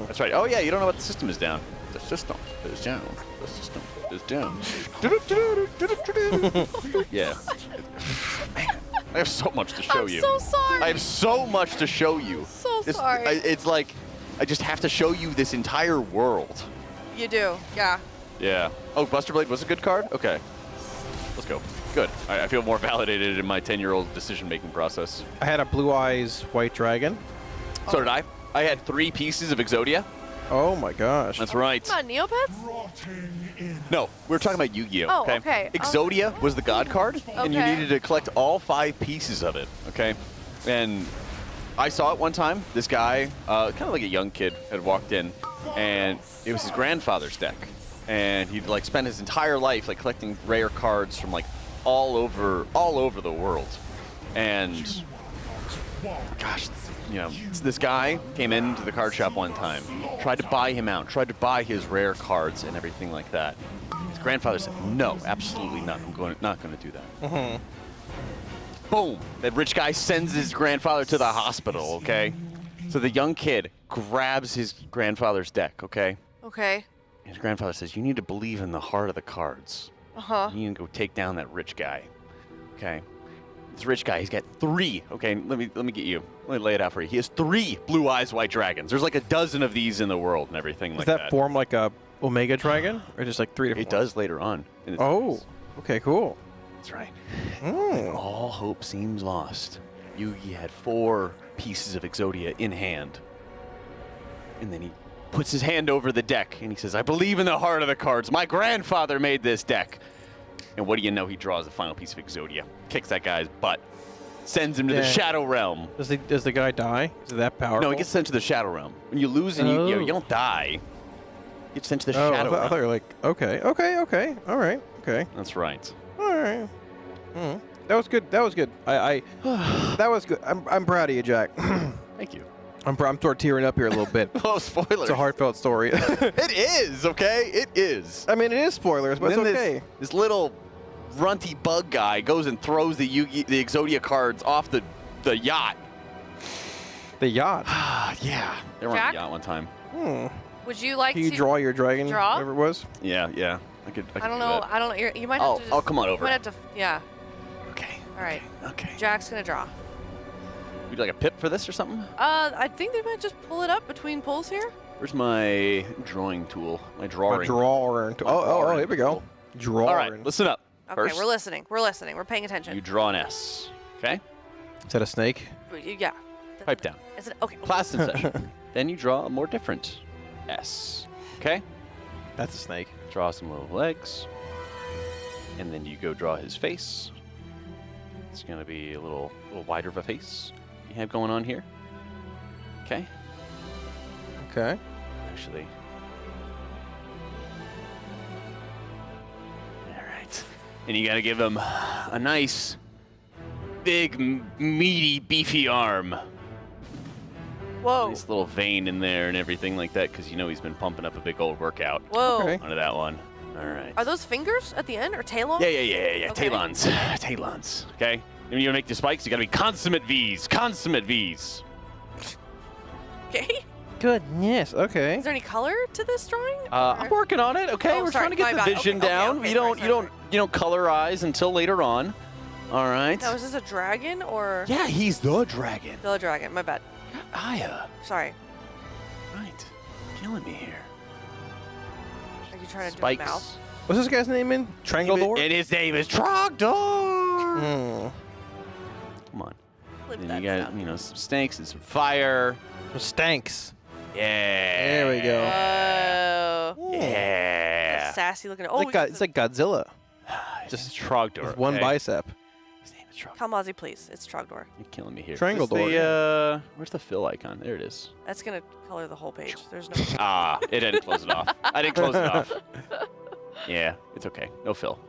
That's right. Oh, yeah, you don't know what the system is down. The system is down. The system is down. Yeah. I have so much to show you. I'm so sorry. I have so much to show you. So sorry. It's like, I just have to show you this entire world. You do, yeah. Yeah. Oh, Buster Blade was a good card? Okay. Let's go. Good. I feel more validated in my 10-year-old decision-making process. I had a Blue Eyes White Dragon. So did I. I had 3 pieces of Exodia. Oh my gosh. That's right. Not Neopets? No, we were talking about Yu-Gi-Oh! Oh, Okay. okay. Exodia was the god card, and you Okay. needed to collect all 5 pieces of it. Okay. And I saw it one time. This guy, kind of like a young kid, had walked in, and it was his grandfather's deck. And he'd like spent his entire life like collecting rare cards from like all over the world. And gosh, you know, this guy came into the card shop one time, tried to buy him out, tried to buy his rare cards and everything like that. His grandfather said, "No, absolutely not. I'm not going to do that." Boom! That rich guy sends his grandfather to the hospital. Okay, so the young kid grabs his grandfather's deck. Okay. Okay. His grandfather says, "You need to believe in the heart of the cards. Uh-huh. You need to go take down that rich guy." Okay. This rich guy, he's got 3. Okay, let me get you. Let me lay it out for you. He has 3 Blue Eyes White Dragons. There's like a dozen of these in the world and everything like that. Does that form like a Omega Dragon, or just like 3 different? It does later on. in its Oh, series. okay, cool. That's right. When all hope seems lost, Yugi had 4 pieces of Exodia in hand. And then he puts his hand over the deck and he says, "I believe in the heart of the cards. My grandfather made this deck." And what do you know? He draws the final piece of Exodia, kicks that guy's butt, sends him to the Shadow Realm. Does the guy die? Is it that powerful? No, he gets sent to the Shadow Realm. When you lose in Yu-Gi-Oh, you don't die. You get sent to the Shadow Realm. I thought you were like, okay, all right, okay. That's right. All right. That was good. That was good. That was good. I'm proud of you, Jack. Thank you. I'm sort of tearing up here a little bit. Oh, spoilers. It's a heartfelt story. It is, okay? It is. I mean, it is spoilers, but it's okay. This little runty bug guy goes and throws the Exodia cards off the yacht. The yacht? Yeah. They were on Jack? the yacht one time. Would you like Can you to draw your dragon, draw? whatever it was? Yeah. I could I don't do know. that. I don't know. You might have to just, I'll come on over. You might have to, yeah. Okay. All right. Okay. Jack's going to draw. Would you like a pip for this or something? I think they might just pull it up between pulls here. Where's my drawing tool? My drawing. Oh, here we go. Drawing. All right, listen up. Okay, First, we're listening. We're listening. We're paying attention. you draw an S, okay? Is that a snake? Yeah. Pipe down. Is it okay? Class in session. Then you draw a more different S, okay? That's a snake. Draw some little legs. And then you go draw his face. It's going to be a little wider of a face you have going on here. Okay? Okay. Actually. All right. and you gotta give him a nice, big, meaty, beefy arm. Whoa. Nice little vein in there and everything like that, because you know he's been pumping up a big old workout. Whoa. Okay. Onto that one. All right. Are those fingers at the end or talons? Yeah. Okay. Talons. Talons. Okay? When you make the spikes, you gotta be consummate V's. Consummate V's. Okay. Goodness. Okay. Is there any color to this drawing? I'm working on it. Okay, Oh, we're sorry, trying to get my the bad. vision Okay, down. okay, you don't sorry. you don't colorize until later on. All right. Now, is this a dragon or? Yeah, he's the dragon. The dragon. My bad. Aya. Sorry. Right. Killing me here. Are you trying to Spikes. do a mouth? What's this guy's name in? Trangledor? And his name is Trogdor. Hmm. Come on. Flip Then that you got, sound. you know, some stanks and some fire. Some stanks. Yeah. There we go. Oh. Yeah. Sassy looking. Oh, It's like Godzilla. Just Trogdor. With one okay? bicep. Kalmazi, please. It's Trogdor. You're killing me here. Trangledor. Where's the fill icon? There it is. That's gonna color the whole page. There's no. Ah, it didn't close it off. I didn't close it off. Yeah, it's okay. No fill.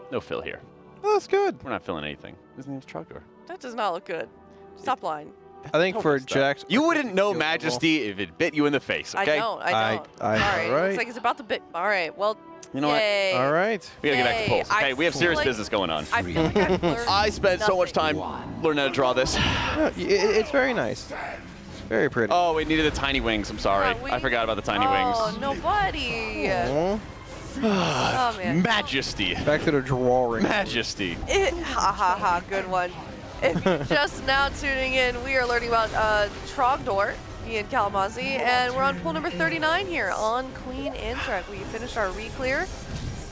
No fill here. Oh, that's good. We're not filling anything. His name's Trogdor. That does not look good. Stop lying. I think for Jack's. You wouldn't know Majesty if it bit you in the face, okay? I don't. I don't. I Sorry. know, right? Looks like it's about to bit. All right. Well. You know yay. All right. We gotta get back to Yay. polls, okay? I We have feel serious like- business going on. I feel like I've learned I spent so much time learning how to draw this. Yeah, it's very nice. Very pretty. Oh, we needed the tiny wings. I'm sorry. Yeah, I forgot about the tiny Oh, wings. no, buddy. Aw. Oh, man. Majesty. Back to the drawing. Majesty. Ha ha ha. Good one. If you're just now tuning in, we are learning about Trogdor, me and Kalmazi, and we're on pool number 39 here on Queen Antrek. We finished our re-clear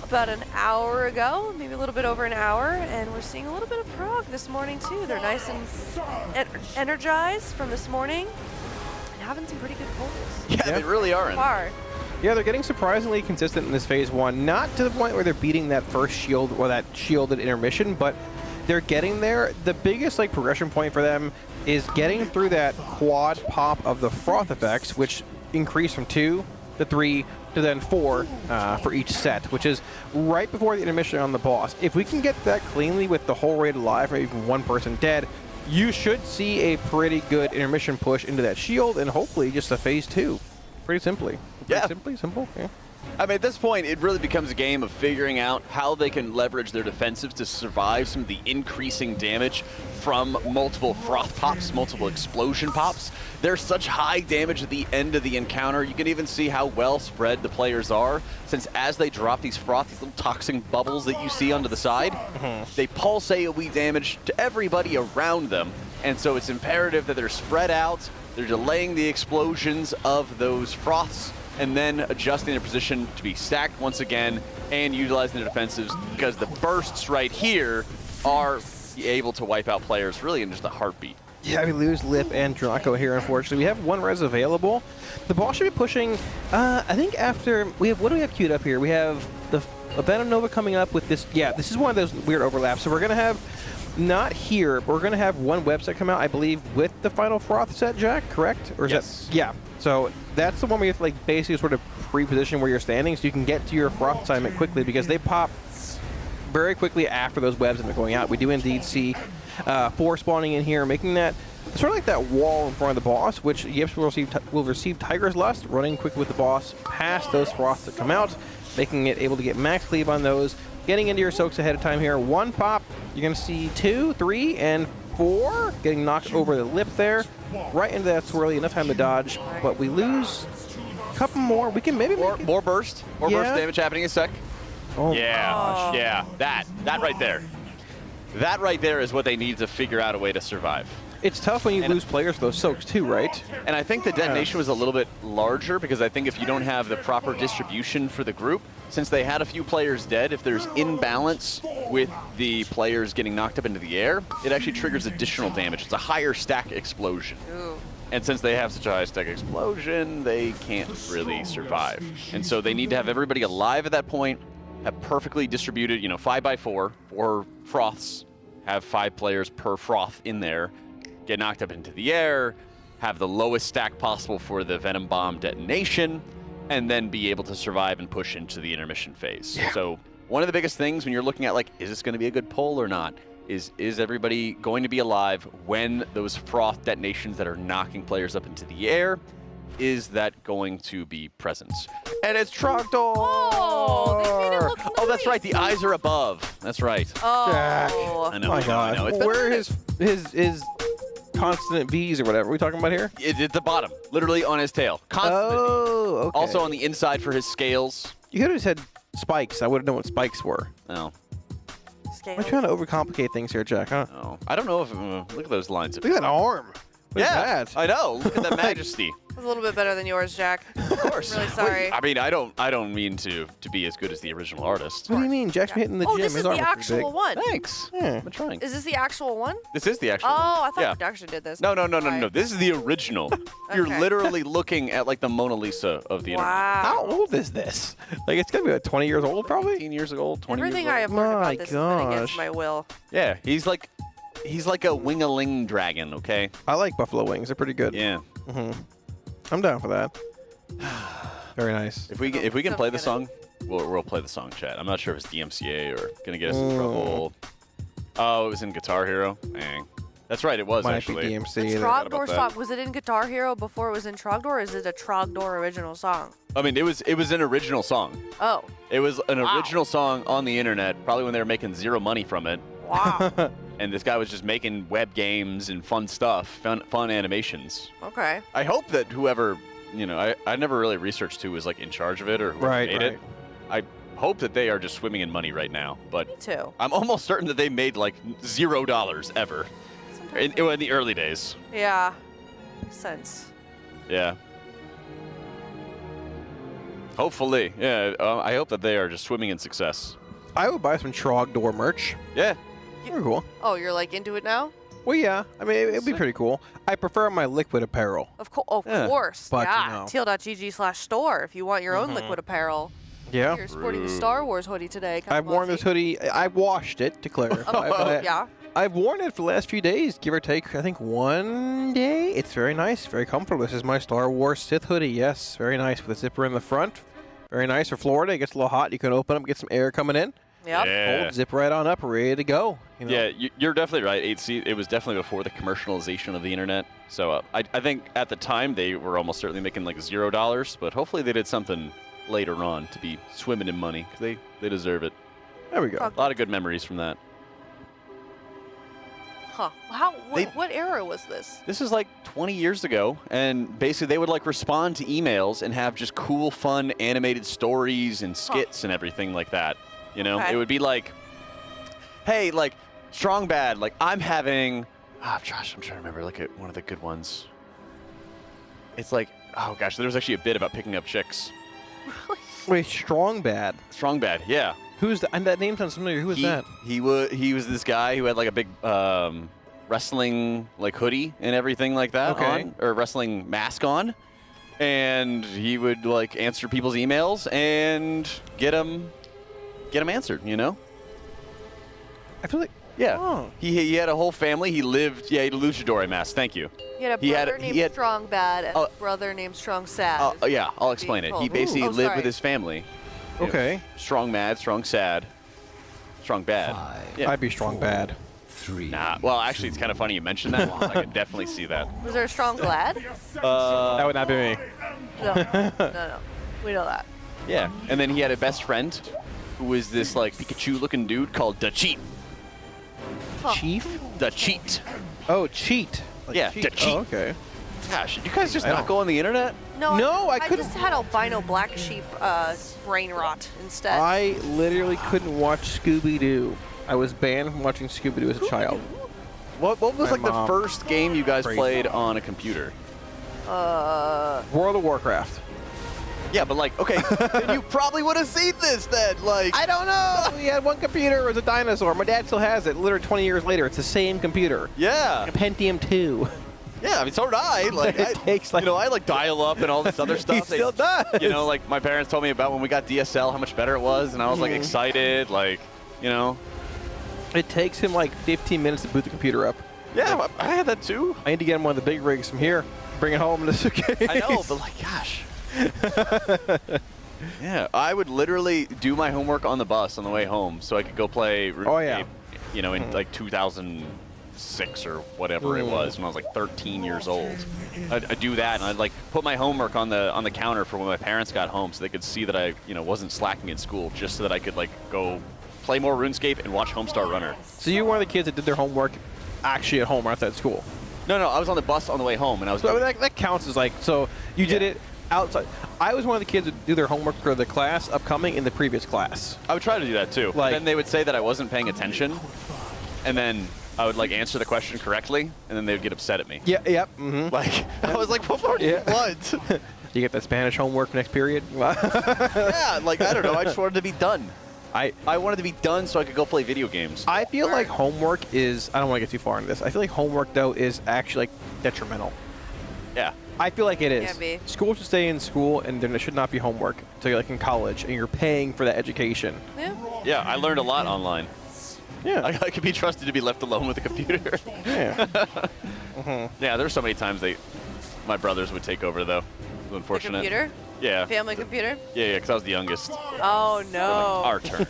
about an hour ago, maybe a little bit over an hour, and we're seeing a little bit of prog this morning too. They're nice and energized from this morning and having some pretty good pulls. Yeah, they really are. So far. Yeah, they're getting surprisingly consistent in this phase one. Not to the point where they're beating that first shield or that shielded intermission, but they're getting there. The biggest progression point for them is getting through that quad pop of the froth effects, which increase from 2 to 3 to then 4 for each set, which is right before the intermission on the boss. If we can get that cleanly with the whole raid alive or even one person dead, you should see a pretty good intermission push into that shield and hopefully just a phase 2. Pretty simply. Yeah. Simple. Yeah. I mean, at this point, it really becomes a game of figuring out how they can leverage their defensives to survive some of the increasing damage from multiple froth pops, multiple explosion pops. There's such high damage at the end of the encounter. You can even see how well spread the players are, since as they drop these froth, these little toxic bubbles that you see onto the side, they pulse AoE damage to everybody around them. And so it's imperative that they're spread out, they're delaying the explosions of those froths, and then adjusting their position to be stacked once again and utilizing their defensives, because the bursts right here are able to wipe out players really in just a heartbeat. Yeah, we lose Lip and Draco here, unfortunately. We have one res available. The boss should be pushing, I think after, what do we have queued up here? We have the Venom Nova coming up with this. Yeah, this is one of those weird overlaps. So we're going to have, not here, but we're going to have one website come out, I believe, with the final Froth set, Jack, correct? Or is Yes. that, yeah. So that's the one where you have to basically sort of pre-position where you're standing so you can get to your Froth assignment quickly, because they pop very quickly after those webs have been going out. We do indeed see 4 spawning in here, making that sort of like that wall in front of the boss, which Yips will receive Tiger's Lust, running quickly with the boss past those Froths that come out, making it able to get max cleave on those. Getting into your soaks ahead of time here. 1 pop, you're going to see 2, 3, and 4 getting knocked over the lip there. Right into that swirly, enough time to dodge, but we lose a couple more. We can maybe More burst. More burst damage happening in a sec. Oh, yeah, gosh. yeah, that right there. That right there is what they need to figure out a way to survive. It's tough when you lose players to those soaks too, right? And I think the detonation was a little bit larger, because I think if you don't have the proper distribution for the group, since they had a few players dead, if there's imbalance with the players getting knocked up into the air, it actually triggers additional damage. It's a higher stack explosion. Ooh. And since they have such a high stack explosion, they can't really survive. And so they need to have everybody alive at that point, have perfectly distributed, 5x4, 4 froths, have 5 players per froth in there, get knocked up into the air, have the lowest stack possible for the Venom Bomb detonation, and then be able to survive and push into the intermission phase. Yeah. So one of the biggest things when you're looking at, like, is this going to be a good poll or not, is everybody going to be alive when those froth detonations that are knocking players up into the air, is that going to be present? And it's Trogdor! Oh, they made it look Oh, that's right. The eyes are above. That's right. Oh. Jack. I know. My I know, God. I know. It's been Where are his consonant V's or whatever we talking about here? It's at the bottom, literally on his tail. Consonant V. Oh, okay. Also on the inside for his scales. You could have said spikes. I would have known what spikes were. No. I'm trying to overcomplicate things here, Jack, huh? Oh, I don't know if... look at those lines. Look at that arm. What is that? I know. Look at that majesty. It was a little bit better than yours, Jack. Of course. I'm really sorry. I mean, I don't mean to be as good as the original artist. What do you mean? Jack's been hitting the Oh, gym. this His is the arm looks actual big. one. Thanks. Yeah. I'm trying. Is this the actual one? This is the actual Oh, one. I thought Yeah. production did this. No. Right. This is the original. You're Okay. literally looking at, like, the Mona Lisa of the internet. Wow. How old is this? Like, it's going to be like 20 years old, probably? 18 years old, 20 Everything years I old. have learned My about this has been against gosh. my will. Yeah, he's like a wing-a-ling dragon, okay? I like buffalo wings. They're pretty good. Yeah. I'm down for that. Very nice. If we can play the song, we'll play the song, chat. I'm not sure if it's DMCA or gonna get us in trouble. Oh, it was in Guitar Hero. Dang. That's right, it was Might actually. be DMC. Trogdor song, was it in Guitar Hero before it was in Trogdor, or is it a Trogdor original song? I mean, it was an original song. Oh. It was an Wow. original song on the internet, probably when they were making zero money from it. Wow. And this guy was just making web games and fun stuff, fun animations. Okay. I hope that whoever, I never really researched who was like in charge of it or who made it. I hope that they are just swimming in money right now. But Me too. I'm almost certain that they made like $0 ever in the early days. Yeah. Makes sense. Yeah. Hopefully, yeah. I hope that they are just swimming in success. I would buy some Trogdor merch. Yeah. Very cool. Oh, you're like into it now? Well, yeah. I mean, it'd be pretty cool. I prefer my liquid apparel. Of course. Yeah. But, yeah. you know. TL.gg/store if you want your own liquid apparel. Yeah. You're sporting the Star Wars hoodie today. I've worn this hoodie. I washed it, to clarify. but yeah. I've worn it for the last few days, give or take, I think 1 day. It's very nice, very comfortable. This is my Star Wars Sith hoodie. Yes, very nice with a zipper in the front. Very nice for Florida. It gets a little hot. You can open up, get some air coming in. Yep. Yeah. Hold, zip right on up, ready to go. You know? Yeah, you're definitely right. It was definitely before the commercialization of the internet. So I think at the time they were almost certainly making like $0, but hopefully they did something later on to be swimming in money because they deserve it. There we go. A lot of good memories from that. Huh. What era was this? This is like 20 years ago, and basically they would like respond to emails and have just cool, fun, animated stories and skits and everything like that. You know, Okay. it would be like, hey, like strong bad, like I'm having, gosh, I'm trying to remember, like one of the good ones. It's like, oh gosh, there was actually a bit about picking up chicks. Wait, Strong Bad. Strong bad, yeah. Who's that? And that name sounds familiar. Who was that? He was this guy who had like a big wrestling like hoodie and everything like that on, or wrestling mask on, and he would like answer people's emails and get them answered. You know. I feel like yeah. He had a whole family. He lived. Yeah, he had a luchador mask. Thank you. He had a brother named Strong Bad and a brother named Strong Sad. Yeah, I'll explain it. He basically lived with his family. You know, Okay. strong mad, strong sad, strong bad. Yeah. I'd be Strong Bad. Nah. Well, actually, it's kind of funny you mentioned that. I can definitely see that. Was there a Strong Glad? That would not be me. No. We know that. Yeah, and then he had a best friend who was this like Pikachu-looking dude called Da Cheat. Chief? Da Cheat. Oh, Cheat. Like Yeah, cheat. Da Cheat. Oh, okay. Gosh, you guys just I not don't- go on the internet? No, I I couldn't- just had albino black sheep brain rot instead. I literally couldn't watch Scooby-Doo. I was banned from watching Scooby-Doo as a child. What was My like the mom. first game you guys Crazy. played on a computer? World of Warcraft. Yeah, but like, okay, then you probably would have seen this then. Like, I don't know. We had one computer. It was a dinosaur. My dad still has it. Literally 20 years later, it's the same computer. yeah, A Pentium 2. yeah. I mean, so did I. Like, It takes like I like dial up and all this other stuff. He still does. You know, like my parents told me about when we got DSL, how much better it was, and I was like excited. Like, you know. It takes him like 15 minutes to boot the computer up. Yeah, I had that too. I need to get him one of the big rigs from here. Bring it home in a suitcase. I know, but like, gosh. Yeah, I would literally do my homework on the bus on the way home so I could go play RuneScape, you know, in like 2006 or whatever it was when I was like 13 years old. I'd do that, and I'd like put my homework on the counter for when my parents got home so they could see that I, you know, wasn't slacking in school, just so that I could like go play more RuneScape and watch Homestar Runner. So you were one of the kids that did their homework actually at home or outside school? No, I was on the bus on the way home, and I was. So that counts as like, so you did it outside. I was one of the kids that do their homework for the class upcoming in the previous class. I would try to do that too. Like, then they would say that I wasn't paying attention, and then I would like answer the question correctly, and then they would get upset at me. Yeah, yep. Like I was like, what more do you want? You get that Spanish homework for next period? Yeah, like I don't know. I just wanted to be done. I wanted to be done so I could go play video games. I feel like homework is, I don't want to get too far into this. I feel like homework though is actually like detrimental. Yeah. I feel like it is. Can be. School should stay in school, and there should not be homework until you're like in college and you're paying for that education. Yeah. Yeah, I learned a lot online. Yeah. I could be trusted to be left alone with a computer. Yeah. Yeah, there's so many times my brothers would take over though. It was unfortunate. The computer? Yeah. Family computer? Yeah, because I was the youngest. Oh no. Our turn.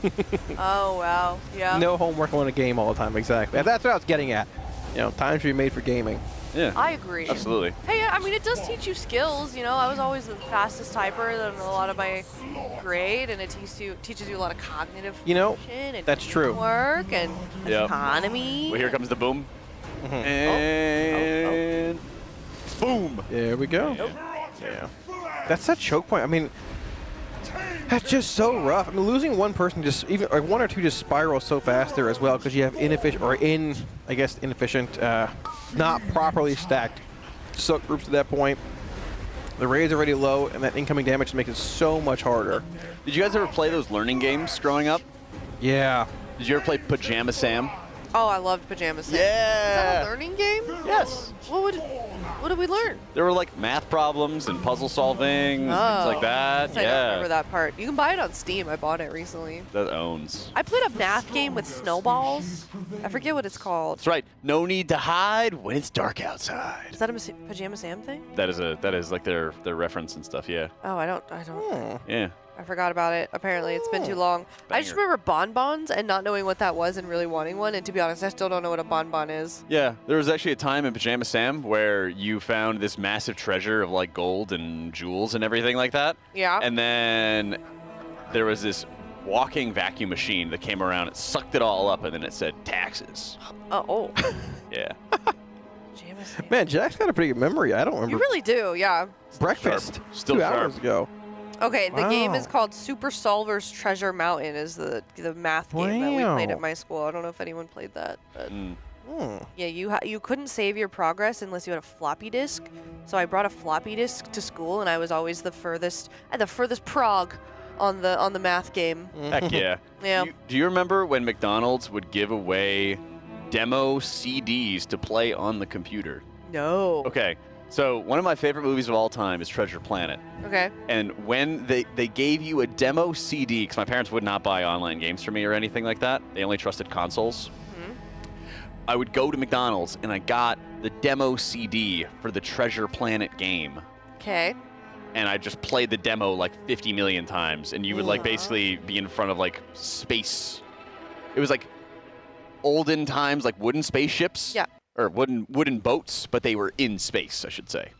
Oh wow. Yeah. No homework on a game all the time, exactly. That's what I was getting at. You know, time should be made for gaming. Yeah. I agree. Absolutely. Hey, I mean, it does teach you skills. You know, I was always the fastest typer in a lot of my grade, and it teaches you a lot of cognitive function and that's true. Work and economy. Well, here comes the boom. And boom. There we go. Yeah. That's that choke point. I mean, that's just so rough. I mean, losing one person just even like one or two just spirals so fast there as well because you have inefficient or not properly stacked soak groups at that point. The raid's already low, and that incoming damage makes it so much harder. Did you guys ever play those learning games growing up? Yeah. Did you ever play Pajama Sam? Oh, I loved Pajama Sam. Yeah. Is that a learning game? Yes. What did we learn? There were like math problems and puzzle solving, things like that. I don't remember that part. You can buy it on Steam. I bought it recently. That owns. I played a math game with snowballs. I forget what it's called. That's right. No need to hide when it's dark outside. Is that a Pajama Sam thing? That is like their reference and stuff. Yeah. Oh, I don't. Yeah. I forgot about it. Apparently, it's been too long. I just remember bonbons and not knowing what that was and really wanting one. And to be honest, I still don't know what a bonbon is. Yeah, there was actually a time in Pajama Sam where you found this massive treasure of like gold and jewels and everything like that. Yeah. And then there was this walking vacuum machine that came around. It sucked it all up, and then it said taxes. Oh. Yeah. Pajama Sam. Man, Jack's got a pretty good memory. I don't remember. You really do, yeah. Breakfast. Sharp. Still 2 sharp. hours ago. Okay, the game Wow. is called Super Solver's Treasure Mountain. Is the math game that we played Wow. at my school. I don't know if anyone played that, but Hmm. yeah, you couldn't save your progress unless you had a floppy disk. So I brought a floppy disk to school, and I was always the furthest prog on the math game. Heck yeah. Yeah. Do you remember when McDonald's would give away demo CDs to play on the computer? No. Okay. So one of my favorite movies of all time is Treasure Planet. Okay. And when they gave you a demo CD, because my parents would not buy online games for me or anything like that. They only trusted consoles. I would go to McDonald's and I got the demo CD for the Treasure Planet game. Okay. And I just played the demo like 50 million times. And you would like basically be in front of like space. It was like olden times, like wooden spaceships. Yeah. Or wooden boats, but they were in space, I should say.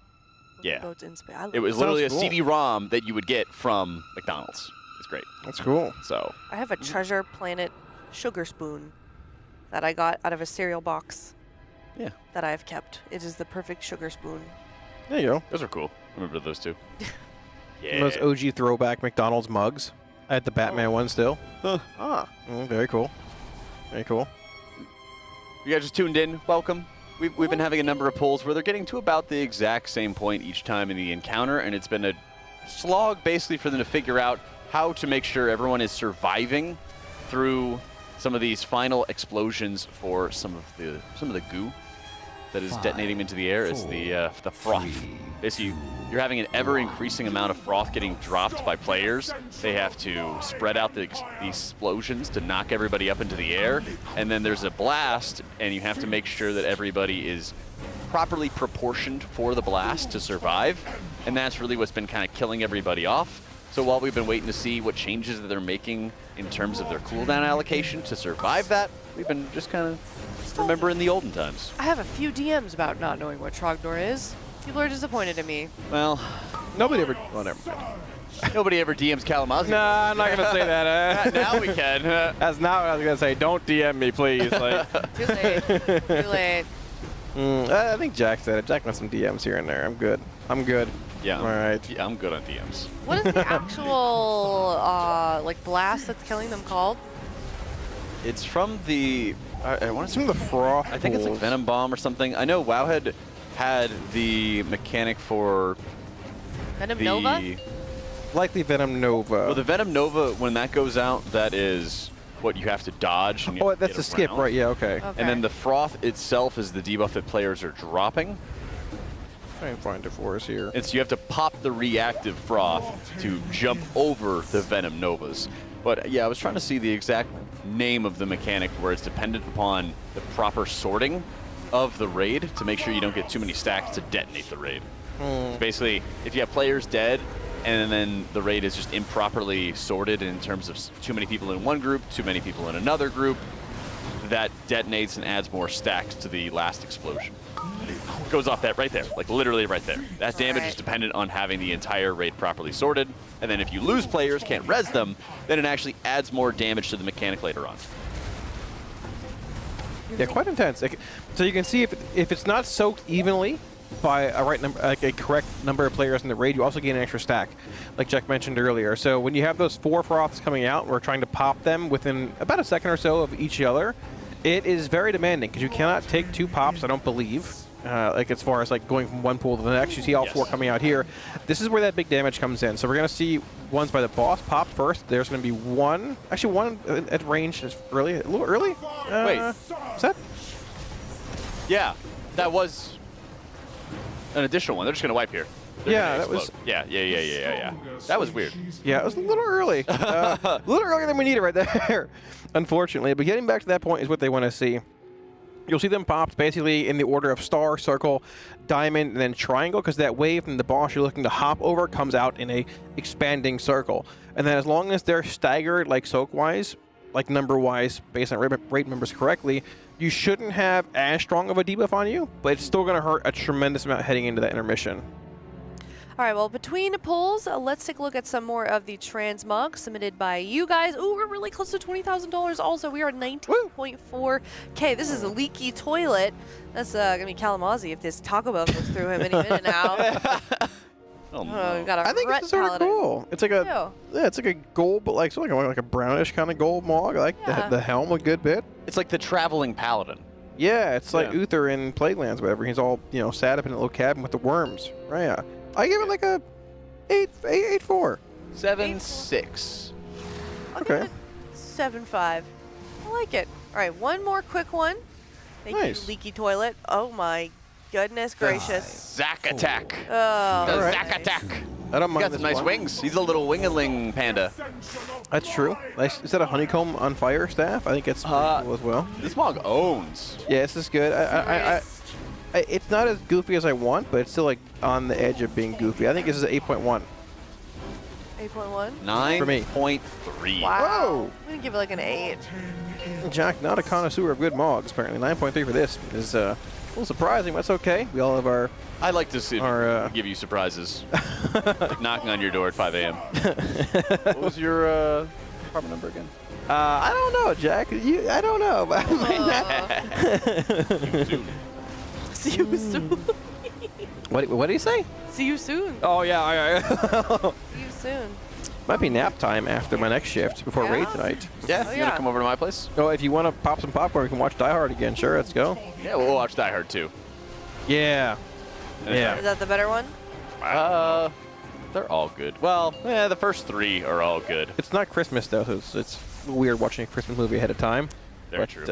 Yeah. Boats in space. It was literally a CD-ROM that you would get from McDonald's. It's great. That's cool. So I have a Treasure Planet sugar spoon that I got out of a cereal box. Yeah. That I have kept. It is the perfect sugar spoon. There you go. Those are cool. I remember those two. Yeah. Those OG throwback McDonald's mugs. I had the Batman one still. Ah. Very cool. Very cool. You guys just tuned in, welcome. We've been having a number of polls where they're getting to about the exact same point each time in the encounter, and it's been a slog basically for them to figure out how to make sure everyone is surviving through some of these final explosions for some of the goo that is detonating into the air. It's the froth. Basically, you're having an ever-increasing amount of froth getting dropped by players. They have to spread out the explosions to knock everybody up into the air, and then there's a blast, and you have to make sure that everybody is properly proportioned for the blast to survive, and that's really what's been kind of killing everybody off. So while we've been waiting to see what changes that they're making in terms of their cooldown allocation to survive that, we've been just kind of remembering the olden times. I have a few DMs about not knowing what Trogdor is. People are disappointed in me. Well, nobody ever. Oh, never mind. Nobody ever DMs Kalamazoo. Nah, I'm not gonna say that. Now we can. That's not what I was gonna say. Don't DM me, please. Like. Too late. Too late. I think Jack said it. Jack wants some DMs here and there. I'm good. I'm good. Yeah. All right. Yeah, I'm good on DMs. What is the actual like blast that's killing them called? It's from the. I want to from the froth. I think it's like Venom Bomb or something. I know Wowhead had the mechanic for Venom Nova. Likely Venom Nova. Well, the Venom Nova, when that goes out, that is what you have to dodge. And you have to that's get the skip, around. right? Yeah, okay. And then the froth itself is the debuff that players are dropping. Try and find it for us here. And so you have to pop the reactive froth to jump over the Venom Novas. But yeah, I was trying to see the exact name of the mechanic where it's dependent upon the proper sorting of the raid to make sure you don't get too many stacks to detonate the raid. Basically, if you have players dead, and then the raid is just improperly sorted in terms of too many people in one group, too many people in another group, that detonates and adds more stacks to the last explosion. It goes off that right there, like literally right there. That damage is dependent on having the entire raid properly sorted, and then if you lose players, can't res them, then it actually adds more damage to the mechanic later on. Yeah, quite intense. So you can see if it's not soaked evenly by a a correct number of players in the raid, you also gain an extra stack, like Jack mentioned earlier. So when you have those 4 froths coming out, we're trying to pop them within about a second or so of each other. It is very demanding because you cannot take 2 pops, I don't believe. Like as far as like going from one pool to the next, you see all 4 coming out here. This is where that big damage comes in. So we're gonna see ones by the boss pop first. There's gonna be one at range. Is early, a little early. Wait, is that? Yeah, that was an additional one. They're just gonna wipe here. Yeah, that was. Yeah. That was weird. Yeah, it was a little early. A little earlier than we needed right there, unfortunately. But getting back to that point is what they want to see. You'll see them popped basically in the order of star, circle, diamond, and then triangle, because that wave from the boss you're looking to hop over comes out in a expanding circle. And then as long as they're staggered, like soak-wise, like number-wise, based on raid numbers correctly, you shouldn't have as strong of a debuff on you, but it's still going to hurt a tremendous amount heading into that intermission. All right, well, between polls, let's take a look at some more of the transmog submitted by you guys. Ooh, we're really close to $20,000 also. We are at 19.4K. This is a leaky toilet. That's going to be Kalamazoo if this Taco Bell goes through him any minute now. Oh, no. We've got a I think it's sort of cool. It's like it's like a gold, but like sort of like a brownish kind of gold mog. I like the helm a good bit. It's like the traveling paladin. Yeah, it's like Uther in Plaguelands, whatever. He's all sad up in a little cabin with the worms. Right? Yeah. I give it like a 8.4. 7.6. Okay. 7.5. I like it. All right, one more quick one. Thank you, Leaky Toilet. Oh my goodness gracious. Zack attack. Oh, the Zack attack. I don't mind Got some nice wings. He's a little wingaling panda. That's true. Nice. Is that a honeycomb on fire staff? I think it's pretty cool as well. This mog owns. Yeah, this is good. It's not as goofy as I want, but it's still like on the edge of being goofy. I think this is 8.1. 8.1? 9.3. Wow. Whoa. I'm going to give it like an 8. Jack, not a connoisseur of good mogs, apparently. 9.3 for this is a little surprising, but that's okay. We all have our... I like to give you surprises. Like knocking on your door at 5 a.m. What was your apartment number again? I don't know, Jack. I don't know. See you soon. What did he say? See you soon. Oh, yeah. See you soon. Might be nap time after my next shift before raid tonight. Yeah, you want to come over to my place? Oh, if you want to pop some popcorn, we can watch Die Hard again. Sure, let's go. Yeah, we'll watch Die Hard too. Yeah. Yeah. Is that the better one? They're all good. Well, yeah, the first 3 are all good. It's not Christmas, though, so it's weird watching a Christmas movie ahead of time. Very true.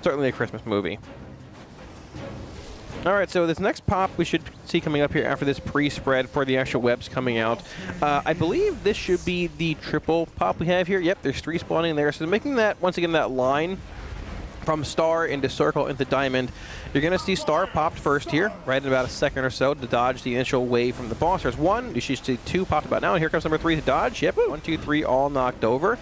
Certainly a Christmas movie. All right, so this next pop we should see coming up here after this pre-spread for the actual webs coming out. I believe this should be the triple pop we have here. Yep, there's 3 spawning there. So making that, once again, that line from Star into Circle into Diamond. You're going to see Star popped first here, right in about a second or so to dodge the initial wave from the boss. There's one, you should see two popped about now, and here comes number 3 to dodge. Yep, 1, 2, 3, all knocked over.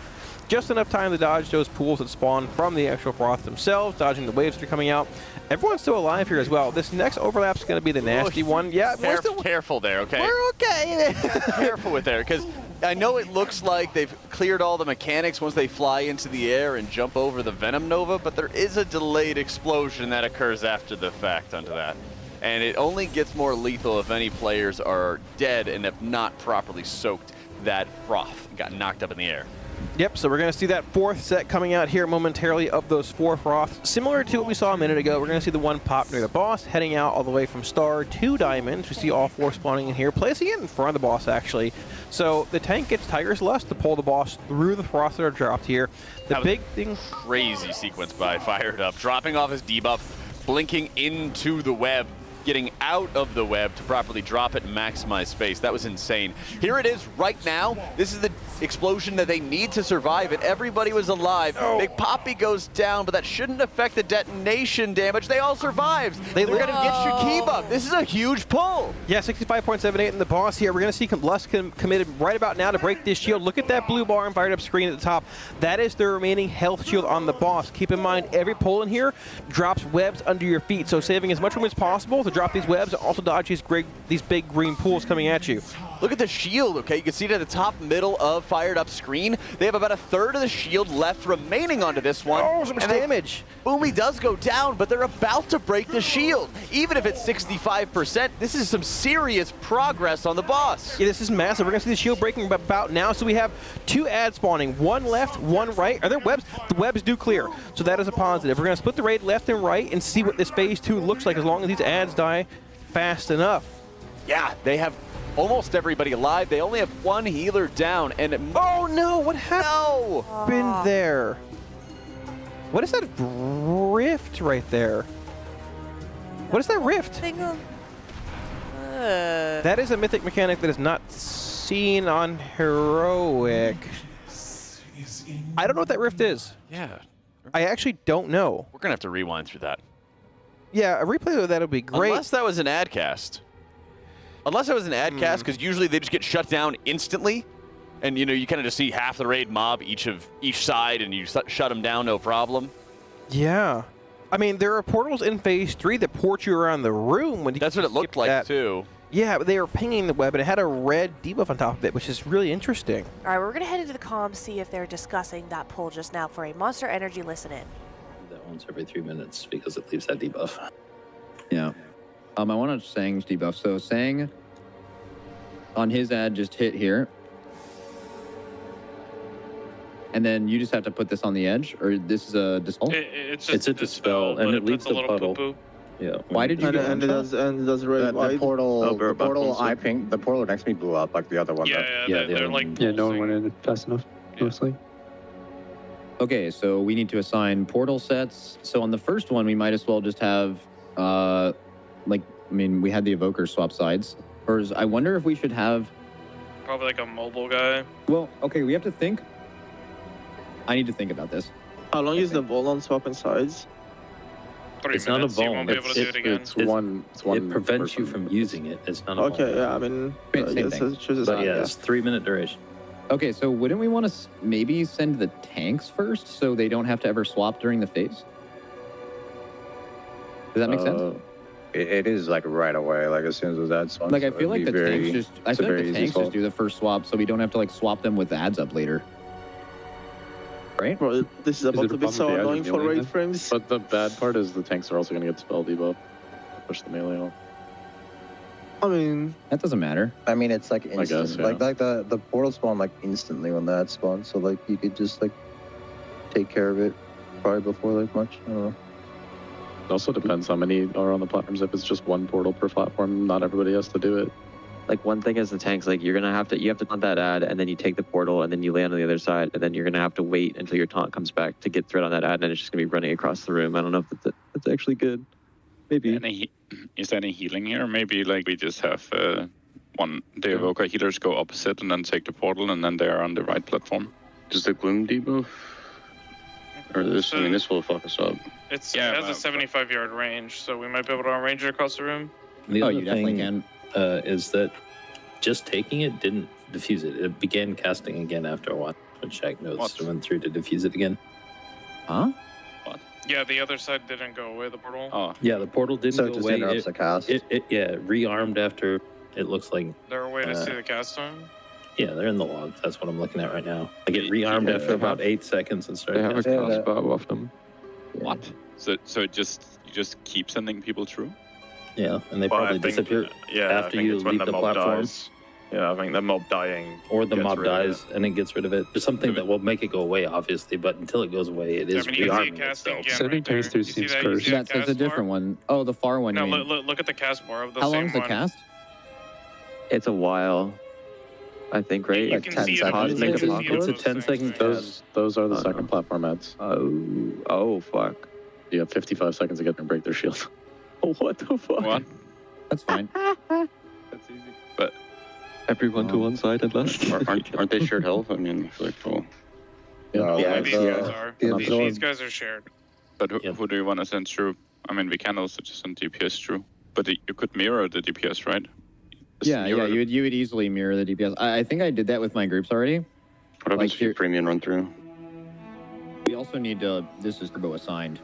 Just enough time to dodge those pools that spawn from the actual froth themselves, dodging the waves that are coming out. Everyone's still alive here as well. This next overlap's going to be the nasty one. Yeah, Careful there, okay? We're okay. Careful with there, because I know it looks like they've cleared all the mechanics once they fly into the air and jump over the Venom Nova, but there is a delayed explosion that occurs after the fact onto that. And it only gets more lethal if any players are dead and have not properly soaked that froth and got knocked up in the air. Yep, so we're going to see that 4th set coming out here momentarily of those 4 froths. Similar to what we saw a minute ago, we're going to see the one pop near the boss, heading out all the way from Star to Diamond. We see all 4 spawning in here, placing it in front of the boss, actually. So the tank gets Tiger's Lust to pull the boss through the froths that are dropped here. The big thing... Crazy sequence by Fired Up, dropping off his debuff, blinking into the web, getting out of the web to properly drop it and maximize space. That was insane. Here it is right now. This is the explosion that they need to survive, and everybody was alive. Big Poppy goes down, but that shouldn't affect the detonation damage. They all survived. They're going to get your key buff. This is a huge pull. Yeah, 65.78 in the boss here. We're going to see Lust committed right about now to break this shield. Look at that blue bar and Fired Up screen at the top. That is the remaining health shield on the boss. Keep in mind, every pull in here drops webs under your feet, so saving as much room as possible to drop these webs and also dodge these big green pools coming at you. Look at the shield, okay? You can see it at the top middle of Fired Up screen. They have about a third of the shield left remaining onto this one. Oh, so much damage. Boomy does go down, but they're about to break the shield. Even if it's 65%, this is some serious progress on the boss. Yeah, this is massive. We're going to see the shield breaking about now. So we have 2 ads spawning, 1 left, 1 right. Are there webs? The webs do clear, so that is a positive. We're going to split the raid left and right and see what this phase 2 looks like as long as these ads die fast enough. Yeah, they have almost everybody alive. They only have 1 healer down, and oh no, what happened there? What is that rift right there? What is that rift? That is a mythic mechanic that is not seen on Heroic. I don't know what that rift is. Yeah. I actually don't know. We're going to have to rewind through that. Yeah, a replay of that would be great. Unless that was an ad cast. Unless it was an ad cast, because usually they just get shut down instantly. And, you know, you kind of just see half the raid mob each side, and you shut them down, no problem. Yeah. I mean, there are portals in phase 3 that port you around the room. That's what it looked like, too. Yeah, but they were pinging the web, and it had a red debuff on top of it, which is really interesting. All right, we're going to head into the comms, see if they're discussing that pull just now for a Monster Energy listen-in. That once every 3 minutes because it leaves that debuff. Yeah. I want to Sang's debuff. So Sang, on his ad, just hit here. And then you just have to put this on the edge, or this is a dispel? It's a dispel, and it leaves the puddle. Poo-poo. Yeah. Why did you go and it does really wide. The portal I pinged, the portal next to me blew up like the other one. They're like Yeah, no one went in fast enough, mostly. Okay, so we need to assign portal sets. So on the first one, we might as well just have, we had the evoker swap sides. Or I wonder if we should have... Probably like a mobile guy. Well, okay, we have to think. I need to think about this. How long is the ball on swapping sides? 3 It's minutes, not a you ball. won't be able to do it again. It's one. It prevents you from using it. It's not a ball. Okay, yeah, I mean, Same thing. But yeah, it's 3 minute duration. Okay, so wouldn't we want to maybe send the tanks first so they don't have to ever swap during the phase? Does that make sense? It is like right away, like as soon as that's one. Like I feel like the tanks just, just do the first swap so we don't have to like swap them with ads up later. Right? Bro, this is about to be so annoying for raid frames. But the bad part is the tanks are also going to get spell debuff. Push the melee off. I mean, that doesn't matter. I mean, it's like instant. I guess, yeah. Like the portal spawn like instantly when that spawns, so like you could just like take care of it probably before like much. I don't know. It also depends how many are on the platforms. If it's just one portal per platform, not everybody has to do it. Like one thing is the tanks, like you have to taunt that ad, and then you take the portal, and then you land on the other side, and then you're gonna have to wait until your taunt comes back to get thread on that ad, and then it's just gonna be running across the room. I don't know if that's actually good. Maybe. Is there any healing here? Maybe like we just have the evoker healers go opposite and then take the portal, and then they are on the right platform. Does the gloom debuff Or this, I mean, this will fuck us up. It has a 75-yard range, so we might be able to arrange it across the room. The Oh, other you definitely thing, is that just taking it didn't defuse it. It began casting again after a while. When Shaq notes and went through to defuse it again. Huh? What? Yeah, the other side didn't go away, the portal. Oh. Yeah, the portal didn't So it go just away. interrupts the cast. It rearmed after it looks like. There a way to see the cast time? Yeah, they're in the logs. That's what I'm looking at right now. Like it rearmed after about 8 seconds and started. They have a casting. crossbow off them. What? So you just keep sending people through? Yeah, and they Well, I probably think- disappear yeah, I after think you it's when leave the the mob platform. dies. Yeah, I think the mob dying. Or the gets mob rid of dies and it gets rid of it. There's something that will make it go away, obviously, but until it goes away, it is I mean, you can see it rearming casting itself. again Sending right there. times through You see seems that? You cursed. see that That's a cast different bar? one. Oh, the far one. No, you mean. look at the cast bar of the How same long's the one. cast? It's a while, I think, right? You Like can 10 see it seconds. above- you Make can a see it It's a above the 10-second thing. cast. Those are the Oh, second no. platform ads. Oh, fuck. You have 55 seconds to get them to break their shield. What the fuck? What? That's fine. That's easy. But Everyone to one side at last. Aren't they shared health? I mean, I feel like, well, Yeah, These guys are. These guys are shared. but who do you want to send through? I mean, we can also just send DPS through. But you could mirror the DPS, right? Just Yeah, mirror the- you would easily mirror the DPS. I think I did that with my groups already. what happens if you premium run through? We also need to. This is turbo assigned,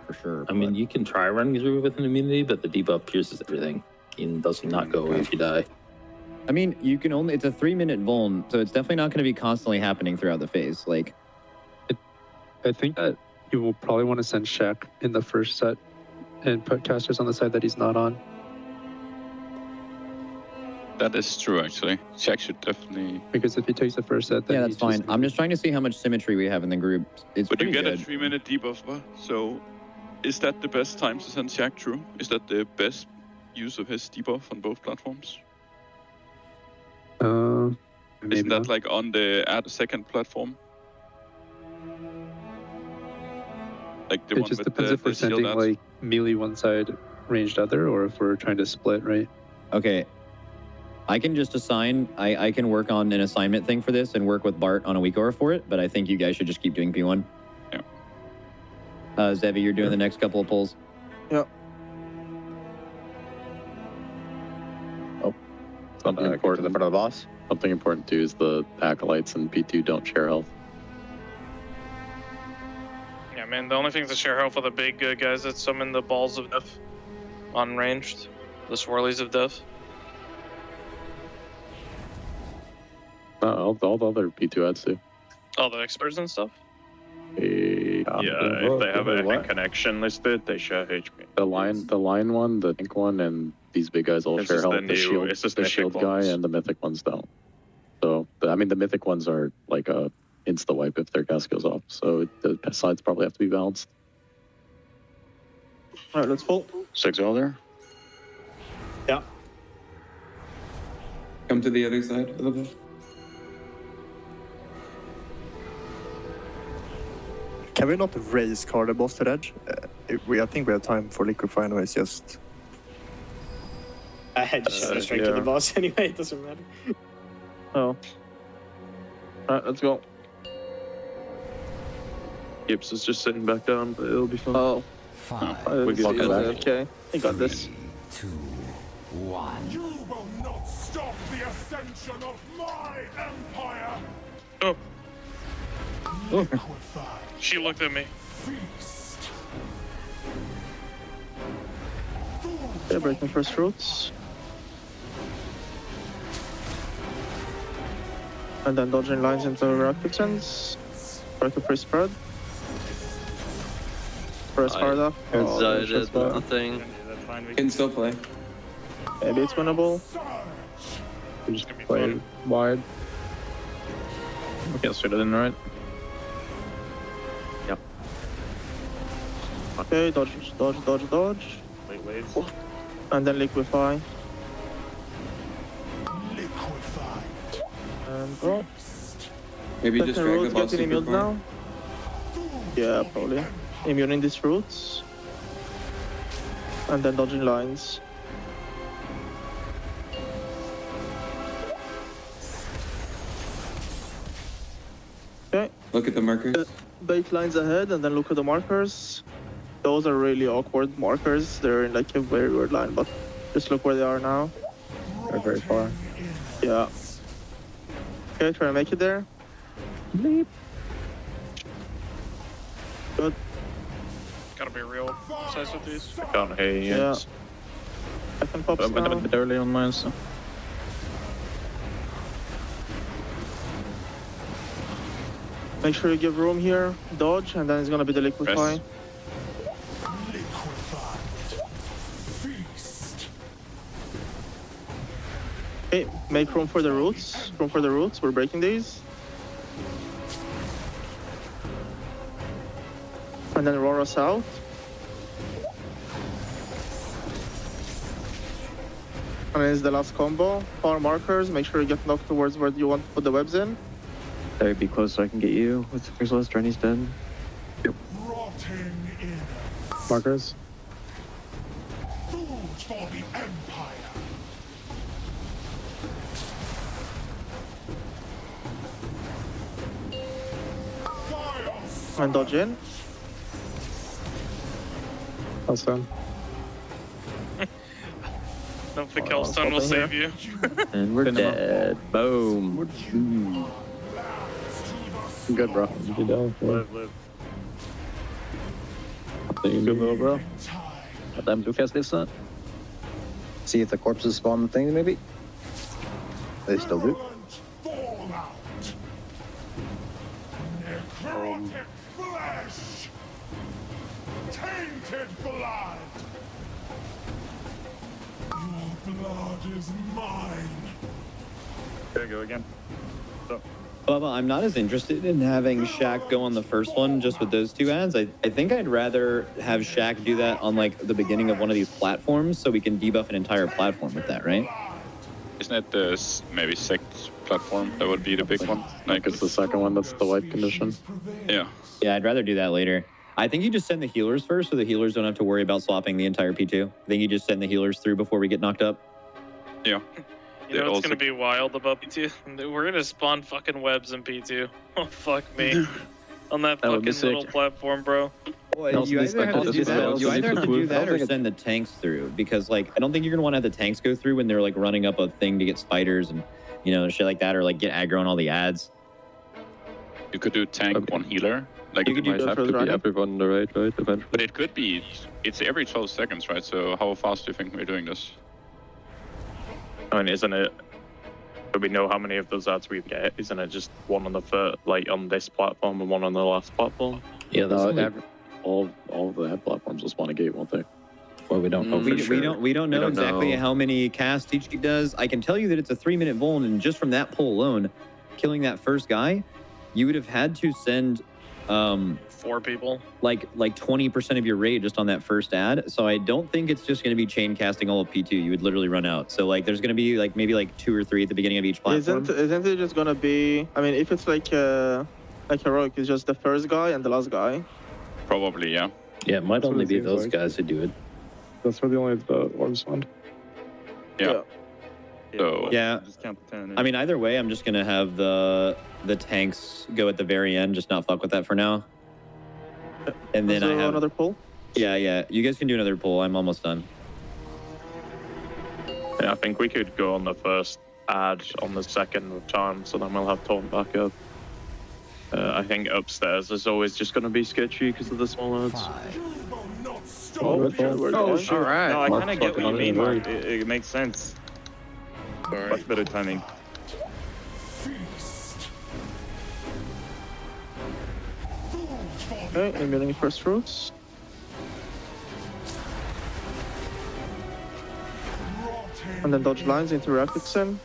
for sure. I mean, you can try running through with an immunity, but the debuff pierces everything and does not go away if you die. I mean, you can only. It's a 3-minute vuln, so it's definitely not going to be constantly happening throughout the phase. Like, I think that you will probably want to send Shaq in the first set and put casters on the side that he's not on. That is true, actually. Jack should definitely. Because if he takes the first set, then yeah, he that's fine. just- I'm just trying to see how much symmetry we have in the group. It's But you pretty get good. a 3-minute debuff, huh? So is that the best time to send Jack through? Is that the best use of his debuff on both platforms? Maybe Isn't that not. like on the second platform? Like the It one just with depends the, if we're the shield sending ads? like melee one side, ranged other, or if we're trying to split, right? Okay. I can just assign. I can work on an assignment thing for this and work with Bart on a week over for it. But I think you guys should just keep doing P1. Yeah. Zevi, you're doing the next couple of pulls. Yep. Something important in front of the boss. Something important too is the acolytes and P2 don't share health. Yeah, man, the only things that share health are the big guys that summon the balls of death unranged. The swirlies of death. All the other P2 ads too. Oh, the experts and stuff? Yeah, if they have a connection listed, they share HP. The line one, the pink one, and these big guys all It's share just the health. new- it's just The mythic shield guy ones. and the mythic ones don't. So, I mean, the mythic ones are like a insta wipe if their cast goes off. So the sides probably have to be balanced. All right, let's pull. 6 all there? Yeah. Come to the other side of the bush. Can we not raise card the boss to edge? I think we have time for liquefy anyways, just... I just send it straight to the boss anyway, it doesn't matter. Oh. Alright, let's go. Gibbs is just sitting back down, but it'll be fun. Oh. We get it. Okay, I got this. 2, 1. You will not stop the ascension of my empire! Oh. Liquefy. She looked at me. Feast. Okay, break my first roots. And then dodging lines into reactive sense. Break a free spread. Press hard up. Excited, nothing. Can still play. Maybe it's winnable. We just play wide. Yes, fit it in, right? Yep. Okay, dodge. Wait. And then liquefy. Liquefy. And go. Maybe just drag the roots boss getting super immune far. now. Yeah, probably. Immuning these roots. And then dodging lines. Okay. Look at the markers. Bait lines ahead and then look at the markers. Those are really awkward markers. They're in like a very weird line, but just look where they are now. They're very far. Yeah. Okay, try to make it there. Bleep. Good. Gotta be real precise with these. I can't hear you. Yeah. Second pops I went a now. bit early on mine, so. Make sure you give room here. Dodge, and then it's gonna be the liquefy. Yes. Okay, make room for the roots. Room for the roots. We're breaking these. And then roar us out. And then it's the last combo. Power markers. Make sure you get knocked towards where you want to put the webs in. Larry, be close so I can get you with Merciless. Journey's dead. Markers. Food for the Empire. And dodge in. That's done. Hope the Kelstone will save you. And we're dead. Boom. Good, bro. Live. Good little bro. Let them do cast this son. See if the corpses spawn the thing, maybe? They still do. Necrotic flesh! Tainted blood! Your blood is mine! There you go again. Bubba, I'm not as interested in having Shaq go on the first one just with those two ads. I think I'd rather have Shaq do that on like the beginning of one of these platforms so we can debuff an entire platform with that, right? Isn't it the maybe sixth platform? That would be the big one. Like it's the second one that's the white condition. Yeah. Yeah, I'd rather do that later. I think you just send the healers first so the healers don't have to worry about swapping the entire P2. I think you just send the healers through before we get knocked up. Yeah. You know what's gonna be wild about P2? We're gonna spawn fucking webs in P2. Oh, fuck me. On that That would be fucking little sick. platform, bro. Well, you either have to do that, you either have to do that or send the tanks through, because like I don't think you're gonna want to have the tanks go through when they're like running up a thing to get spiders and you know shit like that, or like get aggro on all the ads. You could do tank one healer. Like You could have to be everyone in the raid, right? Eventually. But it could be. It's every 12 seconds, right? So how fast do you think we're doing this? I mean, isn't it? Do we know how many of those ads we get? Isn't it just one on the first, like on this platform and one on the last platform? Yeah, that's all of the ad platforms will spawn a gate, won't they? Well, we don't know for sure. We don't know exactly how many casts each does. I can tell you that it's a 3-minute vuln, and just from that pull alone, killing that first guy, you would have had to send 4 people. like 20% of your raid just on that first ad. So I don't think it's just going to be chain casting all of P2. You would literally run out. So like there's going to be like maybe like 2 or 3 at the beginning of each platform. Isn't it just gonna be? I mean, if it's like heroic, it's just the first guy and the last guy. Probably, yeah. Yeah, it might That's what only it be seems those like. guys who do it. That's where the only the orbs spawned. Yeah. So Yeah. Just count the 10. I mean, either way, I'm just going to have the tanks go at the very end. Just not fuck with that for now. And then I have another pull. Yeah. You guys can do another pull. I'm almost done. Yeah, I think we could go on the first ad on the second time, so then we'll have taunt back up. I think upstairs is always just going to be sketchy because of the small ads. Oh, shit. All right. No, I Mark kind of get what you fucking mean, Mark. Mark. It makes sense. Much better timing. Okay, I'm getting first roots. And then dodge lines into rapid sim.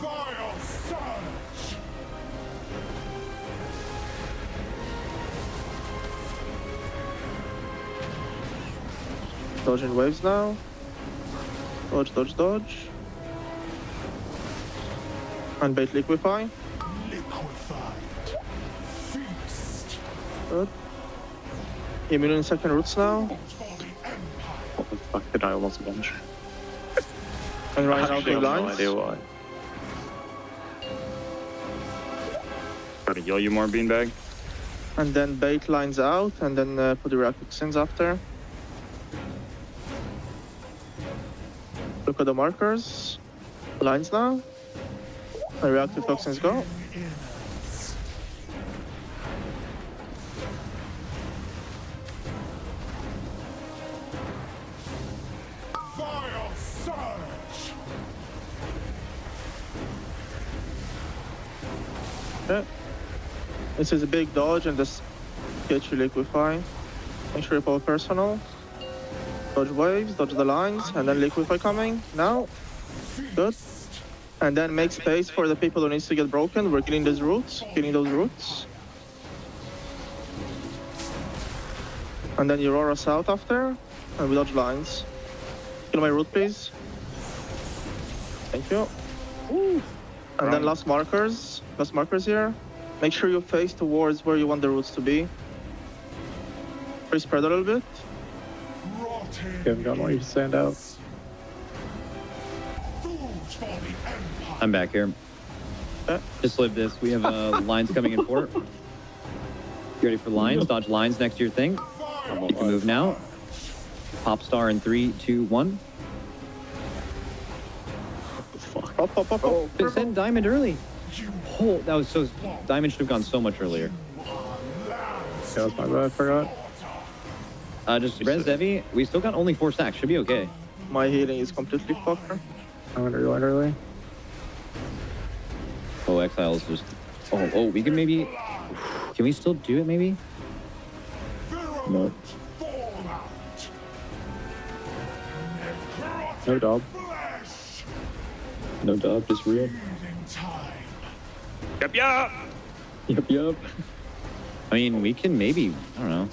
Vile surge! Dodging waves now. Dodge. And bait liquefy. Liquefied. Feast. Good. Immune in second roots now. What the fuck did I almost bunch? And right now Actually, two I have no lines. idea why. Gotta heal you more, beanbag. And then bait lines out, and then put the reactive toxins after. Look at the markers. Lines now. The reactive toxins go. Fire surge! Okay. This is a big dodge and this get you liquefy. Make sure you pull personal. Dodge waves, dodge the lines, and then liquefy coming. Now. Good. And then make space for the people who needs to get broken. We're killing those roots. Killing those roots. And then you roar us out after. And we dodge lines. Kill my root, please. Thank you. Ooh. And then last markers. Last markers here. Make sure you face towards where you want the roots to be. Free spread a little bit. Kevin, why don't you stand out? I'm back here. Just live this. We have lines coming in port. You ready for lines? Dodge lines next to your thing. You can move now. Pop star in 3, 2, 1. Pop, pop, pop, pop. Just send diamond early. Oh, that was so. Diamond should have gone so much earlier. That was my bad, I forgot. Just res heavy. We still got only 4 stacks. Should be okay. My healing is completely fucked. I'm gonna rewind early. Oh, Exile's just. Oh, we can maybe. Can we still do it maybe? No. No dog. No dog, just real. Yep, yep. Yep. I mean, we can maybe. I don't know.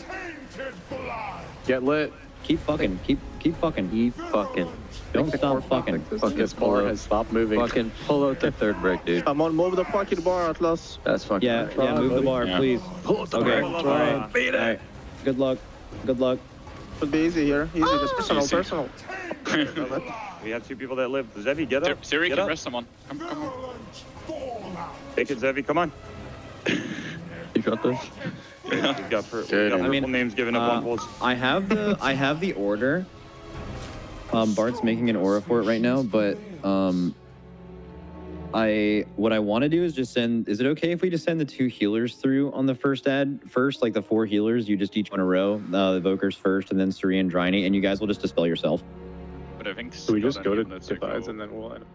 Get lit. Keep fucking. Keep fucking. Keep fucking. Don't stop fucking. This bar has stopped moving. Fucking pull out the third brick, dude. Come on, move the pocket bar, Atlas. That's fucking. Yeah, move the bar, please. Okay, all right. Beat it. All right. Good luck. Good luck. Should be easy here. Easy, just personal. We have 2 people that live. Zevi, get up. Siri Get can up. rest someone. Come on. Take it, Zevi. Come on. You got this? We've got purple names giving up on pulls. I have the order. Bart's making an aura for it right now, but what I want to do is just send. Is it okay if we just send the 2 healers through on the first ad first, like the 4 healers? You just each one in a row. The evokers first, and then Suri and Dryny, and you guys will just dispel yourself. But I think. So we just go to divides and then we'll end.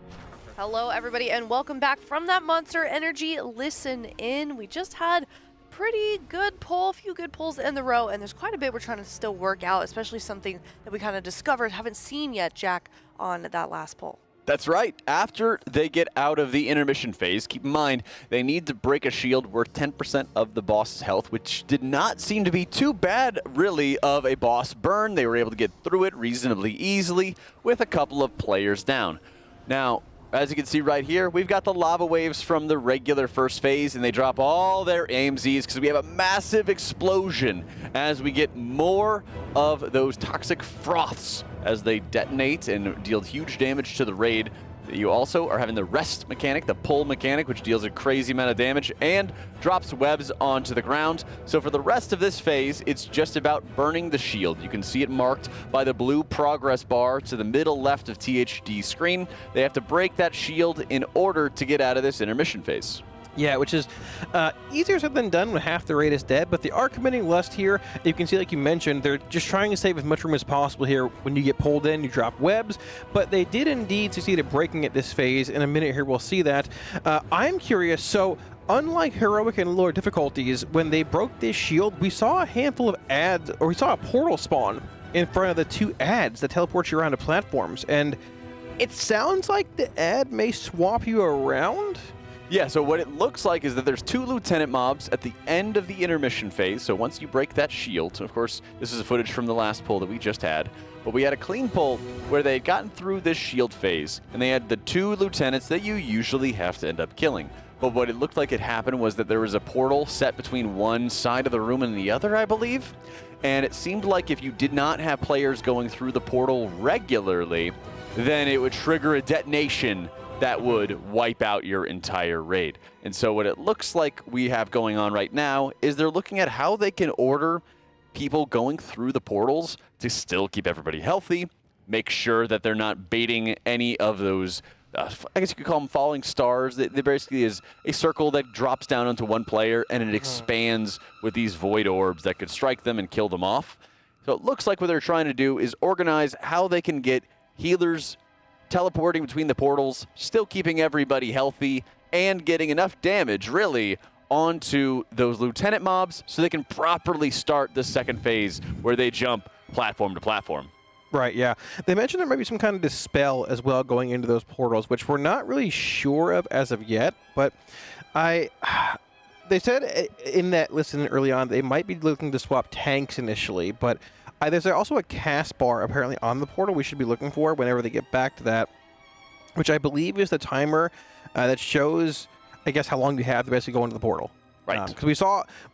Hello, everybody, and welcome back from that Monster Energy Listen In. We just had pretty good pull, a few good pulls in the row, and there's quite a bit we're trying to still work out, especially something that we kind of discovered, haven't seen yet, Jack, on that last pull. That's right. After they get out of the intermission phase, keep in mind, they need to break a shield worth 10% of the boss's health, which did not seem to be too bad, really, of a boss burn. They were able to get through it reasonably easily with a couple of players down. Now, as you can see right here, we've got the lava waves from the regular first phase, and they drop all their AMZs because we have a massive explosion as we get more of those toxic froths as they detonate and deal huge damage to the raid. You also are having the rest mechanic, the pull mechanic, which deals a crazy amount of damage and drops webs onto the ground. So for the rest of this phase, it's just about burning the shield. You can see it marked by the blue progress bar to the middle left of THD's screen. They have to break that shield in order to get out of this intermission phase. Yeah, which is easier said than done when half the raid is dead, but they are committing lust here. You can see, like you mentioned, they're just trying to save as much room as possible here. When you get pulled in, you drop webs, but they did indeed succeed at breaking it this phase. In a minute here, we'll see that. I'm curious, so unlike heroic and lower difficulties, when they broke this shield, we saw a handful of ads, or we saw a portal spawn in front of the 2 ads that teleport you around to platforms, and it sounds like the ad may swap you around. Yeah, so what it looks like is that there's 2 lieutenant mobs at the end of the intermission phase. So once you break that shield, of course, this is a footage from the last pull that we just had, but we had a clean pull where they had gotten through this shield phase, and they had the 2 lieutenants that you usually have to end up killing. But what it looked like had happened was that there was a portal set between one side of the room and the other, I believe. And it seemed like if you did not have players going through the portal regularly, then it would trigger a detonation that would wipe out your entire raid. And so what it looks like we have going on right now is they're looking at how they can order people going through the portals to still keep everybody healthy, make sure that they're not baiting any of those, I guess you could call them falling stars. They basically is a circle that drops down onto one player and it expands with these void orbs that could strike them and kill them off. So it looks like what they're trying to do is organize how they can get healers teleporting between the portals, still keeping everybody healthy, and getting enough damage, really, onto those lieutenant mobs so they can properly start the second phase where they jump platform to platform. Right, yeah. They mentioned there might be some kind of dispel as well going into those portals, which we're not really sure of as of yet, but they said in that listen early on they might be looking to swap tanks initially, but there's also a cast bar apparently on the portal we should be looking for whenever they get back to that, which I believe is the timer that shows, I guess, how long you have to basically go into the portal. Right. Because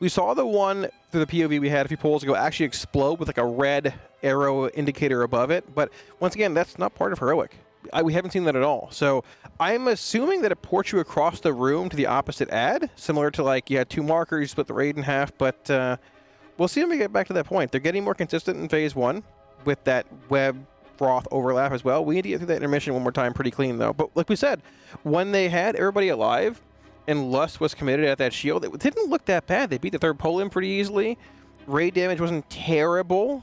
we saw the one through the POV we had a few polls ago actually explode with like a red arrow indicator above it. But once again, that's not part of Heroic. We haven't seen that at all. So I'm assuming that it ports you across the room to the opposite ad, similar to like you had two markers, you split the raid in half, but we'll see when we get back to that point. They're getting more consistent in phase 1 with that web froth overlap as well. We need to get through that intermission one more time pretty clean though. But like we said, when they had everybody alive and Lust was committed at that shield, it didn't look that bad. They beat the third pole in pretty easily. Raid damage wasn't terrible.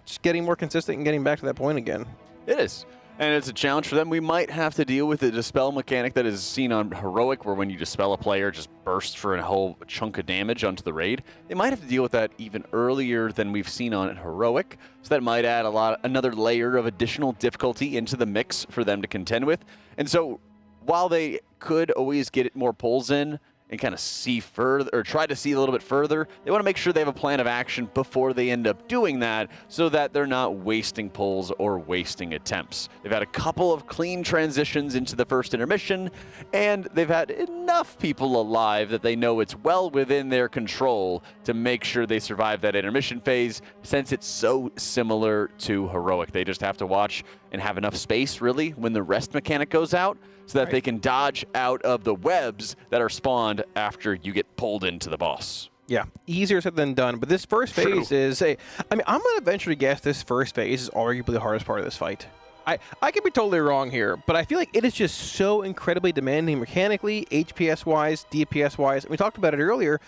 Just getting more consistent and getting back to that point again. It is. And it's a challenge for them. We might have to deal with the dispel mechanic that is seen on Heroic, where when you dispel a player, just bursts for a whole chunk of damage onto the raid. They might have to deal with that even earlier than we've seen on Heroic. So that might add another layer of additional difficulty into the mix for them to contend with. And so while they could always get more pulls in and kind of see further, or try to see a little bit further, they want to make sure they have a plan of action before they end up doing that so that they're not wasting pulls or wasting attempts. They've had a couple of clean transitions into the first intermission, and they've had enough people alive that they know it's well within their control to make sure they survive that intermission phase, since it's so similar to Heroic. They just have to watch and have enough space, really, when the rest mechanic goes out, so that they can dodge out of the webs that are spawned after you get pulled into the boss. Yeah, easier said than done. But this first phase is I'm going to venture to guess this first phase is arguably the hardest part of this fight. I could be totally wrong here, but I feel like it is just so incredibly demanding mechanically, HPS-wise, DPS-wise. And we talked about it earlier.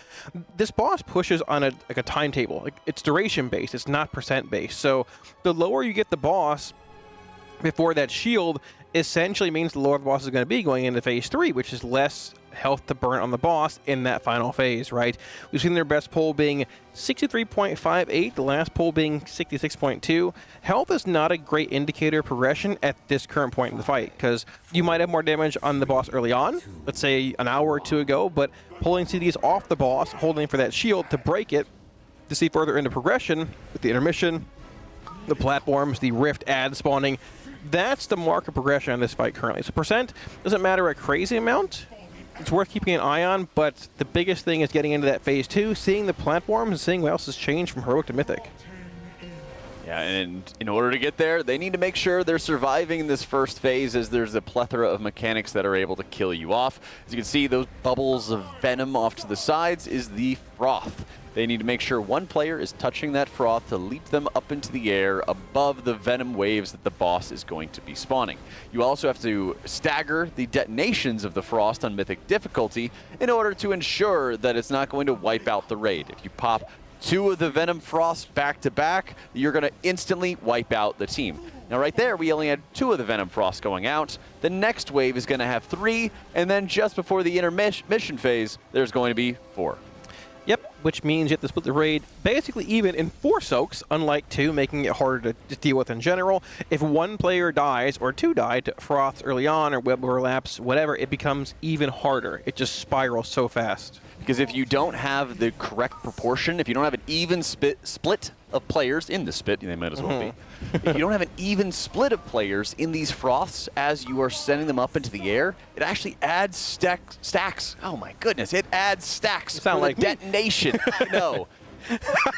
This boss pushes on a timetable. It's duration-based. It's not percent-based. So the lower you get the boss before that shield essentially means the lower the boss is going to be going into phase 3, which is less health to burn on the boss in that final phase, right? We've seen their best pull being 63.58, the last pull being 66.2. Health is not a great indicator of progression at this current point in the fight, because you might have more damage on the boss early on, let's say an hour or two ago, but pulling CDs off the boss, holding for that shield to break it, to see further into progression with the intermission, the platforms, the rift ad spawning. That's the mark of progression on this fight currently. So percent doesn't matter a crazy amount. It's worth keeping an eye on, but the biggest thing is getting into that phase 2, seeing the platforms and seeing what else has changed from Heroic to Mythic. Yeah, and in order to get there, they need to make sure they're surviving this first phase, as there's a plethora of mechanics that are able to kill you off. As you can see, those bubbles of venom off to the sides is the froth. They need to make sure one player is touching that froth to leap them up into the air above the venom waves that the boss is going to be spawning. You also have to stagger the detonations of the frost on Mythic difficulty in order to ensure that it's not going to wipe out the raid. If you pop 2 of the venom frosts back to back, you're going to instantly wipe out the team. Now right there, we only had 2 of the venom frosts going out. The next wave is going to have 3, and then just before the intermission phase, there's going to be 4. Yep, which means you have to split the raid basically even in 4 soaks, unlike 2, making it harder to deal with in general. If one player dies, or 2 die to froths early on, or web overlaps, whatever, it becomes even harder. It just spirals so fast. Because if you don't have the correct proportion, if you don't have an even split of players in the spit, they might as well be. If you don't have an even split of players in these froths as you are sending them up into the air, it actually adds stacks. Oh my goodness, it adds stacks. You sound like detonation. I know.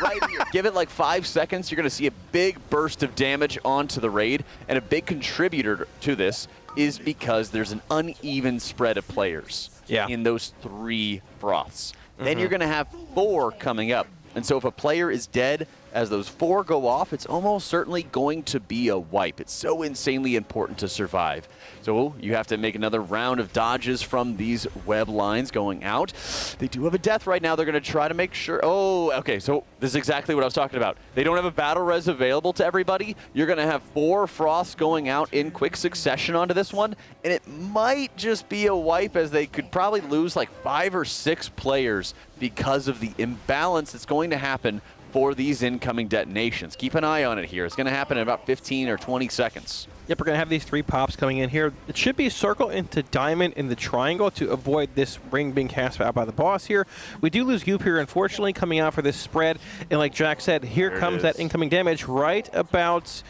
Right here. Give it like 5 seconds. You're going to see a big burst of damage onto the raid. And a big contributor to this is because there's an uneven spread of players in those 3 froths. Then you're going to have 4 coming up. And so if a player is dead as those 4 go off, it's almost certainly going to be a wipe. It's so insanely important to survive. So you have to make another round of dodges from these web lines going out. They do have a death right now. They're going to try to make sure. Oh, okay. So this is exactly what I was talking about. They don't have a battle res available to everybody. You're going to have 4 froths going out in quick succession onto this one. And it might just be a wipe, as they could probably lose like 5 or 6 players because of the imbalance that's going to happen for these incoming detonations. Keep an eye on it here. It's going to happen in about 15 or 20 seconds. Yep, we're going to have these 3 pops coming in here. It should be circle into diamond in the triangle to avoid this ring being cast out by the boss here. We do lose Goop here, unfortunately, coming out for this spread. And like Jack said, here comes that incoming damage right about,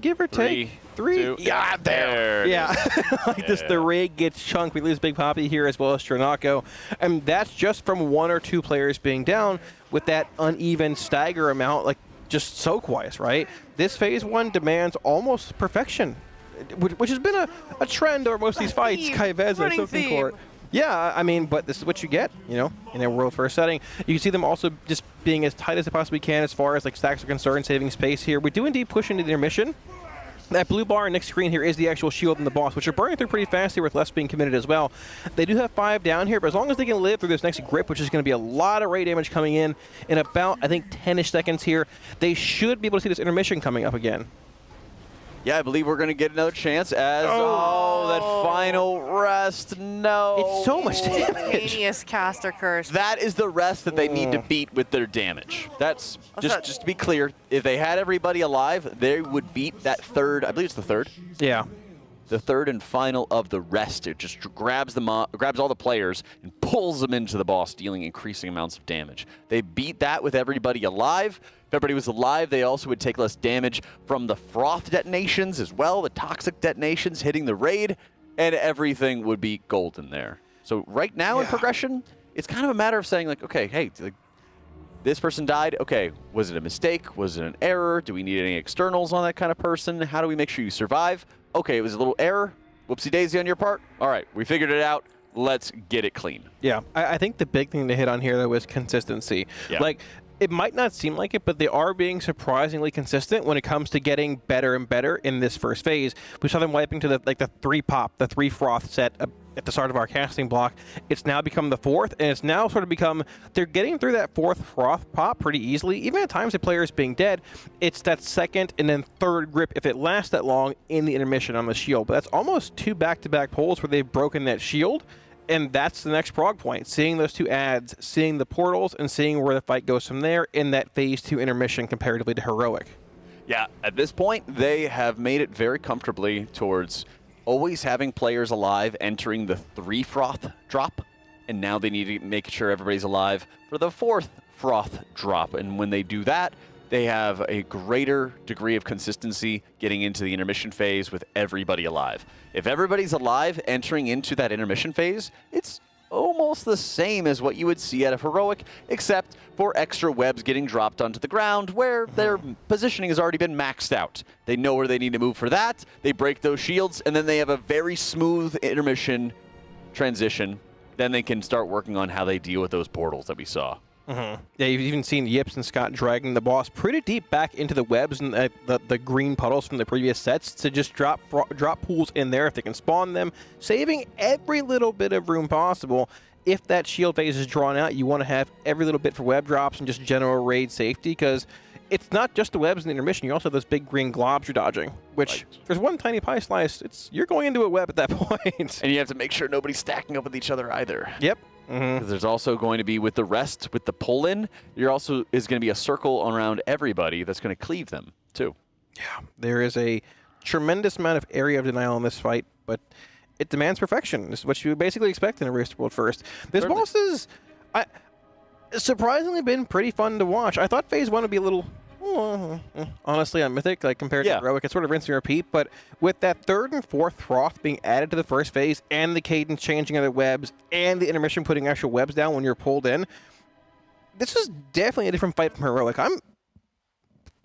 give or take, 3. 2. Yeah, there. Yeah, like this, the raid gets chunked. We lose Big Poppy here as well as Stranako. And that's just from 1 or 2 players being down with that uneven stagger amount, like just soak-wise, right? This phase 1 demands almost perfection, which has been a trend over most of these fights. Kai'Veza, Soaking Court. Yeah, I mean, but this is what you get, you know, in a world first setting. You can see them also just being as tight as they possibly can as far as like stacks are concerned, saving space here. We do indeed push into the intermission. That blue bar next screen here is the actual shield and the boss, which are burning through pretty fast here with less being committed as well. They do have 5 down here, but as long as they can live through this next grip, which is going to be a lot of raid damage coming in about, I think, 10-ish seconds here, they should be able to see this intermission coming up again. Yeah, I believe we're going to get another chance as, that final rest, no. It's so much damage. Genius caster curse. That is the rest that they need to beat with their damage. That's, just to be clear, if they had everybody alive, they would beat that 3rd, I believe it's the 3rd. Yeah. The 3rd and final of the rest. It just grabs them grabs all the players and pulls them into the boss, dealing increasing amounts of damage. They beat that with everybody alive. If everybody was alive, they also would take less damage from the froth detonations as well, the toxic detonations hitting the raid, and everything would be golden there. So right now in progression, it's kind of a matter of saying like, okay, hey, this person died. Okay, was it a mistake? Was it an error? Do we need any externals on that kind of person? How do we make sure you survive? Okay, it was a little error. Whoopsie-daisy on your part. All right, we figured it out. Let's get it clean. Yeah, I think the big thing to hit on here, though, is consistency. Yeah. Like, it might not seem like it, but they are being surprisingly consistent when it comes to getting better and better in this first phase. We saw them wiping to the 3 pop, the 3 froth set at the start of our casting block. It's now become the 4th, and it's now sort of become, they're getting through that 4th froth pop pretty easily. Even at times the player is being dead, it's that 2nd and then 3rd grip, if it lasts that long, in the intermission on the shield. But that's almost 2 back-to-back pulls where they've broken that shield. And that's the next prog point, seeing those 2 ads, seeing the portals, and seeing where the fight goes from there in that phase 2 intermission comparatively to Heroic. Yeah, at this point, they have made it very comfortably towards always having players alive entering the 3 froth drop, and now they need to make sure everybody's alive for the 4th froth drop. And when they do that, they have a greater degree of consistency getting into the intermission phase with everybody alive. If everybody's alive entering into that intermission phase, it's almost the same as what you would see out of Heroic, except for extra webs getting dropped onto the ground where their positioning has already been maxed out. They know where they need to move for that, they break those shields, and then they have a very smooth intermission transition. Then they can start working on how they deal with those portals that we saw. Yeah, you've even seen Yips and Scott dragging the boss pretty deep back into the webs and the green puddles from the previous sets to just drop pools in there if they can spawn them, saving every little bit of room possible. If that shield phase is drawn out, you want to have every little bit for web drops and just general raid safety, because it's not just the webs in the intermission. You also have those big green globs you're dodging, which there's one tiny pie slice. You're going into a web at that point. And you have to make sure nobody's stacking up with each other either. Yep. There's also going to be, with the rest, with the pull-in, there also is going to be a circle around everybody that's going to cleave them, too. Yeah, there is a tremendous amount of area of denial in this fight, but it demands perfection. This is what you would basically expect in a Race to World First. This boss is surprisingly been pretty fun to watch. I thought Phase 1 would be a little... honestly, on Mythic, like compared to Heroic, it's sort of rinse and repeat, but with that 3rd and 4th froth being added to the first phase, and the cadence changing of the webs, and the intermission putting actual webs down when you're pulled in, this is definitely a different fight from Heroic. I'm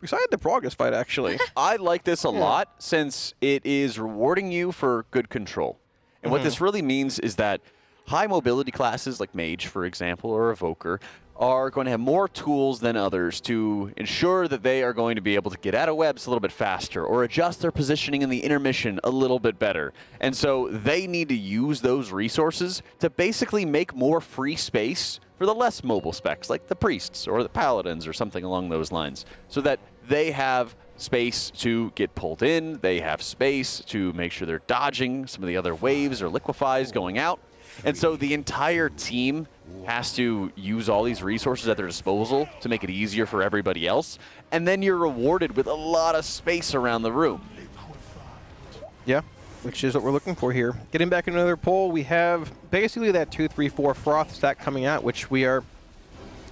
excited to prog this fight, actually. I like this a lot since it is rewarding you for good control. And what this really means is that high mobility classes like Mage, for example, or Evoker, are going to have more tools than others to ensure that they are going to be able to get out of webs a little bit faster or adjust their positioning in the intermission a little bit better. And so they need to use those resources to basically make more free space for the less mobile specs, like the Priests or the Paladins or something along those lines, so that they have space to get pulled in, they have space to make sure they're dodging some of the other waves or liquefies going out. And so the entire team has to use all these resources at their disposal to make it easier for everybody else. And then you're rewarded with a lot of space around the room. Yeah, which is what we're looking for here. Getting back into another poll, we have basically that 2, 3, 4 froth stack coming out, which we are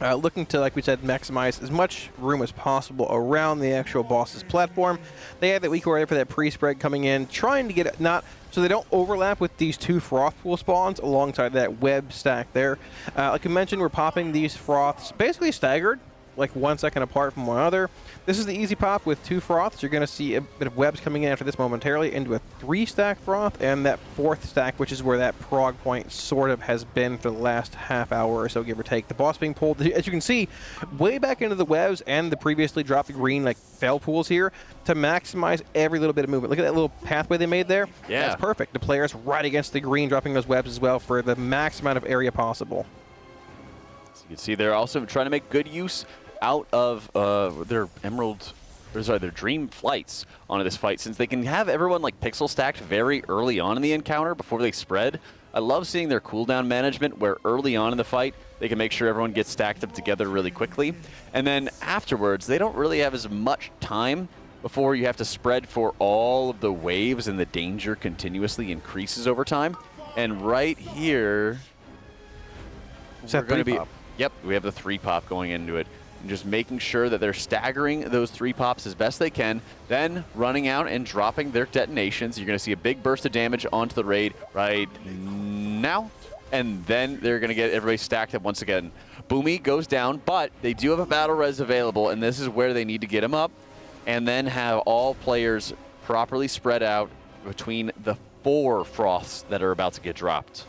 looking to, like we said, maximize as much room as possible around the actual boss's platform. They have that weak order for that pre-spread coming in, trying to get it not so they don't overlap with these 2 froth pool spawns alongside that web stack there. Like I mentioned, we're popping these froths basically staggered, like 1 second apart from one another. This is the easy pop with 2 froths. You're going to see a bit of webs coming in after this momentarily into a 3-stack froth, and that 4th stack, which is where that prog point sort of has been for the last half hour or so, give or take. The boss being pulled, as you can see, way back into the webs and the previously dropped green like fell pools here to maximize every little bit of movement. Look at that little pathway they made there. Yeah. That's perfect. The player's right against the green, dropping those webs as well for the max amount of area possible. So you can see they're also trying to make good use out of their their dream flights onto this fight, since they can have everyone like pixel stacked very early on in the encounter before they spread. I love seeing their cooldown management where early on in the fight they can make sure everyone gets stacked up together really quickly, and then afterwards they don't really have as much time before you have to spread for all of the waves, and the danger continuously increases over time. And right here we're going to be, yep, we have the 3 pop going into it. And just making sure that they're staggering those 3 pops as best they can, then running out and dropping their detonations. You're going to see a big burst of damage onto the raid right now, and then they're going to get everybody stacked up once again. Boomy goes down, but they do have a battle res available, and this is where they need to get him up, and then have all players properly spread out between the 4 froths that are about to get dropped.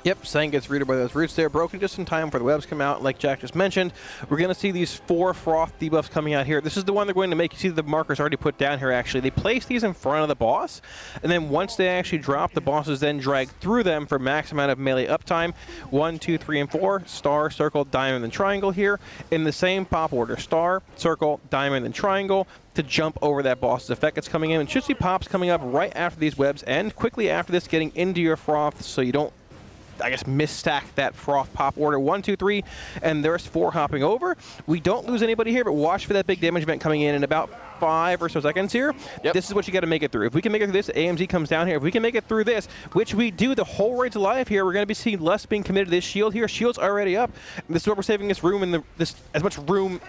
Yep, Sang gets rooted by those roots there, broken just in time for the webs come out. Like Jack just mentioned, we're going to see these 4 froth debuffs coming out here. This is the one they're going to make. You see the markers already put down here, actually. They place these in front of the boss, and then once they actually drop, the bosses then drag through them for max amount of melee uptime. 1, 2, 3, and 4, star, circle, diamond, and triangle here. In the same pop order, star, circle, diamond, and triangle, to jump over that boss's effect. It's coming in, and should see pops coming up right after these webs, and quickly after this getting into your froths, so you don't, I guess, misstack that froth pop order. 1, 2, 3, and there's 4 hopping over. We don't lose anybody here, but watch for that big damage event coming in about 5 or so seconds here. Yep. This is what you got to make it through. If we can make it through this, AMZ comes down here. If we can make it through this, which we do, the whole raid's alive here. We're going to be seeing less being committed to this shield here. Shield's already up. And this is what we're saving this room in the as much room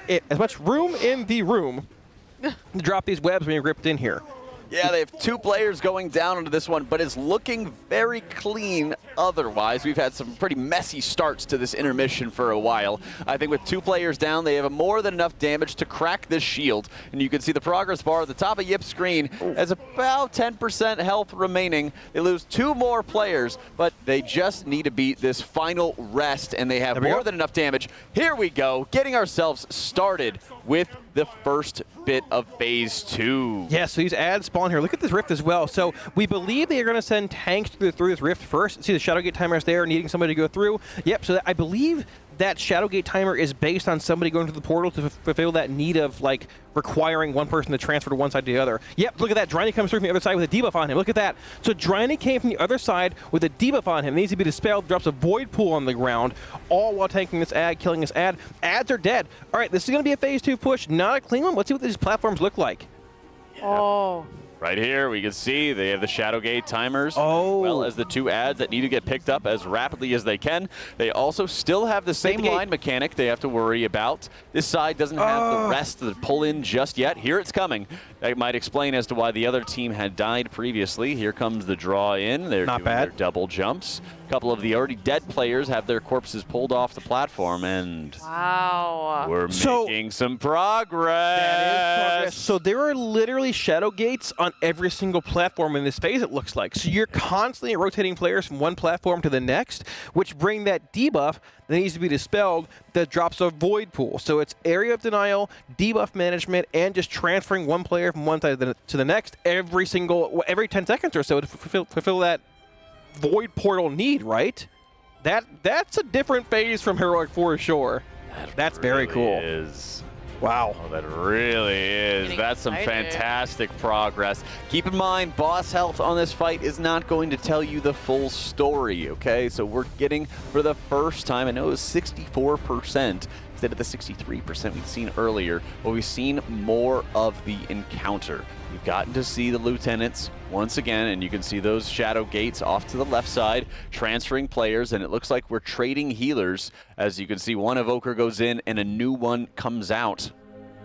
in the room to drop these webs when you're gripped in here. Yeah, they have 2 players going down into this one, but it's looking very clean otherwise. We've had some pretty messy starts to this intermission for a while. I think with 2 players down, they have more than enough damage to crack this shield. And you can see the progress bar at the top of Yip's screen has about 10% health remaining. They lose 2 more players, but they just need to beat this final rest, and they have more than enough damage. Here we go, getting ourselves started with the first bit of phase 2. Yeah, so these ads spawn here. Look at this rift as well. So we believe they are going to send tanks through this rift first. See the Shadowgate timer is there, needing somebody to go through. Yep, so I believe that Shadowgate timer is based on somebody going to the portal to fulfill that need of, like, requiring one person to transfer to one side to the other. Yep, look at that. Dryny comes through from the other side with a debuff on him. Look at that. So Dryny came from the other side with a debuff on him. Needs to be dispelled, drops a void pool on the ground, all while tanking this ad, killing this ad. Ads are dead. All right, this is going to be a phase 2 push. Not a clean one. Let's see what these platforms look like. Oh. Right here, we can see they have the Shadowgate timers, as well as the 2 ads that need to get picked up as rapidly as they can. They also still have the same line mechanic they have to worry about. This side doesn't have the rest of the pull-in just yet. Here it's coming. That might explain as to why the other team had died previously. Here comes the draw in. They're doing their double jumps. A couple of the already dead players have their corpses pulled off the platform, and we're making some progress. That is progress. So there are literally shadow gates on every single platform in this phase, it looks like. So you're constantly rotating players from one platform to the next, which bring that debuff that needs to be dispelled that drops a void pool. So it's area of denial, debuff management, and just transferring one player from one side to the next every 10 seconds or so to fulfill that void portal need, right? That's a different phase from Heroic for sure. That's very cool. Wow. Oh, that really is. That's some fantastic progress. Keep in mind, boss health on this fight is not going to tell you the full story, okay? So we're getting, for the first time, I know it was 64% instead of the 63% we'd seen earlier, but we've seen more of the encounter. We've gotten to see the lieutenants once again, and you can see those shadow gates off to the left side, transferring players, and it looks like we're trading healers. As you can see, one evoker goes in and a new one comes out,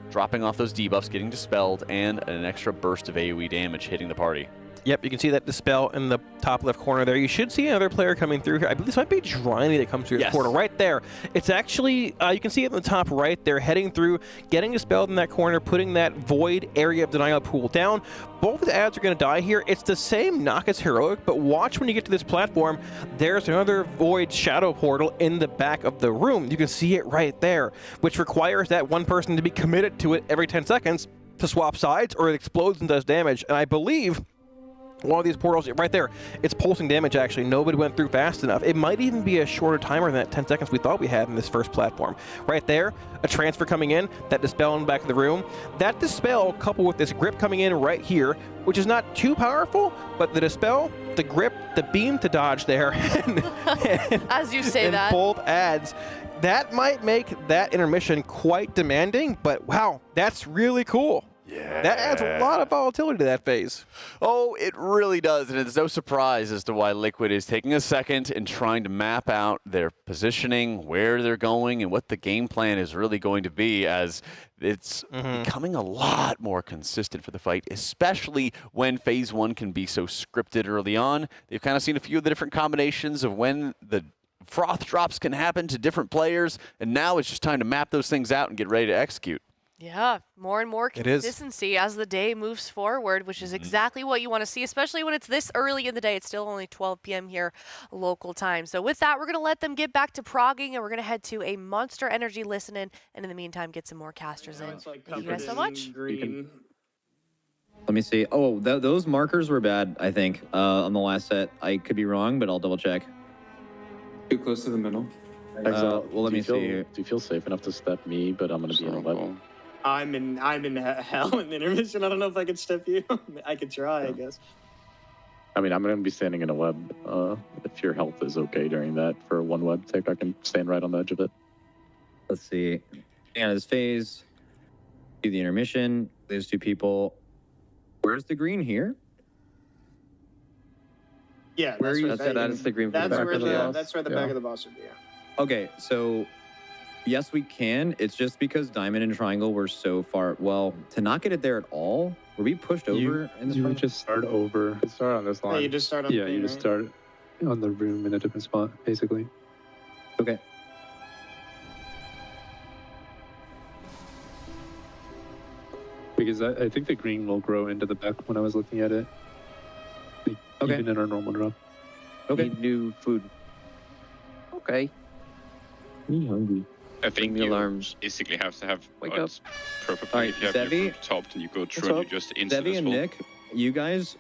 dropping off those debuffs, getting dispelled, and an extra burst of AoE damage hitting the party. Yep, you can see that dispel in the top left corner there. You should see another player coming through here. I believe this might be Driny that comes through the corner right there. It's actually, you can see it in the top right there, heading through, getting dispelled in that corner, putting that void area of denial pool down. Both of the ads are going to die here. It's the same knock as Heroic, but watch when you get to this platform, there's another void shadow portal in the back of the room. You can see it right there, which requires that one person to be committed to it every 10 seconds to swap sides, or it explodes and does damage. And I believe one of these portals, right there, it's pulsing damage actually. Nobody went through fast enough. It might even be a shorter timer than that 10 seconds we thought we had in this first platform. Right there, a transfer coming in, that dispel in the back of the room. That dispel coupled with this grip coming in right here, which is not too powerful, but the dispel, the grip, the beam to dodge there, and as you say that, both adds, that might make that intermission quite demanding, but wow, that's really cool. Yeah. That adds a lot of volatility to that phase. Oh, it really does, and it's no surprise as to why Liquid is taking a second and trying to map out their positioning, where they're going, and what the game plan is really going to be, as it's becoming a lot more consistent for the fight, especially when Phase 1 can be so scripted early on. They've kind of seen a few of the different combinations of when the froth drops can happen to different players, and now it's just time to map those things out and get ready to execute. Yeah, more and more consistency as the day moves forward, which is exactly what you want to see, especially when it's this early in the day. It's still only 12 p.m. here local time. So with that, we're going to let them get back to progging, and we're going to head to a Monster Energy listen-in, and in the meantime, get some more casters in. Thank you guys so much. Let me see. Oh, those markers were bad, I think, on the last set. I could be wrong, but I'll double check. Too close to the middle. Well, let me see here. Do you feel safe enough to step me, but I'm going to be in a web? I'm in hell in the intermission. I don't know if I can step you. I could try, I guess. I mean, I'm going to be standing in a web. If your health is okay during that for one web tick, I can stand right on the edge of it. Let's see. Yeah, this phase. Do the intermission. There's two people. Where's the green here? Yeah, that is the green. That's where the back of the boss would be. Yeah. Okay, so yes, we can. It's just because Diamond and Triangle were so far. Well, to not get it there at all, were we pushed over in this? You would just start over. Start on this line. Yeah, you just start on. Yeah, you just start on the room in a different spot, basically. Okay. Because I think the green will grow into the back when I was looking at it. Like, even in our normal drop. Okay. Need new food. Okay. I'm hungry. I think the you alarms. basically have to have Wake up. Preferably All right, if you have your Zevi. food topped and you go through and you just instant Zevi and Nick, you guys,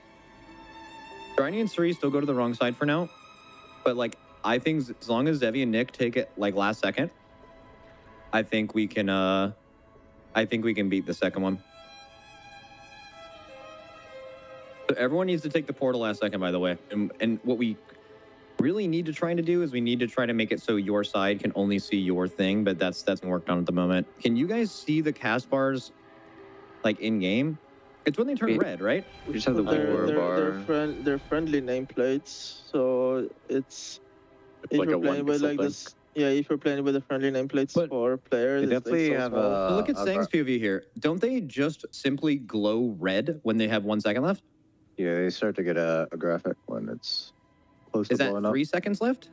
Briny and Suri still go to the wrong side for now. But like, I think as long as Zevi and Nick take it like last second, I think we can beat the second one. So everyone needs to take the portal last second, by the way. And what we really need to try to do is we need to try to make it so your side can only see your thing, but that's been worked on at the moment. Can you guys see the cast bars like in game? It's when they turn red, right? We just have the Nerub-ar. They're friendly nameplates, so it's if like you're a playing with like one-pixel this. Yeah, if you're playing with the friendly nameplates for players, They it's definitely so have small. But look at Sang's POV here. Don't they just simply glow red when they have 1 second left? Yeah, they start to get a graphic when it's close Is to that blowing up. 3 seconds left?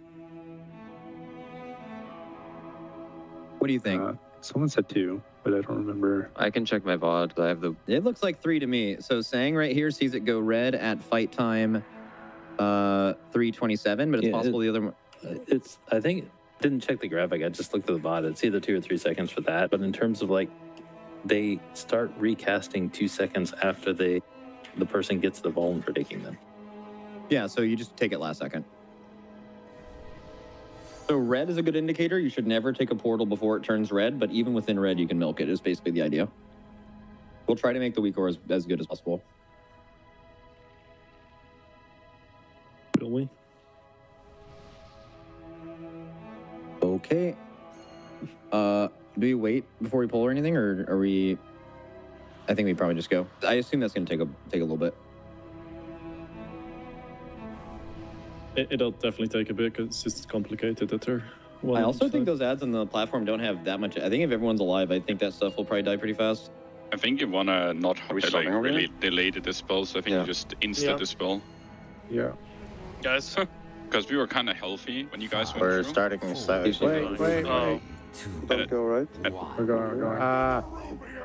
What do you think? Someone said 2, but I don't remember. I can check my VOD. I have the. It looks like 3 to me. So Sang right here sees it go red at fight time 3:27, but it's possible the other one. I think, didn't check the graphic. I just looked at the VOD. It's either 2 or 3 seconds for that. But in terms of like, they start recasting 2 seconds after the person gets the vuln for taking them. Yeah, so you just take it last second. So red is a good indicator. You should never take a portal before it turns red, but even within red, you can milk it, is basically the idea. We'll try to make the weak ore as good as possible. Will we? Okay. Do we wait before we pull or anything, or are we... I think we probably just go. I assume that's going to take a little bit. It'll definitely take a bit because it's complicated at her. I also think those ads on the platform don't have that much. I think if everyone's alive, I think that stuff will probably die pretty fast. I think you wanna not really delay the dispel, so I think you just insta dispel. Yeah. Guys, because we were kind of healthy when you guys went We're through. starting slightly. Wait. Don't go right. We're going.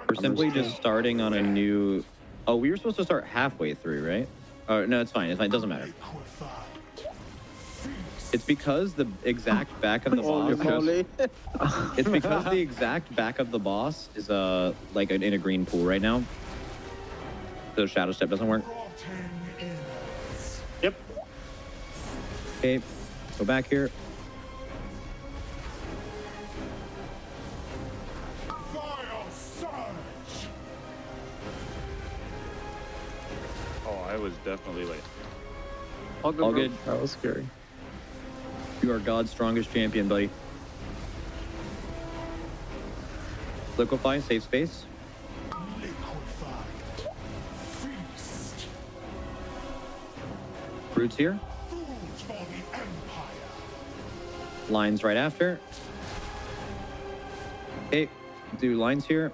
We're simply just starting on a new... Oh, we were supposed to start halfway through, right? Oh, no, it's fine. It doesn't matter. It's because the exact back of the boss... It's because the exact back of the boss is like in a green pool right now. The shadow step doesn't work. Yep. Okay, go back here. Oh, I was definitely late. All good. That was scary. You are God's strongest champion, buddy. Liquefy, safe space. Roots here. Lines right after. Okay, do lines here.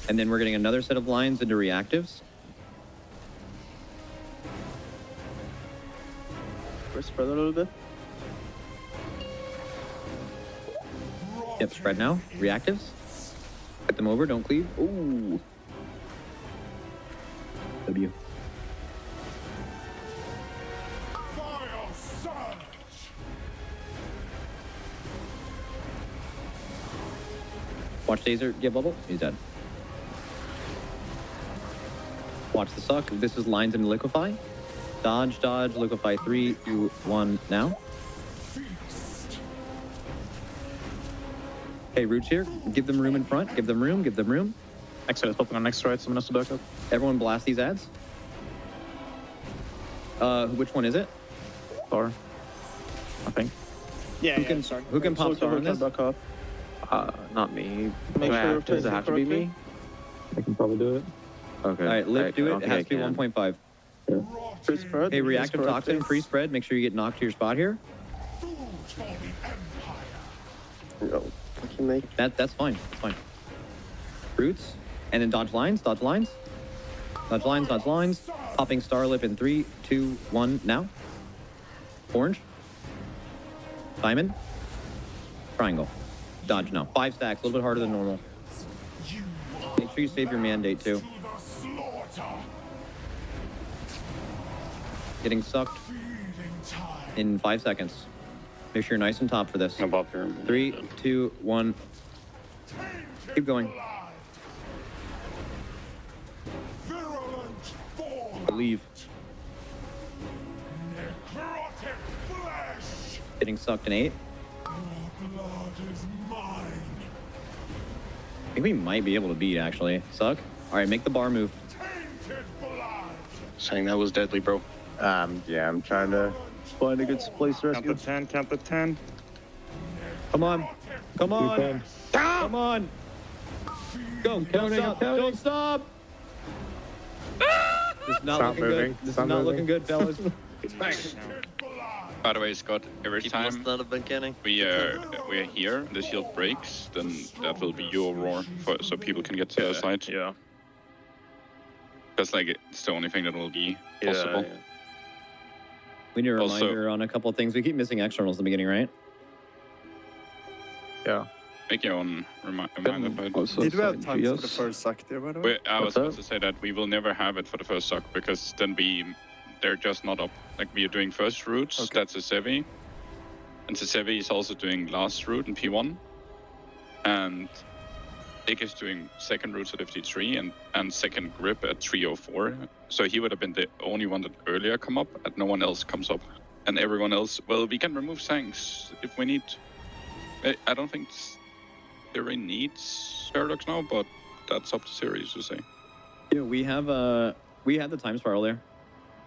And then we're getting another set of lines into reactives. We're spread a little bit. Yep, spread now. Reactives. Get them over, don't cleave. Ooh. W. Watch Taser get bubble. He's dead. Watch the suck. This is lines into liquefy. Dodge, dodge, liquefy. 3, 2, 1, now. Okay, roots here. Give them room in front. Give them room. Give them room. Exit is popping on next right. Someone has to back up. Everyone blast these ads. Which one is it? Star. I think. Yeah, Who can pop star on this? Back up. Not me. Make sure Does it have to be me? I can probably do it. Okay. All right, Lip, do it. It has to be 1.5. Pre-spread. Hey, reactive toxin, pre-spread. Make sure you get knocked to your spot here. No, I can make. That's fine. That's fine. Roots, and then dodge lines. Dodge lines. Dodge lines. Dodge lines. Popping star lip in 3, 2, 1. Now. Orange. Diamond. Triangle. Dodge now. 5 stacks. A little bit harder than normal. Make sure you save your mandate too. Getting sucked in 5 seconds. Make sure you're nice and top for this. 3, 2, 1. Keep going. Leave. Getting sucked in 8. I think we might be able to beat, actually. Suck. All right, make the bar move. Saying that was deadly, bro. Yeah, I'm trying to find a good place to rescue. Count the 10, count the 10. Come on. Come on. Come on. Go, don't stop, don't stop! This is not Stop looking moving. good. This Stop is not moving. looking good, fellas. By the way, Scott, every He time must not have been canning. we are here, the shield breaks, then that will be your roar, so people can get to the side. Yeah. Because like it's the only thing that will be possible. Yeah. We need a Also- reminder on a couple of things. We keep missing externals in the beginning, right? Yeah. Make your own reminder. But Did we have time for the first suck there, by the way? I was supposed to say that we will never have it for the first suck because then they're just not up. Like we are doing first routes, that's a Sevi. And the Sevi is also doing last route in P1. And Dick is doing second routes at 53 and second grip at 304. So he would have been the only one that earlier come up and no one else comes up. And everyone else, well, we can remove Sanks if we need. I don't think Theory needs Paradox now, but that's up to series to say. Yeah, we had the time spiral there.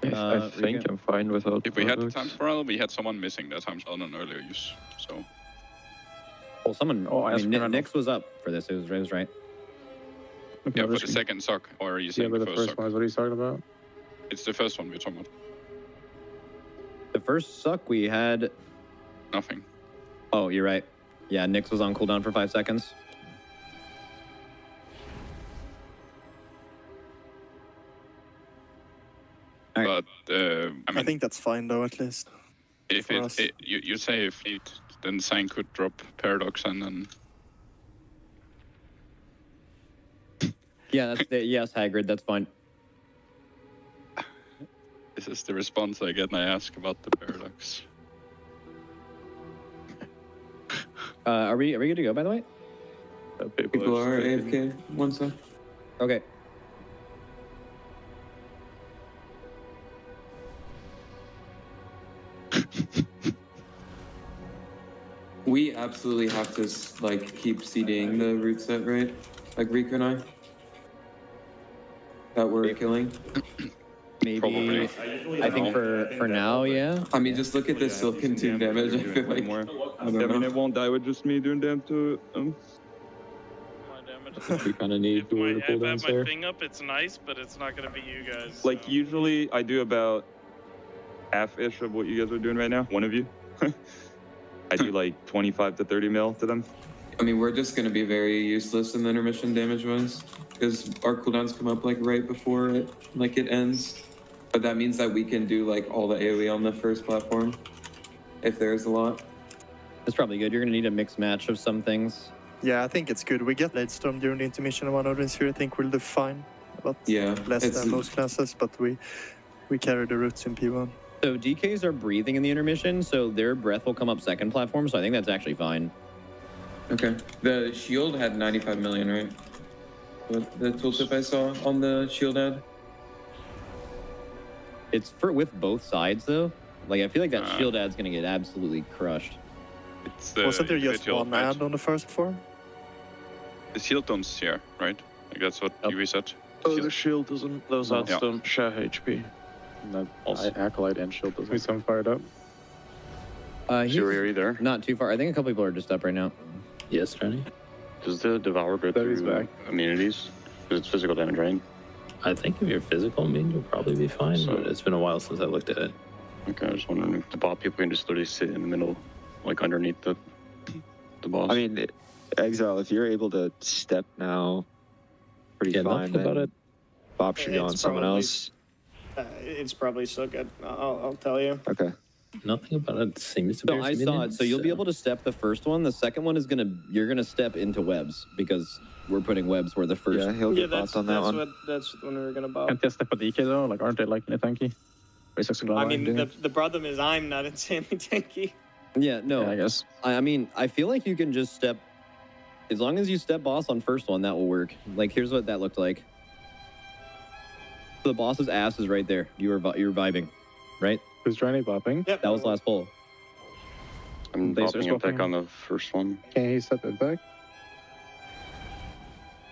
I think I'm fine without. If we had the time spiral, we had someone missing that time spiral on earlier use. So. Well, someone. Oh, I mean, Aspen Nix was up for this. It was right. Yeah, for the second suck, or are you saying but the the first first suck? one is what he's talking about. It's the first one we're talking about. The first suck we had. Nothing. Oh, you're right. Yeah, Nix was on cooldown for 5 seconds. But I think that's fine though, at least. If you say if then Sang could drop Paradox and then. Yeah, yes, Hagrid, that's fine. This is the response I get when I ask about the Paradox. Are we good to go, by the way? People are AFK. 1 sec. Okay. We absolutely have to like keep CDing the root set, right? Like Rico and I. That we're killing. Maybe. Probably. I think for now, yeah. I mean, just look at this Silken Tomb damage. I feel like. I don't know. it won't die with just me doing damn to We kind of need to If I have my thing up, it's nice, but it's not going to be you guys. Like usually I do about half-ish of what you guys are doing right now. One of you. I do like 25 to 30 mil to them. I mean, we're just gonna be very useless in the intermission damage-wise, because our cooldowns come up like right before it ends. But that means that we can do like all the AoE on the first platform, if there's a lot. That's probably good. You're gonna need a mixed match of some things. Yeah, I think it's good. We get late storm during the intermission of one of these here. I think we'll do fine. But Yeah, less it's- than most classes, but we carry the roots in P1. So DKs are breathing in the intermission, so their breath will come up second platform, so I think that's actually fine. Okay. The shield had 95 million, right? What the tooltip I saw on the shield ad? It's with both sides though. Like I feel like that shield ad's gonna get absolutely crushed. It's Wasn't there just individual, one right? ad on the first form? The shield don't share, right? Like that's what you said. Oh, the shield doesn't. Those odds Yeah. don't share HP. Acolyte and shield doesn't. Some fired up. He's Fury there. not too far. I think a couple people are just up right now. Yes, Johnny. Does the Devour go There he's through back. immunities? Because it's physical damage, right? I think if you're physical, you'll probably be fine, So- but it's been a while since I looked at it. Okay, I was wondering if the bot people can just literally sit in the middle, like underneath the boss. I mean, Exile, if you're able to step now, pretty Yeah, fine. nothing about then it. Bob should go on It's someone probably- else. It's probably so good. I'll tell you. Okay. Nothing about it seems to be. So I saw it. So you'll be able to step the first one. The second one is you're gonna step into webs because we're putting webs where the first. Yeah, he'll get bots on that one. That's when we were gonna bob. Can't they step a DK though? Like, aren't they like tanky? I mean, the problem is I'm not insanely tanky. Yeah, no. Yeah, I guess. I mean, I feel like you can just step. As long as you step boss on first one, that will work. Like, here's what that looked like. The boss's ass is right there. You were vibing, right? Who's trying to bopping? Yep. That was last pull. I'm Lasers popping a pick popping. on the first one. Can he step it back?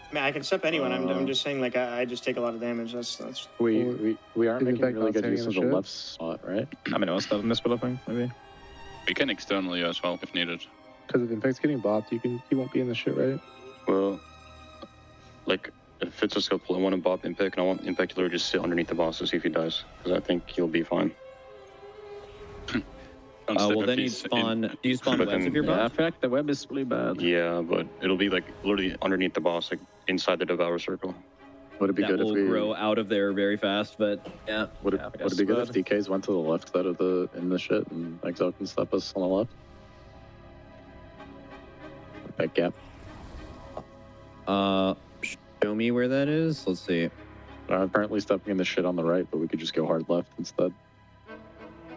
I mean, I can step anyone. I'm just saying, like, I just take a lot of damage. That's. We aren't Is it making back really on good saving use the of the ship? left slot, right? I mean, I'll step misdeveloping maybe. We can externally as well if needed. Because if Infect's getting bopped, he won't be in the shit, right? Well, like, if it's a skill pull, I want to bop Impact, and I want Impact to literally just sit underneath the boss to see if he dies, because I think he'll be fine. Well, then you spawn. Do you spawn But webs then- if you're Yeah, buffed? in fact, the web is really bad. Yeah, but it'll be like literally underneath the boss, like inside the Devour circle. Would it be That good if will we grow out of there very fast, but yeah. would it be good if DKs went to the left side of the shit and Exile can stop us on the left? That gap. Show me where that is. Let's see. Apparently stepping in the shit on the right, but we could just go hard left instead.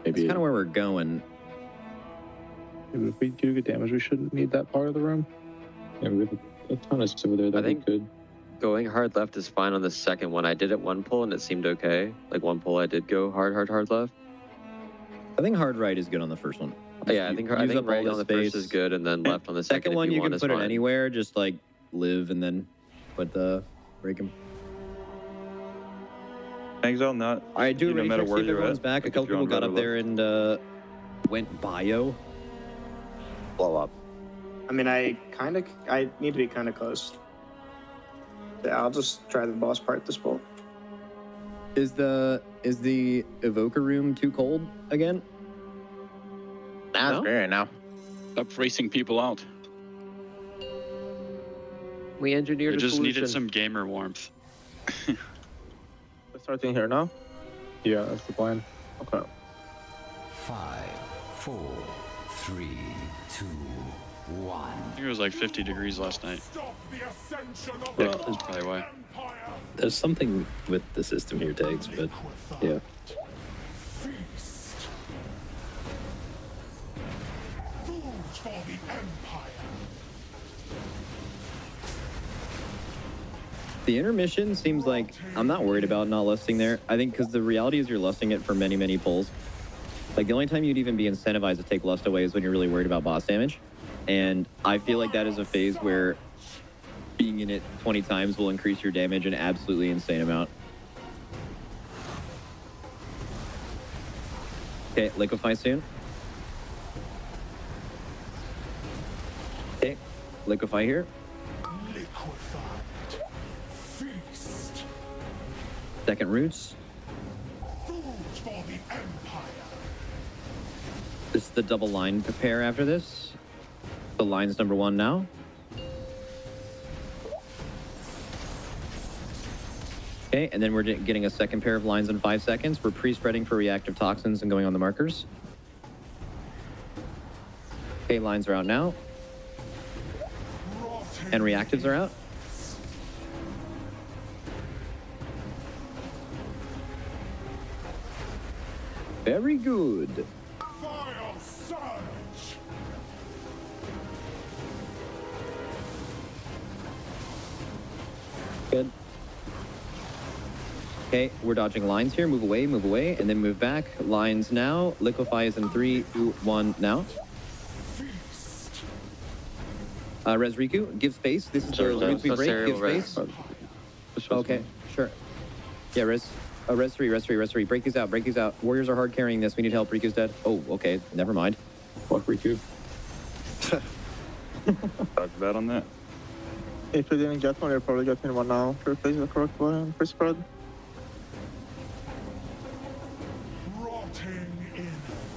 Maybe That's kind of where we're going. If we do good damage, we shouldn't need that part of the room. Yeah, we have a ton of over there that I think going hard left is fine on the second one. I did it one pull and it seemed okay. Like one pull I did go hard left. I think hard right is good on the first one. Yeah, I think right on the first is good, and then left on the second. Second if one you want can is put it fine. anywhere, just like live and then put the break him. Exile, not. All right, do no a matter rage where check, see if you're everyone's at. back. A Like, couple if you're people on got up there and went bio. Blow up. I mean, I need to be kind of close. Yeah, I'll just try the boss part this pull. Is the evoker room too cold again? Nah, it's great right now. Stop freezing people out. We engineered We a just solution. needed some gamer warmth. We're starting here now. Yeah, that's the plan. Okay. 5, 4, 3, 2, 1. I think it was like 50 degrees last night. Well, That's probably why. There's something with the system here, Tags, but yeah. The intermission seems like I'm not worried about not lusting there. I think because the reality is you're lusting it for many, many pulls. Like the only time you'd even be incentivized to take lust away is when you're really worried about boss damage. And I feel like that is a phase where being in it 20 times will increase your damage an absolutely insane amount. Okay, liquefy soon. Okay, liquefy here. Second roots. This is the double line pair after this. The line's number 1 now. Okay, and then we're getting a second pair of lines in 5 seconds. We're pre-spreading for reactive toxins and going on the markers. Okay, lines are out now. And reactives are out. Very good. Good. Okay, we're dodging lines here. Move away, and then move back. Lines now. Liquefy is in 3, 2, 1 now. Res Riku, give space. This is the roots we break. Give space. Okay, sure. Yeah, res 3. Break these out. Warriors are hard carrying this. We need help. Riku's dead. Oh, okay. Never mind. Fuck Riku. Talk bad on that. If we didn't get one, you're probably getting one now to replace the correct one for spread.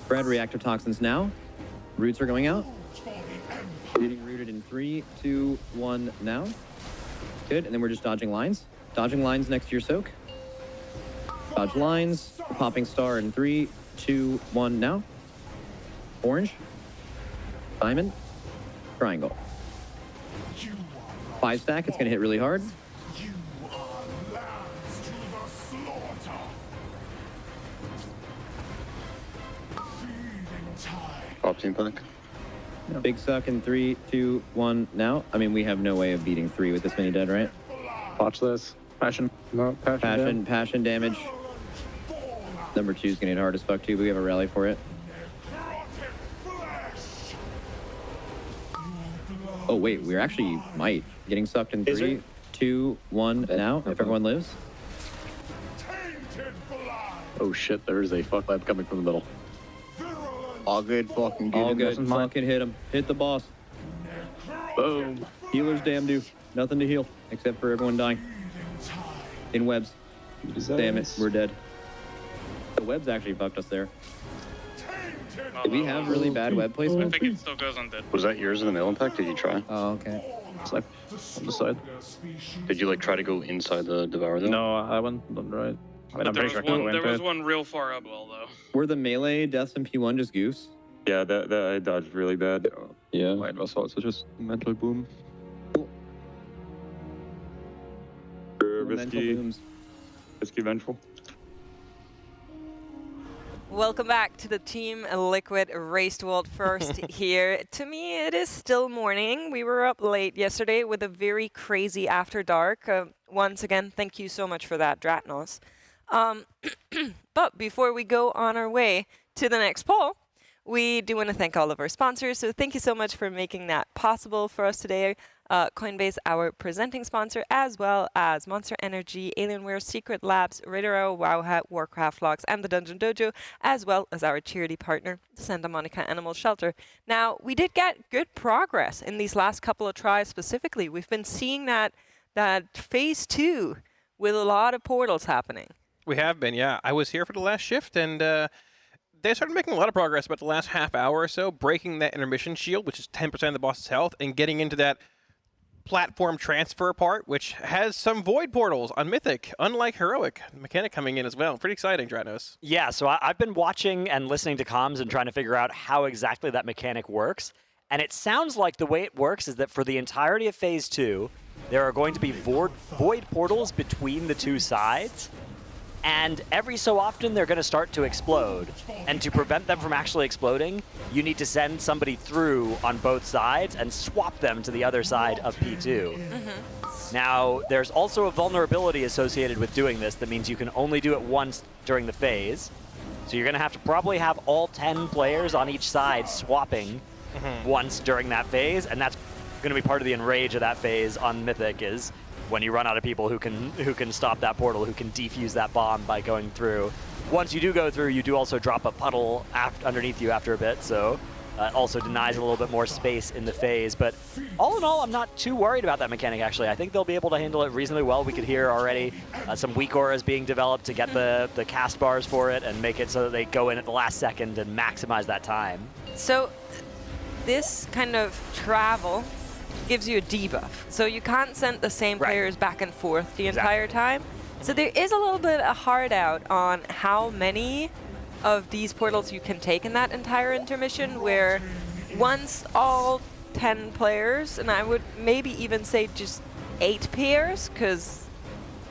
Spread reactive toxins now. Roots are going out. Getting rooted in 3, 2, 1 now. Good, and then we're just dodging lines. Dodging lines next to your soak. Dodge lines. Popping star in 3, 2, 1 now. Orange. Diamond. Triangle. 5 stack, it's gonna hit really hard. Pop team pack. Big suck in 3, 2, 1 now. I mean, we have no way of beating 3 with this many dead, right? Watch this. Passion. No, Passion damage. Number 2 is gonna hit hard as fuck too, but we have a rally for it. Oh wait, we're actually might. Getting sucked in 3, 2, 1 now, if everyone lives. Oh shit, there is a fuck lab coming from the middle. All good, fucking good. All good, fucking hit him. Hit the boss. Boom. Healers damn do. Nothing to heal except for everyone dying. In webs. Damn it, we're dead. The webs actually fucked us there. Do we have really bad web I placement? think it still goes on dead. Was that yours in the middle impact? Did you try? Oh, okay. It's like on the side. Did you like try to go inside the Devour though? No, I went on the right. I mean, But I'm there pretty was, sure I one, went there was to one real far up well, though. Were the melee deaths in P1 just goose? Yeah, that I dodged really bad. Yeah, mine was also just mental boom. Risky vengeful. Welcome back to the Team Liquid Race to World First here. To me, it is still morning. We were up late yesterday with a very crazy after dark. Once again, thank you so much for that, Dratnos. But before we go on our way to the next poll, we do want to thank all of our sponsors. So thank you so much for making that possible for us today. Coinbase, our presenting sponsor, as well as Monster Energy, Alienware, Secret Labs, RaiderIO, Wowhead, Warcraft Logs, and the DungeonDojo, as well as our charity partner, the Santa Monica Animal Shelter. Now, we did get good progress in these last couple of tries specifically. We've been seeing that phase 2 with a lot of portals happening. We have been, yeah. I was here for the last shift, and they started making a lot of progress about the last half hour or so, breaking that intermission shield, which is 10% of the boss's health, and getting into that platform transfer part, which has some void portals on Mythic, unlike Heroic. Mechanic coming in as well. Pretty exciting, Dranos. Yeah, so I've been watching and listening to comms and trying to figure out how exactly that mechanic works. And it sounds like the way it works is that for the entirety of Phase 2, there are going to be void portals between the two sides. And every so often, they're going to start to explode. And to prevent them from actually exploding, you need to send somebody through on both sides and swap them to the other side of P2. Now, there's also a vulnerability associated with doing this that means you can only do it once during the phase. So you're going to have to probably have all 10 players on each side swapping once during that phase. And that's going to be part of the enrage of that phase on Mythic is when you run out of people who can stop that portal, who can defuse that bomb by going through. Once you do go through, you do also drop a puddle underneath you after a bit, so also denies a little bit more space in the phase. But all in all, I'm not too worried about that mechanic, actually. I think they'll be able to handle it reasonably well. We could hear already some weak auras being developed to get the cast bars for it and make it so that they go in at the last second and maximize that time. So this kind of travel gives you a debuff. So you can't send the same players back and forth the entire time. So there is a little bit of hard out on how many of these portals you can take in that entire intermission, where once all 10 players, and I would maybe even say just 8 pairs,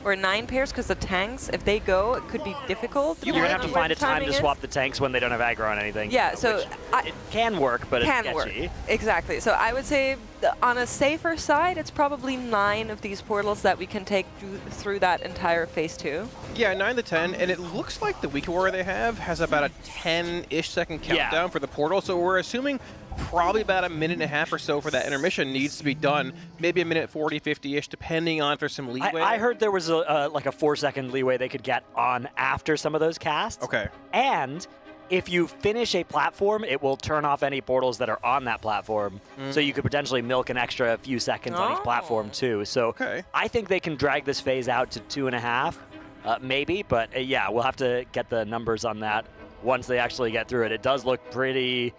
or 9 pairs, because the tanks, if they go, it could be difficult. You're going to have to find a time to swap the tanks when they don't have aggro on anything. Yeah, so it can work, but it's sketchy. Exactly. So I would say on a safer side, it's probably 9 of these portals that we can take through that entire phase 2. Yeah, 9 to 10, and it looks like the weak aura they have has about a 10-ish second countdown for the portal, so we're assuming probably about a minute and a half or so for that intermission needs to be done. Maybe a minute 40, 50-ish, depending on if there's some leeway. I heard there was like a 4-second leeway they could get on after some of those casts. Okay. And if you finish a platform, it will turn off any portals that are on that platform. So you could potentially milk an extra few seconds on each platform too. So I think they can drag this phase out to 2.5, maybe. But yeah, we'll have to get the numbers on that once they actually get through it. It does look pretty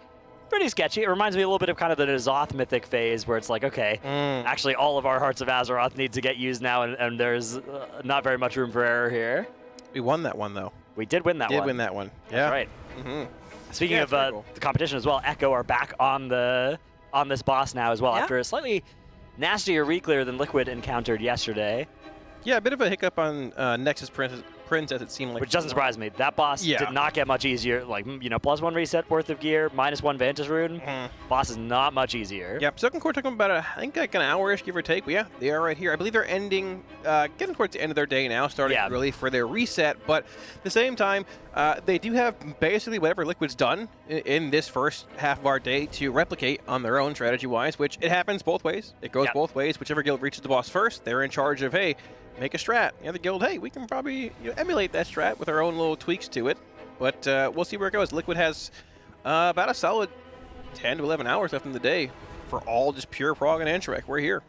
sketchy. It reminds me a little bit of kind of the N'Zoth Mythic phase where it's like, okay, actually all of our Hearts of Azeroth need to get used now, and there's not very much room for error here. We won that one, though. We did win that one. Did win that one. Yeah. That's right. Speaking of the competition as well, Echo are back on this boss now as well after a slightly nastier reclear than Liquid encountered yesterday. Yeah, a bit of a hiccup on Nexus Prince as it seemed like. Which doesn't surprise me. That boss did not get much easier. Like, +1 reset worth of gear, -1 Vantage Rune. Boss is not much easier. Yep, Silken Core took them about, I think, like an hour-ish, give or take. But yeah, they are right here. I believe they're ending, getting towards the end of their day now, starting really for their reset. But at the same time, they do have basically whatever Liquid's done in this first half of our day to replicate on their own strategy-wise, which it happens both ways. It goes both ways. Whichever guild reaches the boss first, they're in charge of, hey, make a strat. The other guild, hey, we can probably emulate that strat with our own little tweaks to it. But we'll see where it goes. Liquid has about a solid 10 to 11 hours left in the day. for all just pure prog and Entrek. We're here.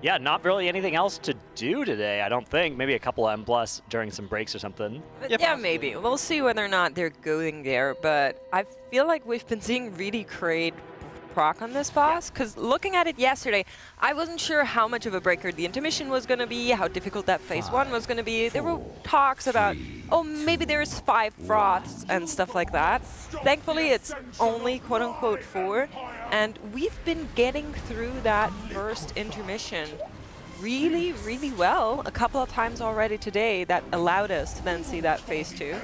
Yeah, not really anything else to do today, I don't think. Maybe a couple M+ during some breaks or something. Yeah, maybe. We'll see whether or not they're going there, but I feel like we've been seeing really great proc on this boss, because looking at it yesterday, I wasn't sure how much of a breaker the intermission was going to be, how difficult that phase 1 was going to be. There were talks about, oh, maybe there's 5 froths and stuff like that. Thankfully, it's only quote-unquote 4, and we've been getting through that first intermission really, really well a couple of times already today that allowed us to then see that phase 2.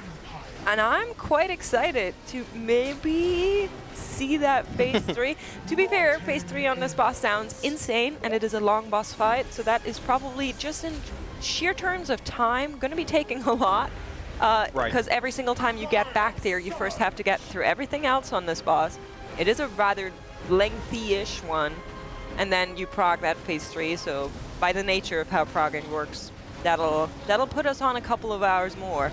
And I'm quite excited to maybe see that phase 3. To be fair, phase 3 on this boss sounds insane, and it is a long boss fight, so that is probably just in sheer terms of time going to be taking a lot. Because every single time you get back there, you first have to get through everything else on this boss. It is a rather lengthy-ish one, and then you prog that phase 3, so by the nature of how progging works, that'll put us on a couple of hours more.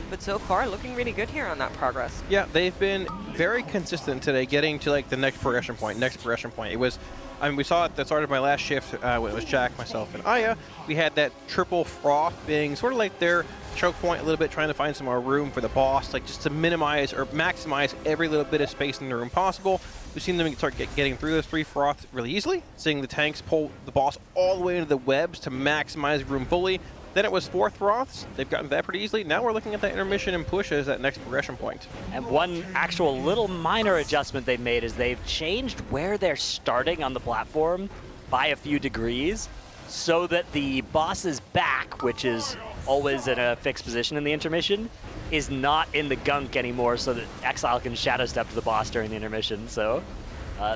But so far, looking really good here on that progress. Yeah, they've been very consistent today, getting to like the next progression point. It was, I mean, we saw at the start of my last shift when it was Jack, myself, and Aya. We had that triple froth being sort of like their choke point a little bit, trying to find some more room for the boss, like just to minimize or maximize every little bit of space in the room possible. We've seen them start getting through those 3 froths really easily, seeing the tanks pull the boss all the way into the webs to maximize room fully. Then it was 4 froths. They've gotten that pretty easily. Now we're looking at that intermission and push as that next progression point. And one actual little minor adjustment they've made is they've changed where they're starting on the platform by a few degrees so that the boss's back, which is always in a fixed position in the intermission, is not in the gunk anymore so that Exile can shadow step to the boss during the intermission. So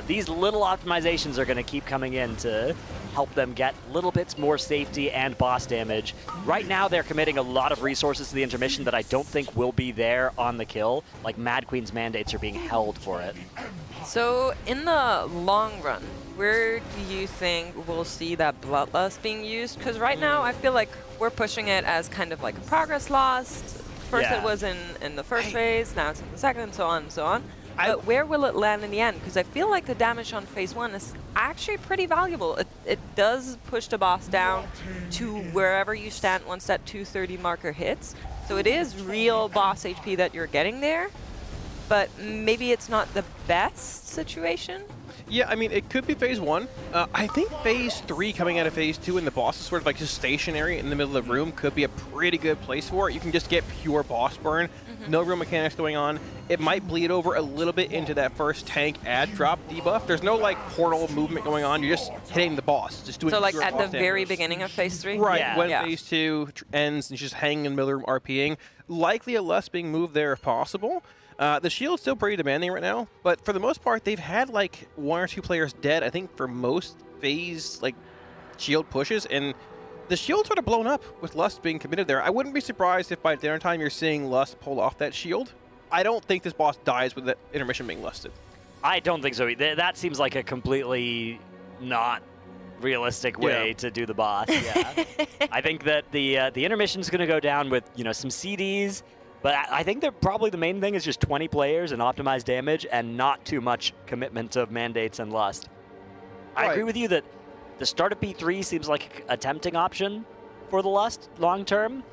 these little optimizations are going to keep coming in to help them get little bits more safety and boss damage. Right now, they're committing a lot of resources to the intermission that I don't think will be there on the kill. Like Mad Queen's mandates are being held for it. So in the long run, where do you think we'll see that Bloodlust being used? Because right now, I feel like we're pushing it as kind of like a progress lost. First it was in the first phase, now it's in the second, and so on and so on. But where will it land in the end? Because I feel like the damage on phase 1 is actually pretty valuable. It does push the boss down to wherever you stand once that 230 marker hits. So it is real boss HP that you're getting there. But maybe it's not the best situation. Yeah, I mean, it could be phase 1. I think phase 3 coming out of phase 2 and the boss is sort of like just stationary in the middle of the room could be a pretty good place for it. You can just get pure boss burn. No real mechanics going on. It might bleed over a little bit into that first tank ad drop debuff. There's no like portal movement going on. You're just hitting the boss, just doing. So like pure at boss the very damage. beginning of phase 3? Right, when phase 2 ends and just hanging in the middle of the room RPing. Likely a less being moved there if possible. The shield's still pretty demanding right now, but for the most part, they've had like 1 or 2 players dead, I think, for most phase like shield pushes, and the shield's sort of blown up with Lust being committed there. I wouldn't be surprised if by dinner time you're seeing Lust pull off that shield. I don't think this boss dies with that intermission being lusted. I don't think so. That seems like a completely not realistic way to do the boss. Yeah. I think that the intermission's going to go down with, you know, some CDs, but I think that probably the main thing is just 20 players and optimized damage and not too much commitment of mandates and lust. I agree with you that the start of P3 seems like a tempting option for the lust long term.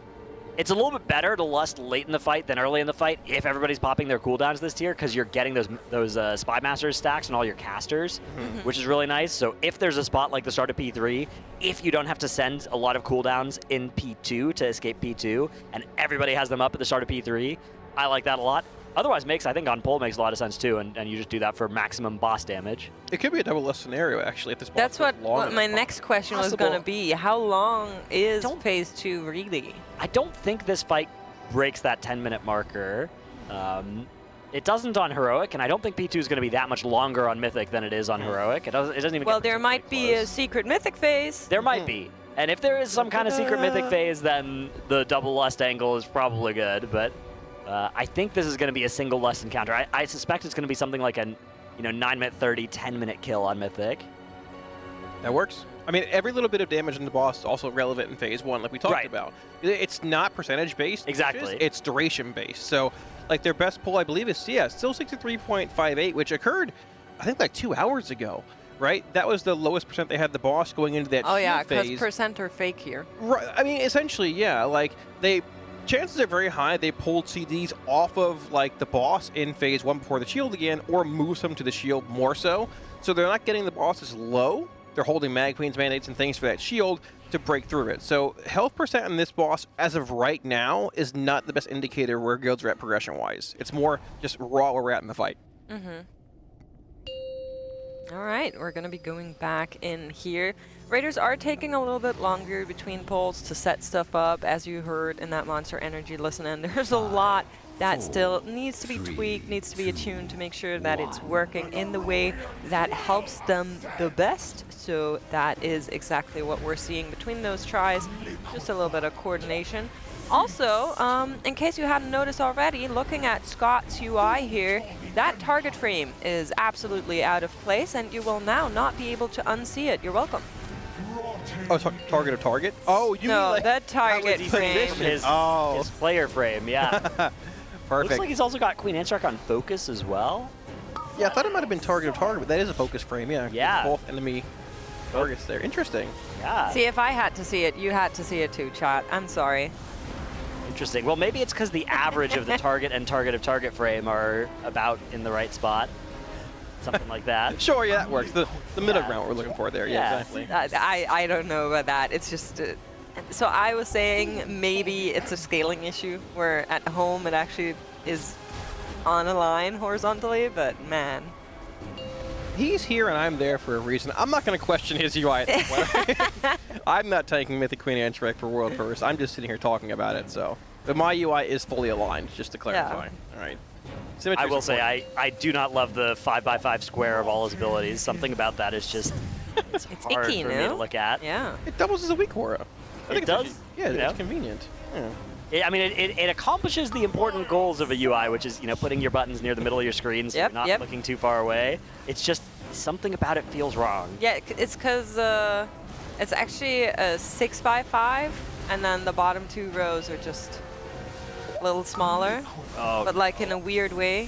It's a little bit better to lust late in the fight than early in the fight if everybody's popping their cooldowns this tier, because you're getting those Spy Masters stacks and all your casters, which is really nice. So if there's a spot like the start of P3, if you don't have to send a lot of cooldowns in P2 to escape P2, and everybody has them up at the start of P3, I like that a lot. Otherwise, I think on pull makes a lot of sense too, and you just do that for maximum boss damage. It could be a double lust scenario, actually, if this boss That's what my next question was going to be. How long is phase 2 really? I don't think this fight breaks that 10-minute marker. It doesn't on Heroic, and I don't think P2 is going to be that much longer on Mythic than it is on Heroic. It doesn't even. Well, there might be a secret Mythic phase. There might be. And if there is some kind of secret Mythic phase, then the double lust angle is probably good, but I think this is going to be a single lust encounter. I suspect it's going to be something like a 9-minute 30, 10-minute kill on Mythic. That works. I mean, every little bit of damage on the boss is also relevant in phase 1, like we talked about. It's not percentage-based. Exactly. It's duration-based. So, like, their best pull, I believe, is, still 63.58, which occurred, I think, like 2 hours ago. right? That was the lowest percent they had the boss going into that Oh shield yeah, because phase. percent are fake here. Right. I mean, essentially, yeah. Like chances are very high they pulled CDs off of like the boss in phase 1 before the shield again, or moves them to the shield more so. So they're not getting the bosses low. They're holding Mag Queens, Mandates, and things for that shield to break through it. So health percent on this boss, as of right now, is not the best indicator where guilds are at progression-wise. It's more just raw where we're at in the fight. All right, we're going to be going back in here. Raiders are taking a little bit longer between pulls to set stuff up, as you heard in that Monster Energy listen in. There's a lot that still needs to be tweaked, needs to be attuned to make sure that it's working in the way that helps them the best. So that is exactly what we're seeing between those tries, just a little bit of coordination. Also, in case you hadn't noticed already, looking at Scott's UI here, that target frame is absolutely out of place, and you will now not be able to unsee it. You're welcome. Oh, target of target? Oh, you mean like that target frame. His player frame, yeah. Perfect. Looks like he's also got Queen Anshark on focus as well. Yeah, I thought it might have been target of target, but that is a focus frame, yeah. Yeah. Both enemy targets there. Interesting. Yeah. See, if I had to see it, you had to see it too, chat. I'm sorry. Interesting. Well, maybe it's because the average of the target and target of target frame are about in the right spot. Something like that. Sure, yeah, that works. The middle ground we're looking for there, yeah, exactly. I don't know about that. It's just... so I was saying maybe it's a scaling issue where at home it actually is on a line horizontally, but man. He's here and I'm there for a reason. I'm not going to question his UI at this point. I'm not taking Mythic Queen Anshark for World First. I'm just sitting here talking about it, so. But my UI is fully aligned, just to clarify. Yeah. All right. I will say, I do not love the 5x5 square of all his abilities. Something about that is just it's hard icky, for me to look at. Yeah. It doubles as a weak aura. It does? Yeah, You know? it's convenient. Yeah. I mean, it accomplishes the important goals of a UI, which is, putting your buttons near the middle of your screen so you're not looking too far away. It's just something about it feels wrong. Yeah, it's because it's actually a 6x5, and then the bottom 2 rows are just a little smaller, but like in a weird way.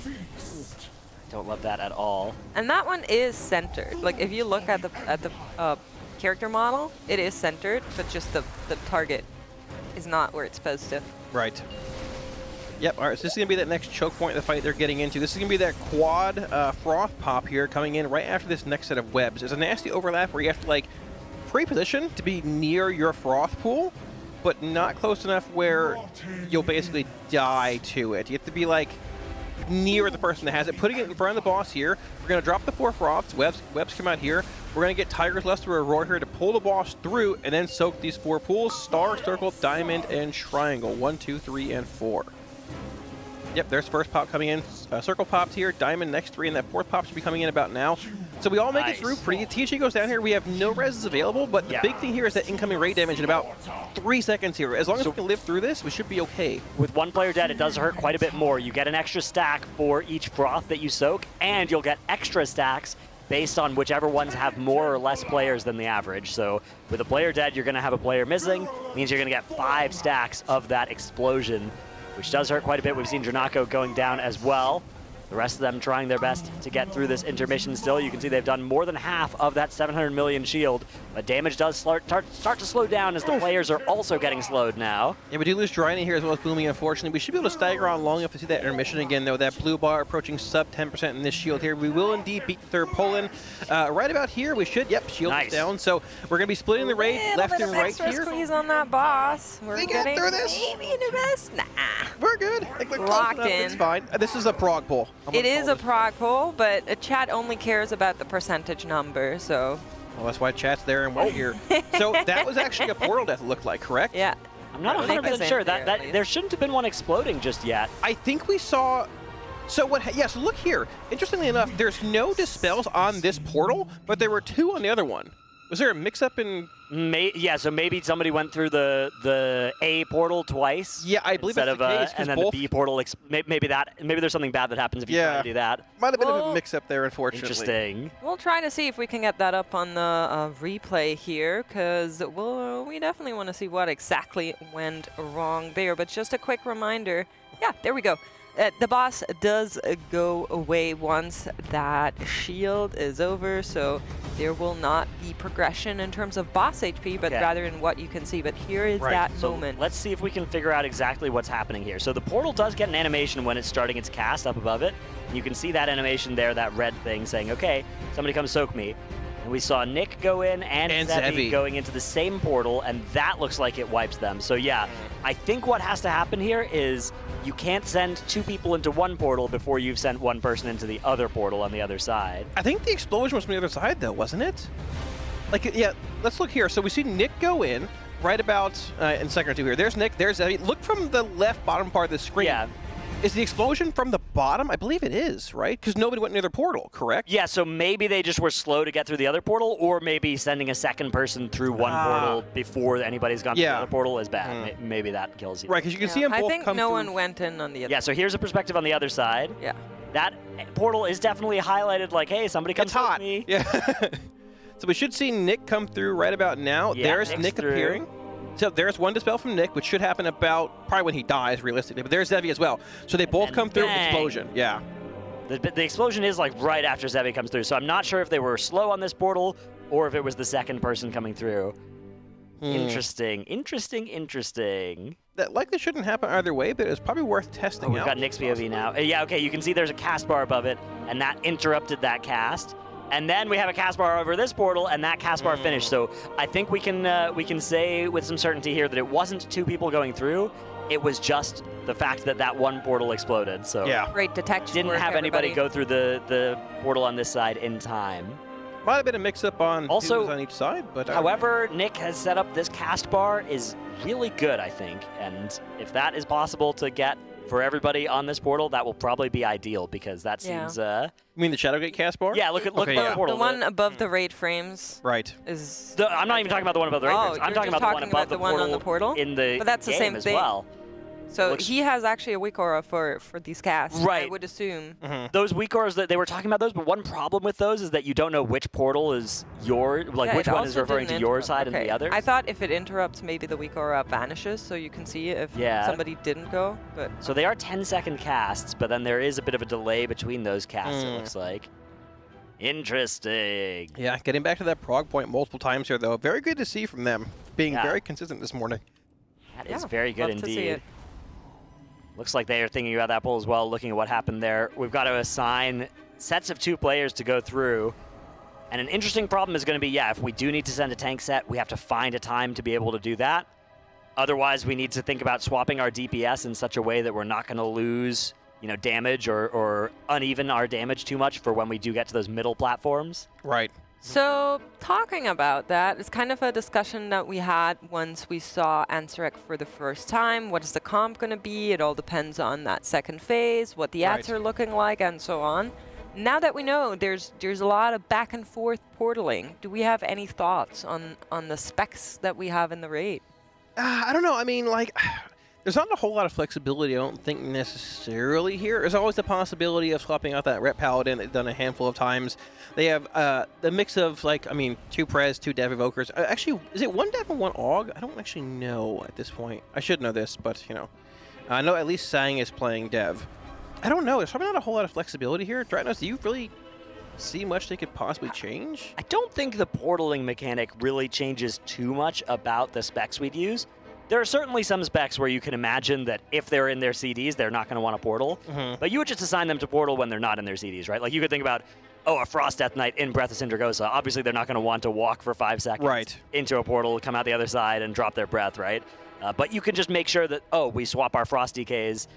Don't love that at all. And that one is centered. Like if you look at the character model, it is centered, but just the target is not where it's supposed to. Right. Yep, all right, so this is going to be that next choke point of the fight they're getting into. This is going to be that quad froth pop here coming in right after this next set of webs. There's a nasty overlap where you have to, like, pre-position to be near your froth pool, but not close enough where you'll basically die to it. You have to be, like, near the person that has it. Putting it in front of the boss here. We're going to drop the 4 froths. Webs come out here. We're going to get Tiger's Lust or Aurora here to pull the boss through and then soak these 4 pools. Star, Circle, Diamond, and Triangle. 1, 2, 3, and 4. Yep, there's first pop coming in. Circle popped here, Diamond next 3, and that 4th pop should be coming in about now. So we all make it through pretty good. THG goes down here. We have no reses available, but the big thing here is that incoming rate damage in about 3 seconds here. As long as we can live through this, we should be okay. With 1 player dead, it does hurt quite a bit more. You get an extra stack for each froth that you soak, and you'll get extra stacks based on whichever ones have more or less players than the average. So with a player dead, you're going to have a player missing. Means you're going to get 5 stacks of that explosion, which does hurt quite a bit. We've seen Dranako going down as well. The rest of them trying their best to get through this intermission still. You can see they've done more than half of that 700 million shield, but damage does start to slow down as the players are also getting slowed now. Yeah, we do lose Dryden here as well as Boomy, unfortunately. We should be able to stagger on long enough to see that intermission again, though. That blue bar approaching sub 10% in this shield here. We will indeed beat the 3rd pull-in. Right about here, we should. Yep, shield is down. So we're going to be splitting the raid left and right here. Squeeze on that boss. We're getting through this. maybe the best. Nah. We're good. Like, Locked in. It's fine. This is a prog pull. It is a prog pull, but a chat only cares about the percentage number, so. Well, that's why chat's there and we're here. So that was actually a portal death, it looked like, correct? Yeah. I'm not 100% sure. There shouldn't have been one exploding just yet. I think we saw... So what? Yes, look here. Interestingly enough, there's no dispels on this portal, but there were 2 on the other one. Was there a mix-up in... Yeah, so maybe somebody went through the A portal twice. Yeah, I believe that's the case. And then the B portal, maybe there's something bad that happens if you try to do that. Might have been a mix-up there, unfortunately. Interesting. We'll try to see if we can get that up on the replay here, because we definitely want to see what exactly went wrong there. But just a quick reminder. Yeah, there we go. The boss does go away once that shield is over, so there will not be progression in terms of boss HP, but rather in what you can see. But here is that so moment. Let's see if we can figure out exactly what's happening here. So the portal does get an animation when it's starting its cast up above it. You can see that animation there, that red thing saying, okay, somebody come soak me. And we saw Nick go in and Zevi going into the same portal, and that looks like it wipes them. So yeah, I think what has to happen here is you can't send 2 people into one portal before you've sent 1 person into the other portal on the other side. I think the explosion was from the other side, though, wasn't it? Like, yeah, let's look here. So we see Nick go in right about in a second or two here. There's Nick, there's Zevi. Look from the left bottom part of the screen. Yeah. Is the explosion from the bottom? I believe it is, right? Because nobody went near the portal, correct? Yeah, so maybe they just were slow to get through the other portal, or maybe sending a second person through one portal before anybody's gone through the other portal is bad. Maybe that kills you. Right, because you can see them both I think come no through. one went in on the other. Yeah, so here's a perspective on the other side. Yeah. That portal is definitely highlighted like, hey, somebody come help me. Yeah. So we should see Nick come through right about now. Yeah, there's Nick's Nick through. appearing. So there's one dispel from Nick, which should happen about probably when he dies, realistically. But there's Zevi as well. So they both come through with bang. explosion. Yeah. The explosion is like right after Zevi comes through, so I'm not sure if they were slow on this portal or if it was the second person coming through. Interesting. That likely shouldn't happen either way, but it's probably worth testing We've out. got Nick's POV now. Yeah, okay, you can see there's a cast bar above it, and that interrupted that cast. And then we have a cast bar over this portal, and that cast bar finished. So I think we can say with some certainty here that it wasn't 2 people going through. It was just the fact that that one portal exploded. So Great detection. Didn't work, have anybody everybody. go through the portal on this side in time. Might have been a mix-up on Also, who's on each side, but however, Nick has set up this cast bar is really good, I think. And if that is possible to get for everybody on this portal, that will probably be ideal because that seems. You mean the Shadowgate cast bar? Yeah, look at the portal. The one above the raid frames. Right. Is. I'm not even talking about the one above the raid frames. I'm talking about the one above the portal on the portal. In the but that's the game same as thing. well. So he has actually a weak aura for these casts. I Right. would assume. Those weak auras that they were talking about those, but one problem with those is that you don't know which portal is your, like Yeah, which it one is also referring to didn't your interrupt. side and the other. I thought if it interrupts, maybe the weak aura vanishes, so you can see if somebody didn't go. But So they are 10-second casts, but then there is a bit of a delay between those casts, it looks like. Interesting. Yeah, getting back to that prog point multiple times here, though. Very good to see from them. Being very consistent this morning. That is very good love to see indeed. it. Looks like they are thinking about that poll as well, looking at what happened there. We've got to assign sets of 2 players to go through. And an interesting problem is going to be, if we do need to send a tank set, we have to find a time to be able to do that. Otherwise, we need to think about swapping our DPS in such a way that we're not going to lose, damage or uneven our damage too much for when we do get to those middle platforms. Right. So, talking about that, it's kind of a discussion that we had once we saw Ansarek for the first time. What is the comp going to be? It all depends on that second phase, what the ads are looking like, and so on. Now that we know there's a lot of back and forth portaling, do we have any thoughts on the specs that we have in the raid? I don't know. I mean, like, there's not a whole lot of flexibility, I don't think, necessarily here. There's always the possibility of swapping out that Rep Paladin that they've done a handful of times. They have the mix of, 2 Prez, 2 Dev Evokers. Actually, is it 1 Dev and 1 Aug? I don't actually know at this point. I should know this, but, I know at least Sang is playing Dev. I don't know. There's probably not a whole lot of flexibility here. Dratnos, do you really see much they could possibly change? I don't think the portaling mechanic really changes too much about the specs we'd use. There are certainly some specs where you can imagine that if they're in their CDs, they're not going to want to portal. But you would just assign them to portal when they're not in their CDs, right? Like you could think about, a Frost Death Knight in Breath of Sindragosa. Obviously, they're not going to want to walk for 5 seconds into a portal, come out the other side, and drop their breath, right? But you can just make sure that, we swap our Frost DKs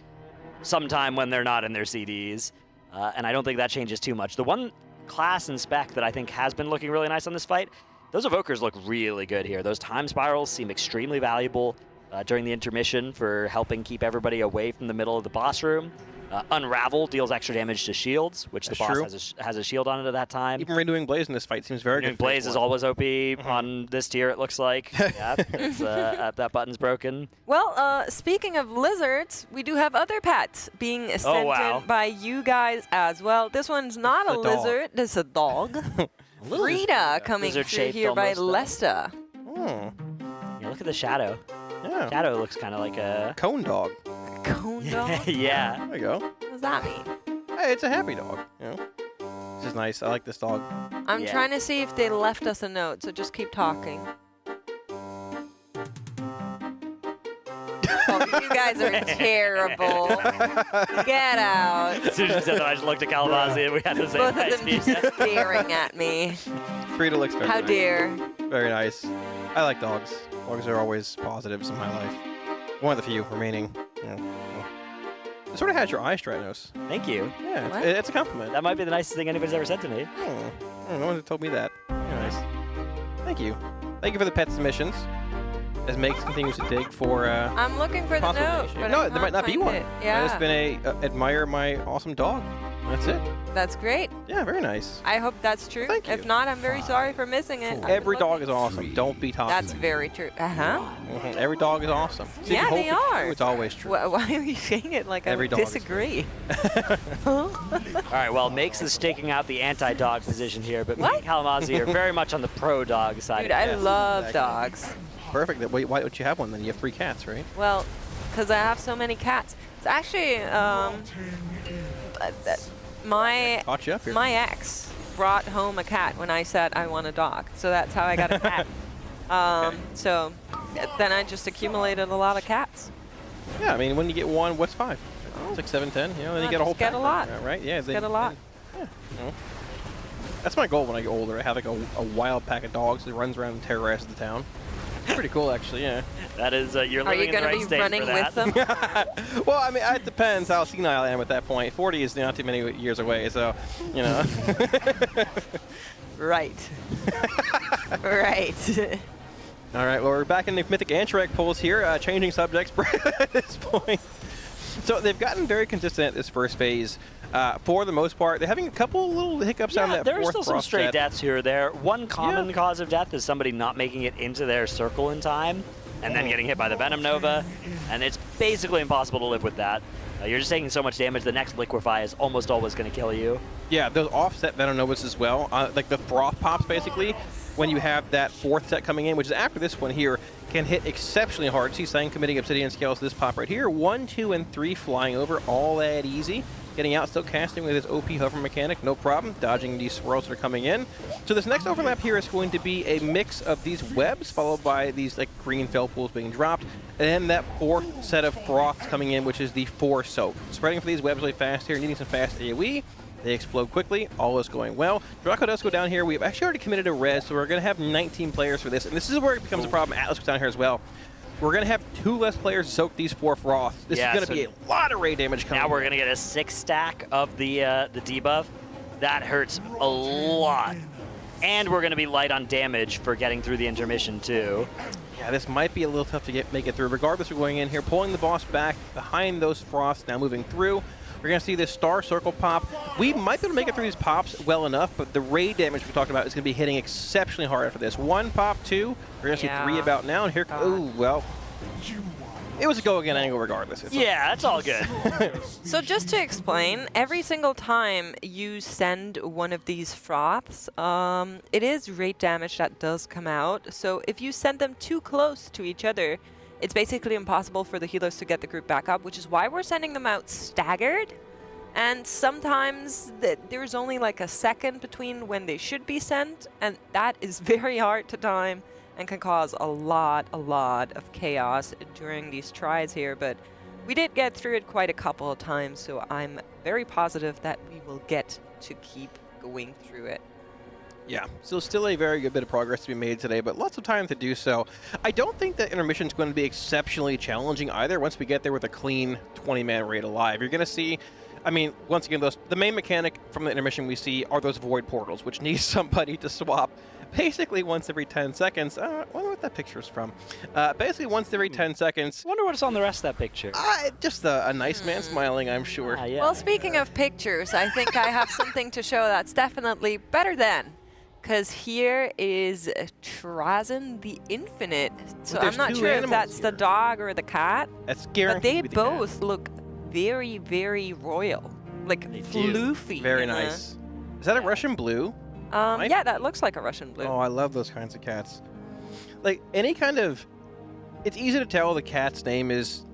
sometime when they're not in their CDs. And I don't think that changes too much. The one class and spec that I think has been looking really nice on this fight, those Evokers look really good here. Those time spirals seem extremely valuable during the intermission for helping keep everybody away from the middle of the boss room. Unravel deals extra damage to shields, which the boss has a shield on it at that time. Even Renewing Blaze in this fight seems very good. Blaze is always OP on this tier, it looks like. Yeah, that button's broken. Well, speaking of lizards, we do have other pets being sent in by you guys as well. This one's not a lizard, it's a dog. Frida coming through here by Lesta. Yeah, look at the shadow. Yeah. Shadow looks kind of like a cone dog. Cone dog? Yeah. There we go. What does that mean? Hey, it's a happy dog. This is nice. I like this dog. I'm trying to see if they left us a note, so just keep talking. Oh, you guys are terrible. Get out. As soon as you said that, I just looked at Calabasi and we had the same Both of them idea. just staring at me. Frida looks very How nice. dare. Very nice. I like dogs. Dogs are always positives in my life. One of the few remaining. Yeah. It sort of has your eye, Stratos. Thank you. Yeah, it's a compliment. That might be the nicest thing anybody's ever said to me. No one told me that. Very nice. Thank you. Thank you for the pet submissions. As Megs continues to dig for I'm looking for the possible note, donation. but No, I there might can't not be find one. it. Yeah. It's been admire my awesome dog. That's it. That's great. Yeah, very nice. I hope that's true. Thank you. If not, I'm very sorry for missing it. Every dog is awesome. Don't be toxic. That's very true. Uh-huh. Every dog is awesome. See, Yeah, you they hope it's are. true, it's always true. Why are you saying it like Every I dog is disagree? All right, well, Makes is staking out the anti-dog position here, but me and Kalamazoo are very much on the pro-dog side. Dude, I love dogs. Perfect. Why don't you have one then? You have 3 cats, right? Well, because I have so many cats. It's actually, Caught you up here. my ex brought home a cat when I said I want a dog. So that's how I got a cat. So then I just accumulated a lot of cats. Yeah, I mean, when you get one, what's 5? 6, 7, 10. You know, then you get a whole just get pack. a lot. Right? Yeah. Just get a lot. Yeah. You know. That's my goal when I get older. I have like a wild pack of dogs that runs around and terrorizes the town. Pretty cool, actually. Yeah. That is, you're Are you living in the right be state running for that. with them? Well, I mean, it depends how senile I am at that point. 40 is not too many years away, so, you know. Right. Right. All right, well, we're back in the Mythic Antrek polls here, changing subjects at this point. So they've gotten very consistent at this first phase. For the most part, they're having a couple little hiccups on that there are fourth still some frost stray jet. deaths here or there. One common cause of death is somebody not making it into their circle in time and then getting hit by the Venom Nova, and it's basically impossible to live with that. You're just taking so much damage, the next Liquefy is almost always going to kill you. Yeah, those offset Venom Novas as well, like the Froth Pops basically, when you have that 4th set coming in, which is after this one here, can hit exceptionally hard. See Sang committing Obsidian Scales to this pop right here. 1, 2, and 3 flying over, all that easy. Getting out, still casting with his OP hover mechanic, no problem. Dodging these swirls that are coming in. So this next overlap here is going to be a mix of these webs, followed by these like green fell pools being dropped, and then that 4th set of froths coming in, which is the 4 soak. Spreading for these webs really fast here, needing some fast AoE. They explode quickly, all is going well. Draco does go down here. We've actually already committed a res, so we're going to have 19 players for this, and this is where it becomes a problem. Atlas goes down here as well. We're going to have 2 less players to soak these 4 froths. This is going to be a lot of raid damage coming. Now we're going to get a 6 stack of the debuff. That hurts a lot. And we're going to be light on damage for getting through the intermission too. Yeah, this might be a little tough to make it through. Regardless, we're going in here, pulling the boss back behind those froths, now moving through. We're going to see this star circle pop. We might be able to make it through these pops well enough, but the raid damage we talked about is going to be hitting exceptionally hard after this. 1 pop, 2. We're going to see 3 about now, and here, oh, well. It was a go again angle regardless. Yeah, that's all good. So just to explain, every single time you send one of these froths, it is rate damage that does come out. So if you send them too close to each other, it's basically impossible for the healers to get the group back up, which is why we're sending them out staggered. And sometimes there's only like a second between when they should be sent, and that is very hard to time and can cause a lot of chaos during these tries here. But we did get through it quite a couple of times, so I'm very positive that we will get to keep going through it. Yeah, so still a very good bit of progress to be made today, but lots of time to do so. I don't think that intermission is going to be exceptionally challenging either once we get there with a clean 20-man raid alive. You're going to see, I mean, once again, the main mechanic from the intermission we see are those void portals, which need somebody to swap basically once every 10 seconds. I wonder what that picture is from. Basically once every 10 seconds. I wonder what's on the rest of that picture. Just a nice man smiling, I'm sure. Yeah. Well, speaking of pictures, I think I have something to show that's definitely better than. Because here is Trazyn the Infinite. So I'm not sure if that's the dog or the cat. That's guaranteed. But they both look very, very royal. Like floofy. Very nice. Is that a Russian blue? Yeah, that looks like a Russian blue. Oh, I love those kinds of cats. Like, any kind of... It's easy to tell the cat's name is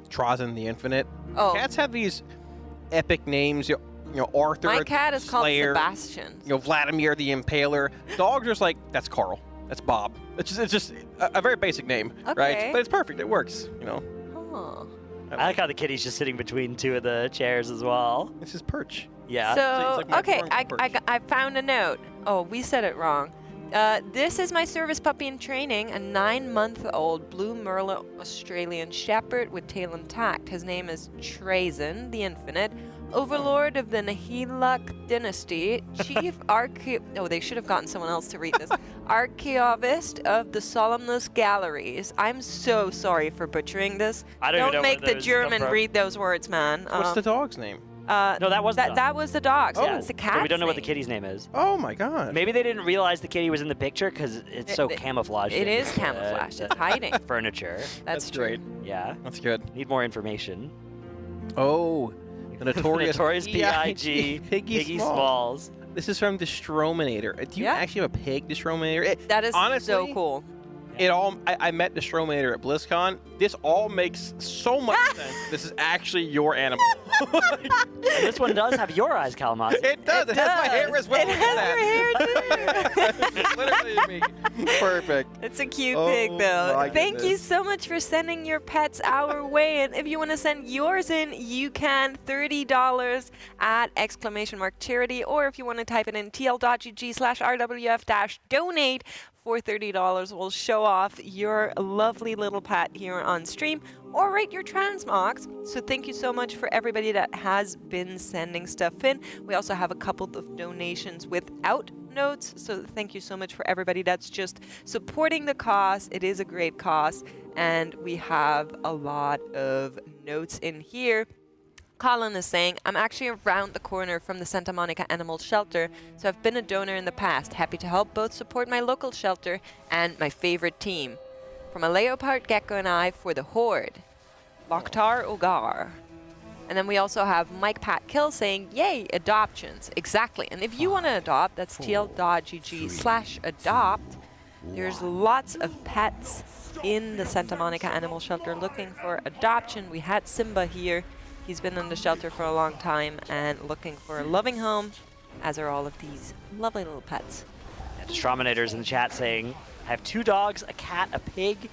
Trazyn the Infinite. Oh. Cats have these epic names. You know, Arthur. My cat is called Slayer, Sebastian. You know, Vladimir the Impaler. Dogs are just like, that's Carl. That's Bob. It's just a very basic name, right? Okay. But it's perfect. It works. You know. Oh. I like how the kitty's just sitting between two of the chairs as well. It's his perch. Yeah. So, like my okay, drawing perch. I found a note. Oh, we said it wrong. This is my service puppy in training, a 9-month-old blue Merlot Australian Shepherd with tail intact. His name is Trazen the Infinite, overlord of the Nihilak dynasty, chief oh, they should have gotten someone else to read this. Archaeovist of the Solemnus Galleries. I'm so sorry for butchering this. I don't even know make where the those German come from. read those words, man. What's the dog's name? No, that was the dog. That was the dog's. Yeah, It's the but cat's we don't know what the name. kitty's name is. Oh my god. Maybe they didn't realize the kitty was in the picture because it's so camouflaged. It in is the- camouflaged. the It's hiding. Furniture. That's true. great. Yeah. That's good. Need more information. Oh, the notorious, Notorious P.I.G. Piggy Smalls. This is from Destrominator. Do you actually have a pig, Destrominator? That is honestly, so cool. It all. I met Destrominator at BlizzCon. This all makes so much sense. This is actually your animal. And this one does have your eyes, Kalamazoo. It does. It has my hair as well. It has your hair too. Literally me. Perfect. It's a cute Oh, pig, though. my Thank you goodness. so much for sending your pets our way. And if you want to send yours in, you can. $30 at !charity. Or if you want to type it in tl.gg/rwf-donate for $30, we'll show off your lovely little pet here on stream or rate your transmogs. So thank you so much for everybody that has been sending stuff in. We also have a couple of donations without notes, so thank you so much for everybody that's just supporting the cause. It is a great cause, and we have a lot of notes in here. Colin is saying, I'm actually around the corner from the Santa Monica Animal Shelter, so I've been a donor in the past. Happy to help both support my local shelter and my favorite team. From a leopard, gecko, and I for the Horde. Lokhtar Ogar. And then we also have Mike Pat Kill saying, yay, adoptions. Exactly. And if you want to adopt, that's tl.gg/adopt. There's lots of pets in the Santa Monica Animal Shelter looking for adoption. We had Simba here. He's been in the shelter for a long time and looking for a loving home, as are all of these lovely little pets. And Destrominator's in the chat saying, I have 2 dogs, a cat, a pig,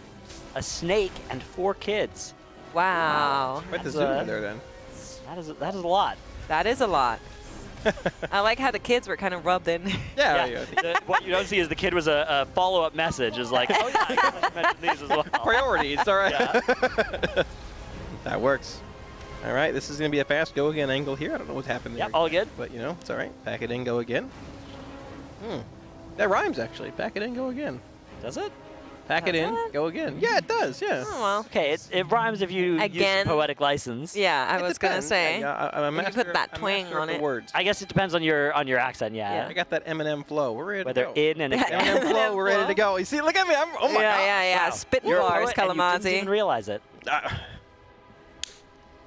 a snake, and 4 kids. Wow. Quite the That's, zoo over there then. That is a lot. That is a lot. I like how the kids were kind of rubbed in. Yeah. What you don't see is the kid was a follow-up message. Is like, oh yeah, I guess I should mention these as well. Priorities, all right. Yeah. That works. All right, this is going to be a fast go again angle here. I don't know what happened there. Yep, all good. But, you know, it's all right. Pack it in, go again. That rhymes, actually. Pack it in, go again. Does it? Pack it in, go again. Yeah, it does, yeah. Oh, well. Okay, it rhymes if you use Again. poetic license. Yeah, I It was going to depends. say. I'm a You master, put that I'm twang master of on the it. words. I guess it depends on your accent, yeah. I got that Eminem flow. We're ready Whether to go. in and Eminem flow, we're ready to go. You see, look at me. Oh my God. Yeah. Wow. Spitting You're a bars, poet and you didn't Kalamazoo. even realize it.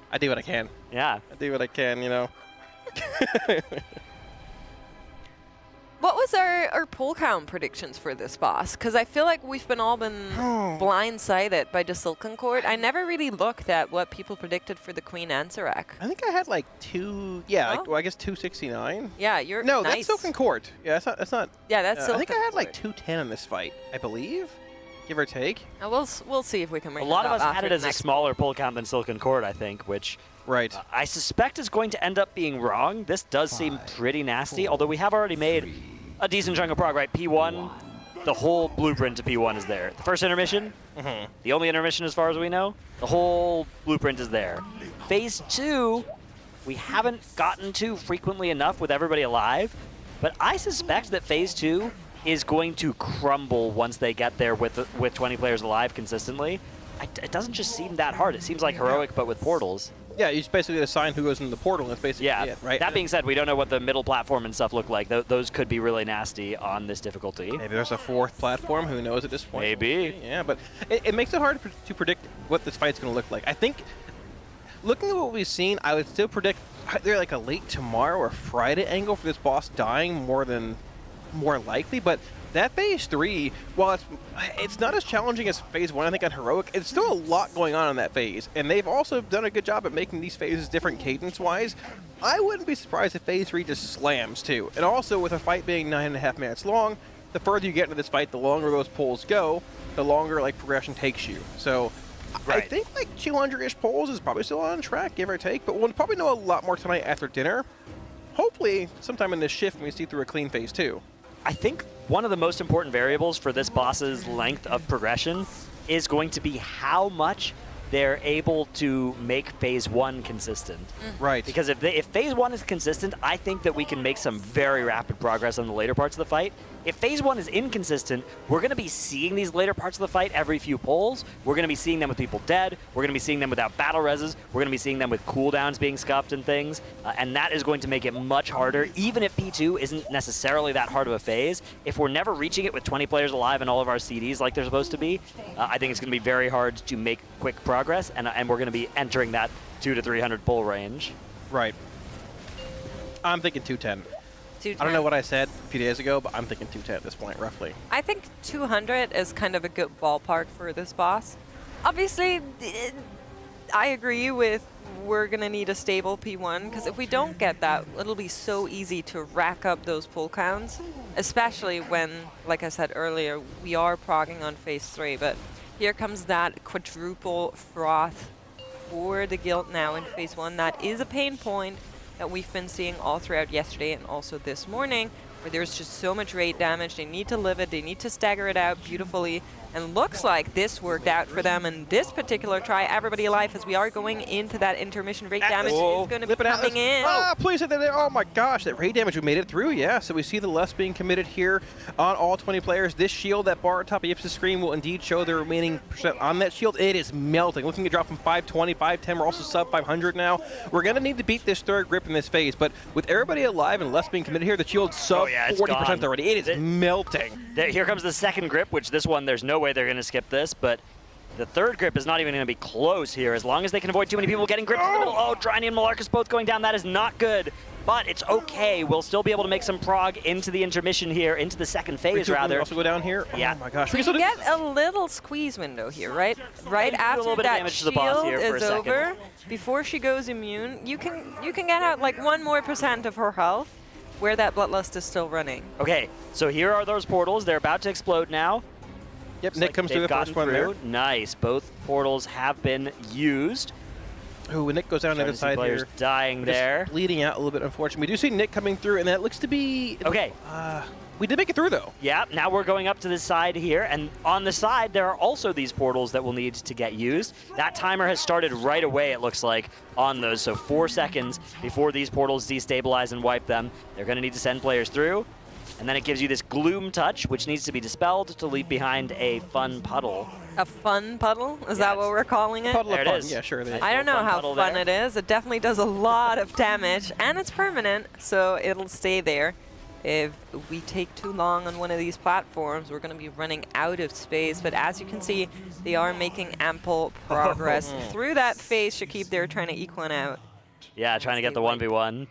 I do what I can. Yeah. I do what I can, you know. What was our poll count predictions for this boss? Because I feel like we've been blindsided by the Silken Cord. I never really looked at what people predicted for the Queen Ansarek. I think I had like 2, like, well, I guess 269. Yeah, you're No, nice. that's Silken Court. Yeah, that's not. Yeah, that's I think I Silken had like 210 in this fight, I believe, give or take. We'll see if we can. A lot of us had it as a smaller pull count than Silken Cord, I think, which right. I suspect is going to end up being wrong. This does seem pretty nasty, although we have already made a decent chunk of prog, right? P1, the whole blueprint to P1 is there. The first intermission, the only intermission as far as we know, the whole blueprint is there. Phase 2, we haven't gotten to frequently enough with everybody alive, but I suspect that Phase 2 is going to crumble once they get there with 20 players alive consistently. It doesn't just seem that hard. It seems like heroic, but with portals. Yeah, you just basically assign who goes into the portal, and that's basically it, right? That being said, we don't know what the middle platform and stuff look like. Those could be really nasty on this difficulty. Maybe there's a 4th platform. Who knows at this point? Maybe. Yeah, but it makes it hard to predict what this fight's going to look like. I think, looking at what we've seen, I would still predict either like a late tomorrow or Friday angle for this boss dying more than more likely, but that phase 3, while it's not as challenging as phase 1, I think, on Heroic, it's still a lot going on in that phase, and they've also done a good job at making these phases different cadence-wise. I wouldn't be surprised if phase 3 just slams, too. And also, with a fight being 9.5 minutes long, the further you get into this fight, the longer those pulls go, the longer, like, progression takes you. So I think, like, 200-ish pulls is probably still on track, give or take, but we'll probably know a lot more tonight after dinner. Hopefully, sometime in this shift, when we see through a clean phase 2. I think one of the most important variables for this boss's length of progression is going to be how much they're able to make phase 1 consistent. Right. Because if phase 1 is consistent, I think that we can make some very rapid progress on the later parts of the fight. If phase 1 is inconsistent, we're going to be seeing these later parts of the fight every few pulls. We're going to be seeing them with people dead. We're going to be seeing them without battle reses. We're going to be seeing them with cooldowns being scuffed and things. And that is going to make it much harder, even if P2 isn't necessarily that hard of a phase. If we're never reaching it with 20 players alive and all of our CDs like they're supposed to be, I think it's going to be very hard to make quick progress, and we're going to be entering that 200 to 300 pull range. Right. I'm thinking 210. 210. I don't know what I said a few days ago, but I'm thinking 210 at this point, roughly. I think 200 is kind of a good ballpark for this boss. Obviously, I agree with we're going to need a stable P1, because if we don't get that, it'll be so easy to rack up those pull counts, especially when, like I said earlier, we are progging on phase 3. But here comes that quadruple froth for the guild now in phase 1. That is a pain point that we've been seeing all throughout yesterday and also this morning, where there's just so much raid damage. They need to live it, they need to stagger it out beautifully, and looks like this worked out for them in this particular try. Everybody alive, as we are going into that intermission. Raid damage is going to be coming in. Ah, please hit that there. Oh my gosh, that raid damage, we made it through, yeah. So we see the less being committed here on all 20 players. This shield, that bar at top of Yipsa's screen, will indeed show the remaining percent on that shield. It is melting. Looking to drop from 520, 510. We're also sub 500 now. We're going to need to beat this third grip in this phase, but with everybody alive and less being committed here, the shield's sub 40% already. It is melting. Here comes the second grip, which this one, there's no way they're going to skip this, but the third grip is not even going to be close here, as long as they can avoid too many people getting gripped in the middle. Oh, Dryny and Malarkus both going down. That is not good, but it's okay. We'll still be able to make some prog into the intermission here, into the second phase, rather. Also go down here? Yeah. Oh my gosh. So you get a little squeeze window here, right? Right after little bit of that damage to the boss shield here for is a second. over, before she goes immune, you can get out like 1% more of her health, where that bloodlust is still running. Okay, so here are those portals. They're about to explode now. Yep, Looks Nick like comes through the first one there. Nice. Both portals have been used. Ooh, Nick goes down the other side players here. Dying Just there. bleeding out a little bit, unfortunately. We do see Nick coming through, and that looks to be... Okay. We did make it through, though. Yeah, now we're going up to this side here, and on the side, there are also these portals that will need to get used. That timer has started right away, it looks like, on those, so 4 seconds before these portals destabilize and wipe them. They're going to need to send players through, and then it gives you this gloom touch, which needs to be dispelled to leave behind a fun puddle. A fun puddle? Is that what we're calling it? Puddle There of it fun. is. Yeah, sure. I don't know how fun there. it is. It definitely does a lot of damage, and it's permanent, so it'll stay there. If we take too long on one of these platforms, we're going to be running out of space. But as you can see, they are making ample progress through that phase. Shakib, they're trying to eke one out. Yeah, trying to get the 1v1.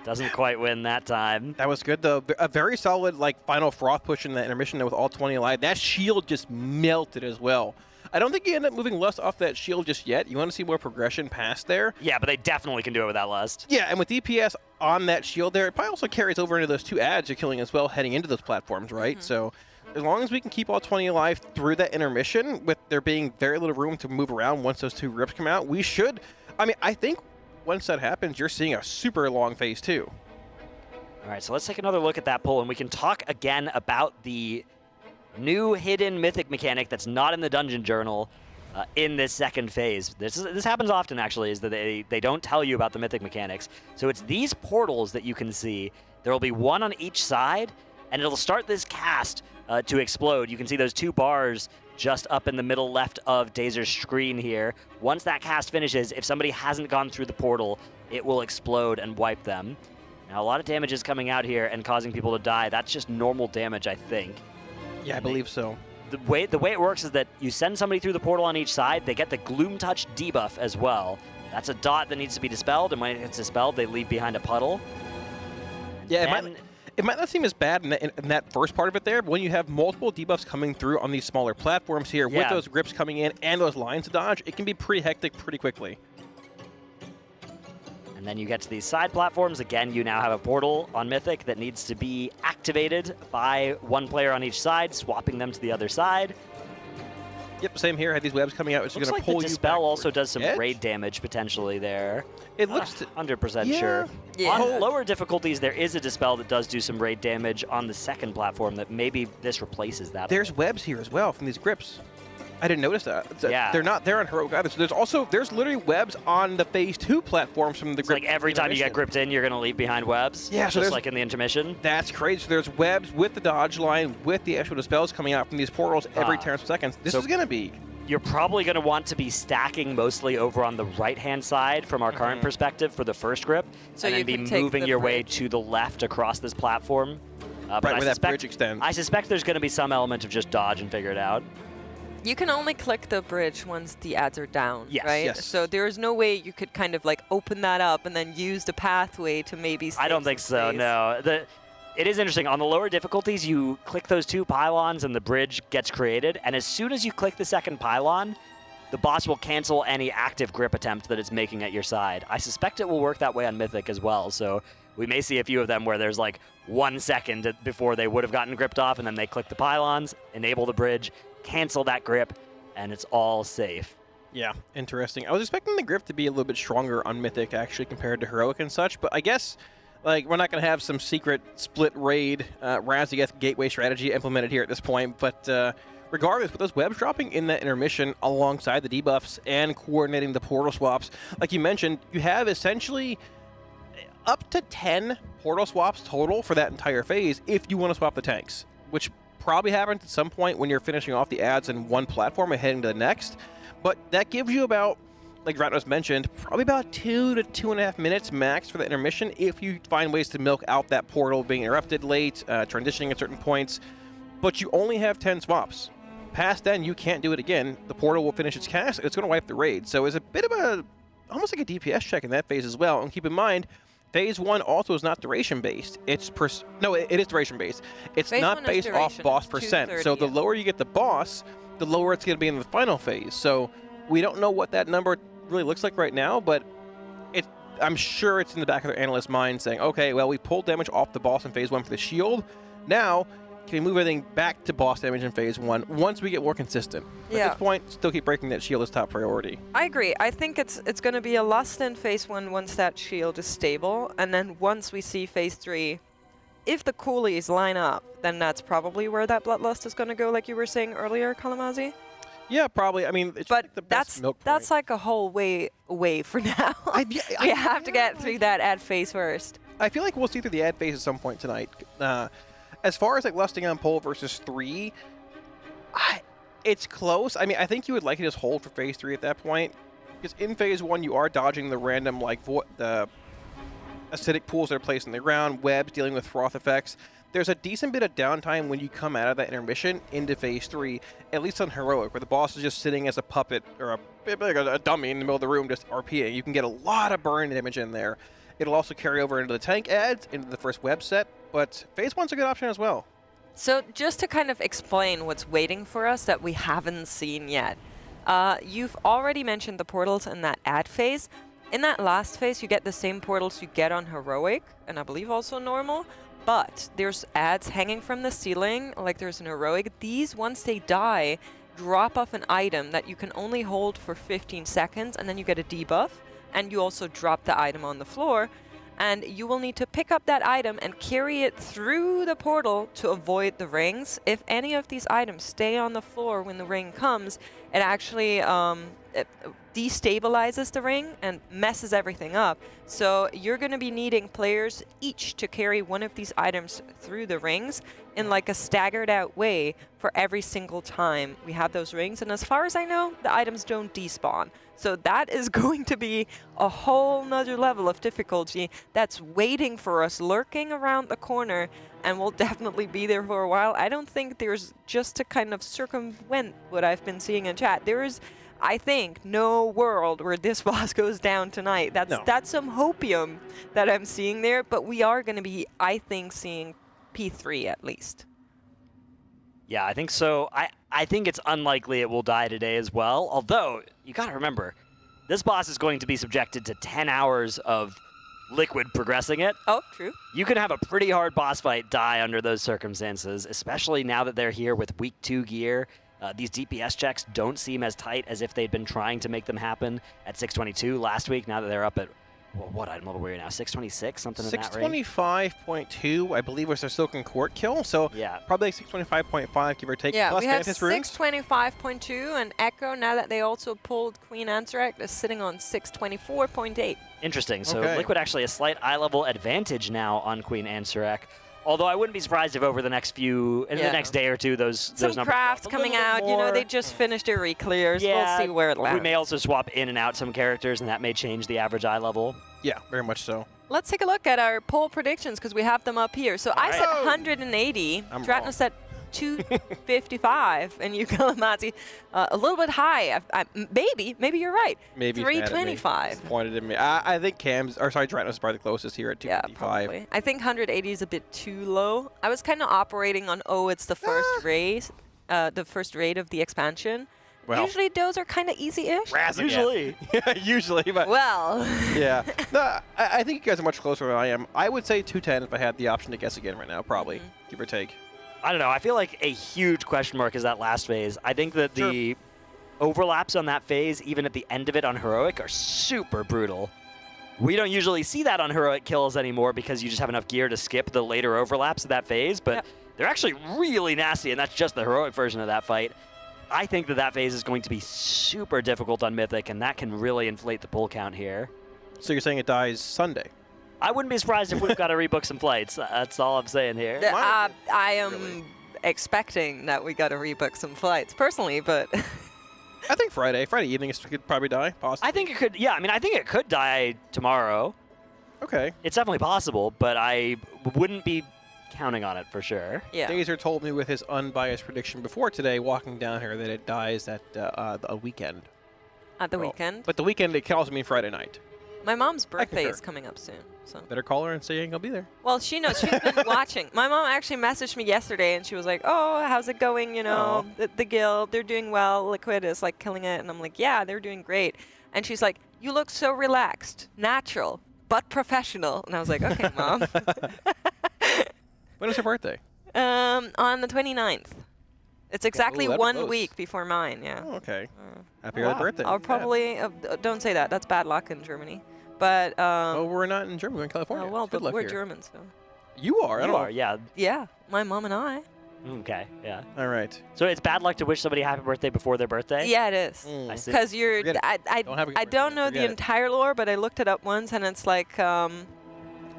Doesn't quite win that time. That was good, though. A very solid, like, final froth push in that intermission there with all 20 alive. That shield just melted as well. I don't think you end up moving Lust off that shield just yet. You want to see more progression past there. Yeah, but they definitely can do it without Lust. Yeah, and with DPS on that shield there, it probably also carries over into those 2 adds you're killing as well heading into those platforms, right? So as long as we can keep all 20 alive through that intermission, with there being very little room to move around once those 2 rips come out, we should... I mean, I think once that happens, you're seeing a super long phase 2. All right, so let's take another look at that pull, and we can talk again about the new hidden mythic mechanic that's not in the dungeon journal in this second phase. This happens often, actually, is that they don't tell you about the mythic mechanics. So it's these portals that you can see. There will be one on each side, and it'll start this cast to explode. You can see those 2 bars just up in the middle left of Dazer's screen here. Once that cast finishes, if somebody hasn't gone through the portal, it will explode and wipe them. Now, a lot of damage is coming out here and causing people to die. That's just normal damage, I think. Yeah, I believe so. The way it works is that you send somebody through the portal on each side, they get the Gloom Touch debuff as well. That's a dot that needs to be dispelled, and when it gets dispelled, they leave behind a puddle. Yeah, it It might not seem as bad in that first part of it there, but when you have multiple debuffs coming through on these smaller platforms here, with those grips coming in and those lines to dodge, it can be pretty hectic pretty quickly. And then you get to these side platforms. Again, you now have a portal on Mythic that needs to be activated by one player on each side, swapping them to the other side. Yep, same here. Have these webs coming out, which is going to pull the you Dispel back also does some edge. raid damage potentially there. It looks 100% sure. On lower difficulties, there is a Dispel that does do some raid damage on the second platform that maybe this replaces that. There's webs here as well from these grips. I didn't notice that. Yeah. They're not there on Heroic either. So there's literally webs on the Phase 2 platforms from the grip. Like every time you get gripped in, you're going to leave behind webs? Yeah, so just like in the intermission? That's crazy. So there's webs with the dodge line, with the actual dispels coming out from these portals every 10 seconds. This is going to be... You're probably going to want to be stacking mostly over on the right-hand side from our current perspective for the first grip, So and you then can be take moving the your way bridge. to the left across this platform. But Right I where that suspect, bridge extends. I suspect there's going to be some element of just dodge and figure it out. You can only click the bridge once the ads are down, Yes. right? Yes. So there's no way you could kind of like open that up and then use the pathway to maybe I don't save think some so, space. no. It is interesting. On the lower difficulties, you click those two pylons and the bridge gets created, and as soon as you click the second pylon, the boss will cancel any active grip attempt that it's making at your side. I suspect it will work that way on Mythic as well, so we may see a few of them where there's like 1 second before they would have gotten gripped off, and then they click the pylons, enable the bridge, cancel that grip, and it's all safe. Yeah, interesting. I was expecting the grip to be a little bit stronger on Mythic, actually, compared to Heroic and such, but I guess like we're not going to have some secret split raid rounds to get gateway strategy implemented here at this point, but regardless, with those webs dropping in that intermission alongside the debuffs and coordinating the portal swaps, like you mentioned, you have essentially up to 10 portal swaps total for that entire phase if you want to swap the tanks, which probably happens at some point when you're finishing off the ads in one platform and heading to the next. But that gives you about, like Ratnos mentioned, probably about 2 to 2.5 minutes max for the intermission if you find ways to milk out that portal being interrupted late, transitioning at certain points. But you only have 10 swaps. Past then, you can't do it again. The portal will finish its cast. It's going to wipe the raid. So it's a bit of almost like a DPS check in that phase as well. And keep in mind, Phase 1 also is not duration-based. It is duration-based. It's Phase not 1 is based off duration. boss It's percent. 230, So the lower you get the boss, the lower it's going to be in the final phase. So we don't know what that number really looks like right now, but I'm sure it's in the back of their analyst's mind saying, okay, well, we pulled damage off the boss in Phase 1 for the shield. Now, can we move everything back to boss damage in Phase 1 once we get more consistent? At this point, still keep breaking that shield as top priority. I agree. I think it's going to be a lust in Phase 1 once that shield is stable, and then once we see Phase 3, if the coolies line up, then that's probably where that bloodlust is going to go, like you were saying earlier, Kalamazi. Yeah, probably. I mean, it's but the best milk that's like a whole way away for now. We have to get through that ad phase first. I feel like we'll see through the ad phase at some point tonight. As far as like lusting on pole versus 3, it's close. I mean, I think you would like to just hold for Phase 3 at that point, because in Phase 1 you are dodging the random like the acidic pools that are placed in the ground, webs, dealing with froth effects. There's a decent bit of downtime when you come out of that intermission into Phase 3, at least on Heroic, where the boss is just sitting as a puppet or a dummy in the middle of the room just RPing. You can get a lot of burn damage in there. It'll also carry over into the tank ads, into the first web set, but Phase 1's a good option as well. So just to kind of explain what's waiting for us that we haven't seen yet, you've already mentioned the portals in that ad phase. In that last phase, you get the same portals you get on Heroic, and I believe also normal, but there's ads hanging from the ceiling, like there's an Heroic. These, once they die, drop off an item that you can only hold for 15 seconds, and then you get a debuff, and you also drop the item on the floor, and you will need to pick up that item and carry it through the portal to avoid the rings. If any of these items stay on the floor when the ring comes, it actually it destabilizes the ring and messes everything up. So you're going to be needing players each to carry one of these items through the rings in like a staggered out way for every single time we have those rings. And as far as I know, the items don't despawn. So that is going to be a whole nother level of difficulty that's waiting for us, lurking around the corner, and will definitely be there for a while. I don't think there's, just to kind of circumvent what I've been seeing in chat, there is, I think, no world where this boss goes down tonight. That's some hopium that I'm seeing there, but we are going to be, I think, seeing P3 at least. Yeah, I think so. I think it's unlikely it will die today as well. Although, you got to remember, this boss is going to be subjected to 10 hours of Liquid progressing it. Oh, true. You can have a pretty hard boss fight die under those circumstances, especially now that they're here with week 2 gear. These DPS checks don't seem as tight as if they'd been trying to make them happen at 622 last week. Now that they're up at, well, what item level were you now? 626, something in that range? 625.2, I believe, was their Silken Court kill. So yeah, probably 625.5, give or take. Yeah, plus we have Mantis runes. 625.2, and Echo, now that they also pulled Queen Anserac, is sitting on 624.8. Interesting. So Okay. Liquid actually a slight eye level advantage now on Queen Anserac. Although I wouldn't be surprised if over the next the next day or two, those Some numbers crafts drop a coming little bit out. You know, more. they just finished their re-clears. Yeah, We'll see where it lands. we may also swap in and out some characters, and that may change the average eye level. Yeah, very much so. Let's take a look at our poll predictions because we have them up here. So I said right. 180. I'm Dratna wrong. said 255, and you, Kalamazzi, a little bit high. Maybe you're right. Maybe he's mad at me. 325. Disappointed in me. I think Dratna's probably the closest here at 255. Probably. I think 180 is a bit too low. I was kind of operating on, it's the first race, the first raid of the expansion. Well, usually those are kind of easy-ish. Usually. Usually, but... Well. Yeah. No, I think you guys are much closer than I am. I would say 210 if I had the option to guess again right now, probably, give or take. I don't know. I feel like a huge question mark is that last phase. I think that the overlaps on that phase, even at the end of it on Heroic, are super brutal. We don't usually see that on Heroic kills anymore because you just have enough gear to skip the later overlaps of that phase, but they're actually really nasty, and that's just the Heroic version of that fight. I think that phase is going to be super difficult on Mythic, and that can really inflate the pull count here. So you're saying it dies Sunday? I wouldn't be surprised if we've got to rebook some flights. That's all I'm saying here. I am expecting that we got to rebook some flights, personally, but... I think Friday evening it could probably die, possibly. I think it could, yeah, I mean, I think it could die tomorrow. Okay. It's definitely possible, but I wouldn't be counting on it for sure. Yeah. Dazer told me with his unbiased prediction before today, walking down here, that it dies at a weekend. At the weekend? But the weekend, it can also mean Friday night. My mom's birthday is coming up soon, so... Better call her and say you ain't gonna be there. Well, she knows. She's been watching. My mom actually messaged me yesterday, and she was like, oh, how's it going, you know, the guild, they're doing well, Liquid is, like, killing it, and I'm like, yeah, they're doing great. And she's like, you look so relaxed, natural, but professional. And I was like, okay, Mom. When is her birthday? On the 29th. It's exactly that'd be 1 close. week before mine, yeah. Oh, okay. Happy early birthday. I'll probably... don't say that. That's bad luck in Germany. But... oh, we're not in Germany. We're in California. Oh, well, Good but luck we're here. German, so... You are? I You don't are, yeah. Yeah, my mom and I. Okay, yeah. All right. So it's bad luck to wish somebody happy birthday before their birthday? Yeah, it is. I see. Because you're... Forget it. Don't have a good I don't know the Forget it. entire lore, but I looked it up once, and it's like...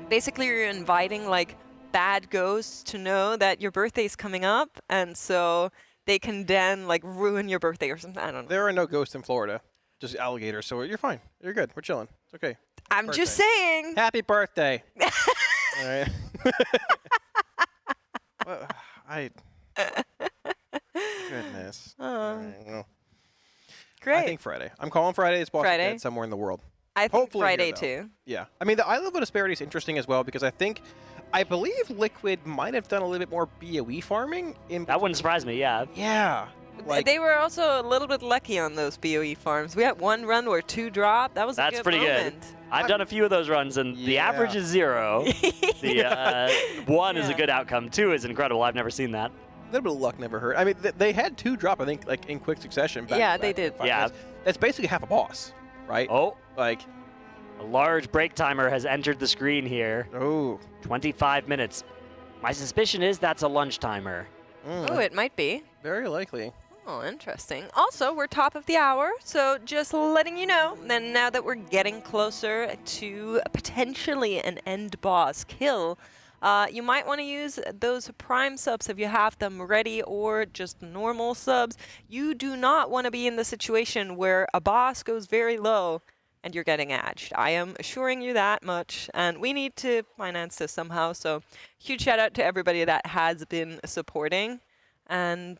basically, you're inviting, like, bad ghosts to know that your birthday's coming up, and so they can then, like, ruin your birthday or something. I don't know. There are no ghosts in Florida. Just alligators, so you're fine. You're good. We're chilling. It's okay. I'm just saying. Happy birthday. All right. Well, goodness. Well, Great. I think Friday. I'm calling Friday. It's possible Friday? somewhere in the world. I think Hopefully Friday, here, though. too. Yeah. I mean, the eye level disparity is interesting as well because I believe Liquid might have done a little bit more BOE farming. That wouldn't surprise me, yeah. Yeah. Like, They were also a little bit lucky on those BOE farms. We had one run where 2 dropped. That was That's a good pretty moment. good. I've done a few of those runs, and the average is 0. The 1 is a good outcome. 2 is incredible. I've never seen that. A little bit of luck never hurt. I mean, they had 2 drop, I think, like in quick succession. Back Yeah, to they back did. five Yeah. minutes. That's basically half a boss, right? Oh. Like, a large break timer has entered the screen here. Oh. 25 minutes. My suspicion is that's a lunch timer. Oh, it might be. Very likely. Oh, interesting. Also, we're top of the hour, so just letting you know, then now that we're getting closer to potentially an end boss kill, you might want to use those prime subs if you have them ready, or just normal subs. You do not want to be in the situation where a boss goes very low and you're getting edged. I am assuring you that much, and we need to finance this somehow, so huge shout out to everybody that has been supporting. And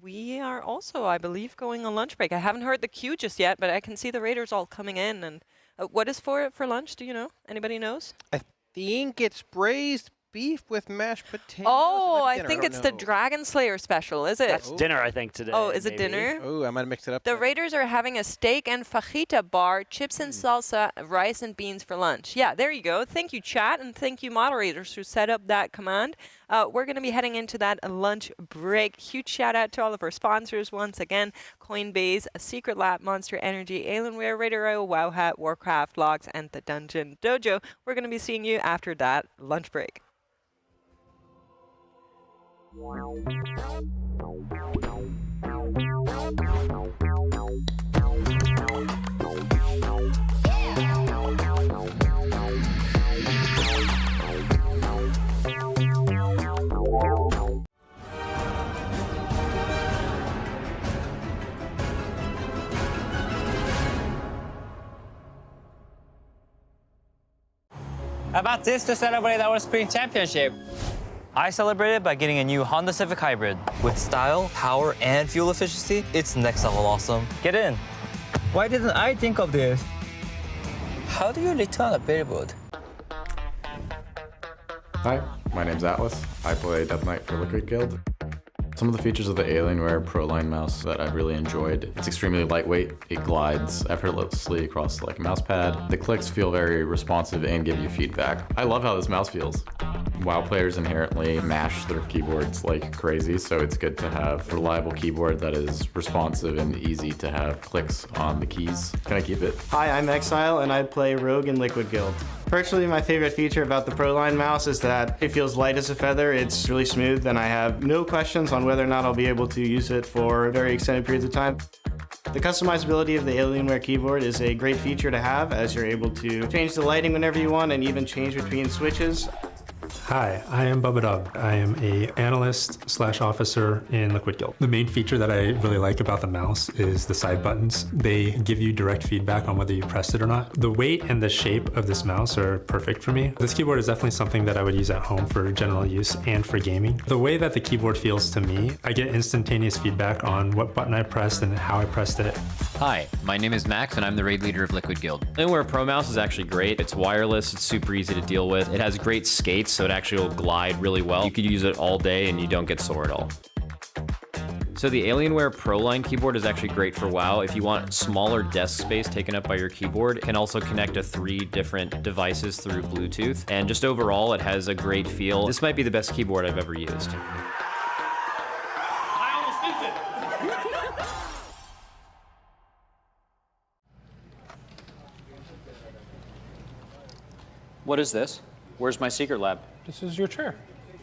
we are also, I believe, going on lunch break. I haven't heard the queue just yet, but I can see the Raiders all coming in. And what is for lunch? Do you know? Anybody knows? I think it's braised beef with mashed potatoes. Oh, Maybe I dinner, think don't it's the know. Dragon Slayer special, is it? That's dinner, I think, today. Oh, is it maybe. dinner? Oh, I might have mixed it up. The Raiders are having a steak and fajita bar, chips and salsa, rice and beans for lunch. Yeah, there you go. Thank you, chat, and thank you, moderators, who set up that command. We're going to be heading into that lunch break. Huge shout out to all of our sponsors once again: Coinbase, Secret Lab, Monster Energy, Alienware, RaiderIO, Wowhead, Warcraft Logs, and the DungeonDojo. We're going to be seeing you after that lunch break. How about this to celebrate our spring championship? I celebrated by getting a new Honda Civic Hybrid. With style, power, and fuel efficiency, it's next level awesome. Get in. Why didn't I think of this? How do you return a billboard? Hi, my name's Atlas. I play Death Knight for Liquid Guild. Some of the features of the Alienware ProLine mouse that I've really enjoyed: it's extremely lightweight, it glides effortlessly across like a mouse pad. The clicks feel very responsive and give you feedback. I love how this mouse feels. WoW players inherently mash their keyboards like crazy, so it's good to have a reliable keyboard that is responsive and easy to have clicks on the keys. Can I keep it? Hi, I'm Exile, and I play Rogue in Liquid Guild. Personally, my favorite feature about the ProLine mouse is that it feels light as a feather, it's really smooth, and I have no questions on whether or not I'll be able to use it for very extended periods of time. The customizability of the Alienware keyboard is a great feature to have, as you're able to change the lighting whenever you want and even change between switches. Hi, I am Bubba Dub. I am a analyst/officer in Liquid Guild. The main feature that I really like about the mouse is the side buttons. They give you direct feedback on whether you pressed it or not. The weight and the shape of this mouse are perfect for me. This keyboard is definitely something that I would use at home for general use and for gaming. The way that the keyboard feels to me, I get instantaneous feedback on what button I pressed and how I pressed it. Hi, my name is Max and I'm the raid leader of Liquid Guild. Alienware Pro Mouse is actually great. It's wireless, it's super easy to deal with. It has great skates, so it actually will glide really well. You could use it all day and you don't get sore at all. So the Alienware ProLine keyboard is actually great for WoW. If you want smaller desk space taken up by your keyboard, it can also connect to 3 different devices through Bluetooth. And just overall, it has a great feel. This might be the best keyboard I've ever used. What is this? Where's my secret lab? This is your chair.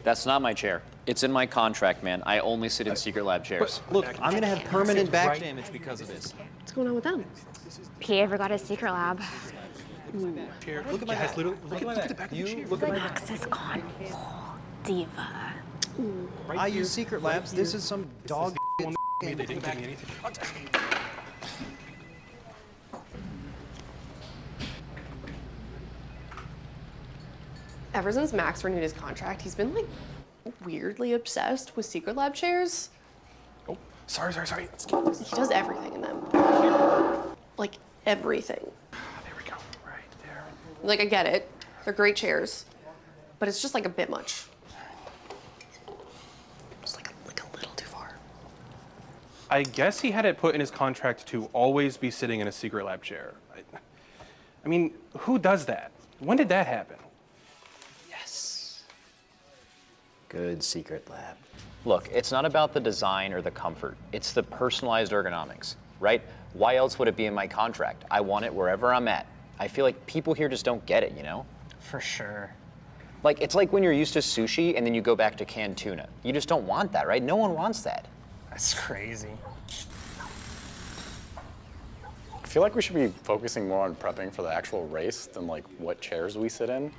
That's not my chair. It's in my contract, man. I only sit in secret lab chairs. Look, I'm gonna have permanent back damage because of this. What's going on with them? P ever got a secret lab? Chair. Look at my back. Look at the back of the chair. Look at my back. Is gone. Oh, diva. I use secret labs. This is some dog. They didn't give me anything. Ever since Max renewed his contract, he's been like weirdly obsessed with secret lab chairs. Oh, sorry. Let's get this. He does everything in them. Like everything. There we go. Right there. Like I get it. They're great chairs. But it's just like a bit much. Just like a little too far. I guess he had it put in his contract to always be sitting in a secret lab chair. I mean, who does that? When did that happen? Good secret lab. Look, it's not about the design or the comfort. It's the personalized ergonomics, right? Why else would it be in my contract? I want it wherever I'm at. I feel like people here just don't get it, you know? For sure. Like, it's like when you're used to sushi and then you go back to canned tuna. You just don't want that, right? No one wants that. That's crazy. I feel like we should be focusing more on prepping for the actual race than like what chairs we sit in.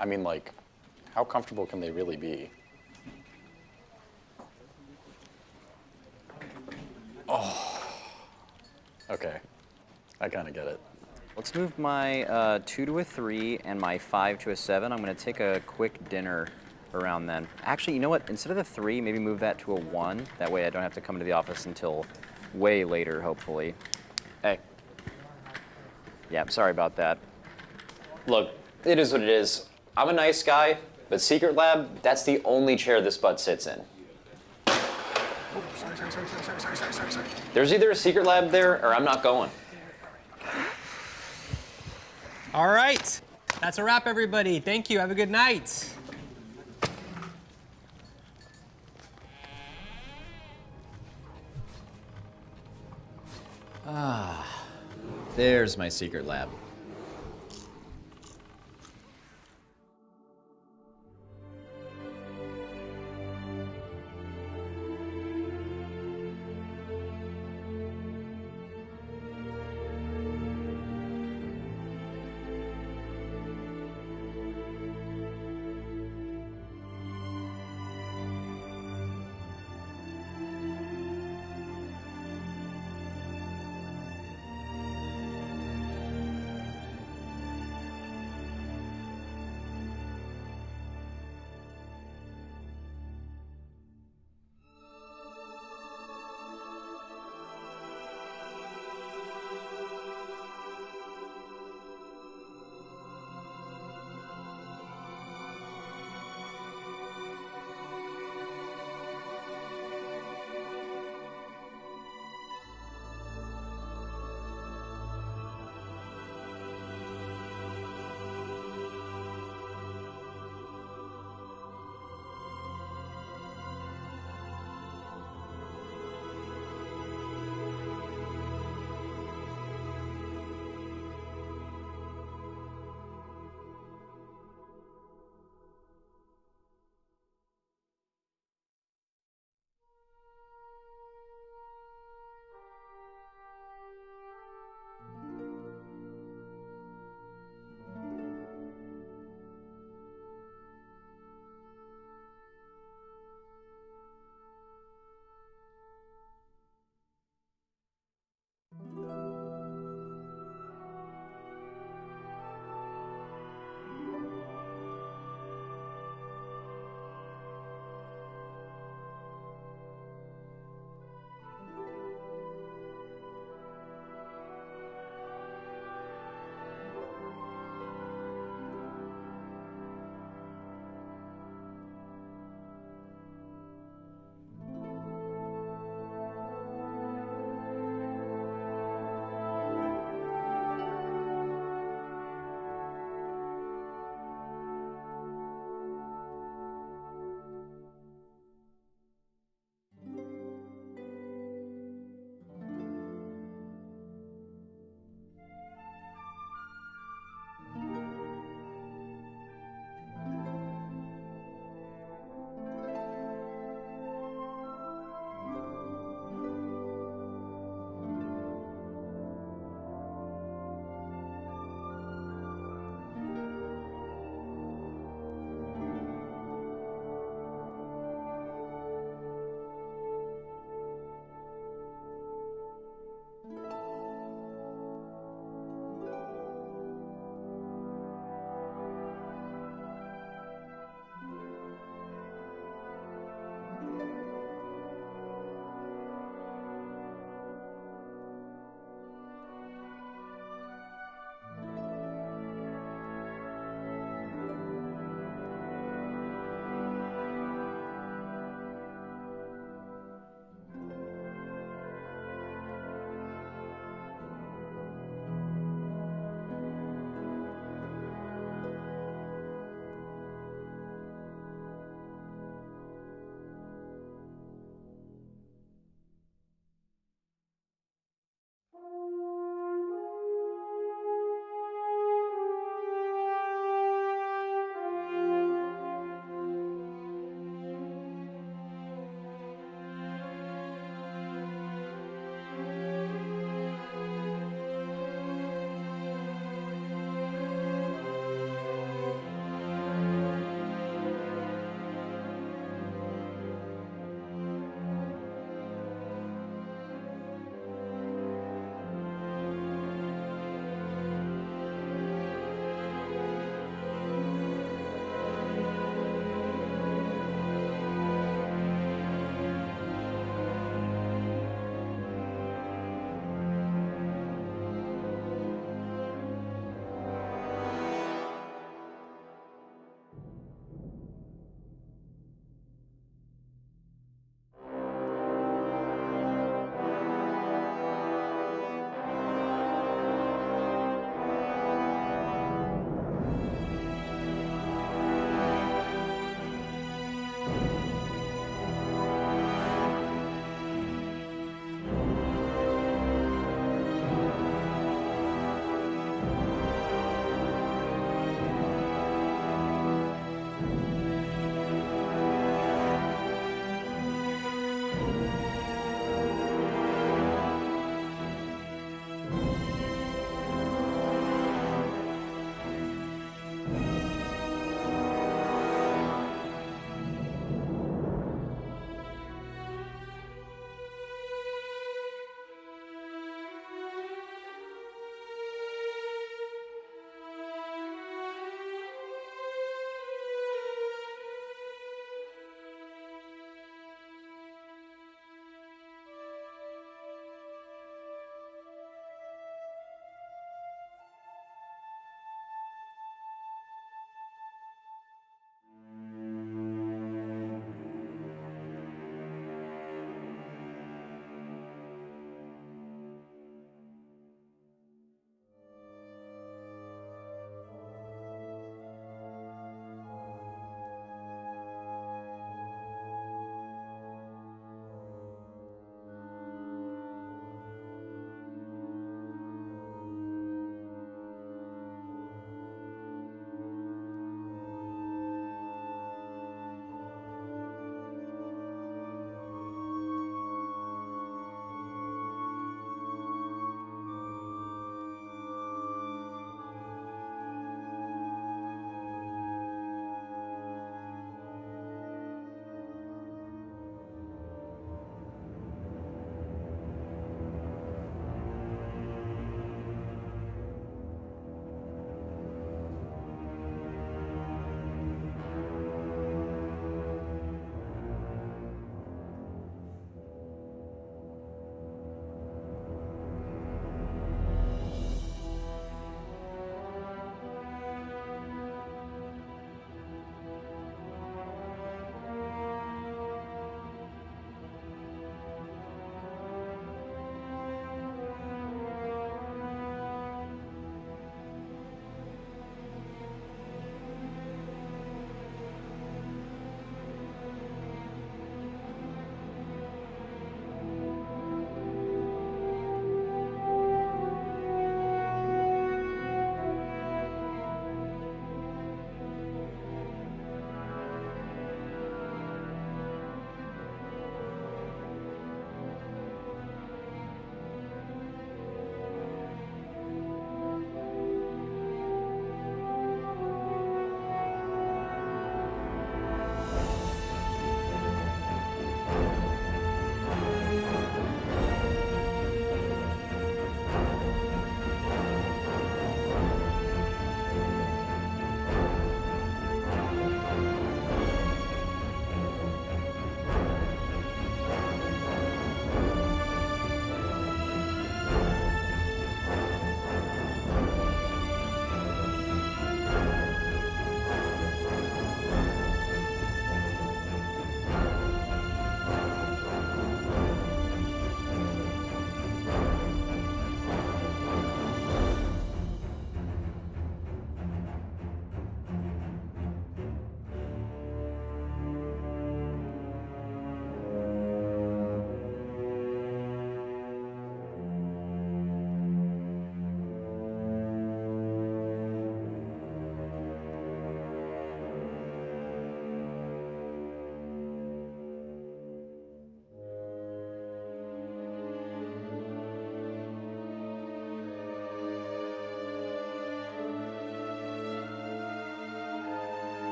I mean, like, how comfortable can they really be? Oh. Okay, I kind of get it. Let's move my 2 to a 3 and my 5 to a 7. I'm gonna take a quick dinner around then. Actually, you know what? Instead of the 3, maybe move that to a 1. That way I don't have to come into the office until way later, hopefully. Hey. Yeah, sorry about that. Look, it is what it is. I'm a nice guy, but Secret Lab, that's the only chair this butt sits in. There's either a Secret Lab there or I'm not going. All right. That's a wrap, everybody. Thank you. Have a good night. Ah, there's my secret lab.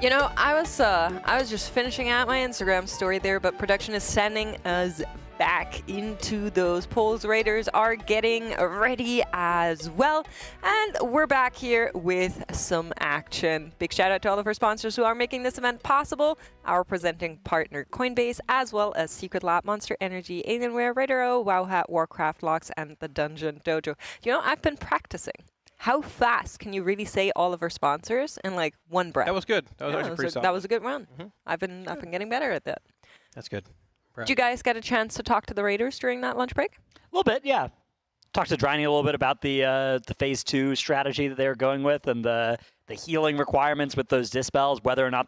You know, I was just finishing out my Instagram story there, but production is sending us back into those polls. Raiders are getting ready as well, and we're back here with some action. Big shout out to all of our sponsors who are making this event possible. Our presenting partner Coinbase, as well as Secret Lab, Monster Energy, Alienware, RaiderIO, Wowhead, Warcraft Logs, and the DungeonDojo. You know, I've been practicing. How fast can you really say all of our sponsors in like one breath? That was good. That was actually pretty solid. That was a good run. I've been getting better at that. That's good. Did you guys get a chance to talk to the Raiders during that lunch break? A little bit, yeah. Talked to Driney a little bit about the Phase 2 strategy that they're going with and the healing requirements with those dispels, whether or not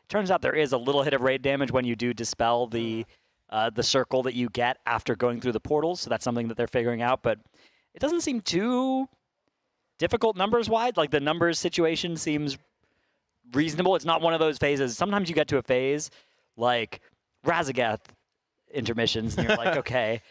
turns out there is a little hit of raid damage when you do dispel the circle that you get after going through the portals, so that's something that they're figuring out, but it doesn't seem too difficult numbers-wise. Like, the numbers situation seems reasonable. It's not one of those phases. Sometimes you get to a phase like Razagath intermissions, and you're like, okay,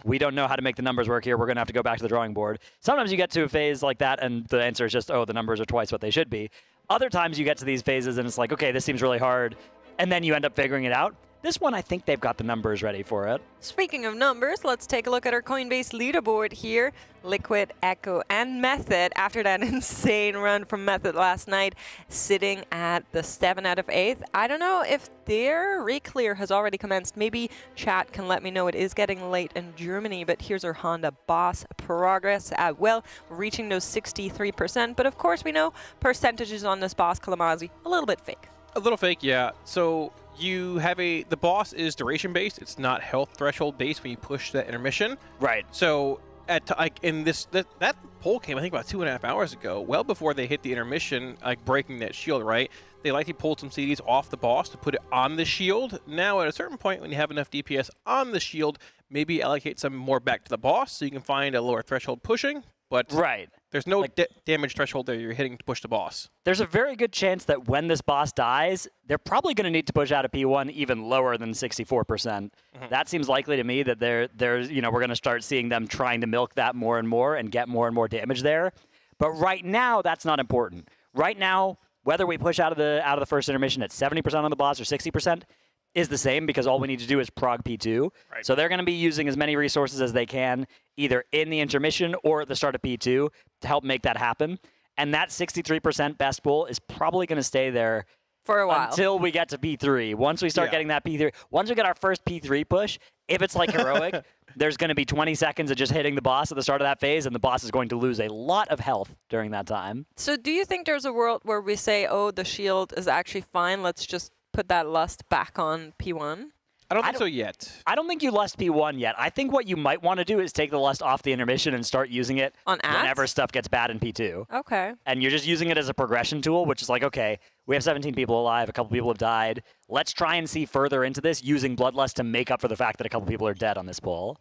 we don't know how to make the numbers work here. We're going to have to go back to the drawing board. Sometimes you get to a phase like that, and the answer is just, oh, the numbers are twice what they should be. Other times you get to these phases, and it's like, okay, this seems really hard, and then you end up figuring it out. This one, I think they've got the numbers ready for it. Speaking of numbers, let's take a look at our Coinbase leaderboard here. Liquid, Echo, and Method, after that insane run from Method last night, sitting at the 7 out of 8th. I don't know if their reclear has already commenced. Maybe chat can let me know. It is getting late in Germany, but here's our Honda Boss progress as well, reaching those 63%. But of course, we know percentages on this Boss Kalamazi, a little bit fake. A little fake, yeah. So you have the Boss is duration based. It's not health threshold based when you push that intermission. Right. So that poll came, I think, about 2.5 hours ago, well before they hit the intermission, like breaking that shield, right? They likely pulled some CDs off the Boss to put it on the shield. Now, at a certain point, when you have enough DPS on the shield, maybe allocate some more back to the Boss so you can find a lower threshold pushing. But right. There's no damage threshold there you're hitting to push the Boss. There's a very good chance that when this Boss dies, they're probably going to need to push out a P1 even lower than 64%. That seems likely to me that there's we're going to start seeing them trying to milk that more and get more and more damage there. But right now, that's not important. Right now, whether we push out of the first intermission at 70% on the Boss or 60%, is the same because all we need to do is prog P2. Right. So they're going to be using as many resources as they can, either in the intermission or at the start of P2 to help make that happen. And that 63% best pool is probably going to stay there for a while until we get to P3. Once we start getting that P3, once we get our first P3 push, if it's like heroic, there's going to be 20 seconds of just hitting the Boss at the start of that phase, and the Boss is going to lose a lot of health during that time. So do you think there's a world where we say, oh, the shield is actually fine, let's just put that lust back on P1? I don't think so yet. I don't think you lust P1 yet. I think what you might want to do is take the lust off the intermission and start using it on ads? Whenever stuff gets bad in P2. Okay. And you're just using it as a progression tool, which is like, okay, we have 17 people alive, a couple people have died. Let's try and see further into this using Bloodlust to make up for the fact that a couple people are dead on this poll.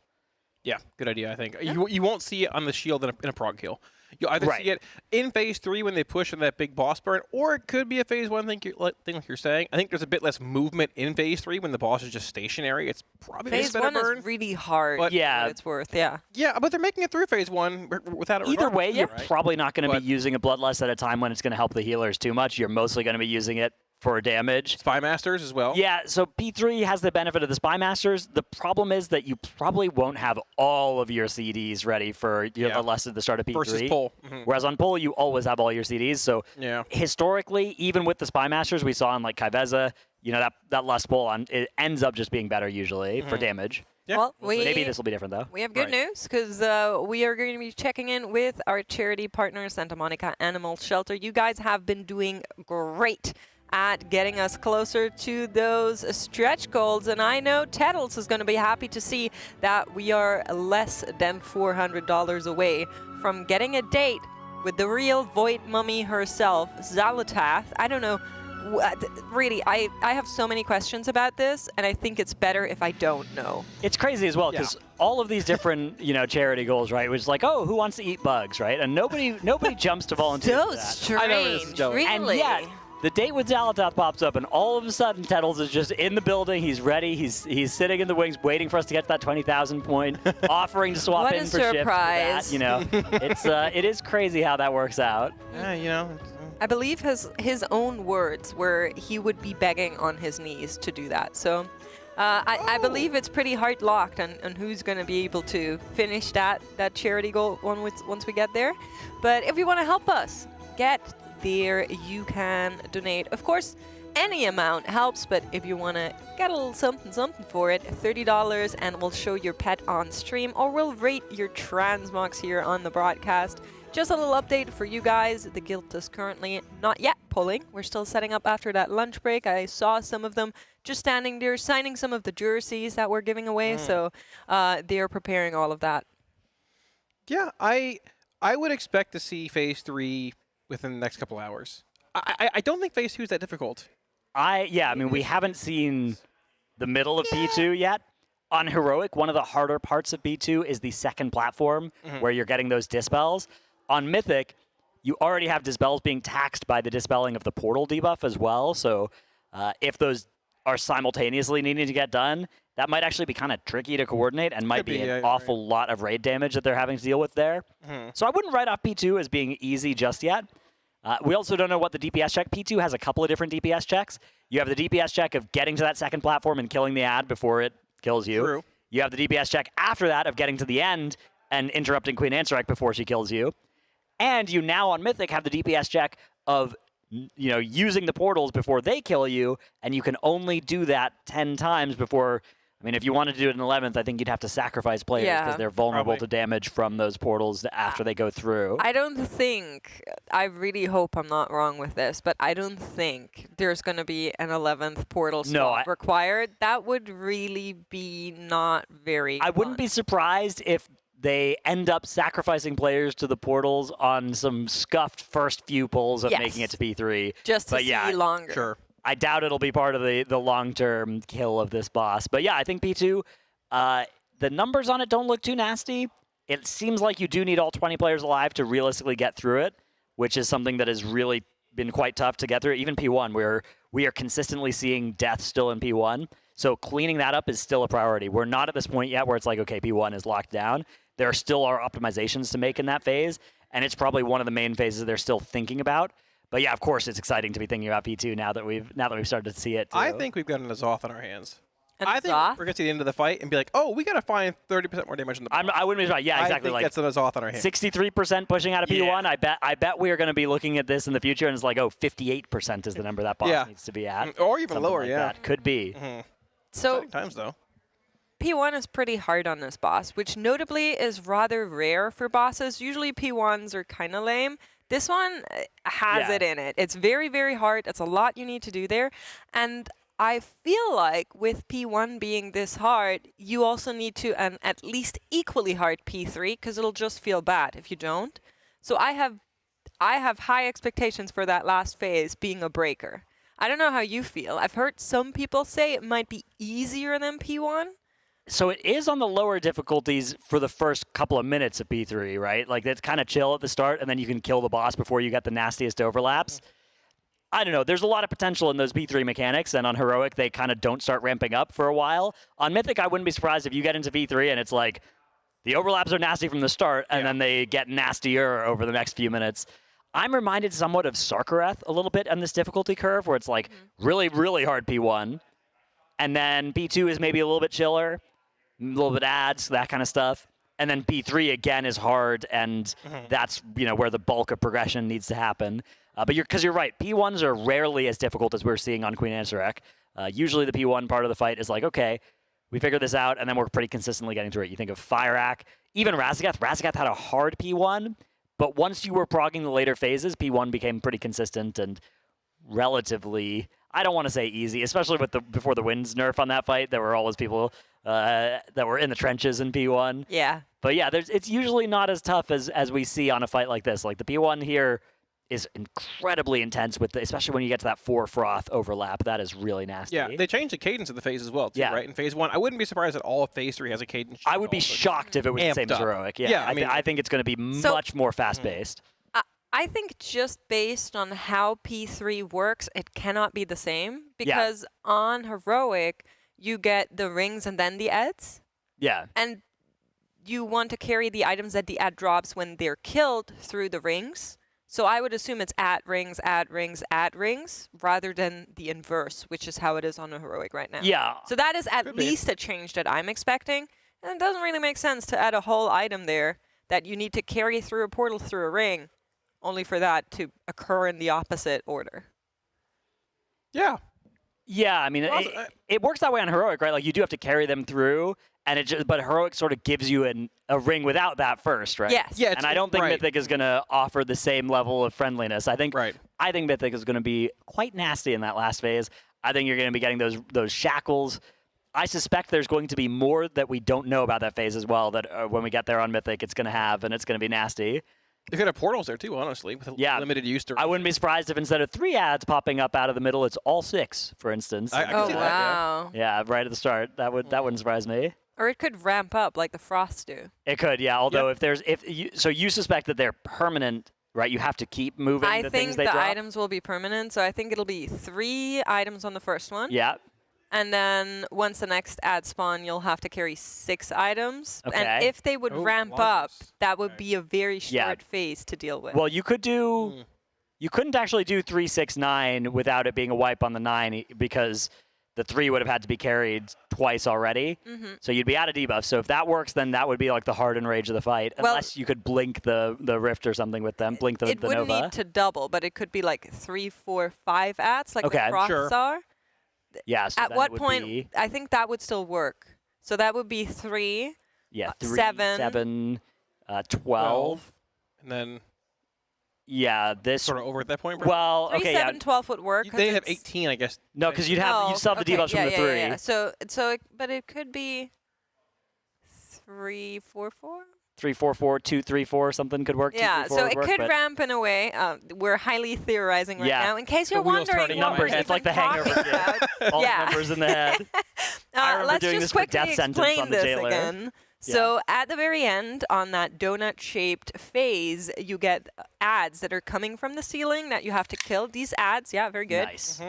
Yeah, good idea, I think. Yeah. You won't see it on the shield in a prog kill. You'll either see it in Phase 3 when they push in that big Boss burn, or it could be a Phase 1 thing like you're saying. I think there's a bit less movement in Phase 3 when the Boss is just stationary. It's probably Phase 1 burn. is really hard, but yeah, it's worth, Yeah, but they're making it through Phase 1 without it. Either way, you're probably not going to be using a Bloodlust at a time when it's going to help the healers too much. You're mostly going to be using it for damage. Spy Masters as well. Yeah, so P3 has the benefit of the Spy Masters. The problem is that you probably won't have all of your CDs ready for the less at the start of P3. Versus pull. Whereas on pull, you always have all your CDs. So historically, even with the Spy Masters we saw on like Kaiveza, that lust pull on it ends up just being better usually for damage. Yeah. Well, maybe this will be different though. We have good news because we are going to be checking in with our charity partner, Santa Monica Animal Shelter. You guys have been doing great at getting us closer to those stretch goals, and I know Tettles is going to be happy to see that we are less than $400 away from getting a date with the real Void Mummy herself, Xalatath. I don't know. Really, I have so many questions about this, and I think it's better if I don't know. It's crazy as well, because all of these different, charity goals, right? Which is like, oh, who wants to eat bugs, right? And nobody jumps to volunteer for that. So strange, really. And yet, the date with Xalatath pops up, and all of a sudden, Tettles is just in the building. He's ready. He's sitting in the wings, waiting for us to get to that 20,000 point, offering to swap in for shift. What a surprise! It is crazy how that works out. Yeah, I believe his own words were he would be begging on his knees to do that. So I believe it's pretty hard locked on who's going to be able to finish that charity goal once we get there. But if you want to help us get there, you can donate. Of course, any amount helps, but if you want to get a little something for it, $30, and we'll show your pet on stream, or we'll rate your transmogs here on the broadcast. Just a little update for you guys. The guild is currently not yet pulling. We're still setting up after that lunch break. I saw some of them just standing there signing some of the jerseys that we're giving away. So they're preparing all of that. Yeah, I would expect to see Phase 3 within the next couple hours. I don't think Phase 2 is that difficult. I mean, we haven't seen the middle of P2 yet. On Heroic, one of the harder parts of P2 is the second platform where you're getting those dispels. On Mythic, you already have dispels being taxed by the dispelling of the portal debuff as well. So if those are simultaneously needing to get done, that might actually be kind of tricky to coordinate and might be an awful lot of raid damage that they're having to deal with there. So I wouldn't write off P2 as being easy just yet. We also don't know what the DPS check. P2 has a couple of different DPS checks. You have the DPS check of getting to that second platform and killing the ad before it kills you. True. You have the DPS check after that of getting to the end and interrupting Queen Ansarek before she kills you. And you now on Mythic have the DPS check of using the portals before they kill you, and you can only do that 10 times before. I mean, if you wanted to do it in 11th, I think you'd have to sacrifice players because they're vulnerable to damage from those portals after they go through. I don't think, I really hope I'm not wrong with this, but I don't think there's going to be an 11th portal slot required. That would really be not very I wouldn't be surprised if they end up sacrificing players to the portals on some scuffed first few pulls of making it to P3. Just to see longer. Sure. I doubt it'll be part of the long-term kill of this boss. But yeah, I think P2, the numbers on it don't look too nasty. It seems like you do need all 20 players alive to realistically get through it, which is something that has really been quite tough to get through. Even P1, where we are consistently seeing death still in P1. So cleaning that up is still a priority. We're not at this point yet where it's like, okay, P1 is locked down. There still are optimizations to make in that phase, and it's probably one of the main phases they're still thinking about. But yeah, of course, it's exciting to be thinking about P2 now that we've started to see it. Too. I think we've got an Azoth on our hands. I think we're going to see the end of the fight and be like, oh, we got to find 30% more damage in the boss. I wouldn't be surprised. Yeah, exactly. I think that's an Azoth on our hands. 63% pushing out of P1. I bet we are going to be looking at this in the future, and it's like, 58% is the number that boss needs to be at. Or even lower, like that. Could be. So exciting times, though. P1 is pretty hard on this boss, which notably is rather rare for bosses. Usually P1s are kind of lame. This one has it in it. It's very, very hard. It's a lot you need to do there. And I feel like with P1 being this hard, you also need to an at least equally hard P3, because it'll just feel bad if you don't. So I have high expectations for that last phase being a breaker. I don't know how you feel. I've heard some people say it might be easier than P1. So it is on the lower difficulties for the first couple of minutes of P3, right? Like, it's kind of chill at the start, and then you can kill the boss before you get the nastiest overlaps. I don't know. There's a lot of potential in those P3 mechanics, and on Heroic, they kind of don't start ramping up for a while. On Mythic, I wouldn't be surprised if you get into P3 and it's like, the overlaps are nasty from the start, and then they get nastier over the next few minutes. I'm reminded somewhat of Sarkareth a little bit on this difficulty curve, where it's like really, really hard P1, and then P2 is maybe a little bit chiller, a little bit ads, that kind of stuff. And then P3 again is hard, and that's where the bulk of progression needs to happen. But you're right, P1s are rarely as difficult as we're seeing on Queen Ansarek. Usually the P1 part of the fight is like, okay, we figured this out, and then we're pretty consistently getting through it. You think of Fireack, even Razagath. Razagath had a hard P1, but once you were progging the later phases, P1 became pretty consistent and relatively, I don't want to say easy, especially with before the Winds nerf on that fight. There were always people that were in the trenches in P1. Yeah. But yeah, it's usually not as tough as we see on a fight like this. Like the P1 here is incredibly intense, especially when you get to that 4 froth overlap. That is really nasty. Yeah, they changed the cadence of the phase as well, too, right? In phase 1, I wouldn't be surprised at all if phase 3 has a cadence. I would be shocked if it was the same as Heroic. Yeah, I think it's going to be much more fast-paced. I think just based on how P3 works, it cannot be the same, because on Heroic, you get the rings and then the ads. Yeah. And you want to carry the items that the ad drops when they're killed through the rings. So I would assume it's at rings, rather than the inverse, which is how it is on a heroic right now. Yeah. So that is at least a change that I'm expecting. And it doesn't really make sense to add a whole item there that you need to carry through a portal through a ring, only for that to occur in the opposite order. Yeah. Yeah, I mean, it works that way on heroic, right? Like you do have to carry them through, and but heroic sort of gives you a ring without that first, right? Yes. Yeah, and I don't think Mythic is going to offer the same level of friendliness. I think Mythic is going to be quite nasty in that last phase. I think you're going to be getting those shackles. I suspect there's going to be more that we don't know about that phase as well. That when we get there on Mythic, it's going to have, and it's going to be nasty. You could have portals there too, honestly, with limited use. I wouldn't be surprised if instead of 3 ads popping up out of the middle, it's all 6, for instance. I can see that, yeah. Yeah, right at the start. That wouldn't surprise me. Or it could ramp up like the frosts do. It could, yeah. Although so you suspect that they're permanent, right? You have to keep moving the things they think the drop. items will be permanent, so I think it'll be 3 items on the first one. Yeah. And then once the next ad spawn, you'll have to carry 6 items. Okay. And if they would ramp up, that would be a very short phase to deal with. Well, you could do. You couldn't actually do 3, 6, 9 without it being a wipe on the 9 because the 3 would have had to be carried twice already. So you'd be out of debuff. So if that works, then that would be like the hard and rage of the fight. Unless you could blink the rift or something with them, blink the Nova. It wouldn't need to double, but it could be like 3, 4, 5 ads, like the frosts are. Yeah. So at then what it would point? be, I think that would still work. So that would be 3. Yeah, 3, 7, 7, 12, and then. Yeah, this sort of over at that point. Right? Well, 3, okay, 7, 12 would work. They have 18, I guess. No, because you'd still have the debuffs from the 3. Yeah. But it could be 3, 4, 4. 3, 4, 4, 2, 3, 4, something could work. 2, 3, 4 so would it work, could but ramp in a way. We're highly theorizing right now. In case you're wondering, numbers. It's like the Hangover. All the numbers in the head. I remember let's doing just this for quickly Death Sentence explain on the this Jailer. again. So at the very end, on that donut-shaped phase, you get ads that are coming from the ceiling that you have to kill. These ads, very good. Nice.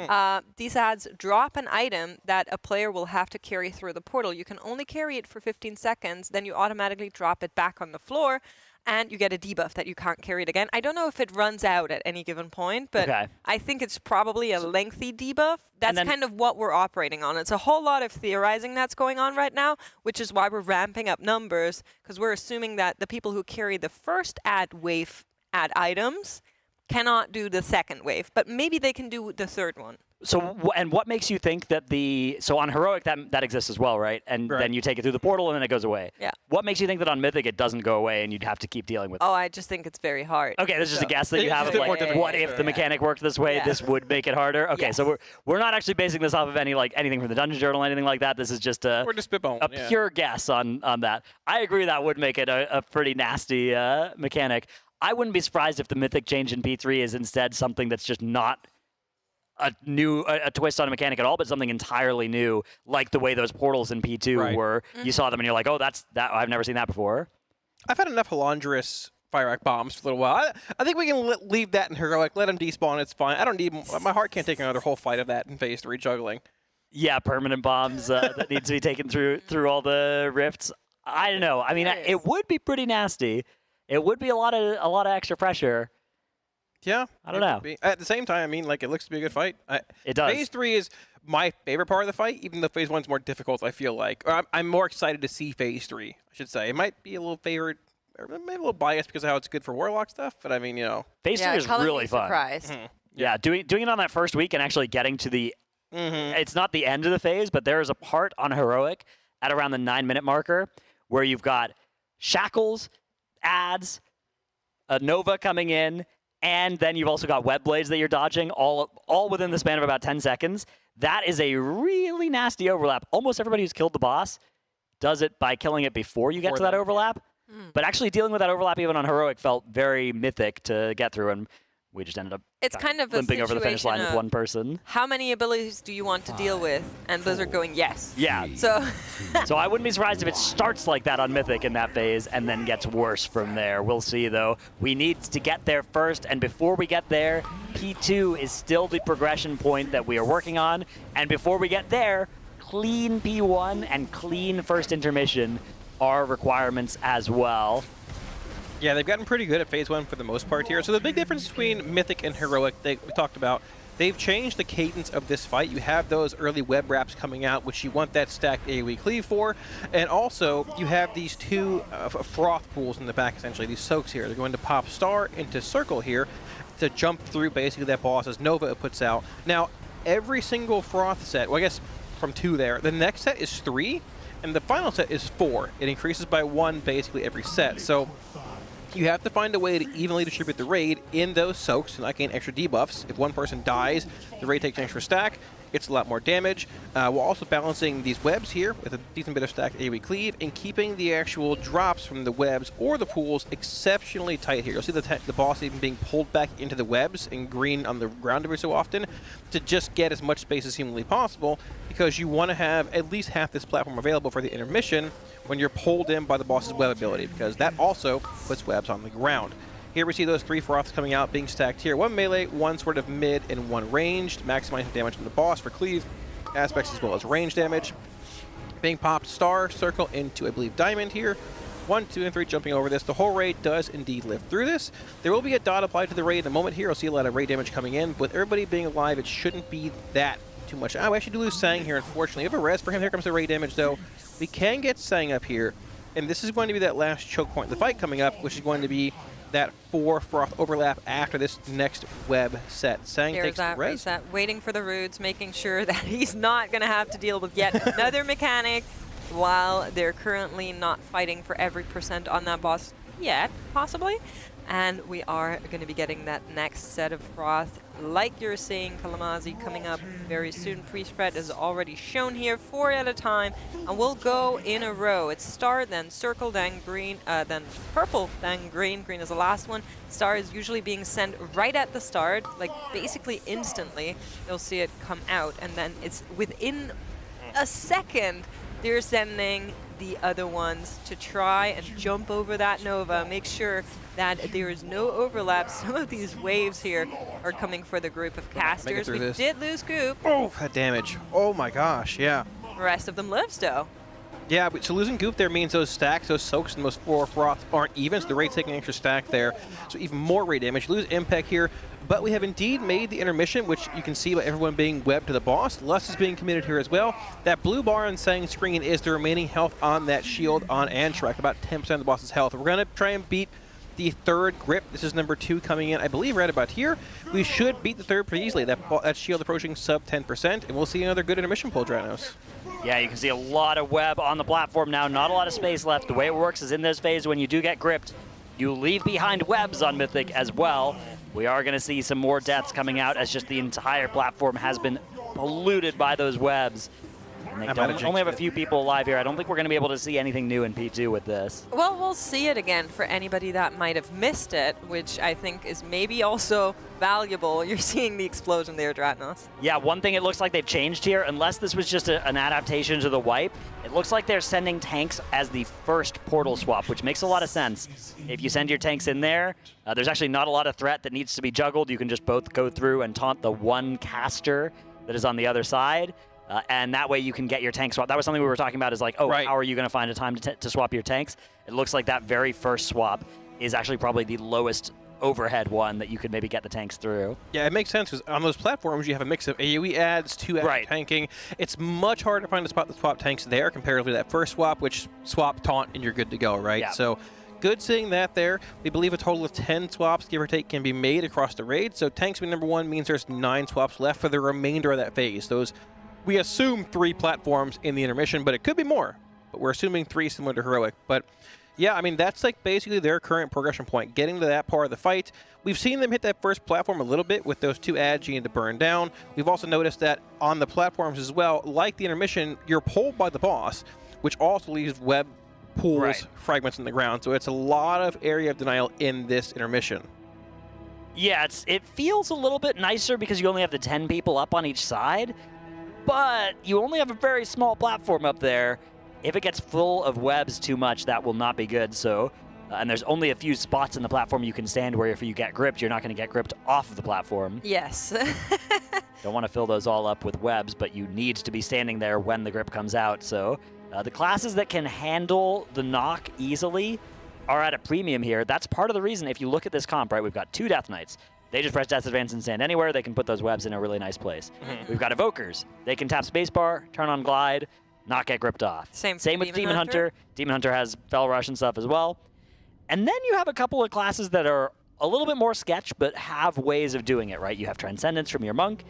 These ads drop an item that a player will have to carry through the portal. You can only carry it for 15 seconds, then you automatically drop it back on the floor, and you get a debuff that you can't carry it again. I don't know if it runs out at any given point, but I think it's probably a lengthy debuff. That's kind of what we're operating on. It's a whole lot of theorizing that's going on right now, which is why we're ramping up numbers, because we're assuming that the people who carry the first ad wave ad items cannot do the second wave, but maybe they can do the third one. So, and what makes you think that so on Heroic that exists as well, right? And then you take it through the portal and then it goes away. Yeah. What makes you think that on Mythic it doesn't go away and you'd have to keep dealing with it? Oh, I just think it's very hard. Okay, this is just a guess that you have of like, what if the mechanic worked this way, this would make it harder? Okay, so we're not actually basing this off of anything from the Dungeon Journal, anything like that. This is just a pure guess on that. I agree that would make it a pretty nasty mechanic. I wouldn't be surprised if the Mythic change in P3 is instead something that's just not a twist on a mechanic at all, but something entirely new, like the way those portals in P2 were. You saw them and you're like, oh, that's that. I've never seen that before. I've had enough Halandrous Fire Act bombs for a little while. I think we can leave that in Heroic. Let him despawn. It's fine. I don't need. My heart can't take another whole fight of that in Phase 3 juggling. Yeah, permanent bombs that need to be taken through all the rifts. I don't know. I mean, it would be pretty nasty. It would be a lot of extra pressure. Yeah, I don't know. At the same time, I mean, like, it looks to be a good fight. It does. Phase 3 is my favorite part of the fight, even though Phase 1's more difficult, I feel like. Or I'm more excited to see Phase 3, I should say. It might be a little favorite, or maybe a little biased because of how it's good for Warlock stuff, but I mean, Phase 3 is really fun. Yeah, doing it on that first week and actually getting to the... It's not the end of the phase, but there is a part on Heroic at around the 9-minute marker where you've got shackles, ads, a Nova coming in, and then you've also got web blades that you're dodging, all within the span of about 10 seconds. That is a really nasty overlap. Almost everybody who's killed the boss does it by killing it before you get to that overlap. But actually dealing with that overlap even on Heroic felt very mythic to get through, and we just ended up kind of limping over the finish line with of one person. How many abilities do you want to deal with? And Blizzard going, yes. Yeah. So so I wouldn't be surprised if it starts like that on Mythic in that phase and then gets worse from there. We'll see, though. We need to get there first, and before we get there, P2 is still the progression point that we are working on. And before we get there, clean P1 and clean first intermission are requirements as well. Yeah, they've gotten pretty good at Phase 1 for the most part here. So the big difference between Mythic and Heroic we talked about, they've changed the cadence of this fight. You have those early web wraps coming out, which you want that stacked AoE cleave for. And also, you have these two froth pools in the back, essentially, these soaks here. They're going to pop Star into Circle here to jump through basically that boss as Nova puts out. Now, every single froth set, well, I guess from 2 there, the next set is 3, and the final set is 4. It increases by 1 basically every set. So you have to find a way to evenly distribute the raid in those soaks to not gain extra debuffs. If one person dies, the raid takes an extra stack. It's a lot more damage. We're also balancing these webs here with a decent bit of stacked AoE cleave and keeping the actual drops from the webs or the pools exceptionally tight here. You'll see the boss even being pulled back into the webs in green on the ground every so often to just get as much space as humanly possible, because you want to have at least half this platform available for the intermission when you're pulled in by the boss's web ability, because that also puts webs on the ground. Here we see those 3 froths coming out, being stacked here. 1 melee, 1 sort of mid, and 1 ranged, maximizing damage on the boss for cleave aspects as well as range damage. Being popped Star, Circle into, I believe, Diamond here. 1, 2, and 3 jumping over this. The whole raid does indeed live through this. There will be a dot applied to the raid in a moment here. You'll see a lot of raid damage coming in. With everybody being alive, it shouldn't be that too much. Oh, we actually do lose Sang here, unfortunately. We have a res for him. Here comes the raid damage, though. We can get Sang up here, and this is going to be that last choke point of the fight coming up, which is going to be that 4 froth overlap after this next web set. Sang takes the res. That waiting for the roots, making sure that he's not going to have to deal with yet another mechanic while they're currently not fighting for every % on that boss yet, possibly. And we are going to be getting that next set of froth, like you're seeing, Kalamazi, coming up very soon. Pre-spread is already shown here, 4 at a time, and we'll go in a row. It's Star, then Circle, then Green, then Purple, then Green. Green is the last one. Star is usually being sent right at the start, like basically instantly. You'll see it come out, and then it's within a second they're sending the other ones to try and jump over that Nova, make sure that there is no overlap. Some of these waves here are coming for the group of casters. We did lose Goop. Oh, that damage. Oh my gosh, yeah. The rest of them lives, though. Yeah, but so losing Goop there means those stacks, those soaks, and those 4 froths aren't even, so the raid's taking an extra stack there. So even more raid damage. Lose Impact here, but we have indeed made the intermission, which you can see by everyone being webbed to the boss. Lust is being committed here as well. That blue bar on Sang screen is the remaining health on that shield on Antrak, about 10% of the boss's health. We're going to try and beat the 3rd grip. This is number 2 coming in, I believe, right about here. We should beat the 3rd pretty easily. That shield approaching sub 10%, and we'll see another good intermission pull, Dranos. Yeah, you can see a lot of web on the platform now, not a lot of space left. The way it works is in this phase, when you do get gripped, you leave behind webs on Mythic as well. We are going to see some more deaths coming out as just the entire platform has been polluted by those webs. And they only have a few people alive here. I don't think we're going to be able to see anything new in P2 with this. Well, we'll see it again for anybody that might have missed it, which I think is maybe also valuable. You're seeing the explosion there, Dratnos. Yeah, one thing it looks like they've changed here, unless this was just an adaptation to the wipe, it looks like they're sending tanks as the first portal swap, which makes a lot of sense. If you send your tanks in there, there's actually not a lot of threat that needs to be juggled. You can just both go through and taunt the one caster that is on the other side. And that way you can get your tank swap. That was something we were talking about, is like, oh, how are you going to find a time to swap your tanks? It looks like that very first swap is actually probably the lowest overhead one that you could maybe get the tanks through. Yeah, it makes sense, because on those platforms you have a mix of AoE adds, 2 add tanking. It's much harder to find a spot to swap tanks there comparatively to that first swap, which swap taunt and you're good to go, right? Yeah. So good seeing that there. We believe a total of 10 swaps, give or take, can be made across the raid. So tanks being number 1 means there's 9 swaps left for the remainder of that phase. Those, we assume 3 platforms in the intermission, but it could be more. But we're assuming 3 similar to Heroic. But yeah, I mean, that's like basically their current progression point, getting to that part of the fight. We've seen them hit that first platform a little bit with those 2 ads you need to burn down. We've also noticed that on the platforms as well, like the intermission, you're pulled by the boss, which also leaves web pools, fragments in the ground. So it's a lot of area of denial in this intermission. Yeah, it feels a little bit nicer because you only have the 10 people up on each side, but you only have a very small platform up there. If it gets full of webs too much, that will not be good. So, and there's only a few spots in the platform you can stand where if you get gripped, you're not going to get gripped off of the platform. Yes. Don't want to fill those all up with webs, but you need to be standing there when the grip comes out. So the classes that can handle the knock easily are at a premium here. That's part of the reason. If you look at this comp, right, we've got 2 Death Knights. They just press Death Advance and stand anywhere. They can put those webs in a really nice place. We've got Evokers. They can tap spacebar, turn on Glide, not get gripped off. Same with Demon Hunter. Demon Hunter has Fel Rush and stuff as well. And then you have a couple of classes that are a little bit more sketch, but have ways of doing it, right? You have Transcendence from your Monk.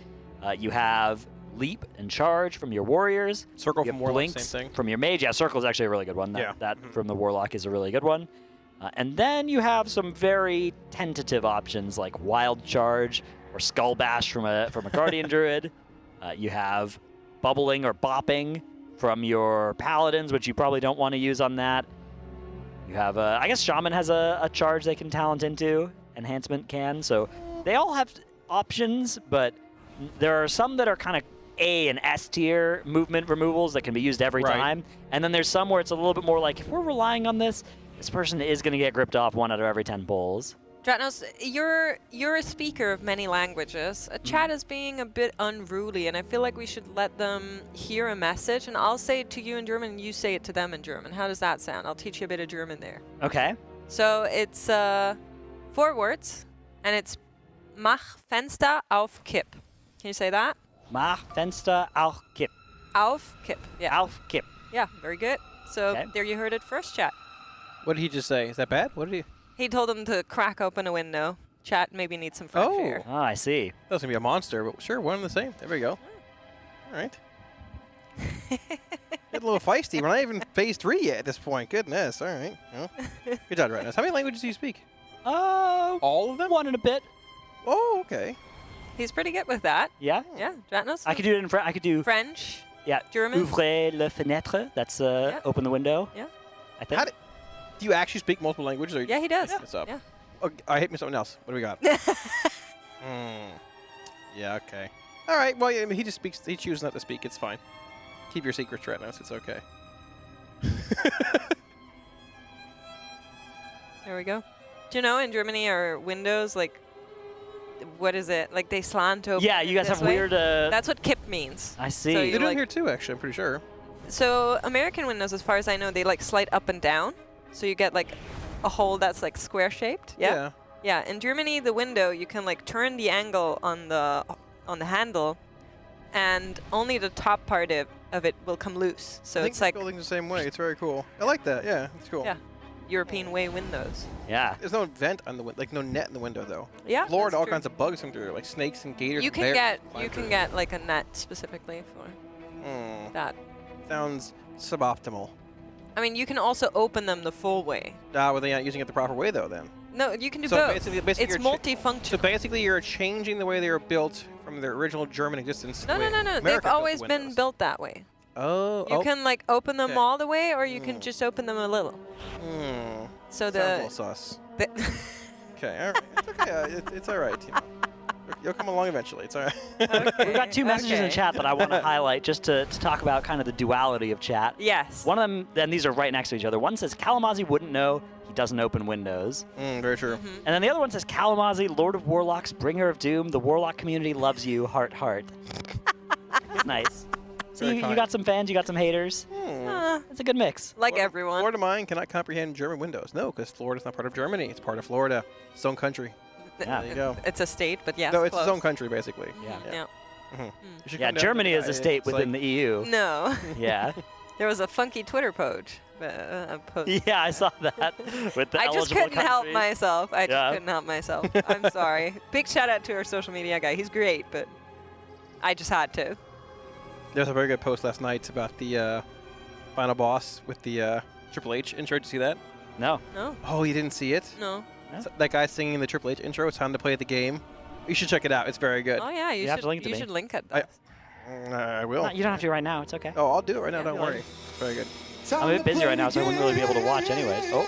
You have Leap and Charge from your Warriors. Circle you from have Warlock, Blinks same thing. from your Mage. Yeah, Circle is actually a really good one. That from the Warlock is a really good one. And then you have some very tentative options like Wild Charge or Skull Bash from a Guardian Druid. You have Bubbling or Bopping from your Paladins, which you probably don't want to use on that. You have, I guess Shaman has a charge they can talent into. Enhancement can. So they all have options, but there are some that are kind of A and S tier movement removals that can be used every time. And then there's some where it's a little bit more like, if we're relying on this person is going to get gripped off 1 out of every 10 pulls. Dratnos, you're a speaker of many languages. Chat is being a bit unruly, and I feel like we should let them hear a message, and I'll say it to you in German, and you say it to them in German. How does that sound? I'll teach you a bit of German there. Okay. So it's 4 words, and it's Mach Fenster auf Kipp. Can you say that? Mach Fenster auf Kipp. Auf Kipp. Yeah. Auf Kipp. Yeah, very good. So there you heard it first, chat. What did he just say? Is that bad? What did he? He told him to crack open a window. Chat maybe needs some fresh air. Oh, I see. That was going to be a monster, but sure, one and the same. There we go. All right. Get a little feisty. We're not even phase 3 yet at this point. Goodness. All right. Well, good job, Dratnos. How many languages do you speak? All of them? 1 and a bit. Oh, okay. He's pretty good with that. Yeah? Yeah, Dratnos. I could do it in French. I could do French. Yeah. German. Ouvrez la fenêtre. That's open the window. Yeah. I think. Do you actually speak multiple languages? Or Yeah, he does. What's up? Yeah. Oh, I hate me something else. What do we got? Yeah, okay. All right, well, yeah, I mean, he just speaks. He chooses not to speak. It's fine. Keep your secrets, Dratnos. It's okay. There we go. Do you know in Germany are windows like, what is it? Like they slant open. Yeah, you guys this have way? weird. That's what Kipp means. I see. So They you, do it like, here too, actually. I'm pretty sure. So American windows, as far as I know, they like slide up and down. So you get like a hole that's like square shaped. Yeah. Yeah. In Germany, the window you can like turn the angle on the handle, and only the top part of it will come loose. So I think it's like building the same way. It's very cool. I like that. Yeah, it's cool. yeah, European way windows. Yeah. There's no vent on the window, like no net in the window though. Yeah, Florida, that's all true. kinds of bugs come through, like snakes and gators. You and can bears get climb through. like a net specifically for that. Sounds suboptimal. I mean, you can also open them the full way. Well, they're not using it the proper way though. Then. No, you can do So both. basically It's you're multifunctional. So basically, you're changing the way they were built from their original German existence. to No, the no, way no, no. America They've built always the been windows. built that way. Oh. You can like open them Okay. all the way, or you can just open them a little. So Sounds a little sus. Okay, all right. It's okay. It's all right. You know. You'll come along eventually. It's all right. We've got 2 messages in chat that I want to highlight just to talk about kind of the duality of chat. Yes. One of them, and these are right next to each other. One says Kalamazoo wouldn't know. He doesn't open windows. Very true. And then the other one says Kalamazoo, Lord of Warlocks, Bringer of Doom. The Warlock community loves you. Heart, heart. It's nice. So Very you kind. got some fans, you got some haters. It's a good mix. Like everyone. Florida mine cannot comprehend German windows. No, because Florida's not part of Germany. It's part of Florida. Its own country. Yeah. There you go. It's a state, but yeah. No, it's close. its own country, basically. Yeah. Yeah. You should Yeah, come down Germany to is the a state it's within like- the EU. No. Yeah. There was a funky Twitter post. Yeah, I saw that with the I just eligible couldn't help countries. myself. I just Yeah. couldn't help myself. I'm sorry. Big shout out to our social media guy. He's great, but I just had to. There's a very good post last night about the final boss with the Triple H intro. Did you see that? No. No. Oh, you didn't see it? No. So that guy singing the Triple H intro. It's time to play the game. You should check it out. It's very good. Oh yeah, you have should to link it to you me. should link it. I will. No, you don't have to right now. It's okay. Oh, I'll do it right now. Yeah, Don't be worry. like- Very good. I'm a bit busy right now, so I wouldn't really be able to watch anyways. Oh.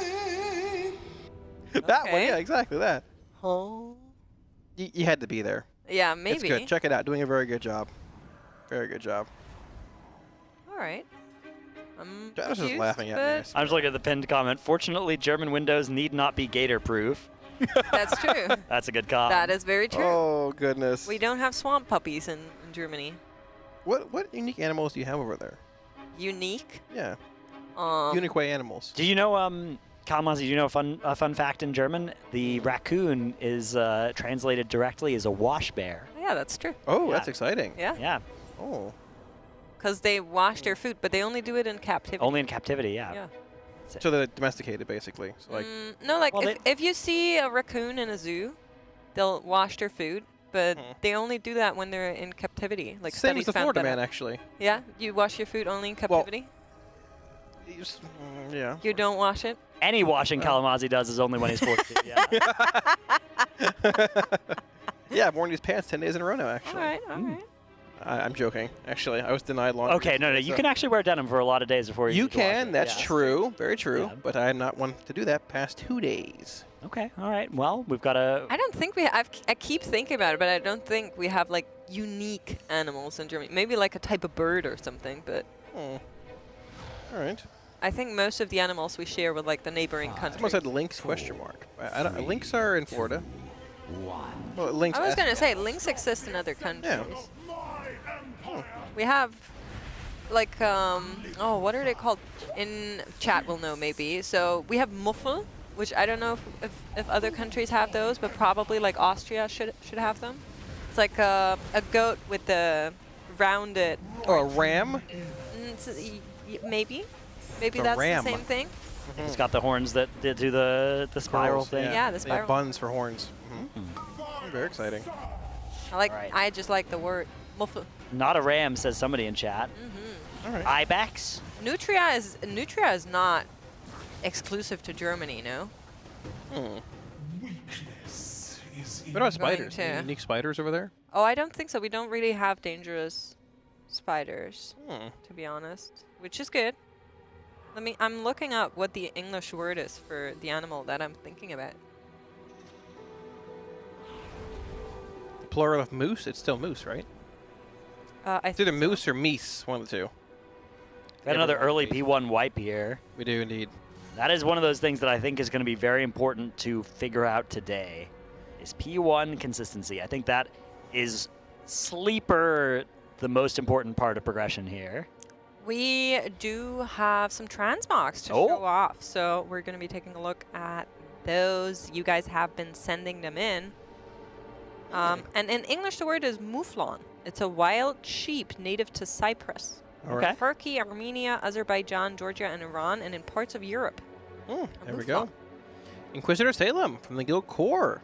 That one, Okay. yeah, exactly that. Oh. You had to be there. Yeah, It's maybe. good. Check it out. Doing a very good job. Very good job. All right. I'm Janice is confused, laughing at me. but I'm just looking at the pinned comment. Fortunately, German windows need not be gator-proof. That's true. That's a good comment. That is very true. Oh goodness. We don't have swamp puppies in Germany. What unique animals do you have over there? Unique. Yeah. Um, Unique way animals. Do you know Kalmazi, do you know a fun fact in German? The raccoon is translated directly as a wash bear. Yeah, that's true. Oh, that's exciting. Yeah. Yeah. Oh. Because they wash their food, but they only do it in captivity. Only in captivity, yeah. Yeah. So they're domesticated, basically. So like. No, like Well, if you see a raccoon in a zoo, they'll wash their food, but they only do that when they're in captivity. Like Same as studies the found Florida that man, out. actually. Yeah, you wash your food only in captivity. Yeah. You don't wash it. Any washing Kalamazi does is only when he's 14. Yeah. Yeah, I've worn these pants 10 days in a row now, actually. All right, all right. I'm joking. Actually, I was denied laundry. Okay, no, you can actually wear denim for a lot of days before you. You need to wash can. it, That's yeah. true. Very true. But I am not one to do that past 2 days. Okay, all right. Well, we've got a. I don't think I keep thinking about it, but I don't think we have like unique animals in Germany. Maybe like a type of bird or something, but. All right. I think most of the animals we share with like the neighboring countries. Someone said lynx ? I don't. Lynx are in Florida. Well, lynx. I was gonna say lynx exist in other countries. Yeah. We have like oh, what are they called? In chat will know maybe. So we have muffel, which I don't know if other countries have those, but probably like Austria should have them. It's like a goat with the rounded. Oh, a ram? Maybe It's a that's ram. the same thing. It's got the horns that do the spiral Squirrels, thing. Yeah, the They spiral. have buns for horns. Very exciting. I just like the word muffel. Not a ram, says somebody in chat. All right. Ibex. Nutria is not exclusive to Germany, no? What about spiders? to- Any unique spiders over there? Oh, I don't think so. We don't really have dangerous spiders, to be honest, which is good. I'm looking up what the English word is for the animal that I'm thinking about. The plural of moose? It's still moose, right? It's either moose or meese, one of the two. Got another early P1 wipe here. We do indeed. That is one of those things that I think is going to be very important to figure out today, is P1 consistency. I think that is sleeper the most important part of progression here. We do have some transmogs to show off, so we're going to be taking a look at those. You guys have been sending them in. And in English, the word is mouflon. It's a wild sheep native to Cyprus. Okay. Turkey, Armenia, Azerbaijan, Georgia, and Iran, and in parts of Europe. There we go. Inquisitor Salem from the Guild Core.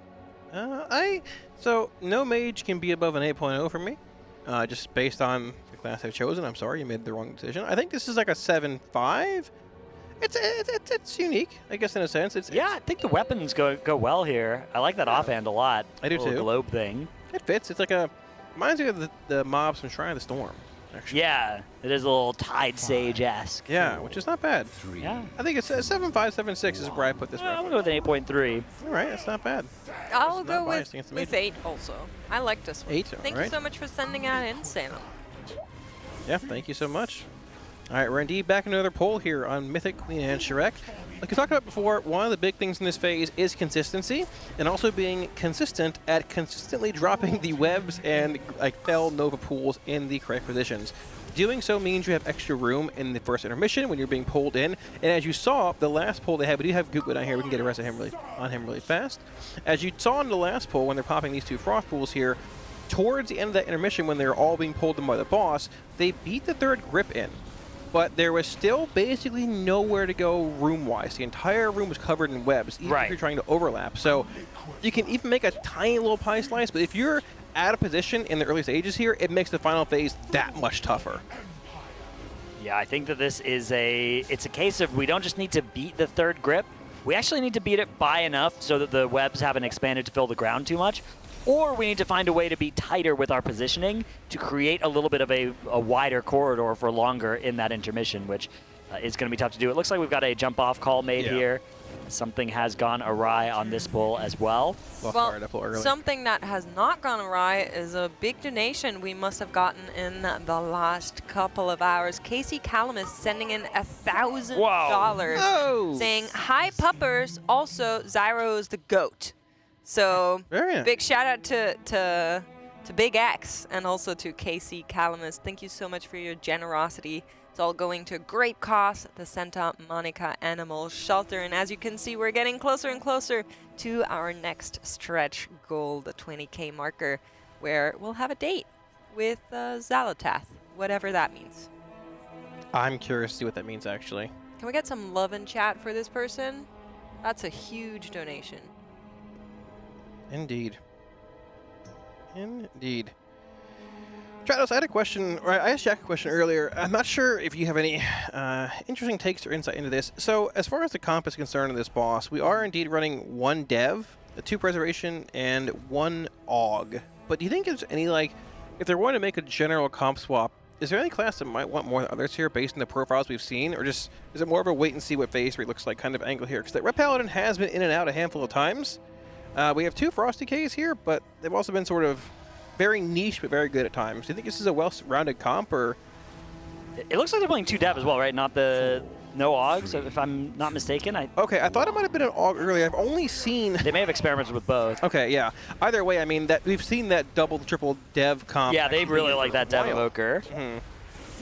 So no mage can be above an 8.0 for me. Just based on the class I've chosen. I'm sorry, you made the wrong decision. I think this is like a 7.5. It's unique, I guess, in a sense. I think the weapons go well here. I like that offhand a lot. I do little too. Globe thing. It fits. It's like reminds me of the mobs from Shrine of the Storm. Actually. Yeah, it is a little Tide Sage-esque. Yeah, which is not bad. Yeah. I think it's 7.5, 7.6 is where I put this. I'm going to go with an 8.3. All right, that's not bad. I'll go biased with against the 8 also. I like this one. 8, Thank you alright. so much for sending that in, Salem. Yeah, thank you so much. All right, we're indeed back in another poll here on Mythic, Queen, and Shrek. Like we talked about before, one of the big things in this phase is consistency, and also being consistent at consistently dropping the webs and like fell Nova pools in the correct positions. Doing so means you have extra room in the first intermission when you're being pulled in. And as you saw, the last pull they had, we do have Goopwood on here. We can get a rest of him really fast. As you saw in the last pull, when they're popping these two frost pools here, towards the end of that intermission, when they're all being pulled in by the boss, they beat the third grip in. But there was still basically nowhere to go room-wise. The entire room was covered in webs, even if you're trying to overlap. So you can even make a tiny little pie slice, but if you're out of position in the early stages here, it makes the final phase that much tougher. Yeah, I think that this is it's a case of we don't just need to beat the third grip. We actually need to beat it by enough so that the webs haven't expanded to fill the ground too much. Or we need to find a way to be tighter with our positioning to create a little bit of a wider corridor for longer in that intermission, which is going to be tough to do. It looks like we've got a jump-off call made here. Something has gone awry on this pull as well. Well, something that has not gone awry is a big donation we must have gotten in the last couple of hours. Casey Calamus sending in $1,000 saying, "Hi puppers, also Zyro's the GOAT." So big shout out to to Big X, and also to KC Calamus. Thank you so much for your generosity. It's all going to great cause, the Santa Monica Animal Shelter. And as you can see, we're getting closer and closer to our next stretch goal, the 20K marker, where we'll have a date with Xalotath, whatever that means. I'm curious to see what that means, actually. Can we get some love in chat for this person? That's a huge donation. Indeed. Indeed. Trados, I had a question, or I asked Jack a question earlier. I'm not sure if you have any interesting takes or insight into this. So, as far as the comp is concerned in this boss, we are indeed running 1 dev, 2 preservation, and 1 aug. But do you think there's any, like, if they're wanting to make a general comp swap, is there any class that might want more than others here based on the profiles we've seen? Or just, is it more of a wait and see what phase 3 looks like kind of angle here? Because that Red Paladin has been in and out a handful of times. We have 2 Frosty Ks here, but they've also been sort of very niche, but very good at times. Do you think this is a well-rounded comp, or? It looks like they're playing 2 dev as well, right? Not the no augs, if I'm not mistaken. Okay, I thought it might have been an aug earlier. I've only seen. They may have experimented with both. Okay, yeah. Either way, I mean that we've seen that double, triple dev comp. Yeah, they really like that dev evoker.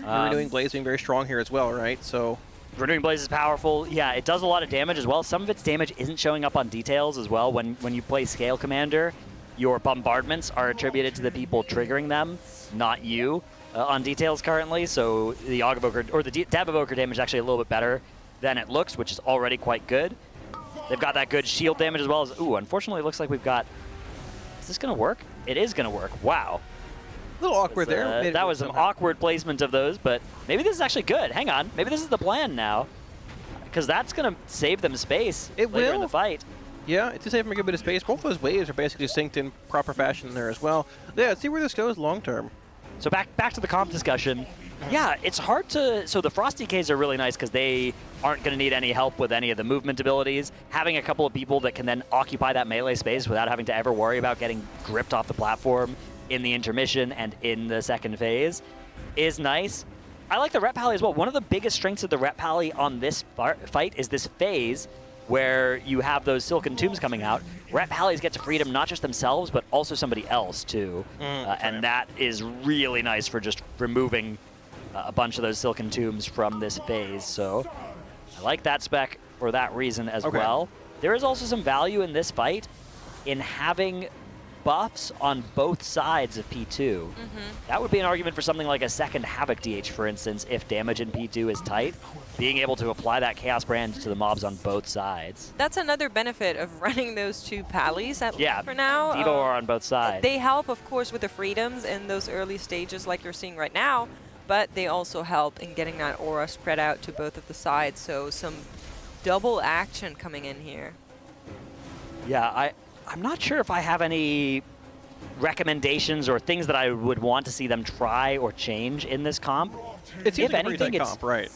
Renewing Blaze being very strong here as well, right? So. Renewing Blaze is powerful. Yeah, it does a lot of damage as well. Some of its damage isn't showing up on details as well. When you play Scale Commander, your bombardments are attributed to the people triggering them, not you, on details currently. So the Aug Evoker, or the Dev Evoker damage is actually a little bit better than it looks, which is already quite good. They've got that good shield damage as well as, ooh, unfortunately it looks like we've got, is this gonna work? It is gonna work, wow. A little awkward there. That was some awkward placement of those, but maybe this is actually good. Hang on, maybe this is the plan now. Because that's going to save them space later in the fight. Yeah, it's to save them a good bit of space. Both those waves are basically synced in proper fashion there as well. Yeah, let's see where this goes long term. So back to the comp discussion. Yeah, it's hard to... So the Frosty Ks are really nice because they aren't going to need any help with any of the movement abilities. Having a couple of people that can then occupy that melee space without having to ever worry about getting gripped off the platform in the intermission and in the second phase is nice. I like the Ret Pally as well. One of the biggest strengths of the Ret Pally on this fight is this phase where you have those Silken Tombs coming out. Ret Pallies get to freedom not just themselves, but also somebody else too. And that is really nice for just removing a bunch of those Silken Tombs from this phase. So I like that spec for that reason as well. There is also some value in this fight in having buffs on both sides of P2. That would be an argument for something like a second Havoc DH, for instance, if damage in P2 is tight. Being able to apply that Chaos Brand to the mobs on both sides. That's another benefit of running those 2 Pallies at least for now. Devo are on both sides. They help, of course, with the freedoms in those early stages like you're seeing right now, but they also help in getting that aura spread out to both of the sides, so some double action coming in here. Yeah, I'm not sure if I have any recommendations or things that I would want to see them try or change in this comp. It seems like a pretty tight comp, right?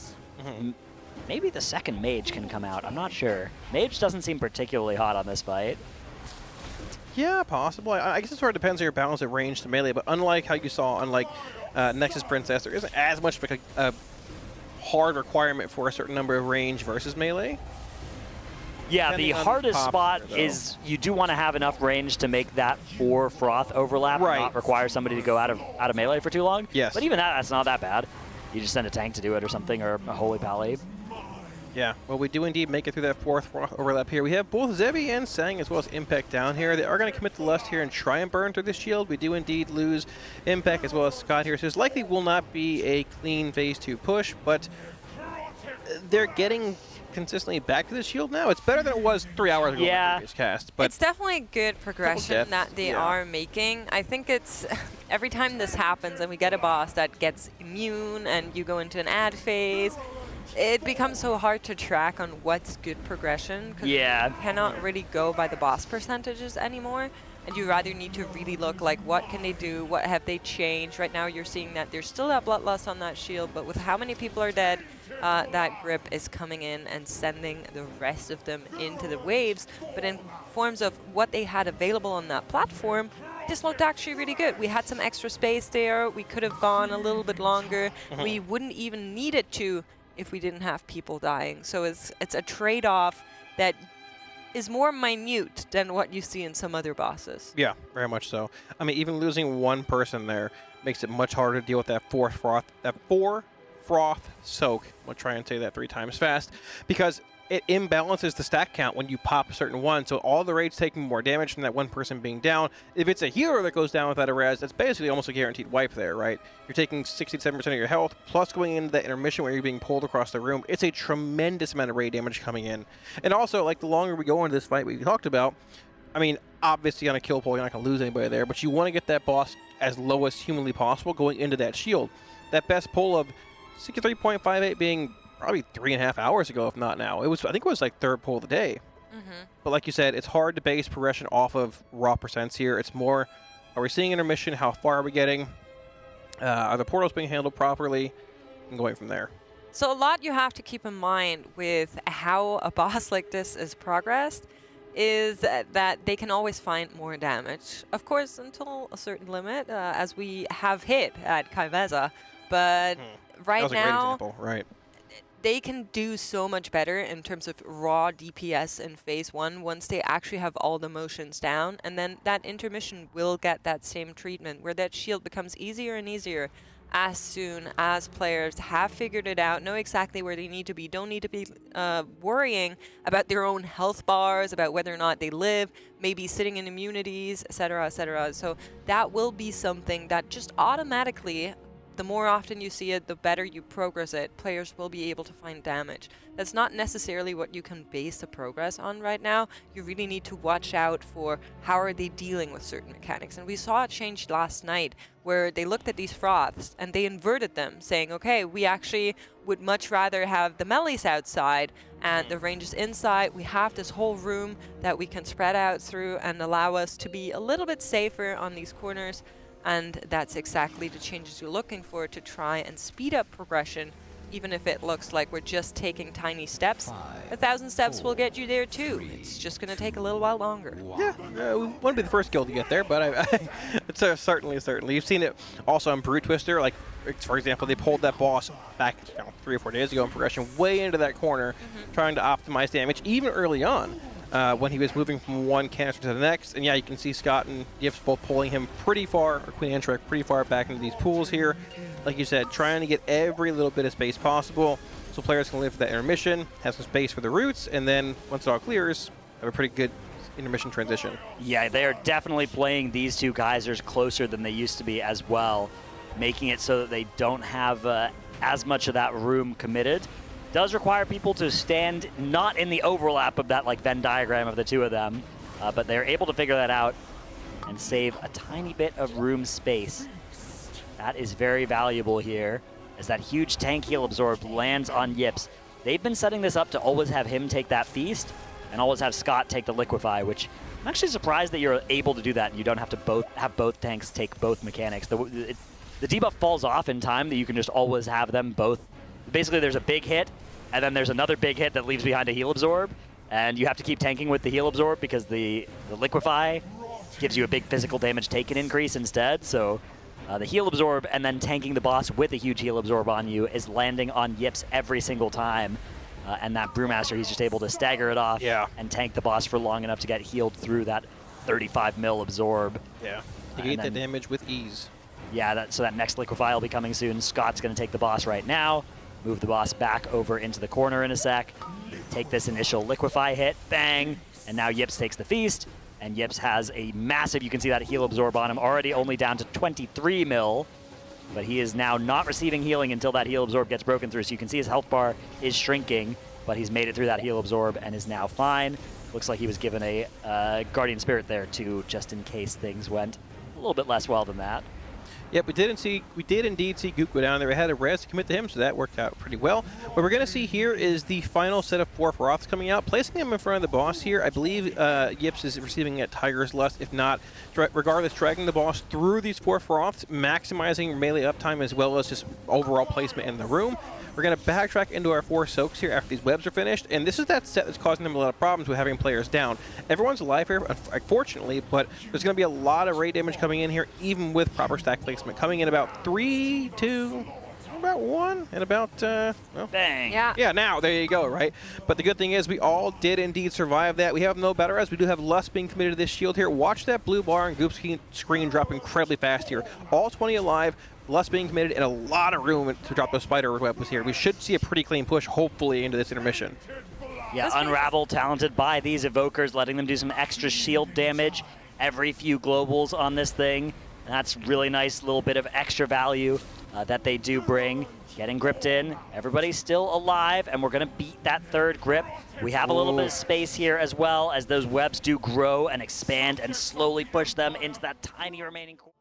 Maybe the second Mage can come out. I'm not sure. Mage doesn't seem particularly hot on this fight. Yeah, possible. I guess it sort of depends on your balance of range to melee, but unlike how you saw on like Nexus Princess, there isn't as much of a hard requirement for a certain number of range versus melee. Yeah, the hardest spot is you do want to have enough range to make that 4 Froth overlap and not require somebody to go out of melee for too long. Yes. But even that's not that bad. You just send a tank to do it or something, or a Holy Pally. Yeah, well, we do indeed make it through that 4th Froth overlap here. We have both Zevi and Sang as well as Impact down here. They are going to commit to Lust here and try and burn through this shield. We do indeed lose Impact as well as Scott here. So this likely will not be a clean phase 2 push, but they're getting consistently back to the shield now. It's better than it was 3 hours ago in the previous cast. But it's definitely good progression that they are making. I think it's every time this happens and we get a boss that gets immune and you go into an ad phase, it becomes so hard to track on what's good progression because you cannot really go by the boss percentages anymore. And you rather need to really look like what can they do, what have they changed. Right now you're seeing that there's still that bloodlust on that shield, but with how many people are dead, that grip is coming in and sending the rest of them into the waves. But in forms of what they had available on that platform, this looked actually really good. We had some extra space there. We could have gone a little bit longer. We wouldn't even need it to if we didn't have people dying. So it's a trade-off that is more minute than what you see in some other bosses. Yeah, very much so. I mean, even losing one person there makes it much harder to deal with that four froth soak. I'll try and say that 3 times fast, because it imbalances the stack count when you pop a certain one, so all the raids taking more damage from that one person being down. If it's a healer that goes down without a res, that's basically almost a guaranteed wipe there, right? You're taking 67% of your health, plus going into that intermission where you're being pulled across the room. It's a tremendous amount of raid damage coming in. And also, like, the longer we go into this fight we talked about, I mean, obviously on a kill pool, you're not going to lose anybody there, but you want to get that boss as low as humanly possible going into that shield. That best pull of 63.58 being probably 3.5 hours ago, if not now. I think it was like 3rd pull of the day. But like you said, it's hard to base progression off of raw percents here. It's more, are we seeing intermission? How far are we getting? Are the portals being handled properly? And going from there. So a lot you have to keep in mind with how a boss like this is progressed is that they can always find more damage. Of course, until a certain limit, as we have hit at Kaiveza. But right that was a now, great example, right? They can do so much better in terms of raw DPS in phase 1 once they actually have all the motions down, and then that intermission will get that same treatment where that shield becomes easier and easier as soon as players have figured it out, know exactly where they need to be, don't need to be worrying about their own health bars, about whether or not they live, maybe sitting in immunities, etc., etc. So that will be something that just automatically, the more often you see it, the better you progress it, players will be able to find damage. That's not necessarily what you can base the progress on right now. You really need to watch out for how are they dealing with certain mechanics. And we saw it change last night where they looked at these froths and they inverted them, saying, okay, we actually would much rather have the melees outside and the ranges inside. We have this whole room that we can spread out through and allow us to be a little bit safer on these corners. And that's exactly the changes you're looking for to try and speed up progression, even if it looks like we're just taking tiny steps. 1,000 steps will get you there too. It's just going to take a little while longer. Yeah, we want to be the first guild to get there, but it's certainly. You've seen it also on Brute Twister. Like, for example, they pulled that boss back 3 or 4 days ago in progression way into that corner, trying to optimize damage, even early on. When he was moving from one canister to the next. And yeah, you can see Scott and Yips both pulling him pretty far, or Queen Antrek pretty far back into these pools here. Like you said, trying to get every little bit of space possible so players can live for that intermission, have some space for the roots, and then once it all clears, have a pretty good intermission transition. Yeah, they are definitely playing these two geysers closer than they used to be as well, making it so that they don't have as much of that room committed. Does require people to stand not in the overlap of that like Venn diagram of the two of them, but they're able to figure that out and save a tiny bit of room space. That is very valuable here as that huge tank heal absorb lands on Yips. They've been setting this up to always have him take that feast and always have Scott take the liquefy, which I'm actually surprised that you're able to do that and you don't have to have both tanks take both mechanics. The debuff falls off in time that you can just always have them both. Basically, there's a big hit, and then there's another big hit that leaves behind a heal absorb, and you have to keep tanking with the heal absorb because the liquefy gives you a big physical damage taken increase instead. So the heal absorb and then tanking the boss with a huge heal absorb on you is landing on Yips every single time. And that Brewmaster, he's just able to stagger it off and tank the boss for long enough to get healed through that 35 mil absorb. Yeah, you get that damage with ease. Yeah, so that next liquefy will be coming soon. Scott's going to take the boss right now. Move the boss back over into the corner in a sec. Take this initial liquefy hit, bang, and now Yips takes the feast. And Yips has a massive, you can see that heal absorb on him, already only down to 23 mil. But he is now not receiving healing until that heal absorb gets broken through. So you can see his health bar is shrinking, but he's made it through that heal absorb and is now fine. Looks like he was given a Guardian Spirit there too, just in case things went a little bit less well than that. Yep, we did indeed see Gook go down there. We had a res to commit to him, so that worked out pretty well. What we're going to see here is the final set of 4 Froths coming out. Placing them in front of the boss here, I believe Yips is receiving a Tiger's Lust. If not, regardless, dragging the boss through these 4 Froths, maximizing melee uptime as well as just overall placement in the room. We're going to backtrack into our 4 soaks here after these webs are finished, and this is that set that's causing them a lot of problems with having players down. Everyone's alive here, unfortunately, but there's going to be a lot of raid damage coming in here, even with proper stack placement. Coming in about 3 to about 1 and about, well. Bang. Yeah. Now, there you go, right? But the good thing is we all did indeed survive that. We have no better as we do have Lust being committed to this shield here. Watch that blue bar and Goop screen drop incredibly fast here. All 20 alive. Lust being committed and a lot of room to drop those spider webs here. We should see a pretty clean push, hopefully, into this intermission. Yeah, Unravel talented by these evokers, letting them do some extra shield damage every few globals on this thing. And that's really nice little bit of extra value that they do bring. Getting gripped in, everybody's still alive, and we're gonna beat that third grip. We have a little bit of space here as well as those webs do grow and expand and slowly push them into that tiny remaining core.